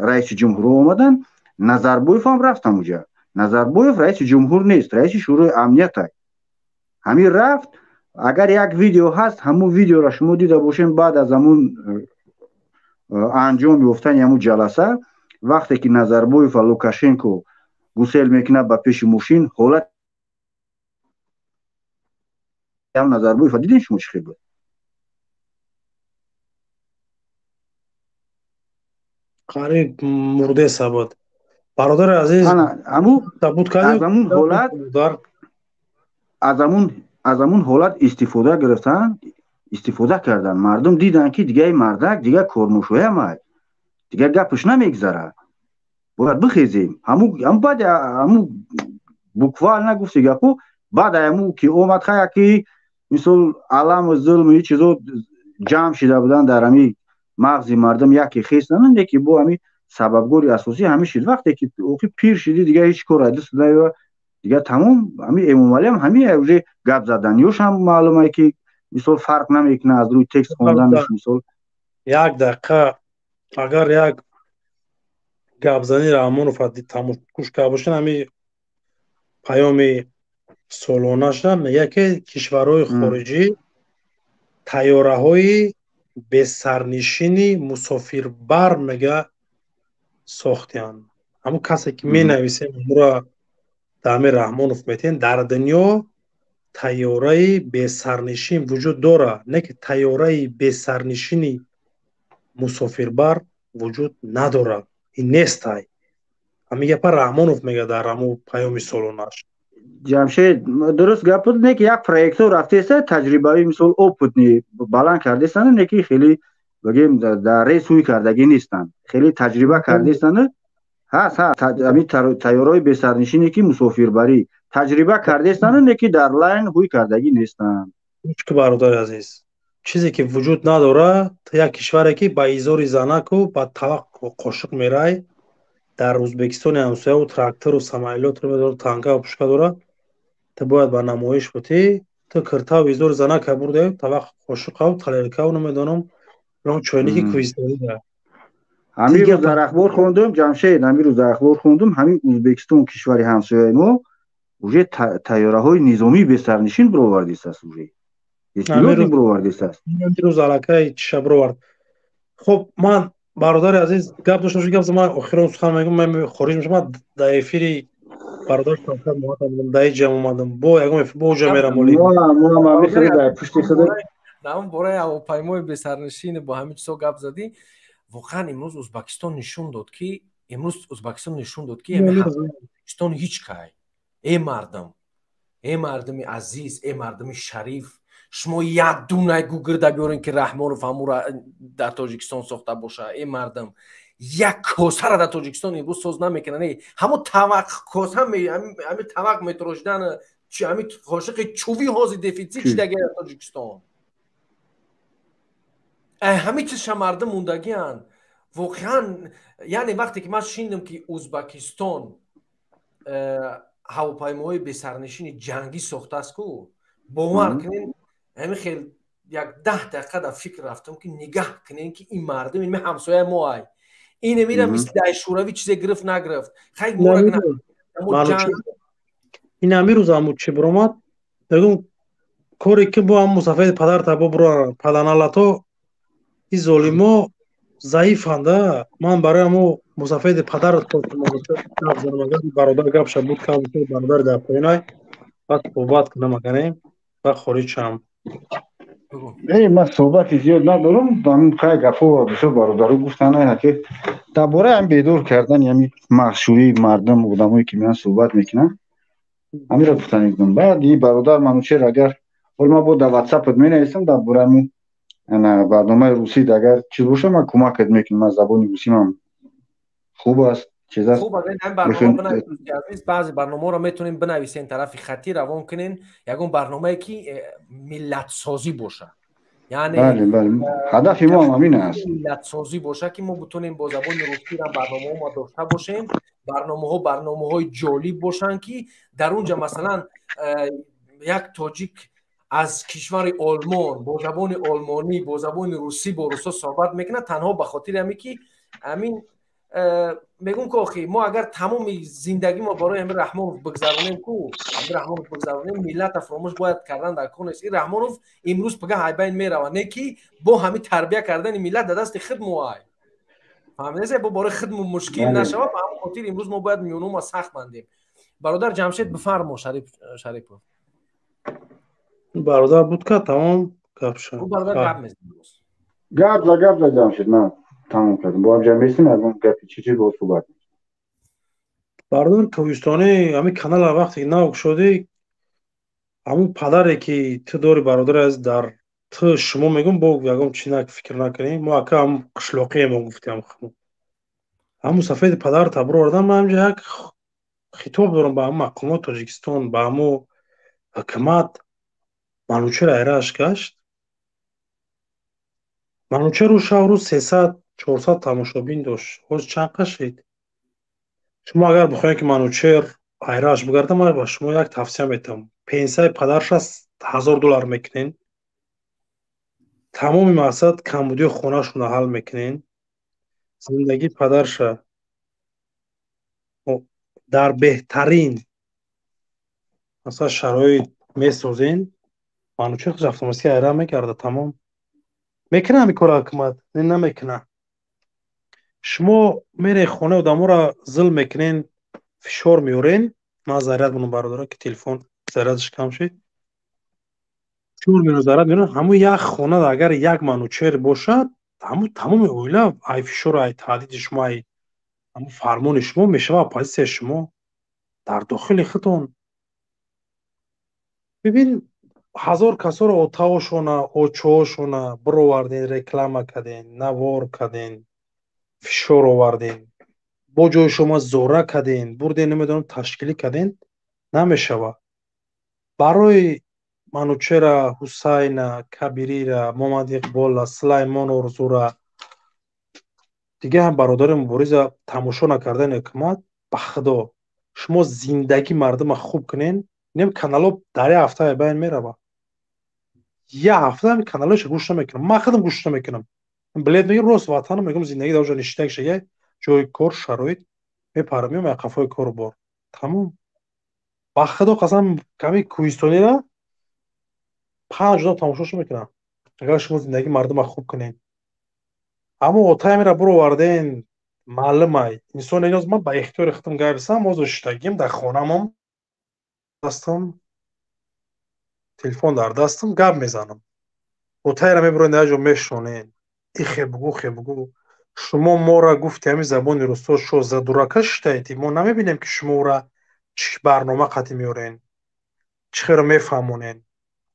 Speaker 16: раиси ҷумҳурро омаданд, Назарбоев ҳам рафт ҳамуҷа. Назарбоев раиси ҷумҳур нест, раиси шӯрои амнiyat аст. ҳамин рафт. Агар як видео ҳаст, ҳамун видеоро шумо дида бошем, баъд аз ҳамун анҷом ёфтани ҳамун ҷаласа, вақте ки Назарбоев ва Лукашенко гусел мекунад ба пеши мошин, ҳолат Назарбоев дидем шумо чӣ хел буд?
Speaker 15: қариб мурде сабуд. бародари азиз,
Speaker 16: аз ҳамун ҳолат истифода гирифтанд, истифода карданд. Мардум диданд ки дига мардак дига кормӯшоя май, дига гапш намегзара, бояд бихезем. ҳамун баъди ҳамун буквал нагуфти гапо, баъди ҳамун ки омад хая ки мисол аламу зулму ин чизо ҷамъ шуда буданд дар ҳамин мағзи мардум яке хестанд, не ки бо ҳамин сабабгори асосӣ ҳамин шуд. вақте ки пир шуди дига ҳеч кора дасту наёбад, дига тамом. ҳамин Эмомалӣ ҳам ҳамин уже гап заданиёш ҳам маълуме ки мисол фарқ намекунад аз рӯи текст хонданаш. мисол
Speaker 15: як дақиқа агар як гапзани Раҳмонов гӯш карда бошед, ҳамин паёми солонаша мега ки кишварҳои хориҷӣ тайёраҳои бесарнишини мусофирбар мега сохтиянд. ҳамун касе ки менависем умра даъми Раҳмонов метен, дар дунё тайёраи бесарнишин вуҷуд дора, не ки тайёраи бесарнишини мусофирбар вуҷуд надорад. ин нестай. ҳамин гапа Раҳмонов мега дар ҳамун паёми солонаш.
Speaker 16: ҷамшед дуруст гап буд, не ки як проектҳо рафтеста таҷрибавӣ мисол опытни баланд кардестанд, не ки хеле бигем дар ресӯй кардагӣ нестанд, хеле таҷриба кардестанд. ҳаст ҳамин тайёраҳои бесарнишине ки мусофирбарӣ таҷриба кардестанд, не ки дар лайн ҳуй кардагӣ нестанд.
Speaker 15: бародари азиз, чизе ки вуҷуд надорад, як кишваре ки ба изори занаку ба тавақ қошиқ мерай, дар Ӯзбекистони ҳамсояву трактору самоилётро медорад, танкаву пушка дорад, ту бояд ба намоиш бутӣ, ту киртаву изори занака бурдаи тавақ қошиқаву талеркаву намедонам ном чойники кӯҳистонида.
Speaker 16: ҳамин рӯз дар ахбор хондум, ҷамшед, ҳамин рӯз дар ахбор хондум, ҳамин Ӯзбекистон кишвари ҳамсояи мо уже тайёраҳои низомии бесарнишин бировардистааст. уже истилоҳи бировардистааст.
Speaker 15: рӯз аллакай чиша бировард. хуб, ман бародари азиз гап доштам, гап ман охирон сухан мегӯям, ман хориҷ мешам, дар эфири бародар Шавкат Муҳатtab будам, дар ҷам омадам, бо ягон эфир бо ҷо мерам оли.
Speaker 1: навон бораи ҳавопаймои бесарнишин бо ҳамин чизо гап задӣ. воқеан имрӯз Ӯзбекистон нишон дод ки Ҳавопаймои ҳеҷ кай. мардуми азиз, мардуми шариф, шумо як дунай гугирда биёрин ки Раҳмонов ҳамура дар Тоҷикистон сохта боша. мардум як косара дар Тоҷикистон имрӯз соз намекунад. ҳамун тавақ коса ҳамин тавақ метрошидан, ҳамин қошиқи чӯви ҳози дефитсит чидаги дар Тоҷикистон. ҳамин чизша мардум мондагиянд. воқеан яъне вақте ки ман шиндам ки Ӯзбекистон ҳавопаймои бесарнишини ҷангӣ сохтааст ку, бовар кунед ҳамин хел як 10 дақиқа дар фикр рафтам ки нигаҳ кунем ки ин мардум ин ҳамсояи мо ай. ин мира мисли дар шӯравӣ чизе гирифт нагирифт.
Speaker 15: ин ҳамин рӯз ҳамун чи биромад, мегӯм коре ки бо ҳам мусафеди падар табо биронанд, паданалато ин золимо заифанда. ман барои ҳамун мусафеди падар бародар гапша буд ка бародари дар поинай баъд суҳбат намаканем ва хориҷ шам.
Speaker 16: ман суҳбати зиёд надорам. ҳамин қай гапҳо бисёр бародару гуфтанд ки дар бораи ҳамин бедор кардани ҳамин мағзшӯии мардум, одамое ки меянд суҳбат мекунанд, ҳаминро гуфтан мекунам. баъд ин бародар манӯчер агар ҳол ман бо дар ватсапот менависам дар бораи ҳамин барномаи русид агар чиз боша ман кӯмакат мекунам. ман забони русимам хуб аст.
Speaker 1: баъзе барномаро метонем бинависен тарафи хатӣ равон кунен, ягон барномае ки миллатсозӣ боша. یعنی
Speaker 16: بله بله هدف ما هم همین است.
Speaker 1: ملت سازی باشه که ما بتونیم با زبان روسی را برنامه ما داشته باشیم، برنامه های جالب باشن که در اونجا مثلا یک تاجیک از کشور آلمان با زبان آلمانی با زبان روسی با روسا صحبت میکنه تنها به خاطر همین که همین میگم که آخی ما اگر تمام زندگی ما برای همین رحمانوف بگذرونیم ملت فراموش باید کردن در کار نیست. این رحمانوف امروز پگه های بین میروه نه که با همین تربیت کردن ملت در دست خود ما های فهمیدید با برای خود مشکل نشه. به همین خاطر امروز ما باید میونو ما سخت بندیم. برادر جمشید بفرما. شریف
Speaker 15: برادر بود که تمام گپ شد.
Speaker 1: برادر گپ میزنه.
Speaker 16: گپ جمشید من تمام کردم. با هم جمع میشیم از اون گپی چی با صحبت.
Speaker 15: برادر کوهستانی همین کانال وقتی نو شدی همون پدری که تو داری برادر از در تو شما میگم با یگام چی نک فکر نکنی ما که هم قشلاقی ما گفتیم همون سفید پدر تبر آوردم. من همجا یک خطاب دارم به همون مقامات تاجیکستان به همون حکومت منوچهر ایرهش گشت. منوچهر رو شب روز 300-400 تماشابین داشت. روز چند قشید شما اگر بخواید که منوچهر ایرهش بگرده من با شما یک توصیه میتم پنسیای پدرش از $1000 میکنین تمام مقصد کمبودی خونه شون حل میکنین زندگی پدرش در بهترین مثلا شرایط میسازین. منوچهر خود автоматически ایره میکرده تمام میکنه همین کار حکومت نه نمیکنه. شما میره خونه آدمو را ظلم میکنین فشار میورین. من زیرت بونم برادر که تلفن زیرتش کم شد فشار میورین زیرت میورین همون یک خونه اگر یک منوچهر باشد همون تمام اویلا ای فشار ای تهدید شما ای همون فرمان شما میشه پالیس شما در داخل خودتون. ببین 1000 کسا رو اتاقشونه اوچه‌هاشونه برآوردین реклама کردین نوار کردین فشار آوردین با جای شما زوره کردین بردین نمیدونم تشکیلی کردین نمیشوه. برای منوچهر حسین کبیری را محمد اقبال سلیمان ارزو را دیگه هم برادر مبارز تماشا نکردن حکومت به خدا شما زندگی مردم خوب کنین نیم کانال در یه هفته بین میره یه هفته هم کانالش گوش نمیکنم. من خودم گوش نمیکنم. بلد میگم روز وطنم میگم زندگی در اونجا نشته شه جای کار شرایط میپرم میام قفای کار بار تمام. با خدا قسم کمی کوهستانی را 5 روز تماشاش میکنم اگر شما زندگی مردم خوب کنین. اما اوتای میره برو وردین معلمای انسان ایناز من با اختیار خودم گایبسم موضوع شتگیم در خونم دستم تلفن در دستم گپ میزنم اوتای را میبرن در جا میشونین ایخه بگو شما ما را گفتی همین زبان روستا شو زدورکش تایید ما نمیبینیم که شما را چی برنامه قطعی میورین چی خیلی میفهمونین.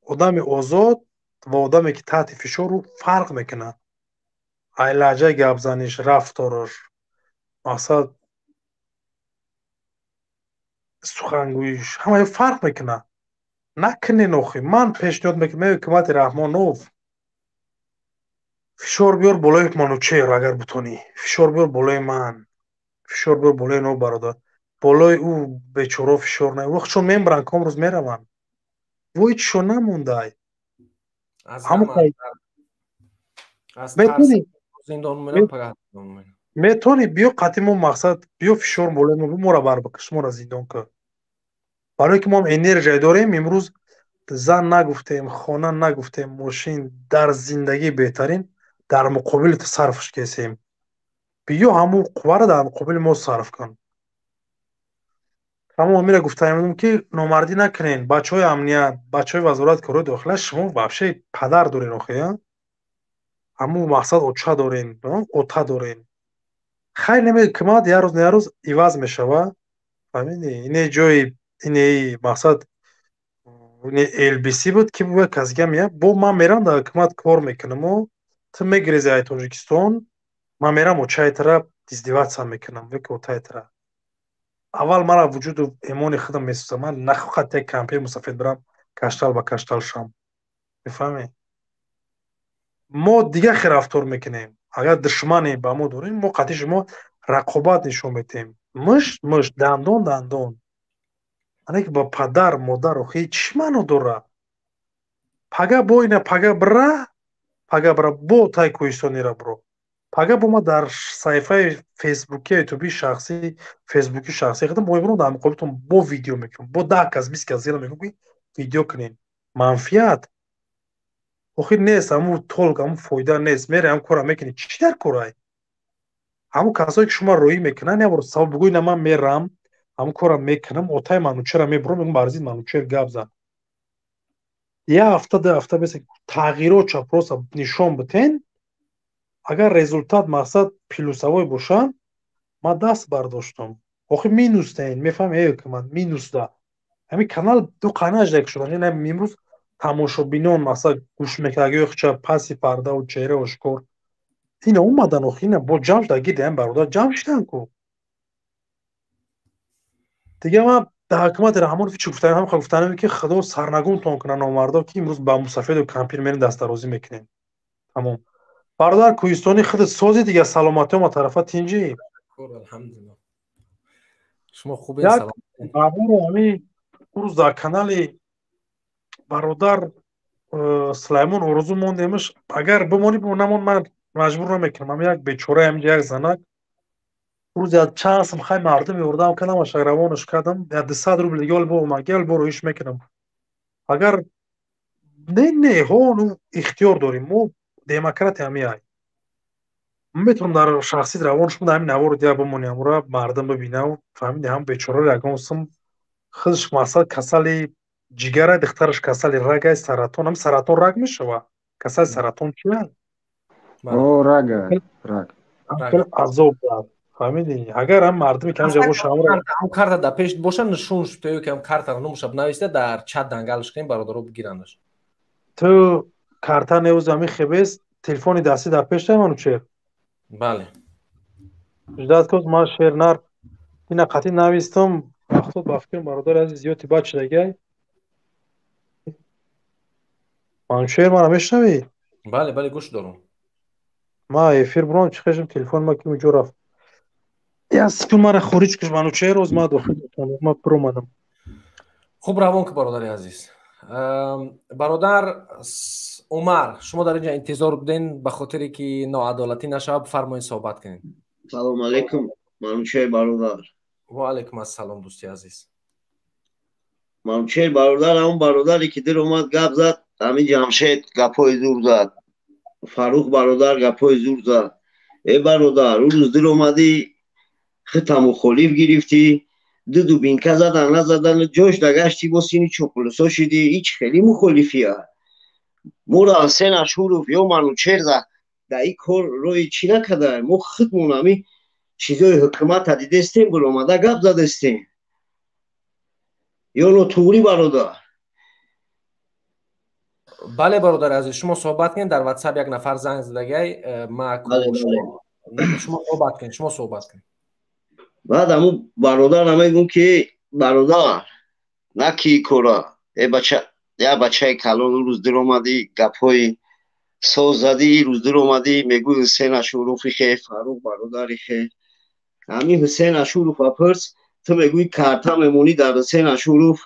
Speaker 15: آدم آزاد و آدمی که تحت فشار رو فرق میکنه. ای لحجه گپ زنیش رفتارش مقصد سخنگویش همه فرق میکنه. نکنین آخی من پیشنهاد میکنم حکومت رحمانوف فشار بیار بالای منوچهر اگر بتونی فشار بیار بالای من فشار بیار بالای نو برادر بالای او بیچاره فشار نه وقت چون میبرن کام روز میرون وای چون نمونده
Speaker 1: از ترس زندان میرم پگاه
Speaker 15: میتونی بیا قطعی مقصد بیا فشار بالای ما را بر بکش ما را زندان که برای که ما انرژی داریم امروز زن نگفتیم خانه نگفتیم ماشین در زندگی بهترین در مقابل صرفش کسیم بیا همون قوه را در مقابل ما صرف کن. همون میره گفتم که نامردی نکنین. بچهای امنیت بچهای وزارت کار داخله شما وابشه پدر دارین آخه همون مقصد اوچه دارین اوتا دارین خیلی نمی کمات یه روز ایواز میشوه فهمیدی اینه جای اینه مقصد LBC بود که بود کسگه میه با من میرم در حکومت کار میکنم و تو میگریزی های تاجیکستان من میرم و چای طرف دیزدیوات هم میکنم وکی و تای طرف اول مرا وجود و ایمان خودم میسوزم من نخواهد یک کمپی مسافت برم کشتال با کشتال شم میفهمی мо дига хе рафтор мекунем. Агар душмане ба мо дорем, мо қатъи шумо рақобат нишон медиҳем. Мушт дандон дандон. Ане ки ба падар модар охи чӣ маъно дорад? Пага бо ина пага бира бо тай кӯҳистонира биро. Пага бо ма дар саҳифаи фейсбуки ютуби шахсӣ фейсбуки шахсӣ худам бо имрон дар муқобилтон бо видео мекунам. Бо 10 кас 20 кас зиёда мекунам ки видео кунем. Манфиат охир нест, ҳамун толк, ҳамун фоида нест. Мере ҳам кора мекунӣ. Чӣ дар корай? Ҳамун касое ки шумо роҳӣ мекунанд, ябор савол бигӯй на ман мерам, ҳамун кора мекунам, отаи манучера мебурам, мегӯям ба арзид манучер гап зад. Як ҳафта, 2 ҳафта беса тағйирот чапроса нишон битен. Агар результат мақсад плюсовой бошанд, ман даст бардоштам. Охир минус таин, мефаҳмӣ ҳукумат, минус да. Ҳамин канал ду қанаждак шудан. Ина имрӯз тамошобинон мақсад гӯш мекардагиҳо хича паси пардаву чеҳра ошкор. Ина омадан охир ина бо ҷамъ шуда гирди ҳамин бародар ҷамъ шудан ку. Дига ман дар ҳукумати Раҳмонов чӣ гуфтаем? Ҳам гуфтанем ки худо сарнагунтон кунад номардо ки имрӯз ба мусафеду кампир мерем дастарозӣ мекунем. Тамом. Бародар Кӯҳистони худат сози дига саломатиёма тарафа тинҷӣ.
Speaker 1: Алҳамдулиллах. Шумо хубин салом.
Speaker 15: Ҳамин рӯз дар канали бародар Сулаймон орзу мондемш. Агар бимонӣ намон, ман маҷбур намекунам. Ҳам як бечора ҳаминҷа як занак рӯзи аз чанд сум хай мардум меордам кардам, равонаш кардам. 200 рубл дига ол бо магал бо роиш мекунам. Агар не ҳон ихтиёр дорем. Мо демократи ҳамин. метавонам дар шахси равонаш дар ҳамин наворо дига бимонем. Ура мардум бибинам, фаҳмиди ҳам бечора ягон сум худш мақсад касали ҷигара, духтараш касали рага, саратон. Ҳам саратон раг мешавад. Касали саратон чия?
Speaker 16: О, рага.
Speaker 15: Азоб дад. Фаҳмидӣ? Агар ҳам мардуми кам ҷавон шамра
Speaker 1: ҳам карта да пеш боша нишон шуд ки ҳам карта номуша нависта дар чат дангалш кунем бародаро бигирандаш.
Speaker 15: Ту карта невуз ҳамин хебес телефони дастӣ дар пеш дай манучер.
Speaker 1: Бале.
Speaker 15: Ҷудат кус ман шернар ина қатъи навистам. Вақтот ба фикрм бародари азиз зиёти бад шудагай. Манучер мана мешунавӣ?
Speaker 1: Бале, бале гӯш дорам.
Speaker 15: Ма эфир бурам чӣ хешам телефони ма ки уҷо рафт. Я секунд мара хориҷ куш манучер роз ма дохил ма биромадам.
Speaker 1: Хуб равон ки бародари азиз. Бародар Умар, шумо дар инҷа интизор буден ба хотире ки ноадолатӣ нашавад, бифармоед суҳбат кунед.
Speaker 17: Салом алейкум манучер бародар.
Speaker 1: Ва алейкум ассалом дӯсти азиз.
Speaker 17: Манучер бародар ҳамон бародаре ки дир омад гап зад, ҳамин Ҷамшед гапҳои зур зад. Фарух бародар гапҳои зур зад. Бародар, ӯ рӯз дир омадӣ хитта мухолиф гирифтӣ, ду дубинка задан назадан ҷош дагашти бо сини чопулусо шидӣ, ҳич хеле мухолифия. Мора Ҳусейн Ашуров ё манучер дар ин кор роҳи чӣ накарда? Мо худмон ҳамин чизои ҳукумата дидестем, биромада гап задестем. ё нотуғри бародар?
Speaker 1: Бале бародари азиз, шумо суҳбат кунед. Дар WhatsApp як нафар занг задагай. Шумо суҳбат кунед, шумо суҳбат кунед.
Speaker 17: Баъд ҳамун бародар мегӯм ки бародар на ки кора як бачаи калон рӯз дир омадӣ гапҳои соз задӣ, рӯз дир омадӣ мегӯи Ҳусейн Ашурофи хе, Фарух бародари хе. ҳамин Ҳусейн Ашуров апирс, ту мегӯи карта мемонӣ дар Ҳусейн Ашуров.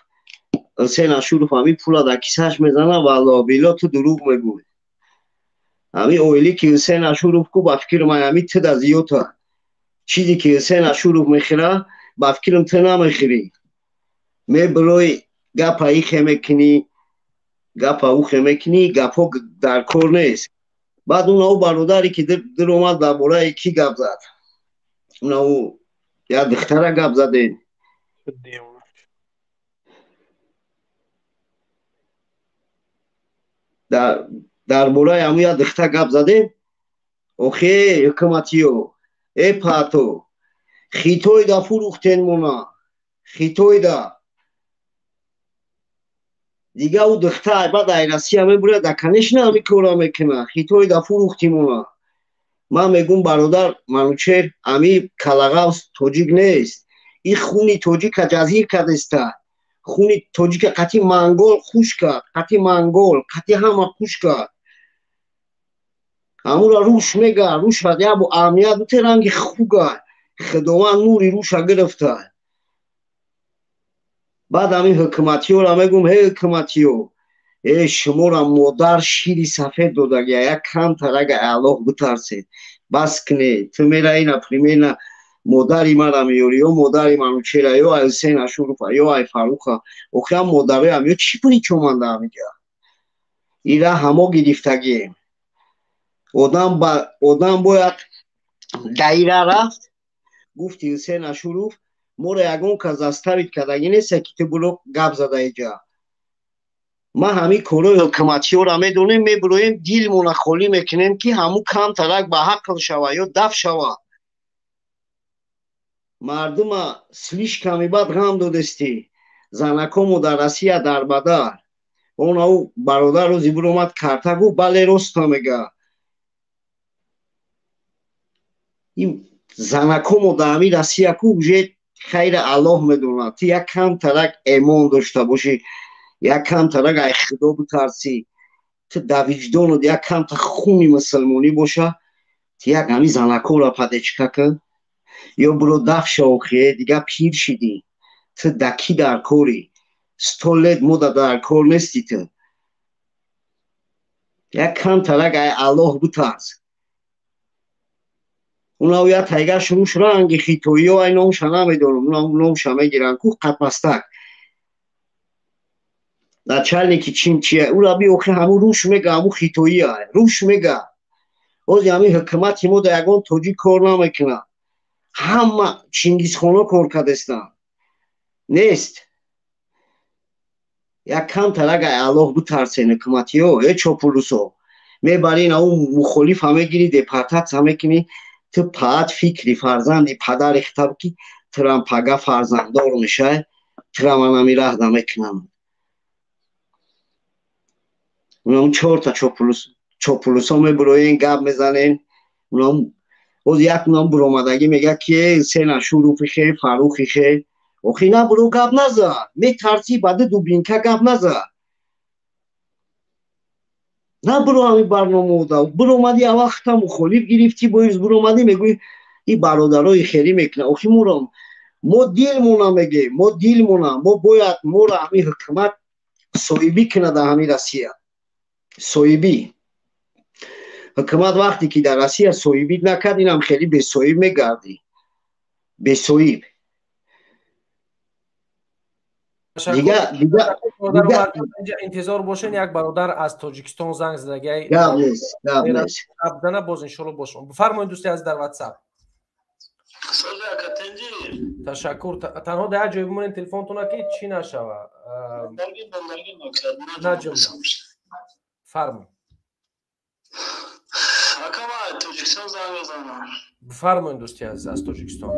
Speaker 17: Ҳусейн Ашуров ҳамин пула дар кисааш мезанад ва аллоҳбилlo ту дурӯғ мегӯй. ҳамин оилӣ ки Ҳусейн Ашуров ку ба фикри ман ҳамин ту да зиёда. چیزی که حسین اشورов میخره با فکرم تو نمیخری میبروی گپا ای خیمه کنی گپا او خیمه کنی گپا در کار نیست. بعد اون او برادری که در اومد در باره کی گپ زد، اون او یا دختره گپ زدین در باره همون یا دختره گپ زدین. اوخی حکومتیو ای پاتو خیتوی دا فروختین مونا خیتوی دا دیگه او دختر بعد ایرسی همه بوده دکنش نه همی کورا میکنه خیتوی دا فروختی مونا. من میگم برادر منوچر همی کلغاوس توجیک نیست، این خونی توجیک جزیر کرده است، خونی توجیک قطعی منگول خوش کرد، قطعی منگول قطعی همه خوش کرد. амура руш мега руша ябу аҳамият буте ранги хуга хидованд нури руша гирифта баъд ҳамин ҳукуматиёра мегум ҳе ҳукуматиё шуморо модар шири сафед додагия як камтарага Аллоҳ битарсед бас кинед ту мераи например модари мара меёри ё модари манучера ё ай Ҳусейн Ашуруфа ё ай Фаруха охирам модароям ё чӣ пури чоманда мега ира ҳамо гирифтагием одам бояд даира рафт гуфти Ҳусейн Ашуруф моро ягон кас заставид кардагӣ неста ки ту биро гап зада иҷа ма ҳамин корҳои ҳукуматиёра медонем мебироем дилмона холӣ мекунем ки ҳамун камтарак ба ҳақл шава ё даф шава мардума слишками бад ғам додестӣ занакому дар Россия дар бадар он ау бародар рӯзи биромад карта гуфт бале роста мега ин занакому дар ҳамин Россия ку уже хайра Аллоҳ медонад ту як камтарак эмон дошта бошӣ як камтарак ай худо битарсӣ ту дар виҷдонат як камта хуни мусулмонӣ боша ту як ҳамин занакоро падечка кун ё биро дафша охие дига пир шидӣ ту даки дар корӣ 100 лет мудда дар кор нестӣ ту як камтарак ай Аллоҳ битарс унав я тайгаш руш ранги хитоиё ай номша намедонам номша мегиранд ку қатпастак начальники чимчия ура би охир ҳамун руш мега ҳамун хитоия руш мега ози ҳамин ҳукумати мо да ягон тоҷик кор намекунад ҳама Чингизхоно кор кардестанд нест як камтарак ай Аллоҳ битарсен ҳукуматиё чопулусо мебарин ау мухолифа мегирӣ депортатсия мекунӣ ту паат фикри фарзанди падари хитаб ки турам пага фарзанддор мешай тураманами раҳда мекунам унам 4 чопулусо мебироен гап мезанен унам оз як унам биромадагӣ мега ки Ҳусейн Ашуруфи хе Фарухи хе охи на биро гап назад метарсӣ баду дубинка гап назад на биро ҳамин барнома ода биромадӣ аввал хита мухолиф гирифтӣ боирӯз биромадӣ мегӯӣ ин бародарои херӣ мекунад охи мо дилмона мегем мо дилмона мо бояд моро ҳамин ҳукумат соҳибӣ кунад дар ҳамин Россия соҳибӣ ҳукумат вақте ки дар Россия соҳибӣ накард инам хеле бесоҳиб мегардӣ бесоҳиб
Speaker 1: дига интизор бошен як бародар аз Тоҷикистон занг задагай гап боз иншоалло бошум бифармоед дӯсти аз дар WhatsApp ташаккур танҳо дар як ҷой бимонед телефонтона ки чӣ нашава наҷумла фармоед
Speaker 9: Тоҷикистон занг мезанам
Speaker 1: бифармоед дӯсти азиз аз Тоҷикистон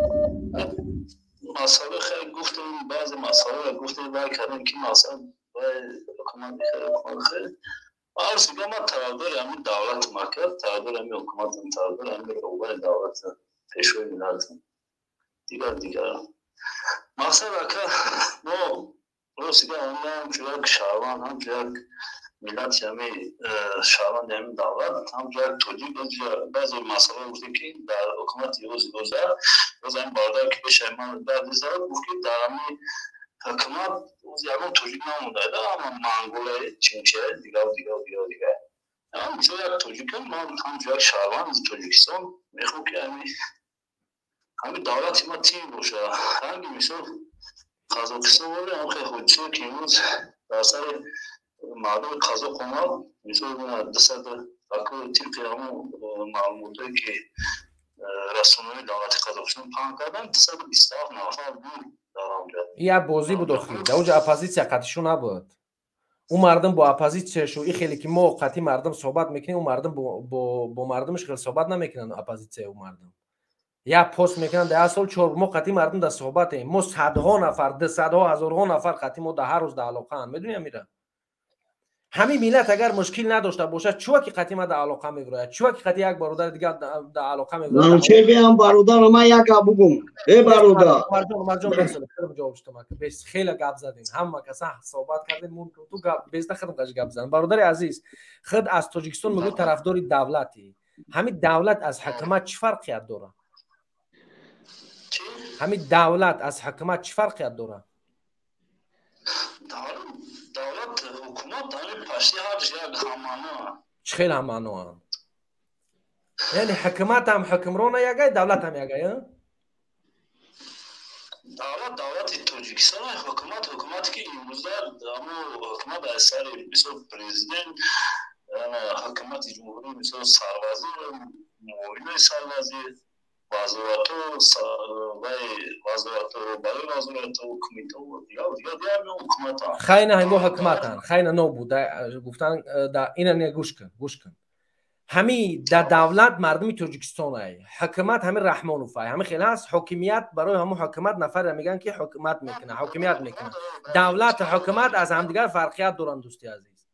Speaker 9: масъала хеле гуфтем баъзе масъала гуфтем вай кардем ки масъала вай ҳукумати хеле арзига ма тараддури ҳамин давлати марказ тараддури ҳамин ҳукумати тараддури ҳамин роҳбари давлати пешвои миллати дигар мақсад ака мо ростига ҳамчун як шаҳрванд ҳамчун як миллати ҳамин шаҳрванди ҳамин давлат ҳамчун як тоҷик баъзе масъала гуфтем ки дар ҳукумати рӯзи гузар боз ҳамин бародар ки пешаи ман даъви зад гуфт ки дар ҳамин ҳукумат ягон тоҷик намондаида ҳама манголаи чимчияи дигар ҳамчун як тоҷикам ман ҳамчун як шаҳрванди Тоҷикистон мехоҳам ки ҳамин давлати ма тим боша ранги мисол Қазоқистон вале ҳам хеле ҳодисае ки имрӯз дар сари мардуми қазоқ омад мисол 200 тибқи ҳамон маълумотое ки расонаҳои давлати Қазоқистон паҳн карданд 227 нафар буд дар онҷо
Speaker 1: як бозӣ буд охир дар онҷо оппозитсия қатишу набуд у мардум бо оппозитсияшу и хеле ки мо қатӣ мардум суҳбат мекунем у мардум бо мардумаш хеле суҳбат намекунанд оппозитсия у мардум як пост мекунанд дар сол 4 мо қатӣ мардум дар суҳбатем мо садҳо нафар дусадҳо ҳазорҳо нафар қатӣ мо дар ҳар рӯз дар алоқаам медунӣ амира ҳамин миллат агар мушкил надошта бошад чува ки қатӣ ма дар алоқа мебирояд чува ки қатӣ як бародари дигар дар алоқа мебирояд
Speaker 17: манучер биам бародарам ман як гап бугум бародар
Speaker 1: марҷон ҷавоб шудам бес хеле гап задем ҳама каса суҳбат кардем ту гап безда хатм гап задем бародари азиз худ аз Тоҷикистон мегӯ тарафдори давлати همین دولت از حکومت چه فرقیت داره؟ همین دولت از حکومت چه فرقیت داره؟
Speaker 9: دولت حکومت همین پشتی هر یک همانو
Speaker 1: چه خیلی همانو یعنی حکومت هم حکمرانه یگه دولت هم یگه
Speaker 9: دولت تاجیکستان حکومت که امروز همو حکومت از سر مثل پرزیدنت حکومت جمهوری مثل سروازی معاون سروازی وزارت برای وزارت کمیته و دیگر حکومت ها
Speaker 1: خیلی همو حکومت هم خیلی نو بود گفتن این نه گوش کن همی در دولت مردمی تاجیکستان ای حکومت همین رحمانوف ای همین خیلی هست حکومت برای همو حکومت نفر میگن که حکومت میکنه حکومت میکنه دولت حکومت از همدیگر فرقیت دارن دوستی عزیز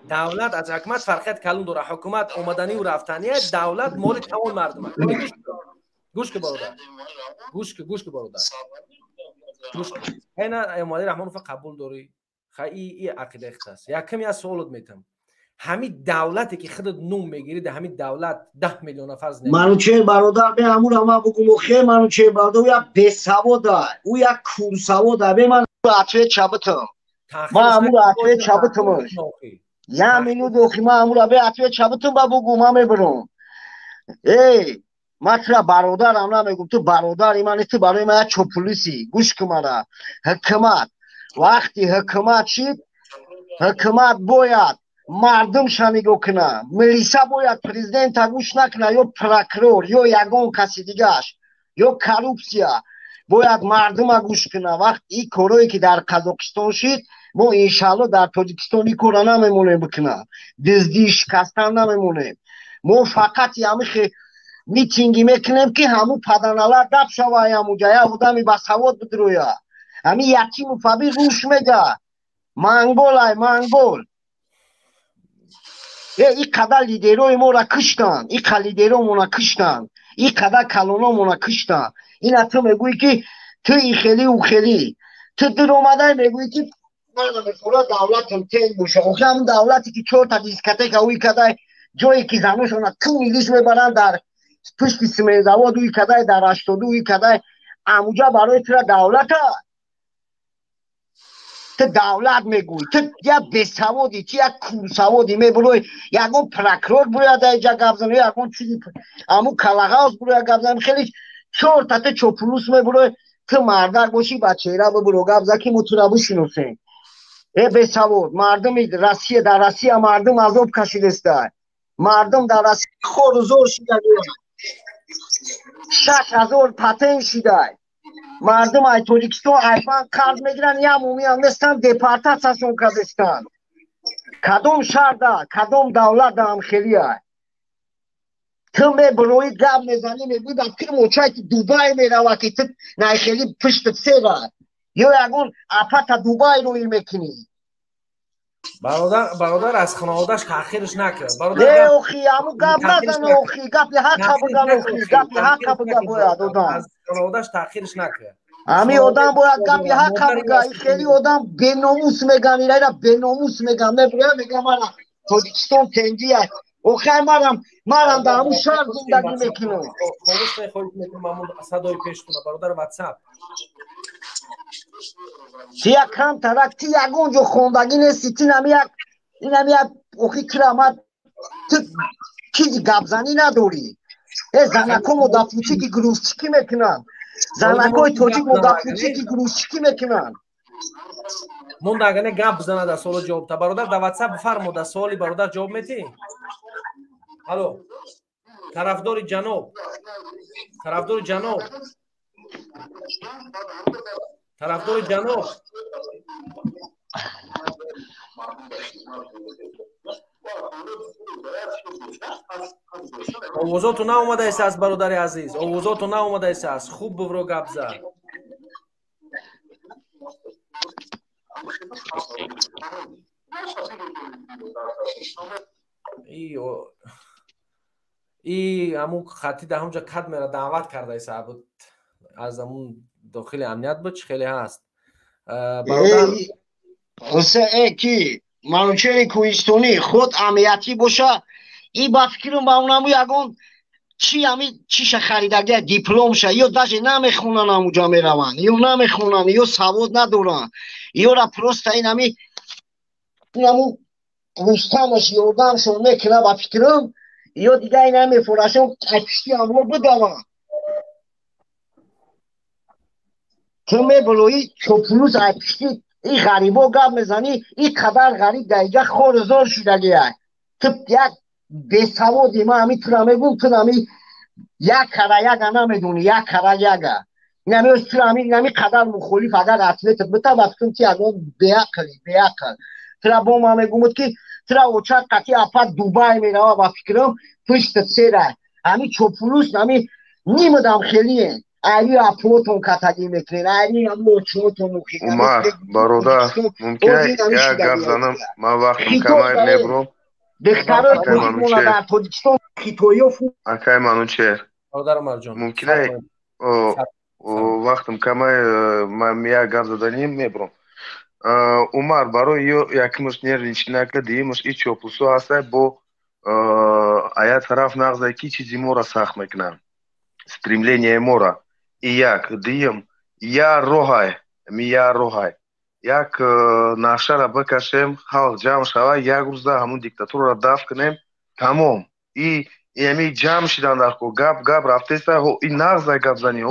Speaker 1: دولت از حکومت فرقیت کلون داره حکومت اومدنی و رفتنی دولت مال تمام مردم گوش که برادر گوش که برادر گوش اینا مال رحمانوف قبول داری خیلی عقیده اختصاص یکمی از سوالت میتم همین دولتی که خودت نوم میگیری در همین دولت 10 میلیون فرض نمیگیری
Speaker 17: منو چه برادر به همون هم بگم خیر منو چه برادر او یک بسواده او یک کورسواده به من عطوه چابتم ما همون عطوه چابتم یا منو دوخی ما همون به عطوه چابتم با بگم ما میبرم ای ما چرا برادر هم نمیگم تو برادر ایمان تو برای من چوپولیسی گوش که مرا حکومت وقتی حکومت شید حکومت باید مردم شنیگو کنه ملیسا باید پرزیدنت گوش نکنه یا پراکرور یا یگان کسی دیگهش یا کروپسیا باید مردم گوش کنه وقت این کارایی که در قزاقستان شید ما انشالله در تاجیکستان کارا نمیمونیم بکنه دزدی شکستن نمیمونیم ما فقط یه میتینگی میکنیم که همون پدنالر دب شوه همون جایه آدمی بسواد بدرویه همین یتیم و فبی روش میگه منگول این قدر لیدروی ما را کشتن این قدر لیدروی ما را کشتن این قدر کلونا ما را کشتن این تو میگوی که تو این خیلی و خیلی تو در اومده میگوی که من میخورا دولت هم تین باشه آخه همون دولتی که 4 تا دیسکتک اوی کده جایی که زنوشون تو میلیش میبرن در پشت سمه زواد اوی کده در 82 اوی کده اموجا برای تو دولت ها تو دولت میگوی تو یا بسوادی تو یا کورسوادی میبروی یکون پراکرور باید اینجا گفزنی یکون چیزی امو کلغاز باید گفزنی خیلی 4 تا تو چوپولوس میبروی تو مردک باشی بچه را ببرو گفزه که متونه بشنوسین ای بسواد مردم روسیه در روسیه مردم عذاب کشیده مردم در روسیه خور و زور شده 6000 پتن شده مردم ای تاجیکستان ایفان قرض میگیرن یا مومیان مثلا دپارتاسیون کردستان کدوم شهر ده کدوم دولت ده هم خیلی های تو بروی گب میزنی میگوی در که موچای دوبای میروه که تو نه خیلی پشت سیره یا یکون اپا دوبای روی میکنی
Speaker 1: برادر از خانوادهش تأخیرش نکرد
Speaker 17: نه اوخی همون گب نزن اوخی گب حقا بگم اوخی گب حقا بگم باید آدم
Speaker 1: از خانوادهش تأخیرش نکرد
Speaker 17: همی آدم باید گب حقا بگم خیلی آدم به ناموس میگم اینا به ناموس میگم میگم من تاجیکستان تنگی هست اوخی منم در همون شهر زندگی میکنم
Speaker 1: خودش میخواید میکنم صدای پیش کنم برادر واتساپ
Speaker 17: تی یک کم ترک تی یکون جو خوندگی نیستی تی نمی یک اوخی کرامت تو چیزی گبزنی نداری ای زنکو مدافوچی که گروسچکی میکنن زنکوی توجیک مدافوچی که گروسچکی میکنن
Speaker 1: موند اگه گپ بزنه در سوال جواب تا برادر در واتساپ بفرمو در سوالی برادر جواب میتی الو طرفدار جنوب طرفدار جنوب اووزاتو نه اومده ایست از برادر عزیز اووزاتو نه اومده ایست از خوب ببرو گپ زن ای همون خطی در همونجا کد میره دعوت کرده ایست از همون داخل امنیت بچ خیلی هست برادر
Speaker 17: حسین ای کی منوچهر کوهستانی خود امنیتی باشه این با فکرم با اونمو یگون چیش خریدگی دیپلم شه یا داشه نمیخونن اونجا میرون یا نمیخونن یا سواد ندارن یا را پروست این اونمو رستمش یردمشون میکنه با فکرم یا دیگه این میفرشم تکشتی همو بدوان تو میبلوی چوپلوز اکشتی این غریبا گب میزنی این قدر غریب دیگه خورزار شدگیه تو یک بسوادی ما همی تو نمیگون تو نمی یک کره یک نمیدونی یک کره یک نمی تو نمی قدر مخالف اگر اتلیت بتا بفتون که اگر بیعقل ترا با ما میگومد که ترا اوچت قطعی اپت دوبای میروا با فکرم پشت سیره همی چوپلوس همی نیمدم خیلیه ایلی اپوتون کتگی میکنین ایلی همو چوتون مخیقه
Speaker 18: عمر برادر ممکنه یک گپ زنم من وقتم کمه میبرم
Speaker 17: دخترای توجیکمون در توجیکستان خیتویی و فو
Speaker 18: اکای منو چیر
Speaker 1: برادر عمر جان
Speaker 18: ممکنه وقتم کمه من یک گپ زدنیم میبرم عمر برای якимаш нервничать кардимаш и чопусо ҳастай бо ая тараф нағзай ки чизи моро сахт мекунанд стремление моро и як дуюм я роҳай як нақшаро бикашем халқ ҷамъ шава як рӯза ҳамун диктатураро дафт кунем тамом и ами ҷамъ шидан дарко гап рафтеста и нағзай гап зани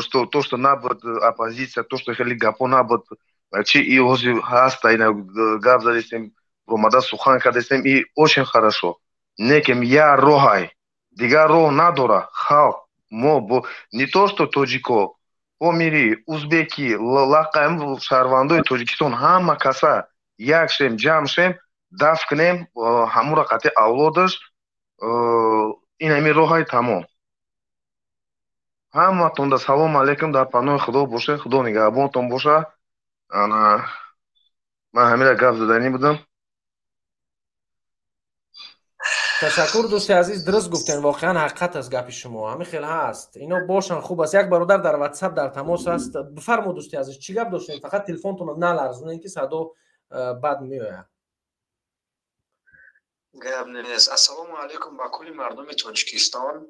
Speaker 18: что то что набуд оппозиция то что хели гапо набуд чи и ҳозир ҳаста ина гап задестем омада сухан кардестем и очень хорошо некем я роҳай дигар роҳ надора халқ мо бо не то что тоҷико бо мири узбеки лақаем шаҳрвандои тоҷикистон ҳама каса як шем ҷамъ шем дафт кунем ҳамуро қатъи авлодаш ин ҳамин роҳай тамом ҳаматонда салом алейкум дар паноҳи худо боша худо нигаҳбонтон боша ман ҳамира гап заданӣ будам
Speaker 1: تشکر دوست عزیز درست گفتین واقعا حقیقت از گپ شما همین خیلی هست اینا باشن خوب است یک برادر در واتساپ در تماس است بفرمایید دوست عزیز چی گپ داشتین فقط تلفنتون رو نلرزونین که صدا بد میاد
Speaker 19: گپ نیست السلام علیکم با کل مردم تاجیکستان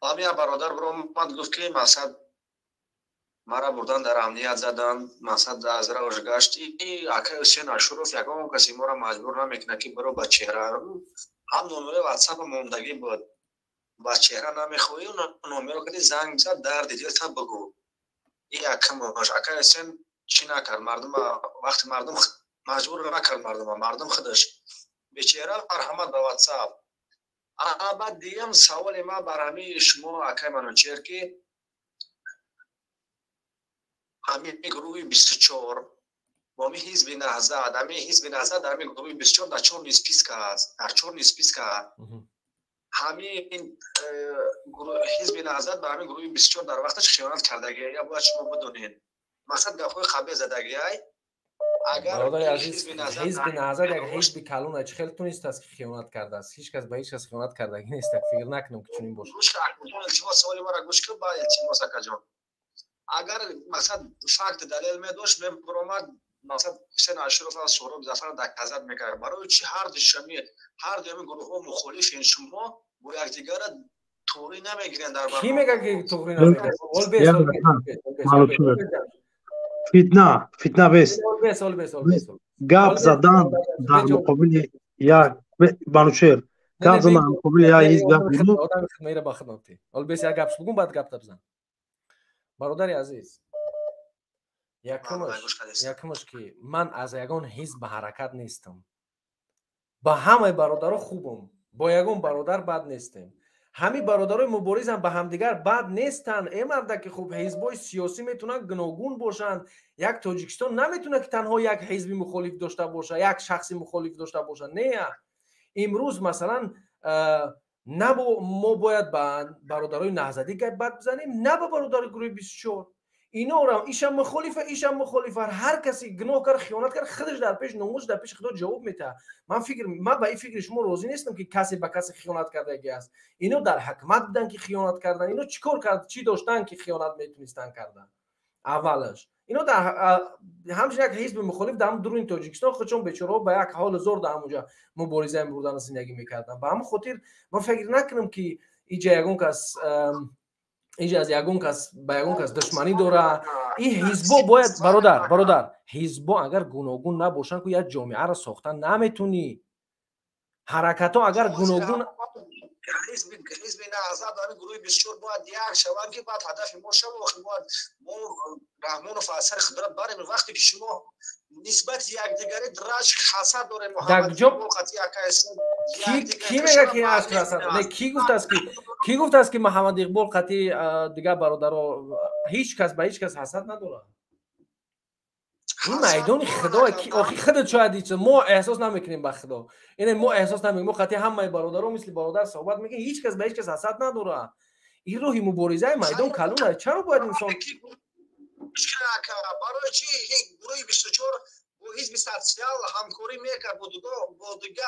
Speaker 19: آمیا برادر برام گفت که مقصد مرا بردن در امنیت زدن مقصد از روش گشت ای اکای حسین اشرف یکم کسی ما را مجبور نمیکنه که برو با چهره هم نمره واتساپ موندگی بود با چهره نمیخوی اون نمره رو کلی زنگ زد درد دلت بگو ای یکم اکای حسین چی نکرد مردم وقتی مردم مجبور نکرد مردم خودش به چهره مرحمت به واتساپ بعد دیگه سوال ما برای شما اکای منوچهر که همین گروه 24 با می حزب نهضت همین گروه 24 در 4 نیسپیسک است در 4 نیسپیسک همین گروه حزب نهضت به همین گروه 24 در وقتش خیانت کردگی یا باید شما بدونین مقصد گفای خبر زدگی اگر
Speaker 1: حزب نهضت یک حزب کلون اچ خیلی نیست است که خیانت کرده است هیچ کس به هیچ کس خیانت کردگی نیست فکر نکنم که چنین باشه
Speaker 19: گوش کن سوال ما را گوش کن با التماس جان اگر مثلا فکت دلیل می داشت به برآمد مثلا حسین اشرف از سهراب ظفر دکزد میکرد برای چی هر دو گروه ها مخالفین شما با یکدیگر توری نمیگیرن در
Speaker 1: کی میگه که توری نمیگیرن
Speaker 15: فتنه بیست گپ زدن در مقابل یا بانوچهر گپ زدن در مقابل یا حزب
Speaker 1: آدم خدمت با خدمتی البته یک گپ بگم بعد گپ بزن برادر عزیز یکمش که من از یگان حزب حرکت نیستم با همه برادرها خوبم با یگان برادر بد نیستم همه برادرای مبارز هم به همدیگر بد نیستن امرده که خوب حزبای سیاسی میتونن گوناگون باشن یک تاجیکستان نمیتونه که تنها یک حزب مخالف داشته باشه یک شخصی مخالف داشته باشه نه امروز مثلا نه ما باید با برادرای نهضتی گپ بد بزنیم نه با برادرای گروه 24 اینا رو ایشم مخالف هر کسی گناه کرد خیانت کرد خودش در پیش نموش در پیش خدا جواب میده من با این فکر شما راضی نیستم که کسی به کسی خیانت کردگی است اینا در حکمت بودن که خیانت کردن اینا چیکار کرد چی داشتن که خیانت میتونستن کردن اولش اینا در همچنین یک حزب مخالف در درون تاجیکستان خودشون بیچاره‌ها به یک حال زور در اونجا مبارزه می‌بردن زندگی می‌کردن. به همین خاطر من فکر نکنم که اینجا یگون کس اینجا از یگون کس به یگون کس دشمنی داره. این حزب‌ها باید برادر حزب‌ها اگر گوناگون نباشن که یک جامعه را ساختن نمیتونی. حرکت‌ها اگر گوناگون
Speaker 19: حزب نهضت همین گروه 24 باید یک شوند که بعد هدف ما شد وقتی باید ما رحمان و فاصل خبرت بریم وقتی که شما نسبت یکدیگری درش حسد داره محمد اقبال
Speaker 1: کی میگه که عشق حسد نه کی گفت است که محمد اقبال قطعی دیگه برادرها هیچ کس به هیچ کس حسد نداره. این میدان خدا کی آخی خودت شاید ما احساس نمیکنیم به خدا. یعنی ما احساس نمیکنیم ما قطعی همه برادرها مثل برادر صحبت میگه هیچ کس به هیچ کس حسد نداره. این روحی مبارزه میدان کلونه. چرا باید انسان
Speaker 19: برای چی گروه 24 با حزب سوسیال همکاری میکرد با دیگر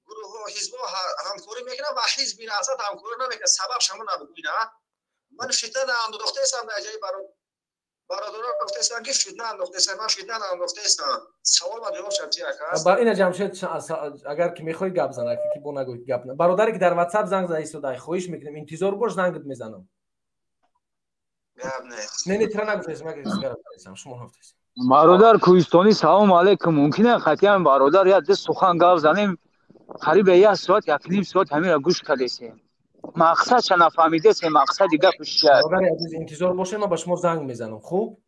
Speaker 19: گروه حزب‌ها همکاری میکنه و حزب نهضت همکاری نمیکنه؟ سبب شما نبگوید. من فتنه انداخته هستم در جای برادران گفته هستن که فتنه انداخته هستن. من فتنه انداخته هستم. سوال من جواب شد چی است؟
Speaker 1: برای این جمشید اگر که میخوای گپ زنه که بو نگوی گپ نه. برادری که در واتساپ زنگ زده است خواهش میکنم انتظار باش زنگت میزنم. نه ترا نگویید من که هستم شما هفتید.
Speaker 20: برادر کوهستانی سلام علیکم. ممکنه قطعا برادر یا دست سخن گپ زنیم قریب 1 ساعت 1.5 ساعت همین را گوش کردیم. مقصد چه نفهمیده است مقصد گپش چیه؟
Speaker 1: برادر عزیز انتظار باشه من به شما زنگ میزنم. خوب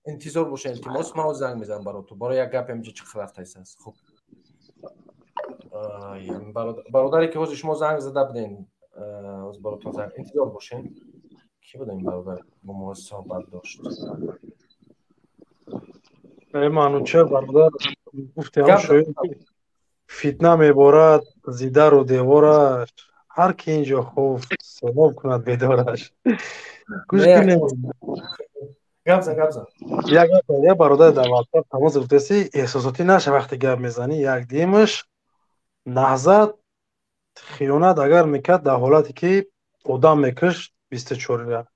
Speaker 1: انتظار باشه التماس من زنگ میزنم برای تو برای یک گپ اینجا چه رفته است. خوب برادری که حوز شما زنگ زده بدین از براتون زنگ انتظار باشین کی بود این برادر با ما صحبت داشت.
Speaker 15: منوچهر برادر گفتی هم شاید فتنه میبارد زیده رو دیوارش هر کی اینجا خوف سلام کند بیدارش گوش کنیم.
Speaker 1: گپ زن
Speaker 15: یک برادر در واتساپ تماس گرفته احساساتی نشه وقتی گپ میزنی. یک دیمش نهضت خیانت اگر میکرد در حالتی که آدم میکشت 24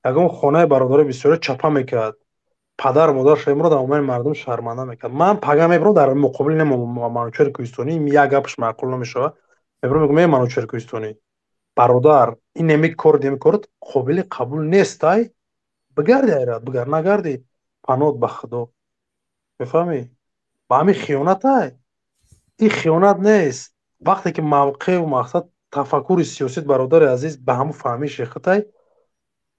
Speaker 15: یکم خانه برادر 24 چپا میکرد پدر مادرش امرو در عموم مردم شرمنده میکرد. من پیغام میبرم در مقابل منوچهر کوهستانی یک گپش معقول نمیشه. میبرم میگم منوچهر کوهستانی برادر این نمیکرد قابل قبول نیستای بگردی ایراد بگر نگردی پنود به خدا بفهمی با همین خیانت های این خیانت نیست. وقتی که موقع و مقصد تفکر سیاست برادر عزیز به همون فهمی شیختای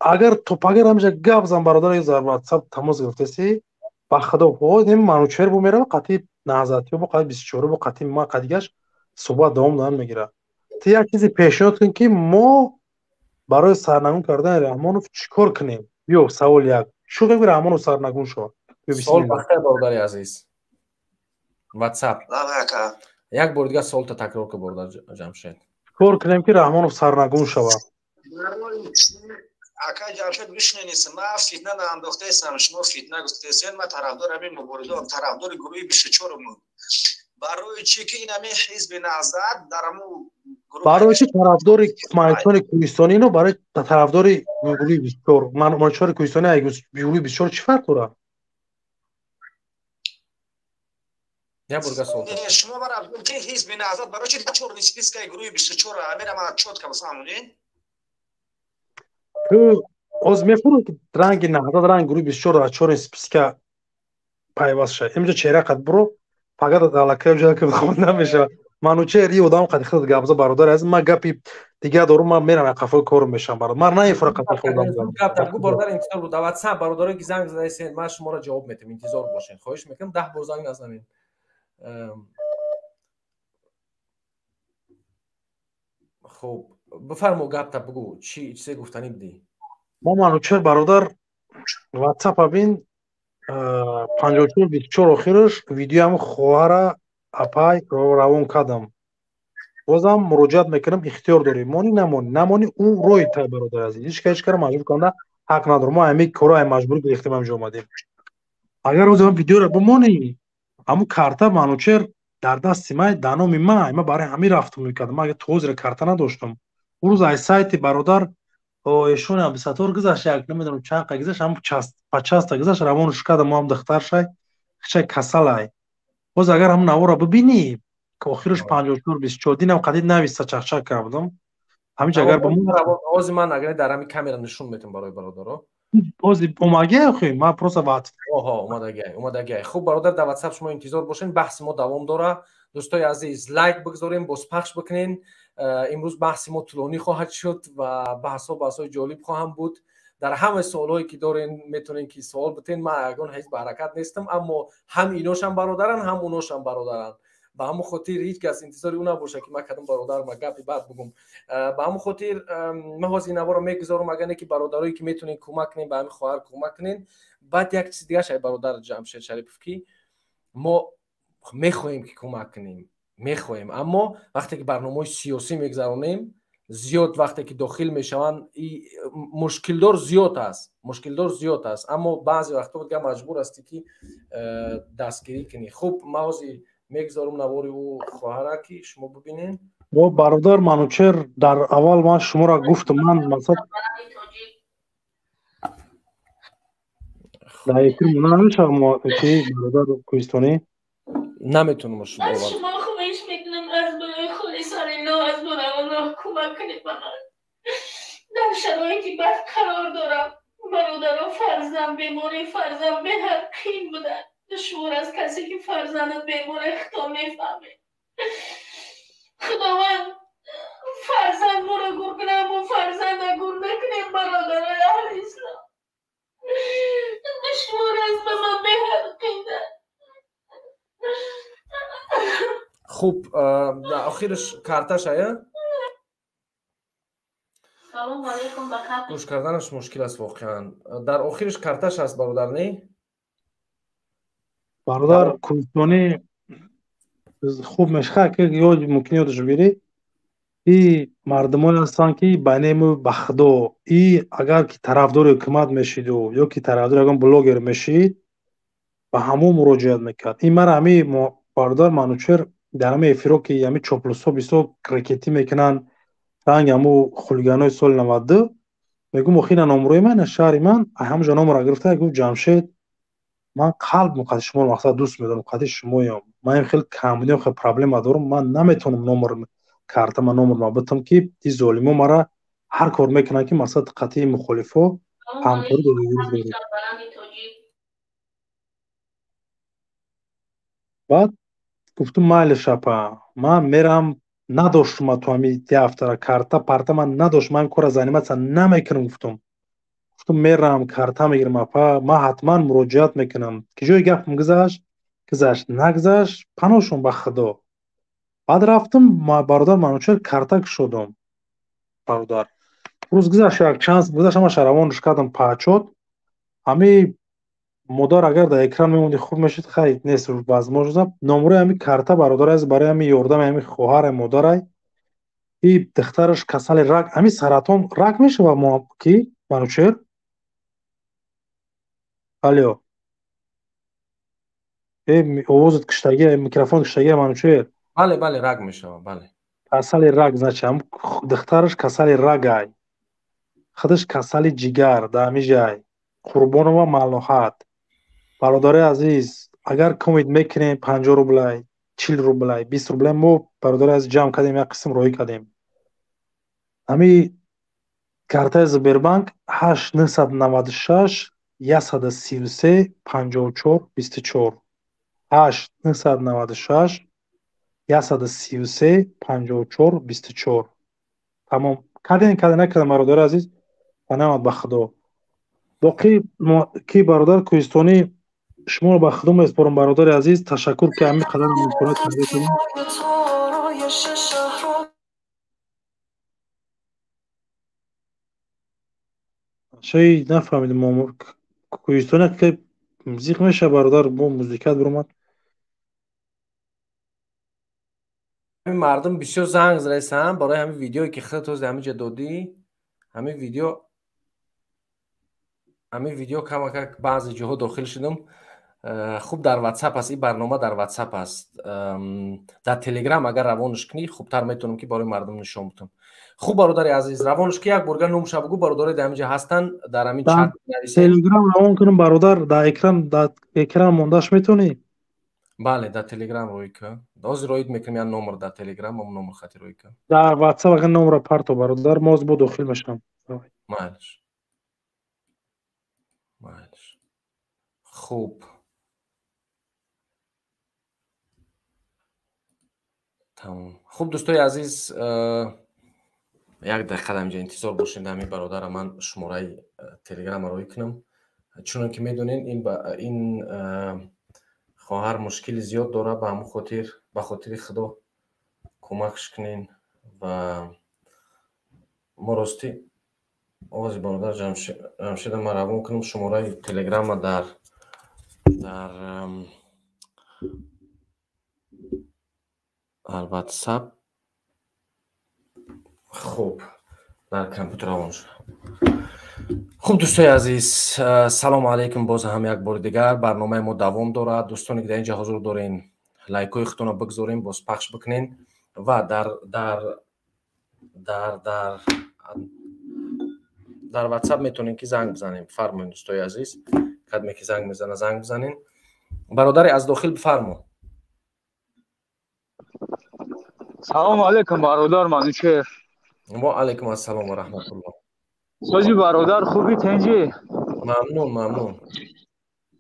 Speaker 15: اگر توپاگر همیشه گپ زن برادر از واتساپ تماس گرفته با خدا خود این منوچهر بو میره قطعی نهضتی بو قطعی 24 بو قطعی ما قدیگش صحبت دوام میگیره. تو یک چیزی پیشنهاد کن که ما برای سرنگون کردن رحمانوف چیکار کنیم؟ بیو سوال یک شو بگو رحمانوف سرنگون شو.
Speaker 1: سوال بخیر برادر عزیز واتساپ یک بار دیگه سوال تکرار که برادر جمشید
Speaker 15: چیکار کنیم که رحمانوف سرنگون شود؟
Speaker 19: اکا جمشید بشنوید ما فتنه انداخته هستم شما فتنه گفته هستین ما طرفدار همین مبارزه ام طرفدار گروه 24 م برای چی که این همه حزب نهضت درمو
Speaker 15: برای چی طرفدار منوچهر کوهستانی نو برای طرفدار گروه 24 منوچهر کوهستانی اگه گروه 24 چی فرق داره؟
Speaker 1: یا برگا سوال
Speaker 19: شما برای که حزب نهضت برای چی 4 نیست که گروه 24 امیر ما چوت که بسامونین
Speaker 15: تو از میفهمی که رنگ نهضت رنگ گروه 24 4 اسپیسکا پیوست شد. اینجا چهره قد برو فقط علاقه جا که خود نمیشه. منوچهر یه آدم قد خود گابزا برادر از ما گپی دیگه دارم من میرم کافه کار میشم برادر من نه فرق خودم
Speaker 1: گپ گو برادر انتظار بود واتساپ برادرای که زنگ زده هستین من شما را جواب میدم انتظار باشین خواهش میکنم 10 بار زنگ نزنین. خب بفرمو گپ تا بگو چی چه گفتنی بدی؟
Speaker 15: ما منوچهر برادر واتساپ ببین 54 24 آخرش ویدیو هم خواهر اپای روان کردم بازم مراجعت میکنم اختیار داری مانی نمانی اون روی تا برادر عزیز هیچ کار مجبور کنه حق نداره ما همین کارا مجبور گرفتیم انجام اومدیم. اگر روز ویدیو رو بمونی اما کارتا منوچهر در دست ما دانوم ما برای همین رفتم میکردم. اگه توزر کارتا نداشتم اون روز از سایت برادر ایشون هم بساتور گذاشت یک نمیدونم چند قا گذاشت هم 50 تا گذاشت روانش کرد ما هم دختر شای خچه کسلای باز اگر هم نورا ببینی که آخرش 54 24 دینم قدید نویسته چخچک کردم همینجا اگر بمون
Speaker 1: آواز من اگر در همین کامera نشون میتونم برای برادرها
Speaker 15: باز اومگه اخی ما پروسا بعد
Speaker 1: آها اومدگی خوب برادر در واتساپ شما انتظار باشین بحث ما دوام داره دوستای عزیز لایک بگذارین باز پخش بکنین امروز بحث ما طولانی خواهد شد و بحث‌های جالب خواهم بود در همه سوالایی که دارین میتونین که سوال بتین من یگان هیچ برکت نیستم اما هم ایناش هم برادرن هم اوناش هم برادرن به همون خاطر هیچ کس انتظار اون نباشه که من کدوم برادر ما گپی بعد بگم به همون خاطر من هزینه‌ها رو میگذارم اگر که برادرایی که میتونین کمک کنین به همین خواهر کمک کنین بعد یک چیز دیگه شای برادر جمشید شریف کی ما میخوایم که کمک کنیم میخوایم اما وقتی که برنامه سیاسی میگذرونیم زیاد وقتی که داخل میشوند مشکل دار زیاد است اما بعضی وقتا دیگه مجبور هستی که دستگیری کنی خوب موضوع میگذارم نواری او خواهر که شما ببینین
Speaker 15: با برادر منوچهر در اول من شما را گفتم من مثلا در اخیر منو نمیشم که برادر کوهستانی
Speaker 1: نمیتونم شما
Speaker 21: از شما خواهش میکنم از برای خود سالینا از برای کمک کنید به من در شرایطی بد قرار دارم برادرم فرزند بیماری فرزند به هر قیم بودن دشوار از کسی که فرزندت بیماری خطا میفهمه خداوند فرزند ما را گور کنم و فرزند را گور نکنیم برادرای اهل اسلام دشوار از به من به هر قیم
Speaker 1: خوب آخرش کارتش آیا؟
Speaker 21: سلام علیکم بخیر
Speaker 1: گوش کردنش مشکل است واقعا در آخرش کارتش هست برادر نه؟
Speaker 15: برادر کوهستانی خوب میشه که یاد ممکنه یادش بیاری این مردمان هستن که بینیم بخدا این اگر که طرفدار حکومت میشید و یا که طرفدار اگر بلاگر میشید به همون مراجعت میکرد این مرا همین برادر منوچهر در همه افیرو که همین چاپلوسا بیسا کرکتی میکنن رنگ همون خلگانای سال 92 میگم اخیرا نمروی من شهر من همونجا نمره گرفته گفت جمشید من قلب مقدس شما رو مقصد دوست میدارم قدر شمایم من خیلی کمبودیم خیلی پرابلم دارم من نمیتونم نمر کارت من نمر ما بتم که دی ظالما مرا هر کار میکنن که مقصد قطعی مخالفو همکاری داریم بعد گفتم مایل شپا من میرم نداشتم تو همین دفتر کارتا پارتا من نداشت من کار زنیمت نمیکنم گفتم میرم کارتا میگیرم اپا ما حتما مراجعت میکنم که جای گپ گذشت نگذشت پناهشون به خدا بعد رفتم ما برادر منوچهر کارتا شدم برادر روز گذشت یک چانس گذشت ما شروانش کردم پاچوت همین مدار اگر در اکران میموندی خوب میشد خیلی نیست رو باز موجود نمره همین کارتا برادر از برای همین یاردم همین خواهر مدارای این دخترش کسل رگ همین سرطان رگ میشه و ما کی منوچهر الو آوازت کشتگی میکروفون کشتگی منوچهر
Speaker 1: بله رگ میشه بله
Speaker 15: کسل رگ значит دخترش کسل رگ خودش کسل جگر در جای قربان و ملوحت برادر عزیز اگر کمید میکنیم 50 روبل 40 روبل 20 روبل ما برادر از جمع کردیم یک قسم روی کردیم همین کارت زبربانک 8996 133 54 24 8996 133 54 24 تمام کردین نکردم برادر عزیز پناهت به خدا باقی کی برادر کوهستانی شما رو به خدا میسپارم برادر عزیز تشکر که همین قدر ممکنات کردید شاید نفهمیدم مامور کوهستانی که موزیک میشه برادر با موزیکات برامد
Speaker 1: همین مردم بسیار زنگ زدن برای همین ویدیویی که خودت از همین جدودی همین ویدیو کم بعضی جاها داخل شدم خوب در واتساپ است این برنامه در واتساپ است در تلگرام اگر روانش کنی خوبتر میتونم که برای مردم نشون بدم خوب برادر عزیز روانش که یک برگه نوم شبگو برادر در همینجا هستن در همین چت نویسین.
Speaker 15: تلگرام روان کنم برادر در اکران موندهش میتونی؟
Speaker 1: بله در تلگرام روی که داز روید میکنم یا نمبر در تلگرام هم نمبر خطی روی که
Speaker 15: در واتساپ اگر نمبر پارتو برادر موز بود داخل میشم.
Speaker 1: مالش خوب تمام. خوب دوستای عزیز یک دقیقه اینجا انتظار باشین. در همین برادر من شماره تلگرام روی کنم چون که میدونین این خواهر مشکل زیاد داره به همون خاطر خدا کمکش کنین و ما راستی آواز برادر جمشید ما روان کنم شماره تلگرام در واتساپ خوب در کامپیوتر روان شد. خوب دوستای عزیز سلام علیکم. باز هم یک بار دیگر برنامه ما دوام دارد. دوستانی که در اینجا حضور دارین لایکای خودتون رو بگذارین باز پخش بکنین و در واتساپ میتونین که زنگ بزنین. بفرمایید دوستای عزیز قدمی که زنگ میزنه زنگ بزنین. برادر از داخل بفرما.
Speaker 20: سلام علیکم برادر منوچهر.
Speaker 1: و علیکم السلام و رحمت الله.
Speaker 20: سازی برادر خوبی تنجی؟
Speaker 1: ممنون.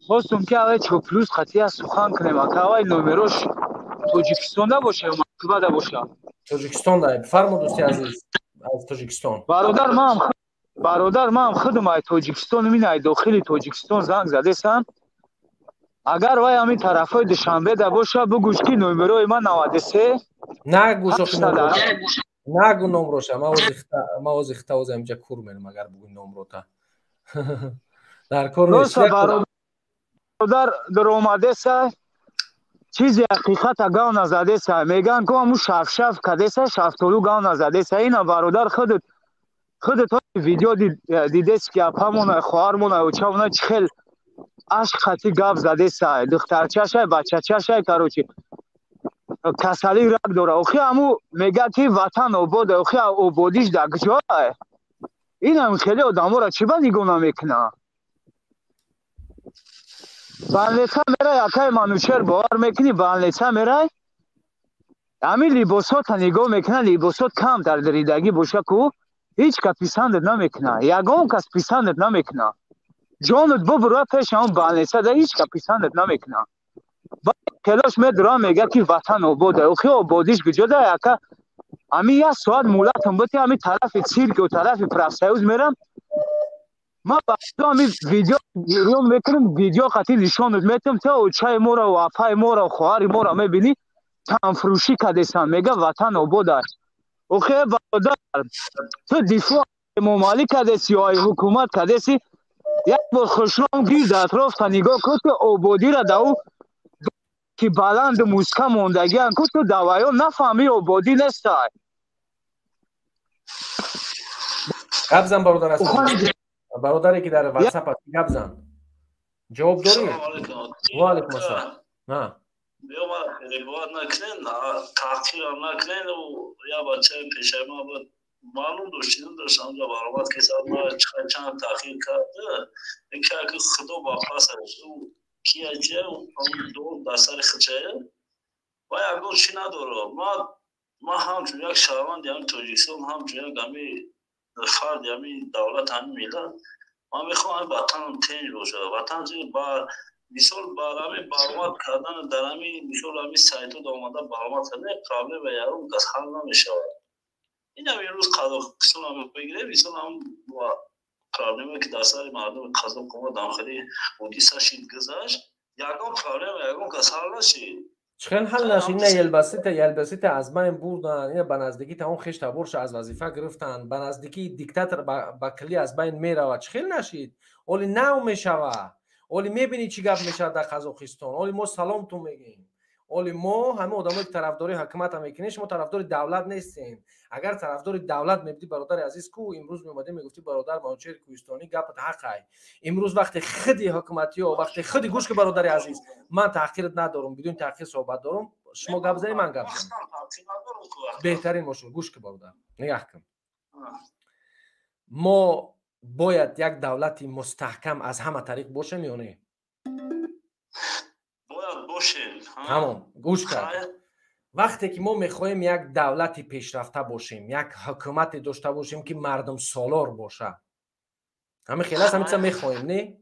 Speaker 20: خواستم که اوه چوپلوز خطی از سخن کنیم که اوه نومروش توجیکستان ده باشه موسکو ده باشه.
Speaker 1: توجیکستان ده. بفرما دوستی عزیز از توجیکستان.
Speaker 20: برادر ما هم خودم ای توجیکستان مینای داخل توجیکستان زنگ زده سن. اگر وای همین طرفای دوشنبه ده باشه بگوش که نومروی من 93
Speaker 1: نگو نمروشه. ما از اختا از همینجا کور میرم اگر بگوی نمرو تا در کور نیست.
Speaker 20: برادر در اومده سه چیزی حقیقت گاو نزده سه میگن که همون شف کده سه شفتالو گاو نزده سه. اینا برادر خودت ویدیو دیده که اپامون خواهرمون اوچامون چخل عشق خطی گاو زده سه دخترچه شه بچه شه کروچی کسالی رگ داره. اوخی همو میگه که وطن آباد اوخی آبادیش در کجا این هم خیلی آدم را چی با نگاه نمیکنه. بانلیسا میره یکای منوچهر باور میکنی بانلیسا میره همین لیباسات نگاه میکنه لیباسات کم در دریدگی باشه که هیچ که پسندت نمیکنه یگان کس پسندت نمیکنه جانت ببره پیش همون بانلیسا در هیچ که پسندت نمیکنه. کلاش میدرام میگه که وطن آباده اوخی آبادیش کجا ده یکا همین یک ساعت مولت هم بطی همین طرف سیرک و طرف پرفسیوز میرم ما باشتا همین ویدیو گیریم میکنم ویدیو خطی نشانت میتونم تا اوچای مورا و اپای مورا و خواهری مورا میبینی تنفروشی کدیسان میگه وطن آباده اوخی برادر تو دفاع ممالی کدیسی یا حکومت کدیسی یک بار خوشنام گیر در اطراف تا نگاه کن تو آبادی را دو که بلند موسکه موندگی هم که تو دوایی نفهمی آبادی نیست.
Speaker 1: گبزن برادر هست برادری که در واتساپ هست گبزن جواب داری؟ و علیکم السلام. نه
Speaker 5: بیا ما ریبواد نکنین تحقیل هم نکنین و یا بچه پیشه ما بود معلوم داشتن اونجا برامد که ساعت ما چند تحقیل کرده این که خدا با پاس کیه چه اون دو دستار خچه و اگر چی نداره ما همچون یک شهروند یعنی توجیکستان همچون یک همی فرد یعنی دولت همی میلاد ما میخواهم وطن تنج باشه وطن زیر با مثال برای برآمد کردن در همی مثال همی سایتو آمده برآمد کردن پرابلم و یارو کس حل نمیشه. این هم روز قزاقستان هم بگیره مثال هم پرابلمی که در سر مردم قزاق داخلی اودیسا شید گذاشت یکم پرابلم یکم کس حل نشید.
Speaker 1: چخیل حل نشید؟ نه یلبسیت از بین بردن این به نزدیکی تا اون خشت برش از وظیفه گرفتن به نزدیکی دیکتاتور با کلی از بین میره و چخیل نشید اولی نو میشوه اولی میبینی چی گپ میشه در قزاقستان اولی ما سلام تو میگیم اولی ما همه آدمایی که طرفداری حکومت هم میکنیم شما طرفدار دولت نیستیم. اگر طرفدار دولت میبودی برادر عزیز کو امروز میومدی میگفتی برادر منوچهر کوهستانی گپت حقه. امروز وقت خودی حکومتی و وقت خودی گوش که برادر عزیز من تحقیرت ندارم بدون تحقیر صحبت دارم شما گپ زنی من گپ زنم بهترین ماشو گوش که برادر نگاه کن ما باید یک دولت مستحکم از همه طریق باشیم یا نه؟
Speaker 5: باید باشیم.
Speaker 1: تمام گوش کرد. وقتی که ما میخوایم یک دولت پیشرفته باشیم، یک حکومت داشته باشیم که مردم سالار باشه، همه خیلی از همین میخوایم نه؟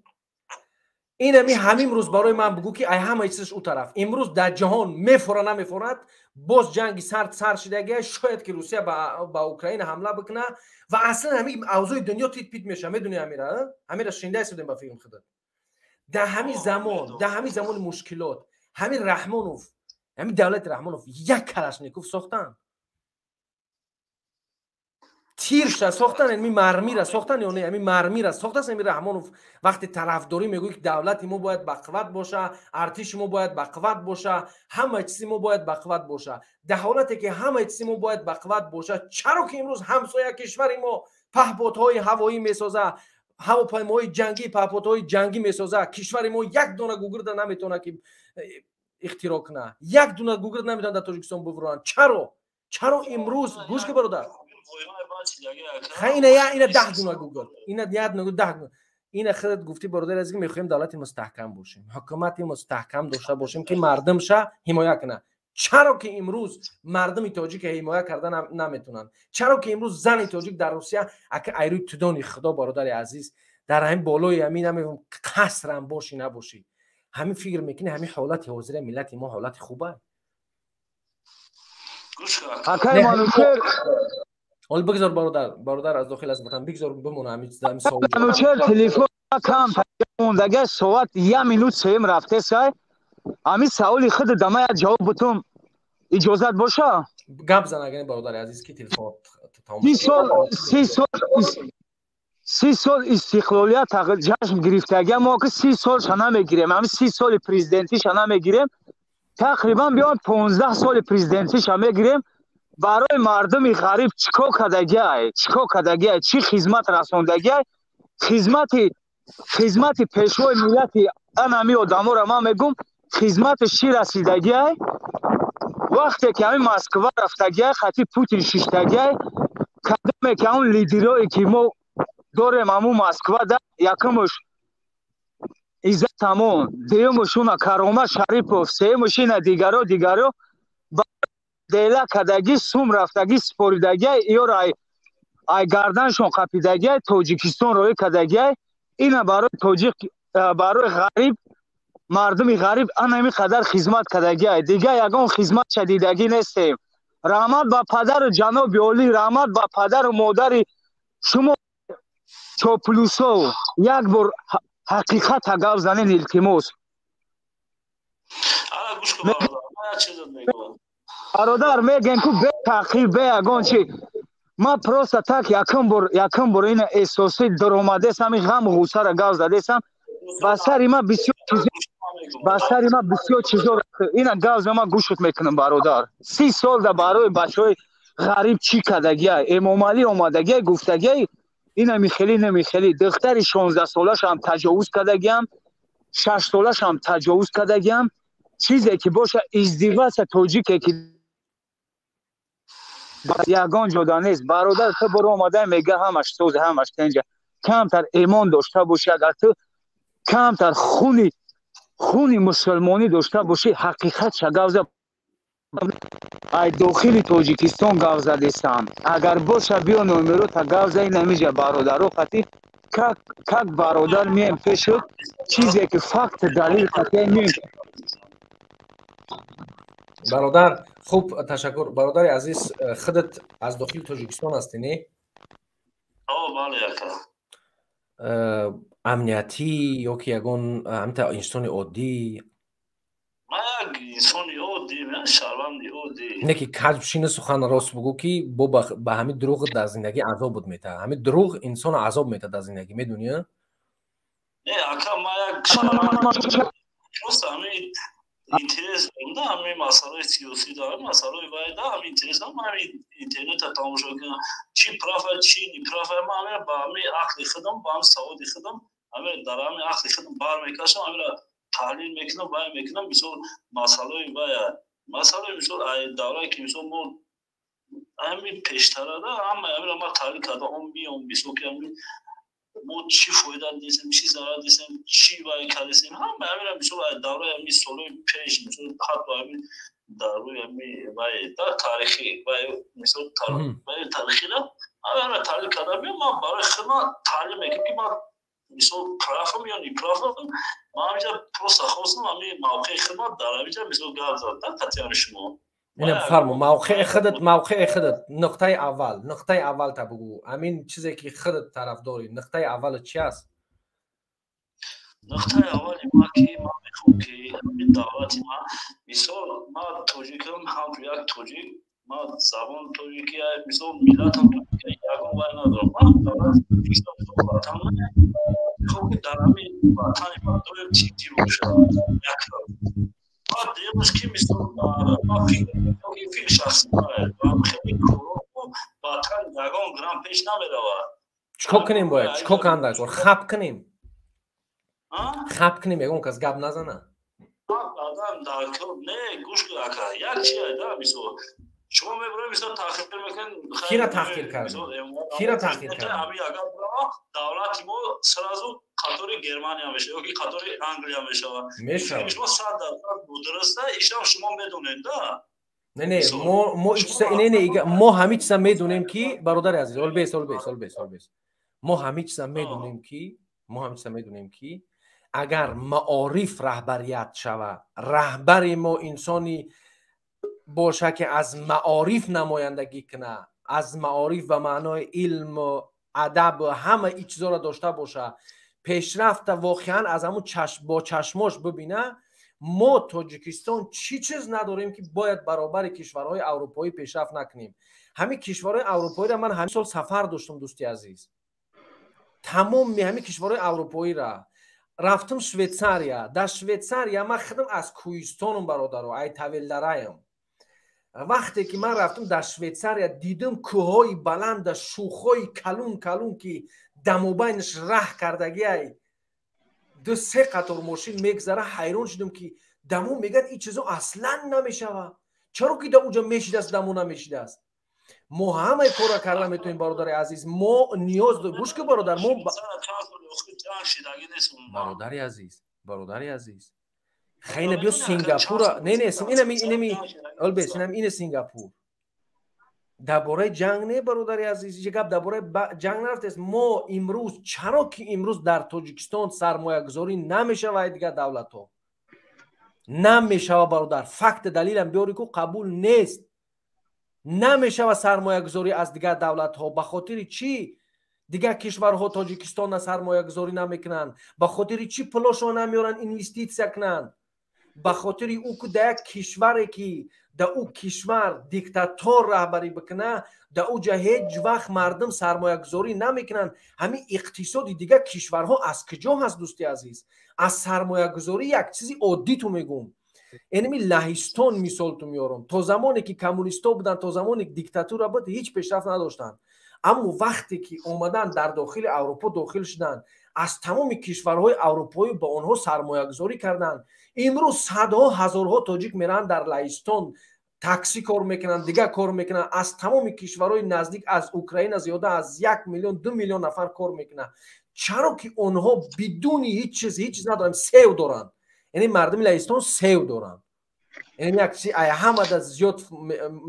Speaker 1: این همین روز برای من بگو که ای همه چیزش او طرف امروز در جهان میفوره نمیفورد، باز جنگی سر شدگی، شاید که روسیه با اوکراین حمله بکنه و اصلا همین اوضاع دنیا تیت پیت میشه. میدونی امیره شینده شدیم با فیلم خودت. در همین زمان مشکلات، همین رحمانوف، همین دولت رحمانوف یک کلاشنیکوف ساختن، تیرش ساختن، همین مرمی را ساختن یا نه؟ همین مرمی را ساختن. همین رحمانوف وقتی طرفداری میگه که دولت ما باید با قوت باشه، ارتش ما باید با قوت باشه، همه چیز ما باید با قوت باشه، در حالتی که همه چیز ما باید با قوت باشه، چرا که امروز همسایه کشور ما پهپادهای هوایی میسازه، هواپیماهای جنگی، پهپادهای جنگی میسازه، کشور ما یک دونه گوگرد نمیتونه که اختراع کنه، یک دونه گوگرد نمیتونه در تاجیکستان بفرستن. چرا امروز گوش که برادر اینا 10 دونه گوگل، اینا 10 دونه، اینا خودت گفتی برادر از اینکه میخوایم دولت مستحکم باشیم، حکومت مستحکم داشته باشیم که مردم شه حمایت کنه. چرا که امروز مردم تاجیک حمایت کردن نمیتونن؟ چرا که امروز زن تاجیک در روسیه اگه ایروی تدانی خدا برادر عزیز در همین بالای همین قصر هم باشی نباشی، همین فکر میکنه همین حالت حاضر ملت ما حالت خوبه؟
Speaker 5: گوش
Speaker 1: کن حال بگذار برادر از داخل از وطن بگذار بمونه همین سعودی.
Speaker 20: منوچر تلفن کم موندگه ساعت 1 минут سیم رفته سای همین سوالی خود دمه جواب بتم اجازت باشه
Speaker 1: گپ زن اگه برادر عزیز که تلفن تمام
Speaker 20: 30 سال استقلالیت جشن گرفتگی ما که 30 سال شنا میگیریم، همین 30 سال پرزیدنتی شنا میگیریم، تقریبا بیان 15 سال پرزیدنتی شنا میگیریم. برای مردم غریب چیکار کردگی چی خدمت رسوندگی، خدمت پیشوای ملت انمی آدما را من میگم خدمت چی رسیدگی. وقتی که همین مسکو رفتگی خطی پوتین شیشتگی کدام که اون لیدرایی که ما داریم همون مسکو در یکمش عزت همون، دیمشون کرامت شریفوف، سیمشین دیگرو دیلا کدگی سوم رفتگی سپوریدگی یا رای گردنشون قپیدگی تاجیکستان روی کدگی. اینا برای تاجیک برای غریب مردم غریب انمی قدر خدمت کدگی دیگه یگان خدمت شدیدگی نیستیم. رحمت با پدر جناب عالی، رحمت با پدر و مادر شما چاپلوسا، یک بار حقیقت گپ زنین التماس. برادر میگن که به تاخیر به یگان چی ما پروسا تاک یکم بر این احساسی در اومده سمی غم و غصه را گپ زده سم بسر ما بسیار چیزا اینا گپ ما گوشت میکنم برادر. 30 سال در برای بچهای غریب چی کردگی امامعلی اومدگی گفتگی اینا میخلی نمیخلی دختر 16 سالش هم تجاوز کردگیم، 6 سالش هم تجاوز کردگیم، چیزی که باشه ازدواج تاجیکی که یگان جدا نیست. برادر تو برو اومده میگه همش سوز همش اینجا کمتر ایمان داشته باشی، اگر تو کمتر خونی مسلمانی داشته باشی حقیقت شگوزه ای داخل تاجیکستان گاو زده سم اگر باشه بیا نمرو تا گاو زده نمیشه برادر خطی کک برادر میم پیش چیزی که فقط دلیل خطی میم.
Speaker 1: برادر خوب تشکر برادر عزیز. خودت از داخل تاجیکستان هستی نه؟
Speaker 5: بله
Speaker 1: امنیتی یا که یگان همتا انسان عادی؟
Speaker 5: من یک انسان عادی، من شهروند عادی.
Speaker 1: نه که کج بشینه سخن راست بگو که با همین دروغ در زندگی عذاب بود میته، همین دروغ انسان عذاب میته در زندگی، میدونی؟
Speaker 5: نه اکا ما یک شهروند راست همین اینترس دارم، همین مسائل سیاسی دارم، مسائل باید دارم اینترس دارم، همین اینترنت تماشا کنم چی پروفایل چی نی پروفایل ما همین با همین عقل خودم با هم سعودی خودم همین در همین عقل خودم بار میکشم، همین تحلیل میکنم باید میکنم. مثلا مسائل باید مثلا مثلا دوره که مثلا ما همین پیشتره ده همه همین ما تحلیل کرده هم بیسو که همین ما چی فایده دیدیم چی ضرر دیدیم چی باید کردیم همه همین بیسو دوره همین سالوی پیش مثلا حتی همین داروی همین باید در تاریخی باید مثلا تاریخی نه همین تحلیل کرده ما برای خدمت تعلیم میکنیم که ما مثلا پرافم یا نیپرافم ما همینجا پروسه خواستم همین موقع خدمت داره همینجا مثلا گل زد در قطعان شما
Speaker 1: اینم فرمو موقع خودت نقطه اول تا بگو همین چیزی که خودت طرف داری نقطه اول چی است؟
Speaker 5: نقطه اول ما که ما میخوام که همین دعوت ما مثال ما توجیکم هم یک توجیک ما زبان توجیکی مثال میلاد هم توجیکی یکم باید ندارم ما دعوت مثال صحبت هم میخوام که در همین وطن ما داریم چیزی رو شد ما دیمش که مثل ما فکر شخصی ما خیلی کرو وطن یکم گرام پیش نمیره
Speaker 1: چکو کنیم باید چکو کندک و خب کنیم یکم کس گب نزنه
Speaker 5: آدم داکر نه گوش کن یک چیه دا مثل شما میبرید مثل تحقیق میکن
Speaker 1: کی را تحقیق کردن؟
Speaker 5: همین اگر دولت ما سرازو خطوری گرمانیا میشه یا که خطوری انگلیا میشه شما 100% درسته ایشان شما میدونید
Speaker 1: نه ما همه چیزا میدونیم که برادر عزیز البس ما همه چیزا میدونیم که اگر معارف رهبریت شود رهبر ما انسانی باشه که از معارف نمایندگی کنه از معارف و معنای علم و ادب و همه این چیزا را داشته باشه پیشرفت واقعا از همون با چشماش ببینه ما تاجیکستان چیز نداریم که باید برابر کشورهای اروپایی پیشرفت نکنیم همین کشورهای اروپایی را من همین سال سفر داشتم دوستی عزیز تمام همین کشورهای اروپایی را رفتم شویتساریا در شویتساریا من خودم از کوهستانم برادر ای تاولدرایم وقتی که من رفتم در شویتساریا دیدم کوههای بلند شوخهای کلون که دموبینش ره کردگی دو سه قطار ماشین میگذره حیران شدم که دمو میگن این چیزا اصلا نمیشوه چرا که در اونجا میشید است دمو نمیشید است ما همه کارا کردن میتونیم برادر عزیز ما نیاز داریم گوش که برادر ما برادر عزیز خیلی بیا سنگاپور نه اینم سنگاپور درباره جنگ نه برادر عزیز گپ درباره جنگ نرفت ما امروز چرا که امروز در تاجیکستان سرمایه گذاری نمیشه و دیگه دولت ها نمیشه برادر فکت دلیلم بیاری که قبول نیست نمیشه و سرمایه گذاری از دیگه دولت ها به خاطر چی دیگه کشورها تاجیکستان سرمایه گذاری نمیکنن به خاطر چی پلاشون نمیارن اینوستیسیا کنن به خاطر او که در کشوری که در او کشور دیکتاتور رهبری بکنه در او جا هیچ وقت مردم سرمایه گذاری نمیکنن همین اقتصادی دیگه کشورها از کجا هست دوستی عزیز از سرمایه گذاری یک چیزی عادی تو میگم اینمی لهستان مثال تو میارم تا زمانی که کمونیستا بودن تا زمانی که دیکتاتور بود هیچ پیشرفت نداشتن اما وقتی که اومدن در داخل اروپا داخل شدن از تمام کشورهای اروپایی با آنها سرمایه گذاری کردن امروز صدها هزارها تاجیک میرن در لهستان تاکسی کار میکنن دیگه کار میکنن از تمام کشورهای نزدیک از اوکراین زیاده از 1 میلیون 2 میلیون نفر کار میکنن چرا که آنها بدون هیچ چیز ندارن سیو دارن یعنی مردم لهستان سیو دارن یعنی یک چیز همه از زیاد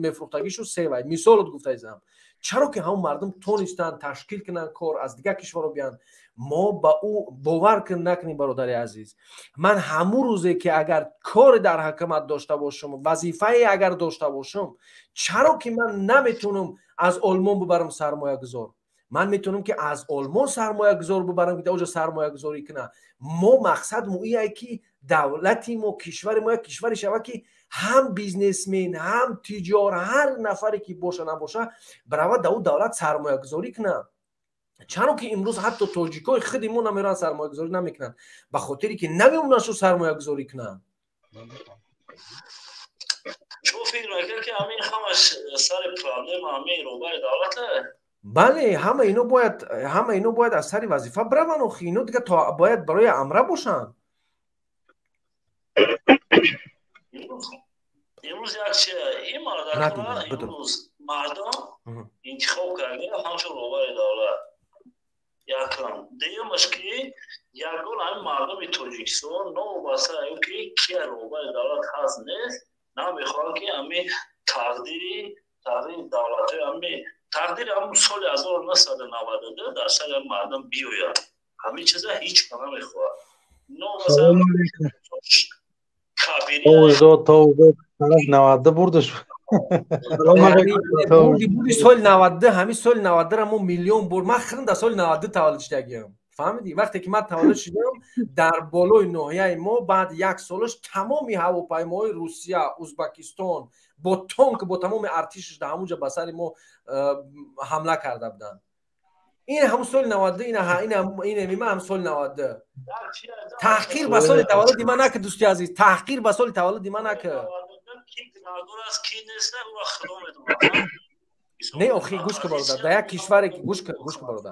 Speaker 1: مفروختگیشو سیو مثال گفته ایزم چرا که هم مردم تونستن تشکیل کنن کار از دیگه کشورها بیان ما با او باور نکنیم برادر عزیز من همون روزه که اگر کار در حکومت داشته باشم وظیفه اگر داشته باشم چرا که من نمیتونم از آلمان ببرم سرمایه گذار من میتونم که از آلمان سرمایه گذار ببرم که اونجا سرمایه گذاری کنه ما مقصد مویه که دولتی ما کشور ما کشوری شود که هم بیزنسمن هم تجار هر نفری که باشه نباشه برای دولت سرمایه گذاری کنه چرا که امروز حتی تاجیکای خودمون نمیرن سرمایه گذاری نمیکنن به خاطری که نمیمونن شو سرمایه گذاری کنن
Speaker 5: شما فکر میکنید که همین همش سر پرابلم همین روبای دولته
Speaker 1: بله همه اینو باید از سر وظیفه برون و اینو دیگه تا باید برای امره باشن
Speaker 5: امروز یک چیه این مالا در کنه امروز مردم انتخاب کرده همچون روبای دولت یکم دیگه که یکون همین مردم تاجیکستان نوبسته ایو که کی روبای دولت هست نیست نمیخواد که همین تقدیر دولت همین تقدیر همون سال 1992 در سال مردم بیوید همین چیزا هیچ کنه نمیخواد
Speaker 15: سلام علیکم توبه طرف 90 بردش
Speaker 1: بودی سال 90 همین سال 90 را ما میلیون برد من خیلی در سال 90 تولد شدم فهمیدی وقتی که من تولد شدم در بالای ناحیه ما بعد یک سالش تمامی هواپیماهای روسیه ازبکستان با تانک با تمام ارتشش در همونجا به سر ما حمله کرده بودن این هم سال 90 این هم سال 90 تحقیر به سال تولد من نکرد دوستی عزیز تحقیر به سال تولد من نکرد نه آخی گوش که برادر در یک کشور گوش که برادر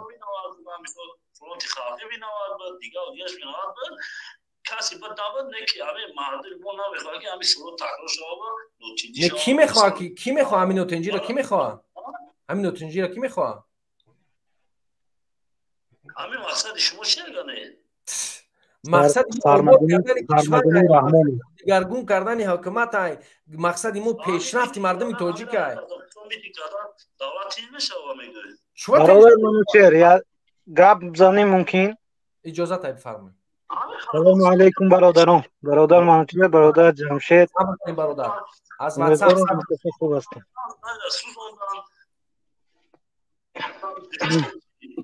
Speaker 1: کسی بد نبود نه که همه مردم ما نمیخواد که همین سرود تکرار شده نه کی میخواد همین نوتنجی را کی میخواد همین نوتنجی را کی میخواد همین مقصد شما چیه گونه مقصد دیگرگون کردن حکومت های مقصد ما پیشرفت مردم تاجیک های
Speaker 15: برادر منوچهر یا گپ بزنیم ممکن
Speaker 1: اجازه تا بفرمایید
Speaker 15: سلام علیکم برادران برادر منوچهر برادر جمشید
Speaker 1: برادر از واتساپ
Speaker 15: خوب هستم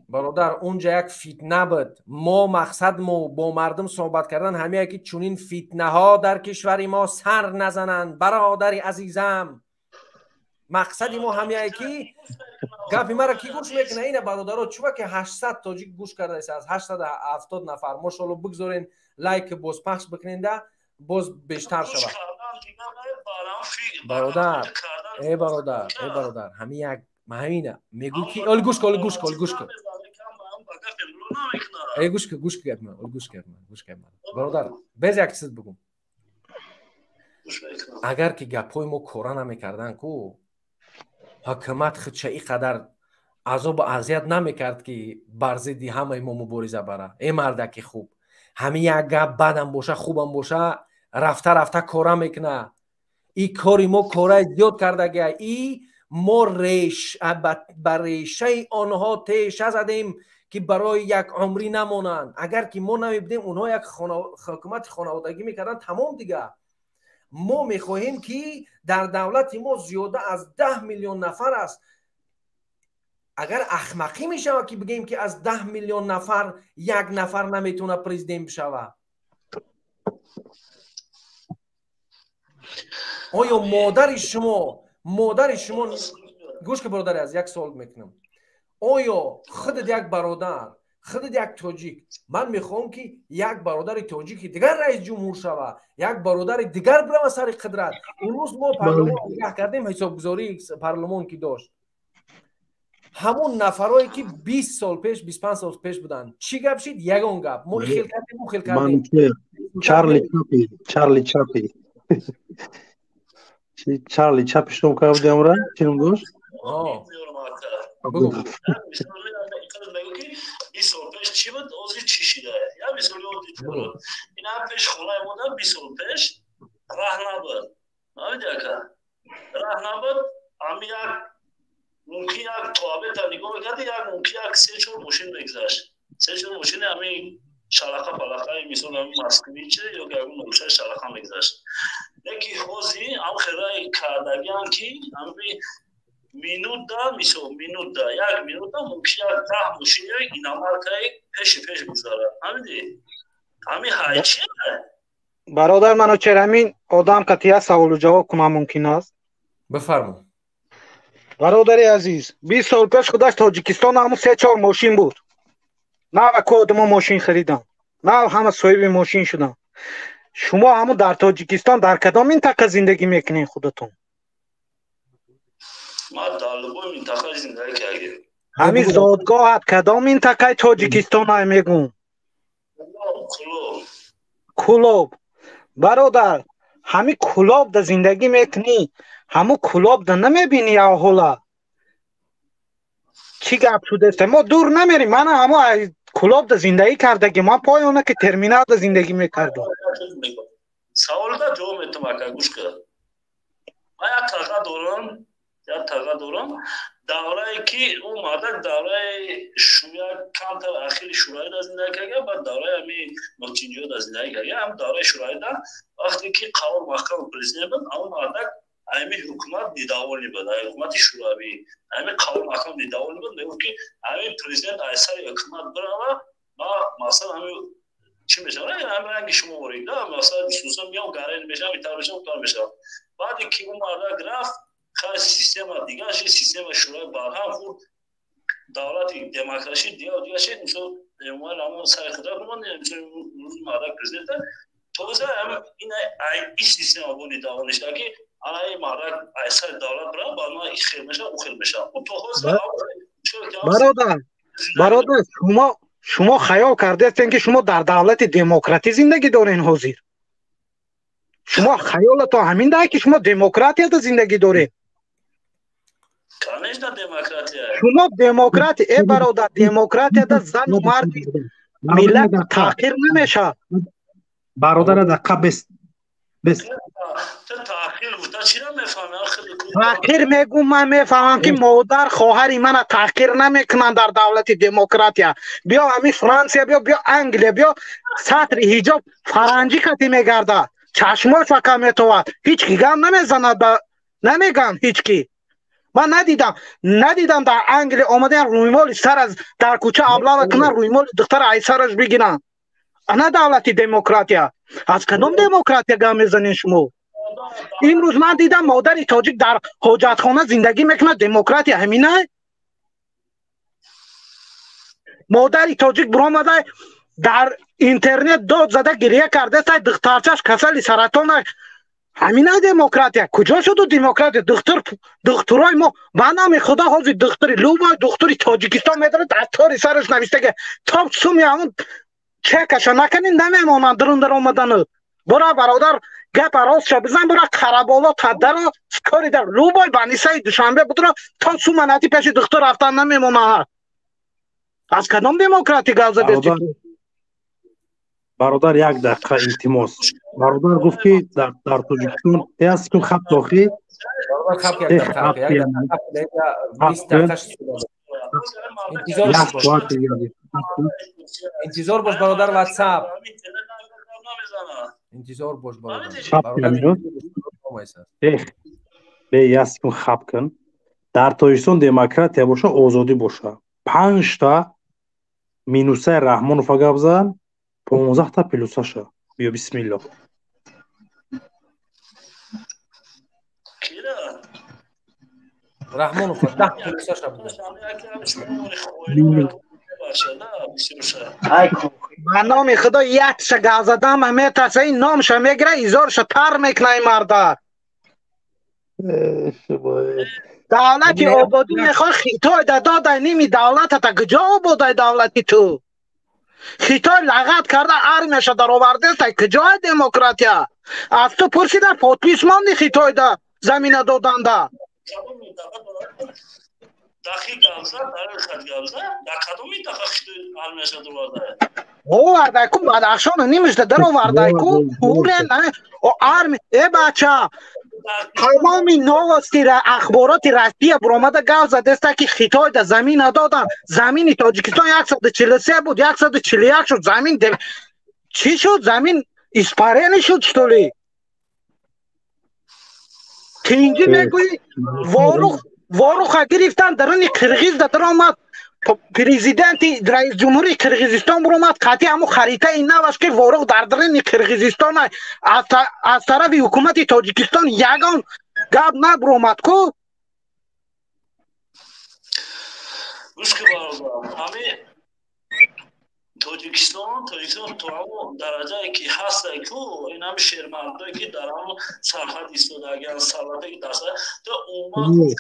Speaker 1: برادر اونجا یک فتنه بود ما مقصد ما با مردم صحبت کردن همه که چونین فتنه ها در کشور ما سر نزنند برادر عزیزم مقصد ما همه که گپی مرا کی گوش میکنه اینه برادرها چوبه که 800 تاجیک گوش کرده است از 870 نفر ماشاءالله بگذارین لایک باز پخش بکنین ده باز بیشتر شود برادر ای برادر همین یک همینه میگو که اول گوش کن ای گوش کن برادر بز یک چیز بگم اگر که گپای ما کورا نمیکردن کو حکومت خود چه اینقدر عذاب و اذیت نمیکرد که بر ضد همه ما مبارزه بره ای مردکی خوب همین یک گپ بدم باشه خوبم باشه رفته کورا میکنه این کاری ما کورا زیاد کرده گه ای ما بر ریشه آنها تیش زدیم که برای یک عمری نمونند اگر که ما نمیبودیم اونها یک حکومت خانوادگی میکردن تمام دیگه ما میخواهیم که در دولت ما زیاده از 10 میلیون نفر است اگر احمقی میشه که بگیم که از 10 میلیون نفر یک نفر نمیتونه پرزیدنت بشه آیا مادر شما گوش که برادر از یک سوال میکنم آیا خودت یک برادر خودت یک تاجیک من میخوام که یک برادر تاجیکی دیگر رئیس جمهور شوه یک برادر دیگر بره سر قدرت اون روز ما پارلمان کردیم حسابگزاری پارلمان کی داشت همون نفرایی که 20 سال پیش 25 سال پیش بودن چی گپ شد یگان گپ ما خیل کردیم
Speaker 15: چارلی چاپی شو که بودم را چیم گوش
Speaker 1: بگو
Speaker 5: بیست سال پیش چی بود اوضاع چی شده یا بیست سال بود این هم پیش خونه بودم 20 سال پیش راه نبود راه نبود هم یک ممکن یک توابه تا نگاه بکرده یک ممکن یک 3-4 ماشین بگذاشت 3-4 ماشین همین شلقه پلقه مثل همین مسکویچه یا که همین نوشه شلقه بگذاشت یکی خوزی هم خیلی کردگی هم که همین minut da یک minut da ممکن است 10 ماشین این عملکای پیش بگذاره همین های چیه
Speaker 15: برادر منوچهر همین آدم قطعی سوال و جواب کنم ممکن است
Speaker 1: بفرما
Speaker 15: برادر عزیز 20 سال پیش خودش تاجیکستان همون 3-4 ماشین بود نه کود ما ماشین خریدم نه همه صاحب ماشین شدن شما همون در تاجیکستان در کدام منطقه زندگی میکنین خودتون
Speaker 5: ما در لبای منطقه زندگی کردیم
Speaker 15: همین زادگاهت کدام منطقه تاجیکستان های میگون کلوب برادر
Speaker 6: همین کلاب در زندگی میکنی همون کلاب در نمیبینی حالا چی گپ شده است ما دور نمیریم من همون کلاب در زندگی کرده که ما پای اونه که ترمینال در زندگی میکردم
Speaker 5: سوال دا جواب میتونم اکا گوش کرد ما یک تغییر دارم دوره که اون مادر دوره شویا کمتر اخیر شورای دا زندگی کرده بعد دوره همی مکچینجو دا زندگی کرده هم دوره شورای دا وقتی که قوار محکم پرزیدنت بود اون مادر همی حکومت دیداولی بود حکومت شورایی همی قوار محکم دیداولی بود میگو که همی پرزیدنت ایسر حکومت برای ما مثلا همی چی میشه همه رنگ شما وریده مثلا سوزن میام گارین میشم ایتار میشم اتار میشم بعدی که اون مادر گرفت خیلی سیستم دیگه شد سیستم شورای برهم خود دولت دموکراسی دیگه شد میشه اموال همون سر خدا کنم میشه مادر پرزیدنت توزه هم این سیستم آبونی داوانش که الان مادر ایسر دولت برای بعد ما خیل میشه او خیل میشه اون توزه
Speaker 6: برادر شما خیال کرده هستین که شما در دولت دموکراتی زندگی دارین حاضر شما خیالتون همین ده که شما دموکراتیت زندگی دارین شما دموکراتی ای برادر دموکراتیت زن و مرد ملت تحقیر نمیشه
Speaker 15: برادر دقیقه بس
Speaker 6: تحقیر میگم من میفهمم که مادر خواهر من تحقیر نمیکنن در دولت دموکراتیا بیا همین فرانسه بیا انگلیه بیا سطر حجاب فرنگی کتی میگرده چشماش فکر میتواد هیچ کی گم نمیزند نمیگن هیچ کی من ندیدم در انگلیه آمده رویمال سر از در کوچه ابلا کنن رویمال دختر ایسرش بگیرن نه دولت دموکراتیا از کدام دموکراتیا گام میزنین شما امروز من دیدم مادر تاجیک در حاجتخانه زندگی میکنه دموکراتیا همینه مادر تاجیک برآمده در اینترنت داد زده گریه کرده تا دخترچش کسل سرطان همینه دموکراتیا کجا شد دموکراتیا دخترای ما به نام خدا حاضر دختری لوبای دختری تاجیکستان میداره دستار سرش نوشته که تا سومی همون چه کشا نکنین نمیمونن در آمدن برا برادر گپ راست شو بزن برا قربالا تدر کاری در روبای بنیسای دوشنبه بود تا سومناتی پیش دختر رفتن نمیمونن از کدام دموکراتی گازه دستی
Speaker 15: برادر یک دقیقه التماس برادر گفت که در تاجیکستان است که خط داخلی
Speaker 1: انتظار باش برادر واتساپ انتظار باش برادر
Speaker 15: به یاست کن خب کن در تاجیکستان دموکراتیا باشه آزادی باشه 5 تا مینوسه رحمانوف گپ زن 15 تا پلوساشه بیا بسم الله
Speaker 1: رحمانوف 10 پلوساشه بود
Speaker 6: به نام خدا یک شگاه زدم میترسه این نامش میگیره ایزارش تر میکنه این مرده دولتی آبادی میخوای خیتای داده نیمی دولت تا کجا آباده دولتی تو خیتای لغت کرده ارمیش در آورده تا کجای دموکراتیا از تو پرسیدن پادپیس ماندی خیتای دا زمین دادن دا او اردایکو بدخشان نیمشده در آوردایکو پوله نه او ارمی ای بچه تمامی نواستی اخبارات رسمی برآمده گو زده است که خیتای در زمین دادن زمین تاجیکستان 143 بود 141 شد زمین چی شد زمین اسپارینی شد چطوری که اینجا میگویی واروخ گرفتن در این قرغیز در آمد پریزیدنت رئیس جمهوری قرغیزستان برآمد قطعی همون خریطه این نوش که واروخ در این قرغیزستان از طرف حکومت تاجیکستان یگان گپ نبرآمد کو
Speaker 5: گوش که همه تاجیکستان تو همون درجه که هست که این همه شیرمردایی که در همون سرحد ایستاده اگر سرحده که دسته تو اومد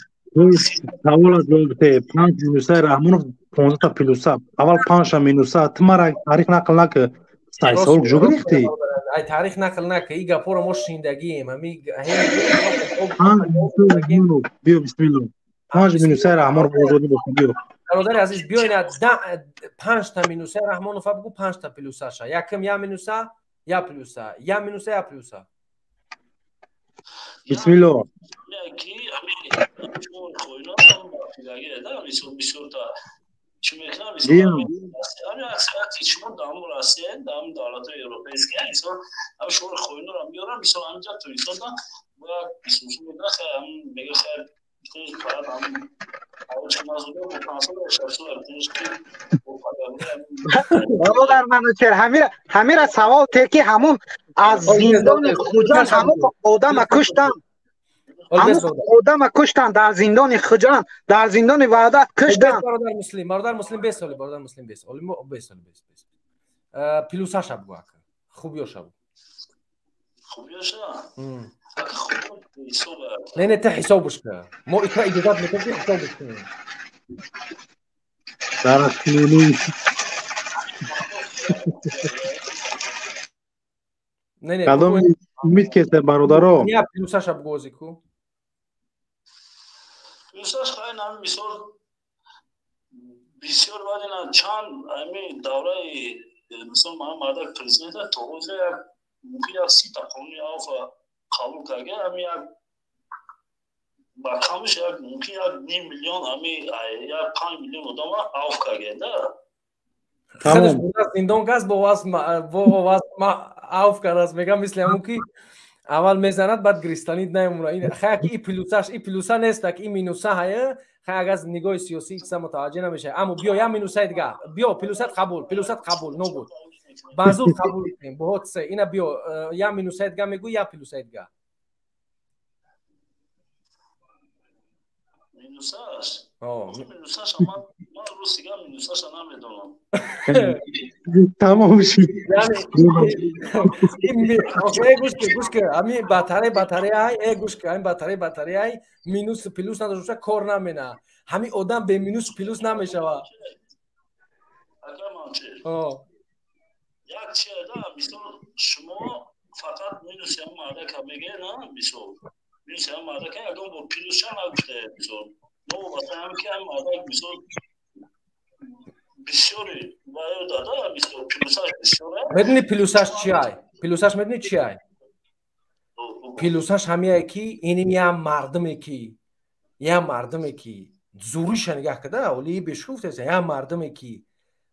Speaker 15: سوال از لونگته 5 مینوسه رحمانوف 15 تا پلوسه اول 5 مینوسه تمارا تاریخ نقل نکه سایسال جو گرفتی
Speaker 1: ای تاریخ نقل نکه ای گپا رو ما شنیدگیم همین
Speaker 15: بیا بسم الله 5 مینوسه رحمان بزرگی بکن بیا
Speaker 1: برادر عزیز بیاین 5 تا مینوسه رحمان رو بگو 5 تا پلوسه شه یکم یا مینوسه یا پلوسه یا مینوسه یا پلوسه
Speaker 15: بسم الله
Speaker 5: یکی همین چون خوینا دیگه دا بسیار تا چون میکنم بسیار همین اکثریت شما دامو راسته دام دولت اروپایی است که انسان هم شور خوینا رو میارن بسیار همینجا تو ایستان و بسیار میگه هم میگه خیر تیز کار هم او چه مازوده و فرانسه و شخصو ارتش که
Speaker 6: برادر منوچهر همین سوال تکی همون از زندان خجان همون آدم کشتن همون آدم کشتن در زندان خجان در زندان وحدت کشتن
Speaker 1: برادر مسلم 20 سالی برادر مسلم 20 سالی 20 سالی پلوسا شب گو خوبیو شب
Speaker 5: خوبیو شب
Speaker 1: نه ته حسابش که ما اقرا اجازت میکنیم حسابش کنیم
Speaker 15: درست کنیم
Speaker 1: نه
Speaker 15: کدام امید کسته برادرو
Speaker 1: نه پلوسا شب گوزی کو
Speaker 5: پلوساش خواهی نام مثال بسیار بعد چند امی دوره مثال مادر پرزیدنت توزیع ممکن یک 30 تا قانونی آف قبول کرده همی یک با کمش یک ممکن یک 9 میلیون همی یک 5 میلیون آدم آف کرده
Speaker 1: خودش بوده زندان گاز با واس ما آف کرده میگم مثل همون که اول میزند بعد گریستانید نمیمونه این خیلی این پلوسا نیست که این مینوسا هست خیلی از نگاه سیاسی کسا متوجه نمیشه اما بیا یا مینوسا دیگه بیا پلوسات قبول نبود بازور قبول کنیم بهت سه اینا بیا یا مینوسا دیگه میگو یا پلوسا دیگه
Speaker 5: مینوساش مینوساش اما ما روسیگا مینوساش نمیدونم
Speaker 15: تمام شد
Speaker 1: اوکی گوش که همین باتری ای گوش که همین باتری ای مینوس پلوس نداشته کار نمیکنه همین آدم به مینوس پلوس نمیشه
Speaker 5: اگر من چه یک چیه دا مثلا شما فقط مینوس هم ماده که میگه نه مثلا مینوس هم ماده که اگر با پلوس هم نگفته مثلا نو واسه هم که هم ماده مثلا بسیاری باید داده مثلا پلوساش بسیاره
Speaker 1: میدونی پلوساش چی های؟ پلوساش میدونی چی های؟ پلوساش همیه که اینیم یه مردمی که زوریش نگاه کده ولی بشوفت است یه مردمی که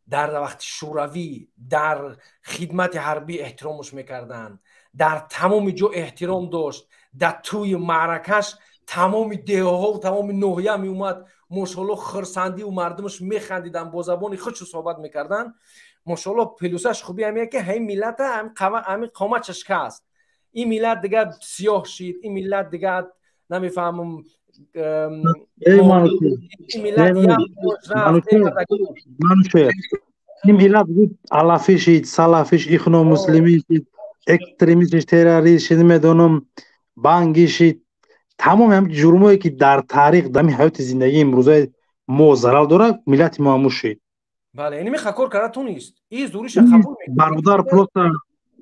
Speaker 1: در وقت شوروی در خدمت حربی احترامش میکردن در تمام جو احترام داشت در توی معرکش تمام دیوها و تمام نوحیه می اومد ماشاءالله خرسندی و مردمش میخندیدن با زبان خودش صحبت میکردن ماشاءالله پلوسش خوبی همیه که همین ملت همین قامتش شکست این ملت دیگه سیاه شید این ملت دیگه نمیفهمم
Speaker 15: این ملت بود علافیشید سلافیش اخنو مسلمیشید اکستریمیستش تروریستش نمیدونم بانگیشید تمام هم جرمایی که در تاریخ دمی حیات زندگی امروزه ما ضرر داره ملت ما موشید
Speaker 1: بله اینی میخکر کرده تو نیست این زوریش قبول
Speaker 15: برادر پلوسا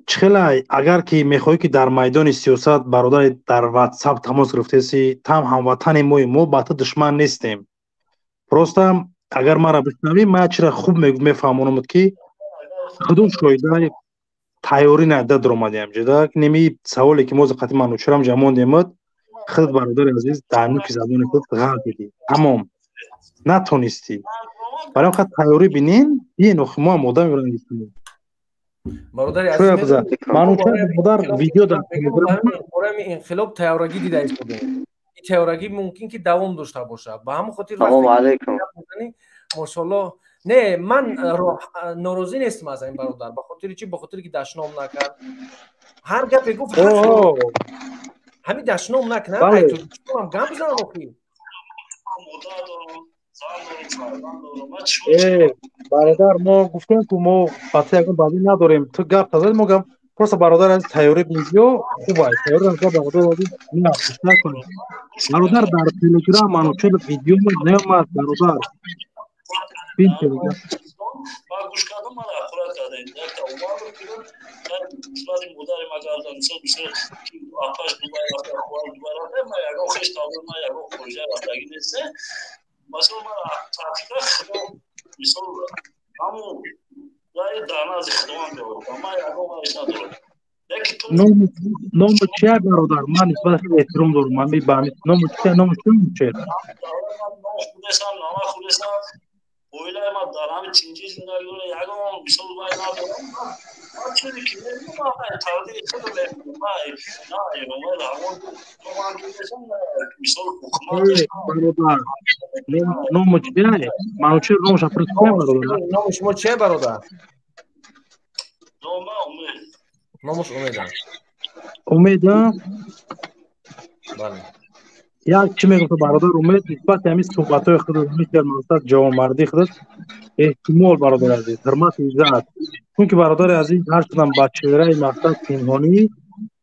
Speaker 15: چخلای اگر که میخوای که در میدان سیاست برادر در واتساپ تماس گرفته سی تام هموطن ما با تو دشمن نیستیم پروستا اگر ما را بشنوی ما چرا خوب میفهمونم که خودم شویده تایوری نده درآمدیم جدا نمی سوالی که موضوع قطعی منو چرا جمعون دیمد خود برادر عزیز در نوک زبان خود غلط دیدی تمام نتونستی برای خود تایوری بینین یه نخ ما مدام میرن
Speaker 1: برادر عزیز
Speaker 15: منو چرا در ویدیو در
Speaker 1: تلگرام انقلاب تیارگی دیده است این تیارگی ممکن که دوام داشته باشه با همون خاطر
Speaker 17: سلام علیکم
Speaker 1: ماشاءالله نه من ناراضی نیستم از این برادر به خاطر چی به خاطر که دشنام نکرد هر گپی گفت همین دشنام نکنه تو هم گم بزنم اخی
Speaker 15: برادر ما گفتیم که ما قطعی اگر بعدی نداریم تو گپ تازه ما گم پروسا برادر از تیوری ویدیو خوبه تیوری از برادر نه نکنه برادر در تلگرام منو چه ویدیو نمیاد برادر بین تلگرام
Speaker 5: با گوش کردم من اخورت کردم یک تا اومد Zvali mudari magaldan so ki apash dubara khwal dubara ma yago khish tawil ma yago proje rastagi nese masal ma tafika khdo misal amu dai dana az khdoan do ma yago ma isna do
Speaker 15: نام چیه برادر؟ من نسبت احترام دارم. من می‌بینم نام چیه؟ نام چیه؟
Speaker 5: Oylar ma daram çinci zindagi göre yago misal bay na do. Açık ki ne ma tardi ettim ma na yo ma hamon toman gidesem misal hükümet
Speaker 15: برادر نام چیه؟ من چه نام شفرت چیه برادر؟
Speaker 1: نام شما چیه برادر؟
Speaker 5: Noma umid.
Speaker 1: نامش امیده.
Speaker 15: امیده؟
Speaker 1: بله.
Speaker 15: یک چی میگفت برادر امید نسبت همین صحبت‌های خود میشه منصت جوانمردی خود احتمال برادر عزیز حرمت عزت چون که برادر عزیز هر چقدر با چهره مقصد پنهانی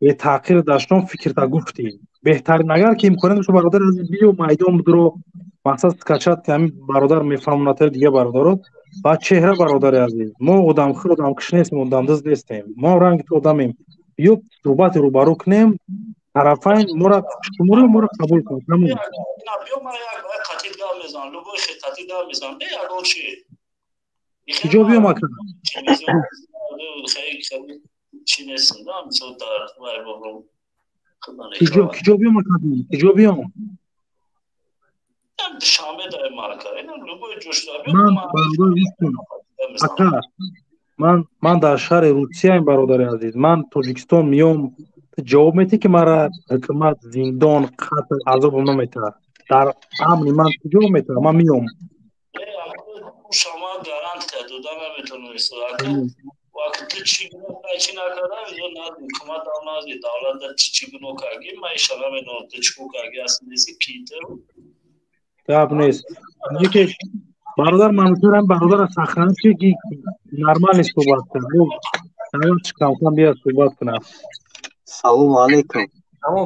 Speaker 15: یه تغییر داشتم فکر تا گفتی بهترین اگر که امکانه شو برادر عزیز بیو میدان بدرو مقصد کچات که همین برادر میفهمونتر دیگه برادر با چهره برادر عزیز ما آدم خود آدم کش نیستیم آدم دز نیستیم ما رنگ تو آدمیم بیو صحبت روبرو کنیم طرفین مرا قبول کن تمام
Speaker 5: Na bio ma ya katil da mezan logo katil da mezan be yago chi.
Speaker 15: کجا بیام اکنون
Speaker 5: خیلی خیلی چینستم misal dar vay babam
Speaker 15: کجا بیام اکنون کجا بیام
Speaker 5: شامه در marka اینا logo جوش da
Speaker 15: من برادر نیستم اکا من در شهر روسیه ام برادر عزیز من تاجیکستان میام جواب میتی که مرا حکومت زندان قتل عذاب نمیته در امن من کجا میتونم من میام
Speaker 5: شما گارانت کرد دادم میتونم وقتی چی چی نکردم اینو نه حکومت دولت دولت چی گناه کردی ما اشاره میدونم چیکو کردی اصلا نیست کیته
Speaker 15: تاب نیست دیگه برادر منظورم برادر سخن که نرمال است صحبت کنم الان چیکار بیاد صحبت کنم
Speaker 10: سلام علیکم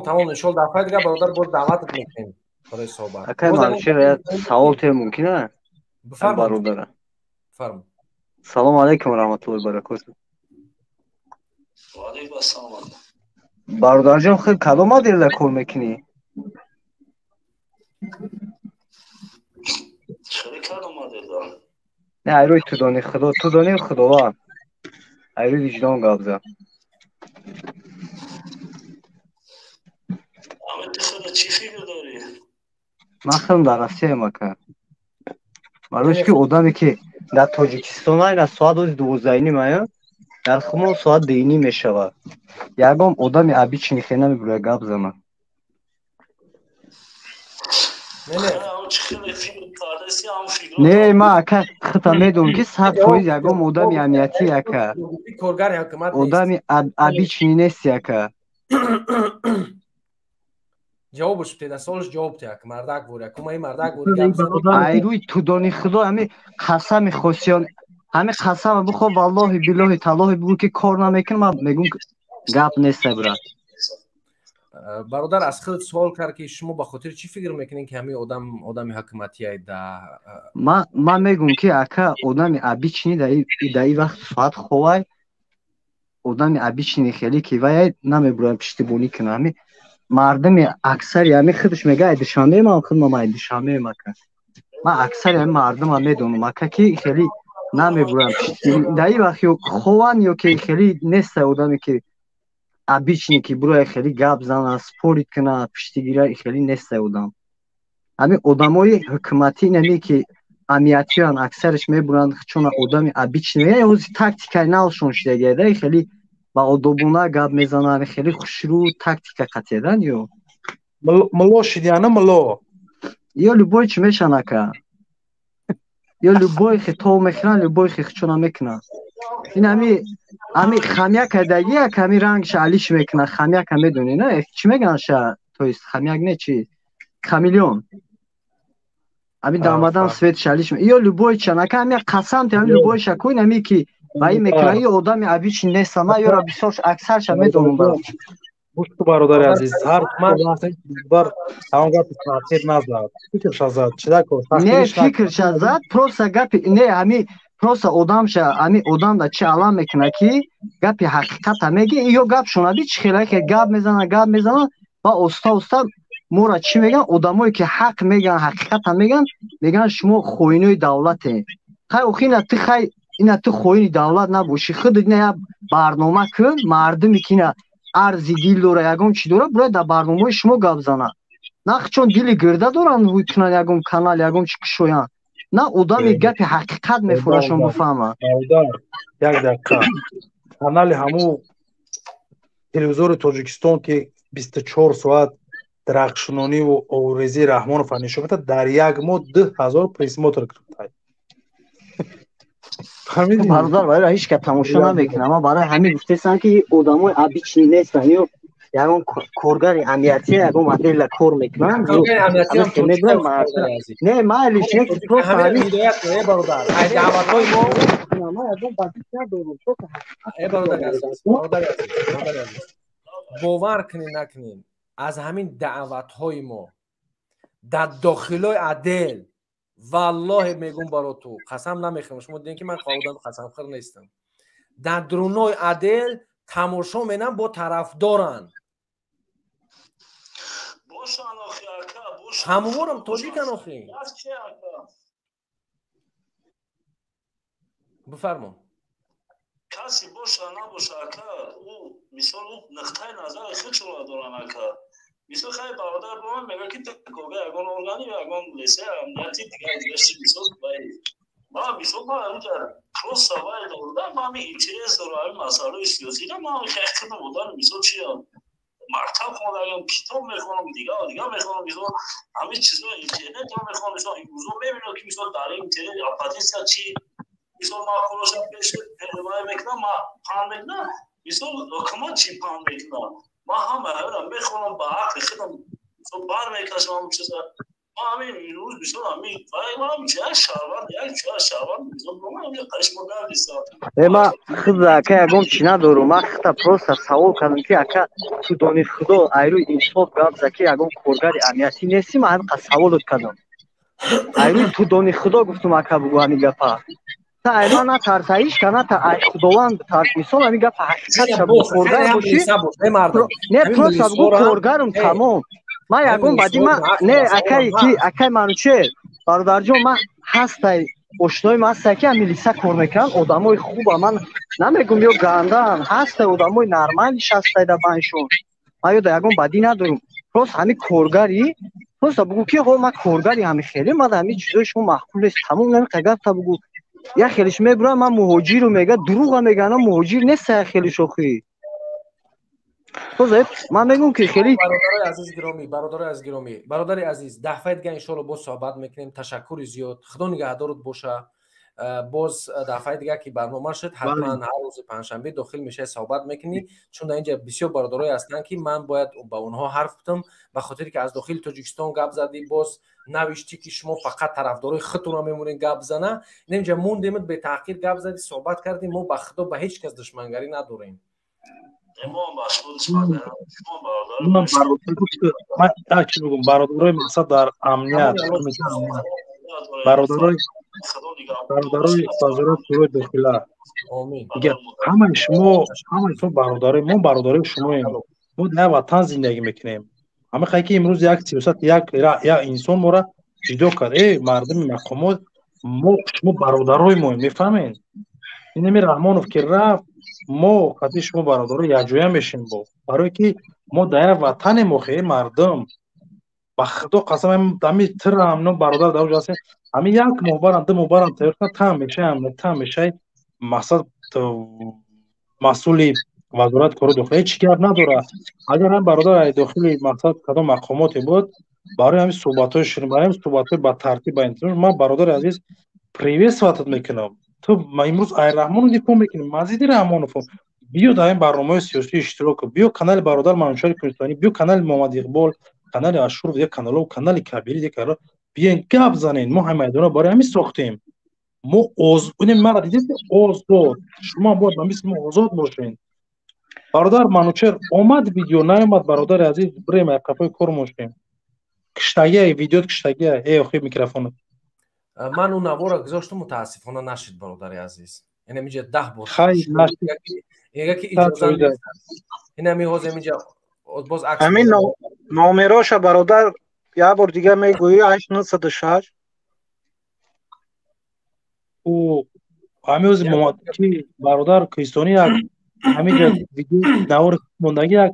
Speaker 1: تمام ان شاء الله دفعه دیگه برادر بود دعوتت میکنیم برای صحبت
Speaker 10: اکای منشر سوال ته ممکنه
Speaker 1: بفرمایید
Speaker 10: برادر
Speaker 1: فرم
Speaker 10: سلام علیکم و رحمت الله و برکاته
Speaker 5: و علیکم السلام
Speaker 10: برادر جان خیلی کدام مدل کار میکنی
Speaker 5: خیلی کدام مدل
Speaker 10: نه ایروی تو دانی خداوند ایروی وجدان گابزه
Speaker 5: تو خود چی فکر داری؟
Speaker 10: من خیلی در روسیه مکه معلومش که آدمی که در تاجیکستان های از ساعت 12 میاد در خمال ساعت 2 میشود یکم آدمی ابی چی خیلی نمیبره گپ زنه نه ما اکا خطا میدونم که 100% یکم آدمی امنیتی یکه آدمی ابی چی نیست یکه
Speaker 1: جوابش بده سوالش جواب ده که مردک بوده که این مردک بوده
Speaker 10: ایروی تو دانی خدا همه قسم خوشیان همه قسم بخوا والله بالله تعالی بگو که کار نمیکنم من میگم گپ نیست برا
Speaker 1: برادر از خود سوال کرد که شما به خاطر چی فکر میکنین که همه آدم حکومتی ده
Speaker 10: من میگم که اکا آدم ابیچنی در این وقت ساعت خواه آدم ابیچنی خیلی که وای نمیبرم پشتیبانی کنه همه مردم اکثر یعنی خودش میگه ایدشامه ما خود ما ایدشامه مکه من اکثر یعنی مردم هم میدونم مکه که خیلی نمیبرم پشتیبانی در این وقت خوان یا که خیلی نیست آدمی که ابیچنی که برای خیلی گپ زنه سپورت کنه پشتیگیری خیلی نیست آدم همین آدمای حکومتی نمی که امنیتی ان اکثرش میبرند چون آدمی ابیچنی یا از تاکتیکای نالشون شده خیلی با آدابونه گپ میزنن خیلی خوشرو تاکتیکا قطعیدن یا
Speaker 15: ملو شدیانه ملو
Speaker 10: یا لبوی چی میشنه که یا لبوی خی تو میخرن لبوی خی چونه میکنن این همی خمیک دگی که همی رنگش علیش میکنه خمیک هم میدونی نه چی میگن شه تویست خمیک نه چی کامیلیون همی دامادان سویت شلیش میکنه یا لبوی چنه که همی قسم تا همی لبوی شکوین همی که وای میکنه یه آدمی ابیچ نیست ما یا را بسیارش اکثرش هم میدونم
Speaker 15: گوش تو برادر عزیز هر برادر همون گپ تاکید نزد فکرش زد چرا کو
Speaker 10: نه فکرش زد پروسه گپ نه همی
Speaker 4: просто одамша ами одам да чи алам мекуна ки гапи ҳақиқата меги ё гап шунавӣ чӣ хелае ки гап мезана ва оста мора чӣ меган одамое ки ҳақ меган ҳақиқата меган шумо хоинои давлате хай охина ту хай ина ту хоини давлат набошӣ худ ина як барнома кун мардуме ки ина арзи дил дора ягон чӣ дора бирояд дар барномаи шумо гап зана нақчон дили гирда доранд ҳуй кунанд ягон канал ягон чӣ кушоянд на одами гапи ҳақиқат мефурашон буфаҳмад
Speaker 15: як дақиқа канали ҳамун телевизори тоҷикистон ки 24 соат дарахшунониву оврезии раҳмонова нишон медиҳад дар як моҳ 2000 просмотр гирифтааст
Speaker 4: бародар барои ҳеч кас тамошо намекунад ман барои ҳамин гуфтесам ки одамои обични нестанд ё ягон коргари амнияти ягон модела кор мекунанд не майлиш не просто ҳамин
Speaker 1: ҳидоят не бародар ай даъватҳои мо бародари азиз бовар кунед накунед аз ҳамин даъватҳои мо дар дохилои адел валлоҳе мегум баро ту қасам намехӯрам шумо дидем ки ман одам қасамхӯр нестам дар дурунои адел тамошо менам бо тарафдоранд ҳамоворам тоҷикан охи бифармо
Speaker 5: каси боша набоша ака ӯ мисол ӯ нуқтаи назари худшуро доран ака мисол хай бародар бо ман мега ки кога ягон органи ягон лесаи амнияти дигар гашти мисол бай ма мисол ма онҷа просто вай дорда ма ми интерес дорам ҳамин масъалаи сиёсӣ да ма худам одан мисол чиям мактаб хондагам китоб мехонам дигар мехонам мисол ҳамин чизо интернетро мехонам мисол имрӯзо мебинам ки мисол дар интернет оппозитсия чи мисол ма хулоса пеш передавай мекунам ма паҳн мекунам мисол ҳукумат чи паҳн мекунам ма ҳамаро мехонам ба ақли худам мисол бармекашам ҳамин чиза ма ҳамин имрӯз мисол ҳамин вайам як шаҳрванд мисол бо ман қашмодар нестам
Speaker 4: ма худ ака ягон чӣ надорум ман худам просто савол кардам ки ака ту дони худо айрӯи инсоф гап за ки ягон коргари амнияти нестӣ ман ҳамин қад саволот кардам айрӯи ту дони худо гуфтум ака бугӯ ҳамин гапа та айма на тарсаиш кана та ай худованд тарс мисол ҳамин гапа ҳақиқат шаб коргар бошӣ не просто бугӯ коргарум тамом ман ягон баъди ман не акаи ки акаи ману че бародарҷон ман ҳастай ошноим ҳастай ки милиса кор мекунанд одамои хуба ман намегум ё гандаан ҳастай одамои нормалиш ҳастай дар байншон ман ёда ягон баъдӣ надорум просто ҳамин коргари просто бугӯ ки ҳо ман коргари ҳамин хеле ман ҳамин чизои шумо маъқул нест тамом намиқа гапта бугӯ як хелиш мебурам ман муҳоҷиру мега дурӯға мегана муҳоҷир неста як хелиш охи ман мегӯм ки хеле
Speaker 1: бародарои азиз гиромӣ бародари азиз дафъаи дига иншоалло боз суҳбат мекунем ташаккури зиёд худо нигаҳдорот боша боз дафъаи дига ки барнома шуд ҳатман ҳар рӯзи панҷшанбе дохил мешавед суҳбат мекунӣ чун дар инҷа бисёр бародарое ҳастанд ки ман бояд ба онҳо ҳарф битам ба хотире ки аз дохили тоҷикистон гап задӣ боз навиштӣ ки шумо фақат тарафдорои худтонро мемонед гап зана инҷа мондемат бетаҳқир гап задӣ суҳбат кардем мо ба худо ба ҳеҷ кас душмангарӣ надорем
Speaker 15: бародарои мақсад дар амният бародарои вазорат шӯрои дохила ҳамаи шумо бародарои мо бародарои шумоем мо дар ватан зиндагӣ мекунем ҳамахае ки имрӯз як сиёсат як инсон моро ҷудо кард мардуми мақомот мо шумо бародарои моем мефаҳмед инами раҳмонов ки рафт мо қати шумо бародарои якҷоя мешем бо барое ки мо дар як ватанем охе мардум ба худо қасам ҳами тирам но бародар дар ҷо ҳастем ҳамин як моҳ барам ду моҳ барам тайёр кунад там мешай мақсад масъули вазорат кори дохилӣ ҳеҷ гап надорад агар ҳам бародар ай дохили мақсад кадом мақомоте буд барои ҳамин суҳбатҳои ширин барои ҳамин суҳбатҳои ба тартиб ба интизом ман бародари азиз приветствоватат мекунам ту имрӯз ай раҳмонов дифоъ мекунӣ мазиди раҳмонов биё дар ин барномаҳои сиёсии иштирок биё канали бародар манучари кӯҳистони биё канали муҳаммад иқбол канали ашуров як канало канали кабири як канал биёин гап занед мо ҳамаи майдонро барои ҳамин сохтем мо мара дидед озод шумо бояд ба мисли мо озод бошед бародар манучар омад видео наомад бародари азиз бирем ай қафои кор мошем киштагия видеот киштагия охи микрофонот
Speaker 1: من اون نوار گذاشتم متاسفانه نشد برادر عزیز. یعنی میگه 10 بار
Speaker 15: خیلی نشد.
Speaker 1: که اجازه نیست. این میگه اینجا باز عکس
Speaker 6: همین نامراش برادر یه بار دیگه میگویی 8906
Speaker 15: او همیوز کی برادر کوهستانی یک همینجا ویدیو نوار موندگی یک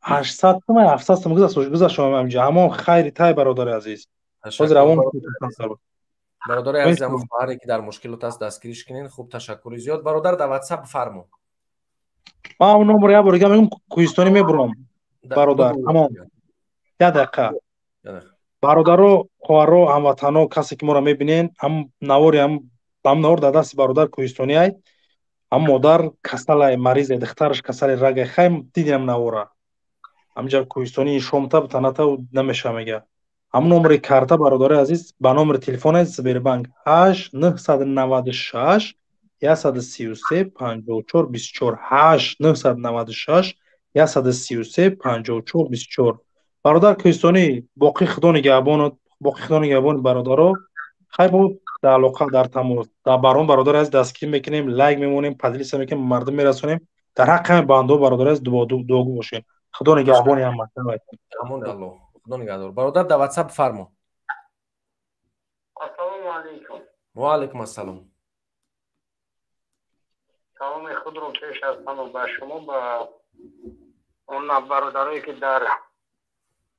Speaker 15: 800 تومن 700 تومن گذاشت شما همینجا. اما خیلی تای برادر عزیز. باز روان
Speaker 1: برادر عزیزم خواهری که در مشکلات است دستگیریش کنین. خوب تشکر زیاد. برادر در واتساپ بفرمو.
Speaker 15: ما اون نمبر یا برگم میگم کوهستانی میبرم برادر. اما یه دقیقه برادرو خواهرو هموطنو کسی که ما را میبینین هم نواری هم نوار در دست برادر کوهستانی ای. هم مادر کسل مریض دخترش کسل رگ خیم دیدیم نواره همجا کوهستانی شومتا بتانتا نمیشه میگه. هم نمبر کارت برادر عزیز با نمبر تلفن سبیربانک 8996 133 54 24 8996 133 54 24. برادر کوهستانی باقی خدا نگهبان برادرو خیلی بود در علاقه در تماس در برام برادر از دستگیر میکنیم، لایک میمونیم، پدلیس میکنیم، مردم میرسونیم. در حق همه بنده برادر از دوگو باشین. خدا نگهبان هم باشه.
Speaker 1: امون الله. خدا نگهدار. برادر در واتساپ فرمو.
Speaker 3: السلام علیکم.
Speaker 1: و علیکم السلام.
Speaker 3: سلام خود رو پیش هستم و با شما با اون برادرایی که در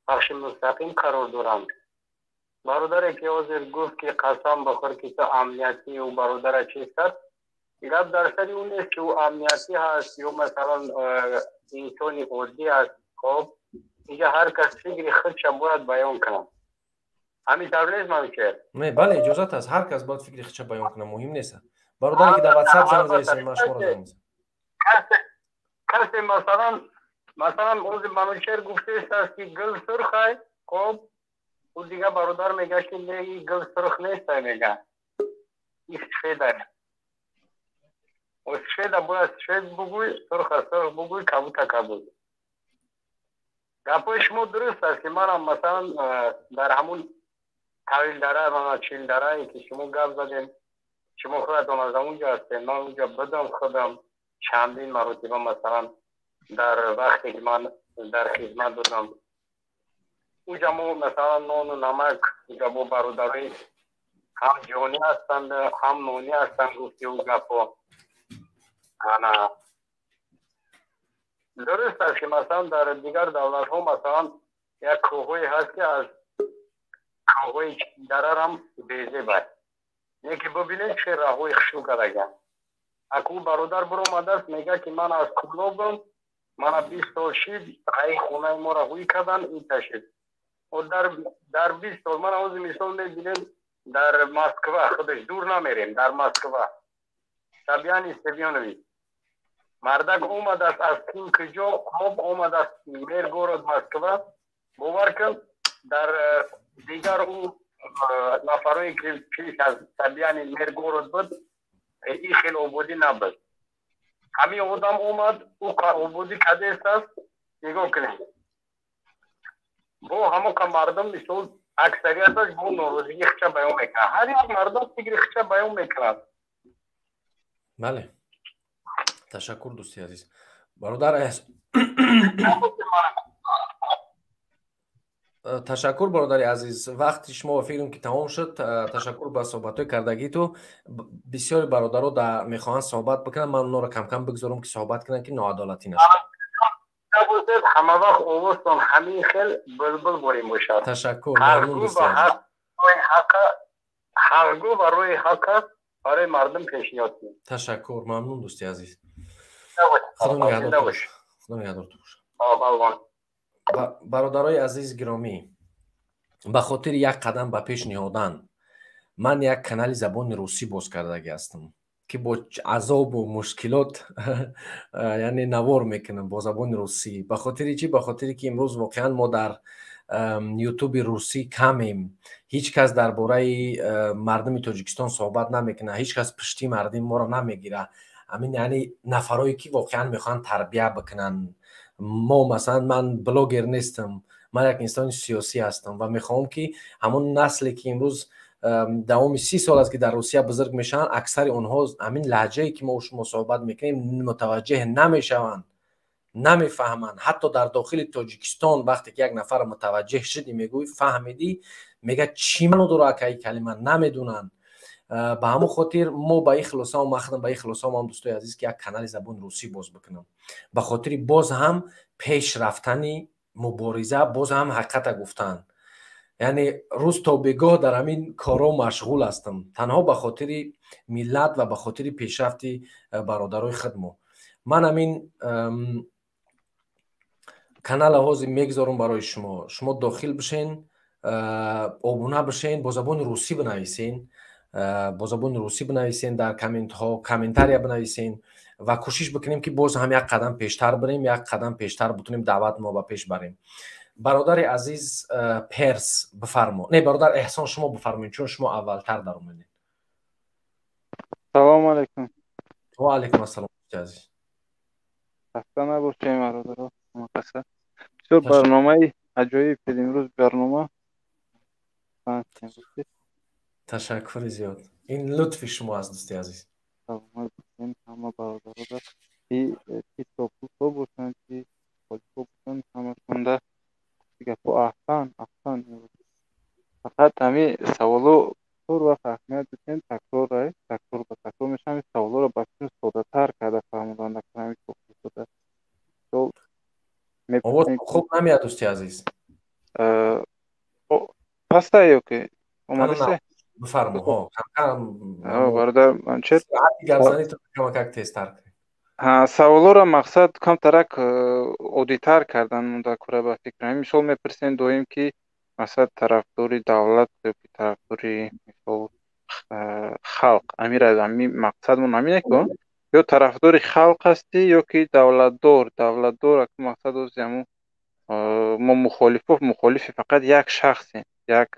Speaker 3: بخش مستقیم قرار دارند. برادری که حاضر گفت که قسم بخور که تو امنیتی و برادر چیست، گپ در سر اون نیست که او امنیتی هست یا مثلا انسانی عادی است. خب اینجا هر کس فکر خودش باید بیان کنه. همین طور نیست منوچهر؟
Speaker 1: نه بله اجازت هست. هر کس باید فکر خودش بیان کنه. مهم نیست. برادری که در واتساپ زنگ زدید ما شما را زنگ
Speaker 3: کسی مثلا اوز منوچهر گفته است که گل سرخه. خب او دیگه برادر میگه که نه این گل سرخ نیست میگه این سفیده. و سفیده باید سفید بگوی، سرخ بگوی، کبوت کبوت. گپای شما درست است که من هم مثلا در همون طویل دره من 40 دره که شما گپ زدین شما خودتون از اونجا هستین. من اونجا بدم خودم چندین مرتبه مثلا در وقتی که من در خدمت بودم اونجا ما مثلا نان و نمک اونجا با برادرای هم جانی هستند هم نونی هستند گفتی و گپا. انا درست است که مثلا در دیگر دولت ها مثلا یک کوهوی هست که از کوهوی دره هم بیزه باید یکی ببینید چه راهوی خشو کردگم. اکو برادر برو مدرس میگه که من از کلوبم من 20 سال شید رای خونه ما راهوی کردن این تشید و در 20 سال من از مثال میبینیم در مسکو خودش دور نمیریم در مسکو سبیانی سبیانوی مردک اومد است از کیم کجا خوب اومد است میرگورد مسکو باور کن در دیگر او نفرایی که پیش از سبیانی میرگورد بود این خیلی عبودی نبود. همین آدم اومد او عبودی کدیست است نگاه کنید با همون که مردم مثل اکثریتش با نوروزی خچه بیان میکنه. هر یک مردم فکر خچه بیان میکنه.
Speaker 1: بله تشکر دوستی عزیز. برادر تشکر برادر عزیز. وقتی شما فکرم که تمام شد تشکر با صحبت‌های کردگی تو. بسیار برادرها در میخواهند صحبت بکنن من اونا را کم کم بگذارم که صحبت کنن که ناعدالتی نشه.
Speaker 3: همه وقت اوستون همین خیل بلبل بریم باشد.
Speaker 1: تشکر ممنون دوستی عزیز.
Speaker 3: حقو و روی حق برای مردم پیشنهاد کنیم.
Speaker 1: تشکر ممنون دوستی عزیز. خدا نگهدار باش. خدا نگهدار تو باش. برادرای عزیز گرامی به خاطر یک قدم به پیش نهادن من یک کانال زبان روسی باز کردگی هستم که با عذاب و مشکلات یعنی نوار میکنم با زبان روسی. به خاطر چی؟ به خاطر که امروز واقعا ما در یوتیوب روسی کمیم. هیچ کس درباره مردم تاجیکستان صحبت نمیکنه. هیچ کس پشتی مردم ما را نمیگیره. همین یعنی نفرایی که واقعا میخوان تربیت بکنن. ما مثلا من بلاگر نیستم، من یک انسان سیاسی هستم و میخوام که همون نسلی که امروز دوام 30 سال است که در روسیه بزرگ میشن، اکثر اونها همین لهجه‌ای که ما شما صحبت میکنیم متوجه نمیشوند، نمیفهمند. حتی در داخل تاجیکستان وقتی که یک نفر متوجه شدی میگوی فهمیدی، میگه چی منو داره که این کلمه نمیدونن. به همون خاطر ما با این خلاصه و مخدم با این خلاصه هم دوستای عزیز که یک کانال زبان روسی باز بکنم، به خاطر باز هم پیش رفتنی مبارزه، باز هم حقیقت گفتن. یعنی روز تا بگاه در همین کارا مشغول هستم، تنها به خاطر ملت و به خاطر پیشرفتی برادرای خودم. من همین کانال حاضر میگذارم برای شما، شما داخل بشین، ابونه بشین، با زبان روسی بنویسین، با زبان روسی بنویسین، در کامنت ها کامنتاری بنویسین و کوشش بکنیم که باز هم یک قدم پیشتر بریم، یک قدم پیشتر بتونیم دعوت ما به پیش بریم. برادر عزیز پرس بفرما. نه برادر احسان شما بفرمایید چون شما اولتر در اومدین.
Speaker 2: سلام علیکم.
Speaker 1: و علیکم السلام عزیز.
Speaker 2: خسته نباشید برادر. مقصر بسیار برنامه عجایب بود امروز. برنامه
Speaker 1: تشکر زیاد. این لطف شما از دوستی عزیز.
Speaker 2: سلام همه برادران که توپو بودن که خودپو بودن همه کنده دیگه تو احسان فقط همین سوالو طور وقت اهمیت بدین تکرار رای تکرار به تکرار میشه. همین سوالو رو بچون ساده تر کرده فهموندن نکنه همین توپو شده.
Speaker 1: آواز خوب نمیاد دوستی عزیز.
Speaker 2: پسته ایو که اومده سه
Speaker 1: بفرما ها کم
Speaker 2: برادر من چه
Speaker 1: ساعتی گرزنی تو کمک تستر کنیم.
Speaker 2: سوالو را مقصد کم ترک اودیتر کردن مونده کوره به فکر همین مثال میپرسین دویم که مثلا طرفداری دولت یا طرفداری مثال خلق امیر از همین مقصد مون همینه کن یا طرفداری خلق هستی یا که دولت دار که مقصد از همون ما مخالفی فقط یک شخصی، یک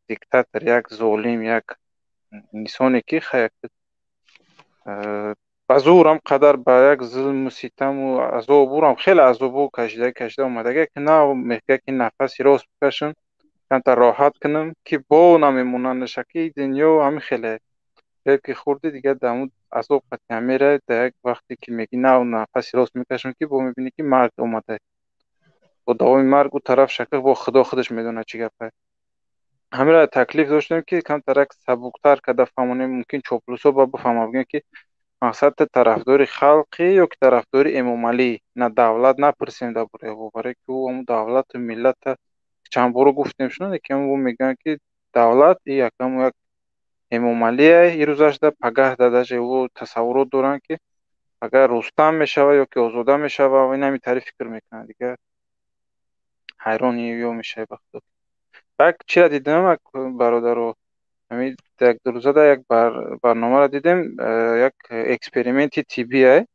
Speaker 2: دیکتاتور، یک ظالم، یک انسانی که خیلی بازور هم قدر با یک ظلم و ستم و عذاب هم خیلی عذاب کشیده اومده که نه میگه که نفسی راست بکشم چند تا راحت کنم که با نمیمونن نشکی دنیا هم خیلی که خورده دیگه دمود عذاب قطعه میره در یک وقتی که میگی نه نفسی راست میکشم که با میبینی که مرگ اومده و دوام مرگ و طرف شکل با خدا خودش میدونه چی گفته. همین را تکلیف داشتیم که کم ترک سبکتر که دفعمونه ممکن چوپلوسو با بفهمم بگیم که مقصد طرفداری خلقی یا که طرفداری امامعلی نه دولت نه پرسنده بوده برای که او دولت و ملت چند بارو گفتیم شنه که او میگن که دولت یکم یک امامعلی این روزش ده پگه داده او تصورات دارن که اگر رستم میشوه یا که آزاده میشوه و این همی طریق فکر میکنن دیگه حیرانی یا میشه بخدا. بعد چی را دیدم برادر رو همین یک دو روزه در یک برنامه را دیدم یک اکسپریمنتی تیبی های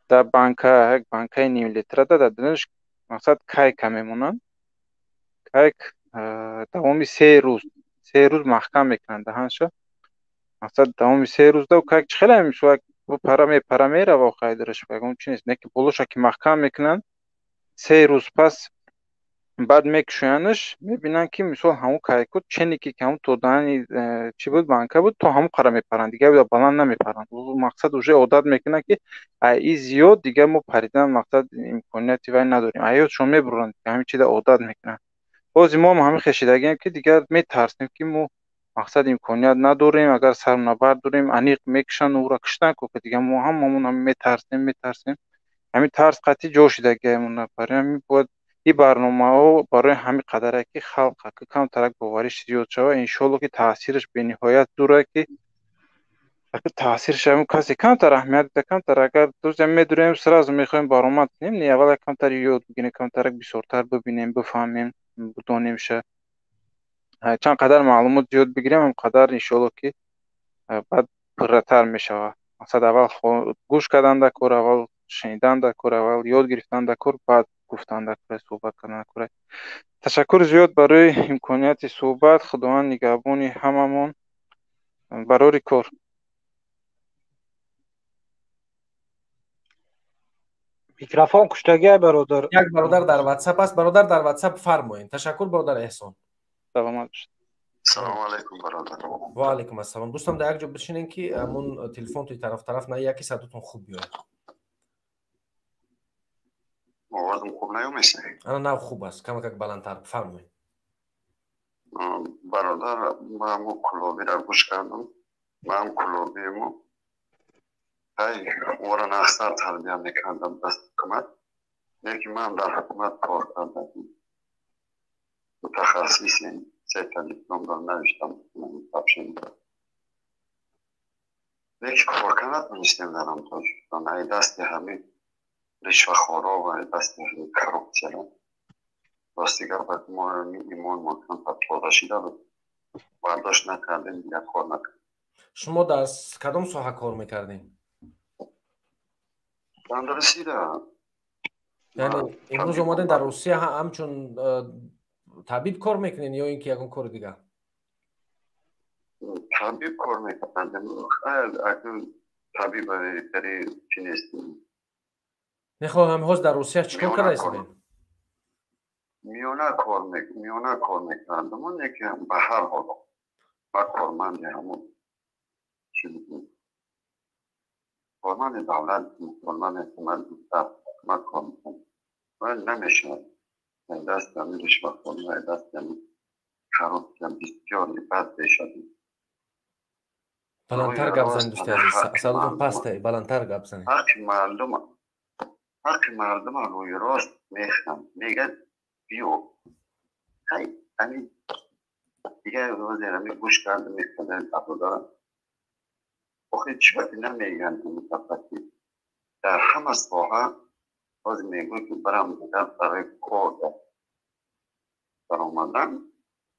Speaker 2: در یک بانکای نیم لیتره در دنش مقصد کیک میمونن کیک دوام 3 روز محکم میکنن دهنشو مقصد دوام 3 روز دو کیک خیلی میشه و پرمیره واقعی درش بگم چی نیست نه که بلوشا که محکم میکنن 3 روز پس بعد میکشونش میبینن که مثلا همون کایکو چنی که همون تو دانی چی بود بانکا بود تو همون قرار میپرن دیگه بود بلند نمیپرن. مقصد اوجه عادت میکنه که ای زیاد دیگه ما پریدن مقصد امکانیتی وای نداریم ایو شما میبرن همین چیز عادت میکنن. باز ما همین خشیدگی که دیگه میترسیم که ما مقصد امکانیت نداریم اگر سر نبرد داریم انیق میکشن او را کشتن که دیگه ما هم میترسیم همین ترس قطعی جوشیدگی مون نپره. همین بود این برنامه ها برای همین قدره که خلق که کم ترک باوریش زیاد شده انشالله که تاثیرش به نهایت دوره که تاثیرش هم کسی کم تر اهمیت ده کم تر اگر دوست میدونیم سراز میخوایم برآمد کنیم نه اول کم تر یاد بگیریم کم ترک بسیارتر ببینیم بفهمیم بدونیم شه چند قدر معلومات زیاد بگیریم هم قدر انشالله که بعد پرتر میشه. مثلا اول گوش کردن در کار، اول شنیدن در کار، اول یاد گرفتن در کار، بعد گفتن در کار صحبت کردن در کار. تشکر زیاد برای امکانیت صحبت. خداوند نگهبانی هممون برای کار.
Speaker 15: میکروفون کشتگی برادر.
Speaker 1: یک برادر در واتساپ است. برادر در واتساپ فرمایید. تشکر برادر احسان.
Speaker 2: سلامت باشید.
Speaker 9: سلام علیکم برادر.
Speaker 1: و علیکم السلام. دوستان در یک جا بشینین که همون تلفن توی طرف نه یکی صداتون خوب بیاد.
Speaker 9: آوازم خوب نیومشه؟
Speaker 1: انا نه خوب است. کم بلندتر بفرمایید.
Speaker 9: برادر من هم کلوبی را گوش کردم. من هم کلوبی مو های ورن اختر تربیه میکردم دست حکومت. یکی من در حکومت کار کردم. متخصصی سه تا دیپلم را نوشتم. تبشین یک کار کنت نیستیم دارم تاجیکستان. ای دست همین رشوه خورا و دست همین کروپسیون. راستیگر باید ما ایمان مکان پتواره شده بود. برداشت نکردیم دیگه کار نکردیم.
Speaker 1: شما در کدام ساحه کار میکردیم؟
Speaker 9: تندرسی ده.
Speaker 1: یعنی امروز اومدین در روسیه همچون طبیب کار میکنین یا اینکه یکون کار دیگه؟
Speaker 9: طبیب کار میکنم. اکنون طبیب داری چی نیستیم.
Speaker 1: نخواهم هاست در روسیه چیکار کرده ایستیم؟
Speaker 9: میونه کار میکنم. من یکی به هر حال من کارمند همون چی میکنم. کارمند دولت کارمند حکومت من کار میکنم. من نمیشه دست همین رشوه خوری و دست همین خراب کم بسیاری بد بشدیم.
Speaker 1: بلندتر گپ زنید دوستی عزیز. صداتون پسته. بلندتر گپ زنید.
Speaker 9: حق مردم روی راست میخنم. میگن بیو های همین دیگه روزی رو گوش کرده میکنه تبا دارم. آخه چی وقتی نمیگن متفتی در همه ساحه باز میگوی که برم بودم برای کار در اومدن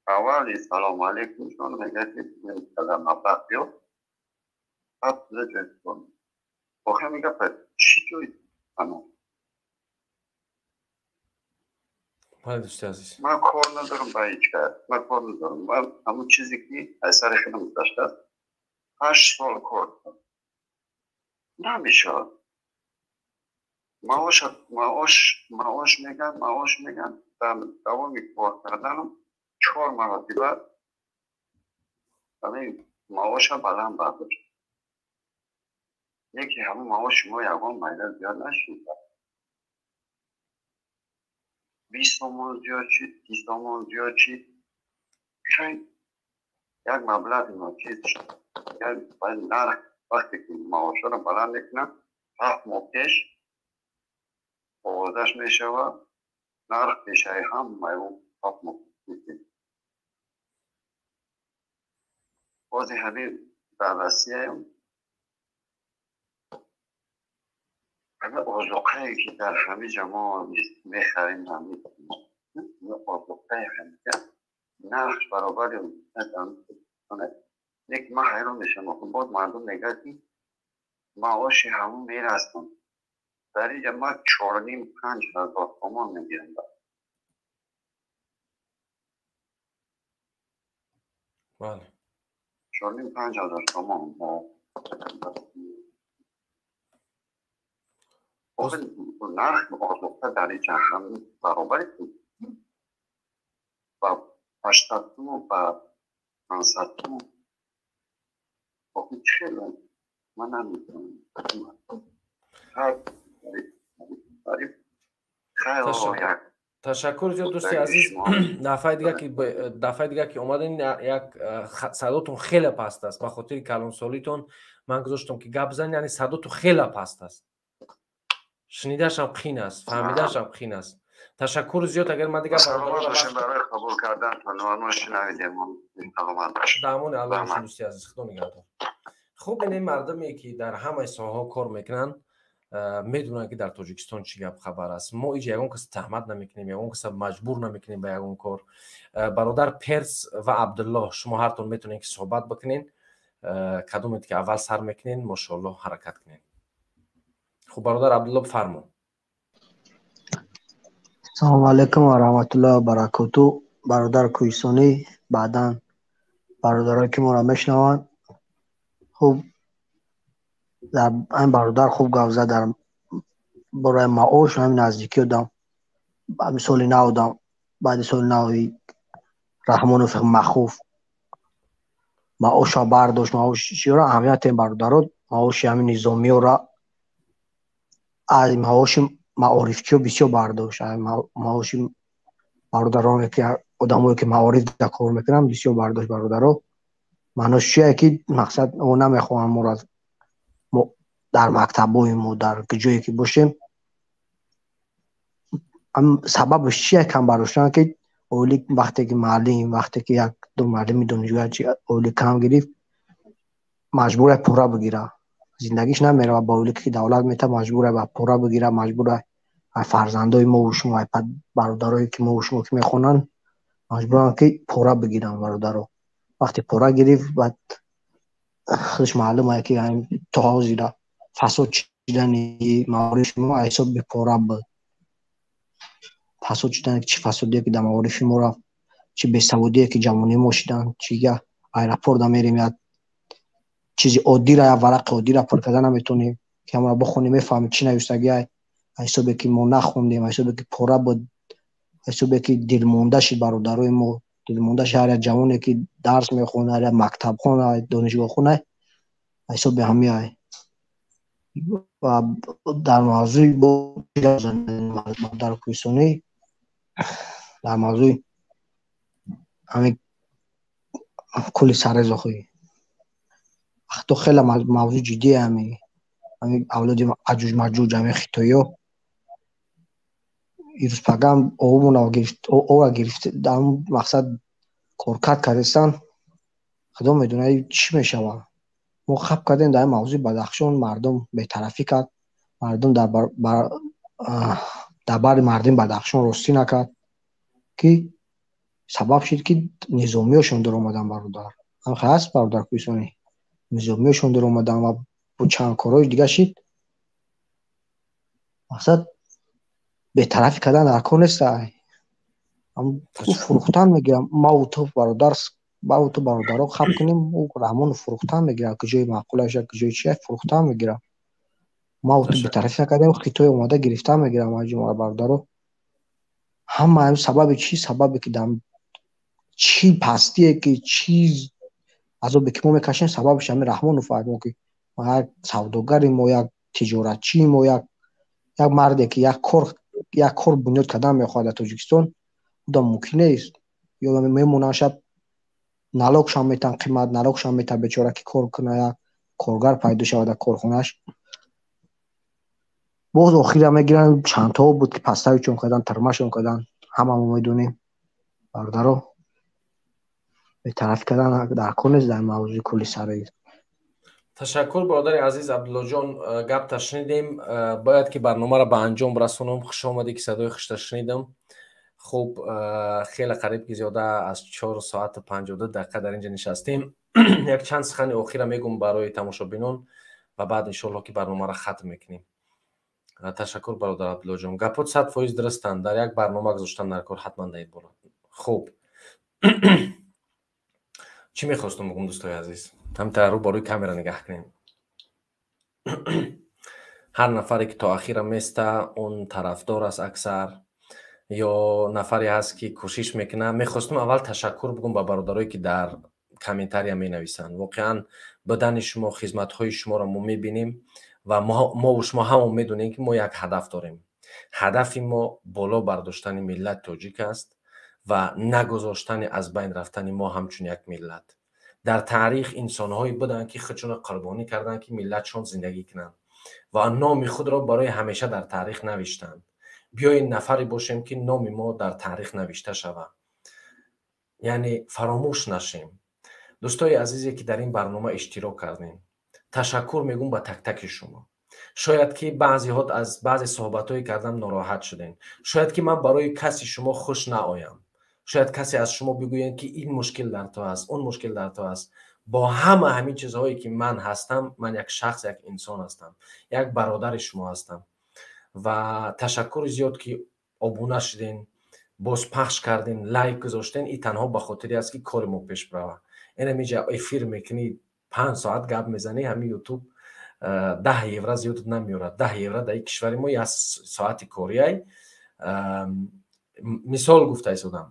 Speaker 9: اولی سلام علیکم شون میگه که در مبلغ بیو بعد زجه کنم. آخه میگه چی جوی کنم؟
Speaker 1: بله دوستی عزیز.
Speaker 9: من کار ندارم با هیچ کرد. من کار ندارم. من همون چیزی که اثر خودم داشته 8 سال کار کنم. نمیشه. معاش میگن در دوامی کار کردنم 4 مرتبه همین معاش بلند برداشت. یکی همون معاش ما یکان مایده زیاد نشید. 20 تومان زیاد شید، 30 تومان زیاد شید. یک مبلغ ما چیز شد. باید نرخ وقتی که معاشا رو بلند میکنم 7 ماه پیش آوازش میشوه نرخ پیشه هم میون 7 ماه میکنم. بازی همین بررسی هم همه آزوقه که در همه جماع میخریم همین آزوقه همین نرخ برابر یک ما حیران میشم. باز مردم میگه که معاش همون میرستم در اینجا ما 4,5-5 هزار تومان میگیرم. 4,5-5 هزار تومان. نرخ آزوقه در اینجا هم برابر و 80 تومان و 500 تومان. خیلی من نمیتونم.
Speaker 1: تشکر زیاد دوستی عزیز. دفعه دیگه که اومدین یک صداتون خیلی پست است. به خاطر کلان سالیتون من گذاشتم که گپ زنید. یعنی صداتون خیلی پست است. شنیده‌اش هم خین است. فهمیده‌اش هم خین است. تشکر زیاد. اگر من دیگه
Speaker 9: برای قبول کردن تو ما شنیدیم
Speaker 1: دامون الله دوستی عزیز. خدا نگهدار. خوب این مردمی که در همه ساحه کار میکنن میدونن که در تاجیکستان چی گپ خبر است. ما اینجا یگان کس تهمت نمیکنیم، یگان کس مجبور نمیکنیم به یگان کار. برادر پرس و عبدالله شما هر تون میتونین که صحبت بکنین. کدومت که اول سر میکنین ماشاءالله حرکت کنین. خب برادر عبدالله بفرمایید.
Speaker 11: سلام علیکم و رحمت الله و برکاته. برادر کویسونی بعداً برادرایی که ما را میشنوند. خب در این برادر خوب گفت زد در برای معاش همین نزدیکی دادم. بعد سال نو دادم. بعد سال نوی رحمانوف مخوف маоша бардошт, маоширо аҳамияте бародаро маоши ҳамин низомиёро аз маоши маорифчиё бисёр бардошт. маоши бародароне ки одамое ки маорифда кор мекунанд бисёр бардошт бародаро. маънош чие ки мақсад о намехоҳам моро дар мактабҳои мо дар ҷое ки бошем сабабаш чие кам бардоштан ки оили вақте ки маълим вақте ки як маълими донишгоҳ оили кам гирифт маҷбур пора бигира, зиндагиш намерава ба оили ки давлат мета маҷбур ба пора бигира, маҷбур фарзандои мову шумо бародарое ки мову шумо ки мехонанд маҷбуранд ки пора бигиранд. бародаро вақте пора гирифт баъд худш маълума ки то ҳозира фасод чидани маорифи мо ҳисоби пора буд. фасод шудане чи фасодие ки дар маорифи мо рафт, чи бесаводие ки ҷавони мо шиданд, чи я аэропорта мерем як чизи оддира як варақи оддира пур карда наметонем ки ҳамаро бихонем мефаҳмем чи нависагиай. ҳисобе ки мо нахондем, ҳисобе ки пора буд, ҳисобе ки дилмонда шид бародарои мо, дилмонда шид ҳар як ҷавоне ки дарс мехонад, ҳар як мактабхона донишгоҳхона ҳисоби ҳамиай. ва дар мавзӯи дар кӯҳисонӣ дар мавзӯи ҳамин кули саррезохӣ вақто хеле мавзӯи ҷиддие ҳамин авлоди аҷуҷ маҷуҷ ҳамин хитоиё ирӯзпагам ора гирифта дар он мақсад коркард кардестан худо медонад чӣ мешавад. мо хаб кардем дар ин мавзӯи Бадахшон мардум бетарафӣ кард, мардум дар бари мардуми Бадахшон ростӣ накард ки сабаб шид ки низомиёшон даромаданд. бародар ҳамин ҳаст бародар кӯҳисонӣ, низомиёшон даромаданд ва бо чанд корҳои дига шид. мақсад бетарафӣ кардан дар кор нест. фурӯхтан мегирам маву ту бародаро хаб кунем раҳмону фурӯхтан мегирам ки ҷои маъқулаш ҷои чия фурӯхтан мегирам. маву ту бетарафӣ накардем хитои омада гирифтан мегирам. аҷумала бародаро ҳама сабаби чи сабабе ки дар чи пастие ки чи азобе ки мо мекашем сабабаш ҳамин раҳмону фаҳмо ки мо як савдогари мо як тиҷоратчии мо як марде ки як кор бунёд кардан мехоҳад дар Тоҷикистон буда мумкин нест. ё мемонанд шаб налогшон метан қимат, налогшон метан бечора ки кор куна, як коргар пайдо шавад дар корхонааш. боз охира мегиранд чандтао буд ки паставичон кардан, тирмашон кардан. ҳамамо медонем бародаро бетарафӣ кардан дар кор нест дар мавзӯи кули саррез.
Speaker 1: ташаккур бародари азиз Абдуллоҷон, гапта шунидем. бояд ки барномаро ба анҷом расонам. хушомадӣ ки садои хушта шунидам. хуб, хеле қариб ки зиёда аз 4 соату 52 дақиқа дар инҷа нишастем. як чанд сухани охира мегум барои тамошобинон ва баъд иншоалло ки барномаро хатм мекунем. ташаккур бародар Абдуллоҷон. гапот 100% дурустанд. дар як барнома гузоштан дар кор ҳатман даед болад. хуб, чӣ мехостам бигӯм дӯстои азиз? ҳамтар рӯбарои камера нигаҳ кунем. ҳар нафаре ки то ахира места он тарафдор аст аксар ё нафаре ҳаст ки кӯшиш мекунад. мехостам аввал ташаккур бигӯм ба бародарое ки дар комментария менависанд. воқеан будани шумо, хизматҳои шуморо мо мебинем ва мо шумо ҳамон медонем ки мо як ҳадаф дорем. ҳадафи мо боло бардоштани миллати тоҷик аст ва нагузоштани аз байн рафтани мо ҳамчун як миллат. дар таърих инсонҳое буданд ки худшонро қурбонӣ карданд ки миллатшон зиндагӣ кунанд ва номи худро барои ҳамеша дар таърих навиштанд. биёед нафаре бошем ки номи мо дар таърих навишта шавад, яъне фаромӯш нашем. дӯстои азизе ки дар ин барнома иштирок кардем, ташаккур мегӯм ба так-таки шумо. шояд ки баъзеҳо аз баъзе суҳбатҳое кардам нороҳат шудем. шояд ки ман барои каси шумо хуш наоям. шояд касе аз шумо бигӯяд ки ин мушкил дар то аст, он мушкил дар то аст. бо ҳама ҳамин чизҳое ки ман ҳастам, ман як шахс, як инсон ҳастам, як бародари шумо ҳастам. ва ташаккури зиёд ки обуна шудем, бозпахш кардем, лайк гузоштем. ин танҳо ба хотири аст ки кори мо пеш баравад. инамиҷа эфир мекунӣ 5 соат гап мезанӣ, ҳамин ютуб 10 евро зиёд намеёрад. 10 евро дар кишвари мо 1 соати корияй. мисол гуфта истодам.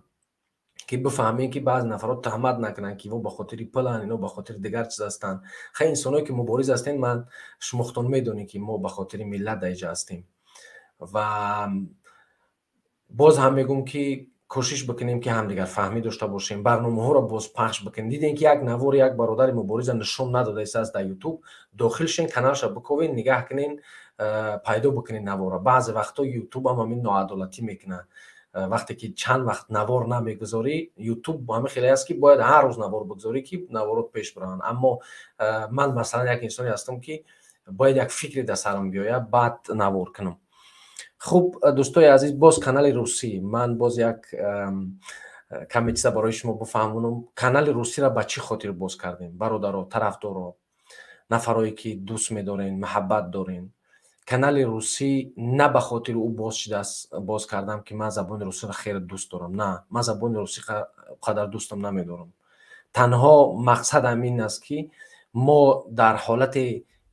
Speaker 1: که بفهمین که بعض نفرات تهمت نکنن که و به خاطر پلن اینا به خاطر دیگر چیز هستن. خیلی انسانایی که مبارز هستین من شمختون میدونی که ما به خاطر ملت دیجا هستیم و باز هم میگم که کوشش بکنیم که همدیگر فهمی داشته باشیم، برنامه ها را باز پخش بکنیم. دیدین که یک نوار یک برادر مبارز نشون نداده است از در یوتیوب، داخل شین کانالش را بکوین نگاه کنین پیدا بکنین نوار. بعضی وقتا یوتیوب هم همین ناعدالتی میکنه، وقتی که چند وقت نوار نمیگذاری یوتیوب همه خیلی است که باید هر روز نوار بگذاری که نوارات پیش برن. اما من مثلا یک انسانی هستم که باید یک فکری در سرم بیاید بعد نوار کنم. خوب دوستای عزیز، باز کانال روسی من باز یک کمی چیزا برای شما بفهمونم. کانال روسی را به چی خاطر باز کردیم؟ برادرها، طرفدارا، نفرایی که دوست می‌دارین، محبت دارین. کانال روسی نه به خاطر او باز شده است باز کردم که من زبان روسی را خیلی دوست دارم، نه، من زبان روسی قدر دوستم نمی‌دارم. تنها مقصد همین است که ما در حالت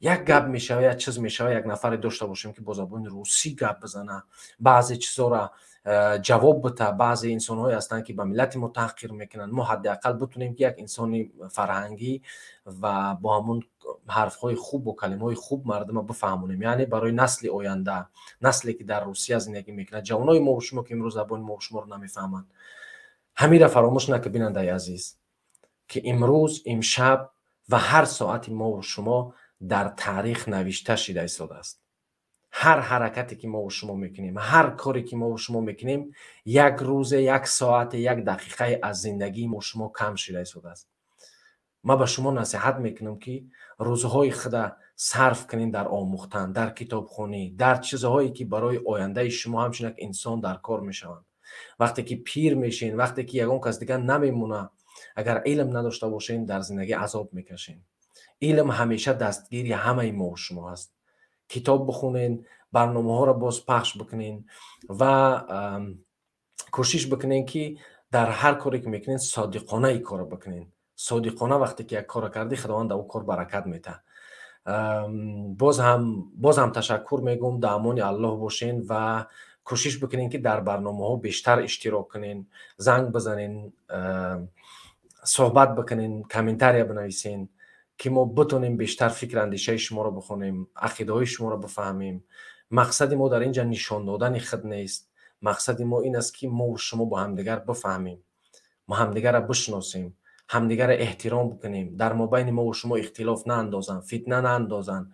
Speaker 1: یک گپ میشه یا چیز میشه یک نفر داشته باشیم که با زبان روسی گپ بزنه، بعضی چیزا را جواب بده. بعضی انسان‌های هستن که به ملت ما تحقیر میکنن، ما حداقل بتونیم که یک انسانی فرهنگی و با همون حرف‌های خوب و کلمه‌های خوب مردم بفهمونیم. یعنی برای نسل آینده، نسلی که در روسیه زندگی میکنه، جوانای ما و شما که امروز زبان ما و شما رو نمیفهمن، همین را فراموش نکنید بیننده عزیز که امروز، امشب و هر ساعت ما و شما در تاریخ نوشته شده است. هر حرکتی که ما و شما میکنیم، هر کاری که ما و شما میکنیم، یک روز، یک ساعت، یک دقیقه از زندگی ما و شما کم شده است. ما به شما نصیحت میکنم که روزهای خود صرف کنین در آموختن، در کتابخوانی، در چیزهایی که برای آینده شما همچون یک انسان در کار میشوند. وقتی که پیر میشین، وقتی که یگان کس دیگه نمیمونه، اگر علم نداشته باشین در زندگی عذاب میکشین. علم همیشه دستگیری همه ما و شما هست. کتاب بخونین، برنامه ها را باز پخش بکنین و کوشش بکنین که در هر کاری که میکنین صادقانه ای کار بکنین. صادقانه وقتی که یک کار کردی خداوند در اون کار برکت میده. باز هم تشکر میگم، در امان الله باشین و کوشش بکنین که در برنامه ها بیشتر اشتراک کنین، زنگ بزنین، صحبت بکنین، کامنتاری بنویسین که ما بتونیم بیشتر فکر اندیشه شما رو بخونیم، عقیده های شما رو بفهمیم. مقصد ما در اینجا نشان دادن خود نیست، مقصد ما این است که ما و شما با همدیگر بفهمیم، ما همدیگر را بشناسیم، همدیگر را احترام بکنیم، در مابین ما و شما اختلاف نه اندازن، فتنه نه اندازن،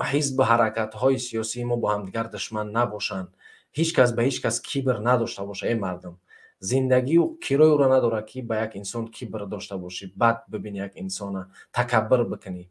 Speaker 1: حزب حرکت های سیاسی ما با همدیگر دشمن نباشن، هیچ کس به هیچ کس کیبر نداشته باشه. ای مردم، زندگی و کرای را نداره که با یک انسان کیبر داشته باشی، بعد ببینی یک انسان تکبر بکنی.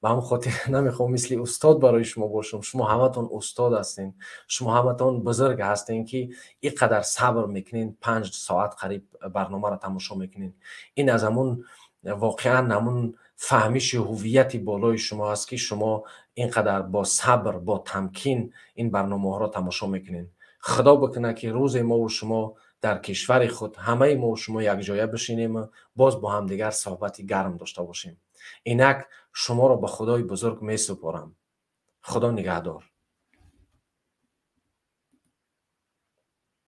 Speaker 1: و هم خاطر نمیخوام مثل استاد برای شما باشم. شما همتون استاد هستین، شما همتون بزرگ هستین که اینقدر صبر میکنین، 5 ساعت قریب برنامه را تماشا میکنین. این از همون واقعا همون فهمیش هویت بالای شما است که شما اینقدر با صبر، با تمکین این برنامه ها را تماشا میکنین. خدا بکنه که روز ما و شما در کشور خود همه ما و شما یک جایه بشینیم، باز با هم دیگر صحبتی گرم داشته باشیم. اینک شما را به خدای بزرگ می سپارم. خدا نگهدار.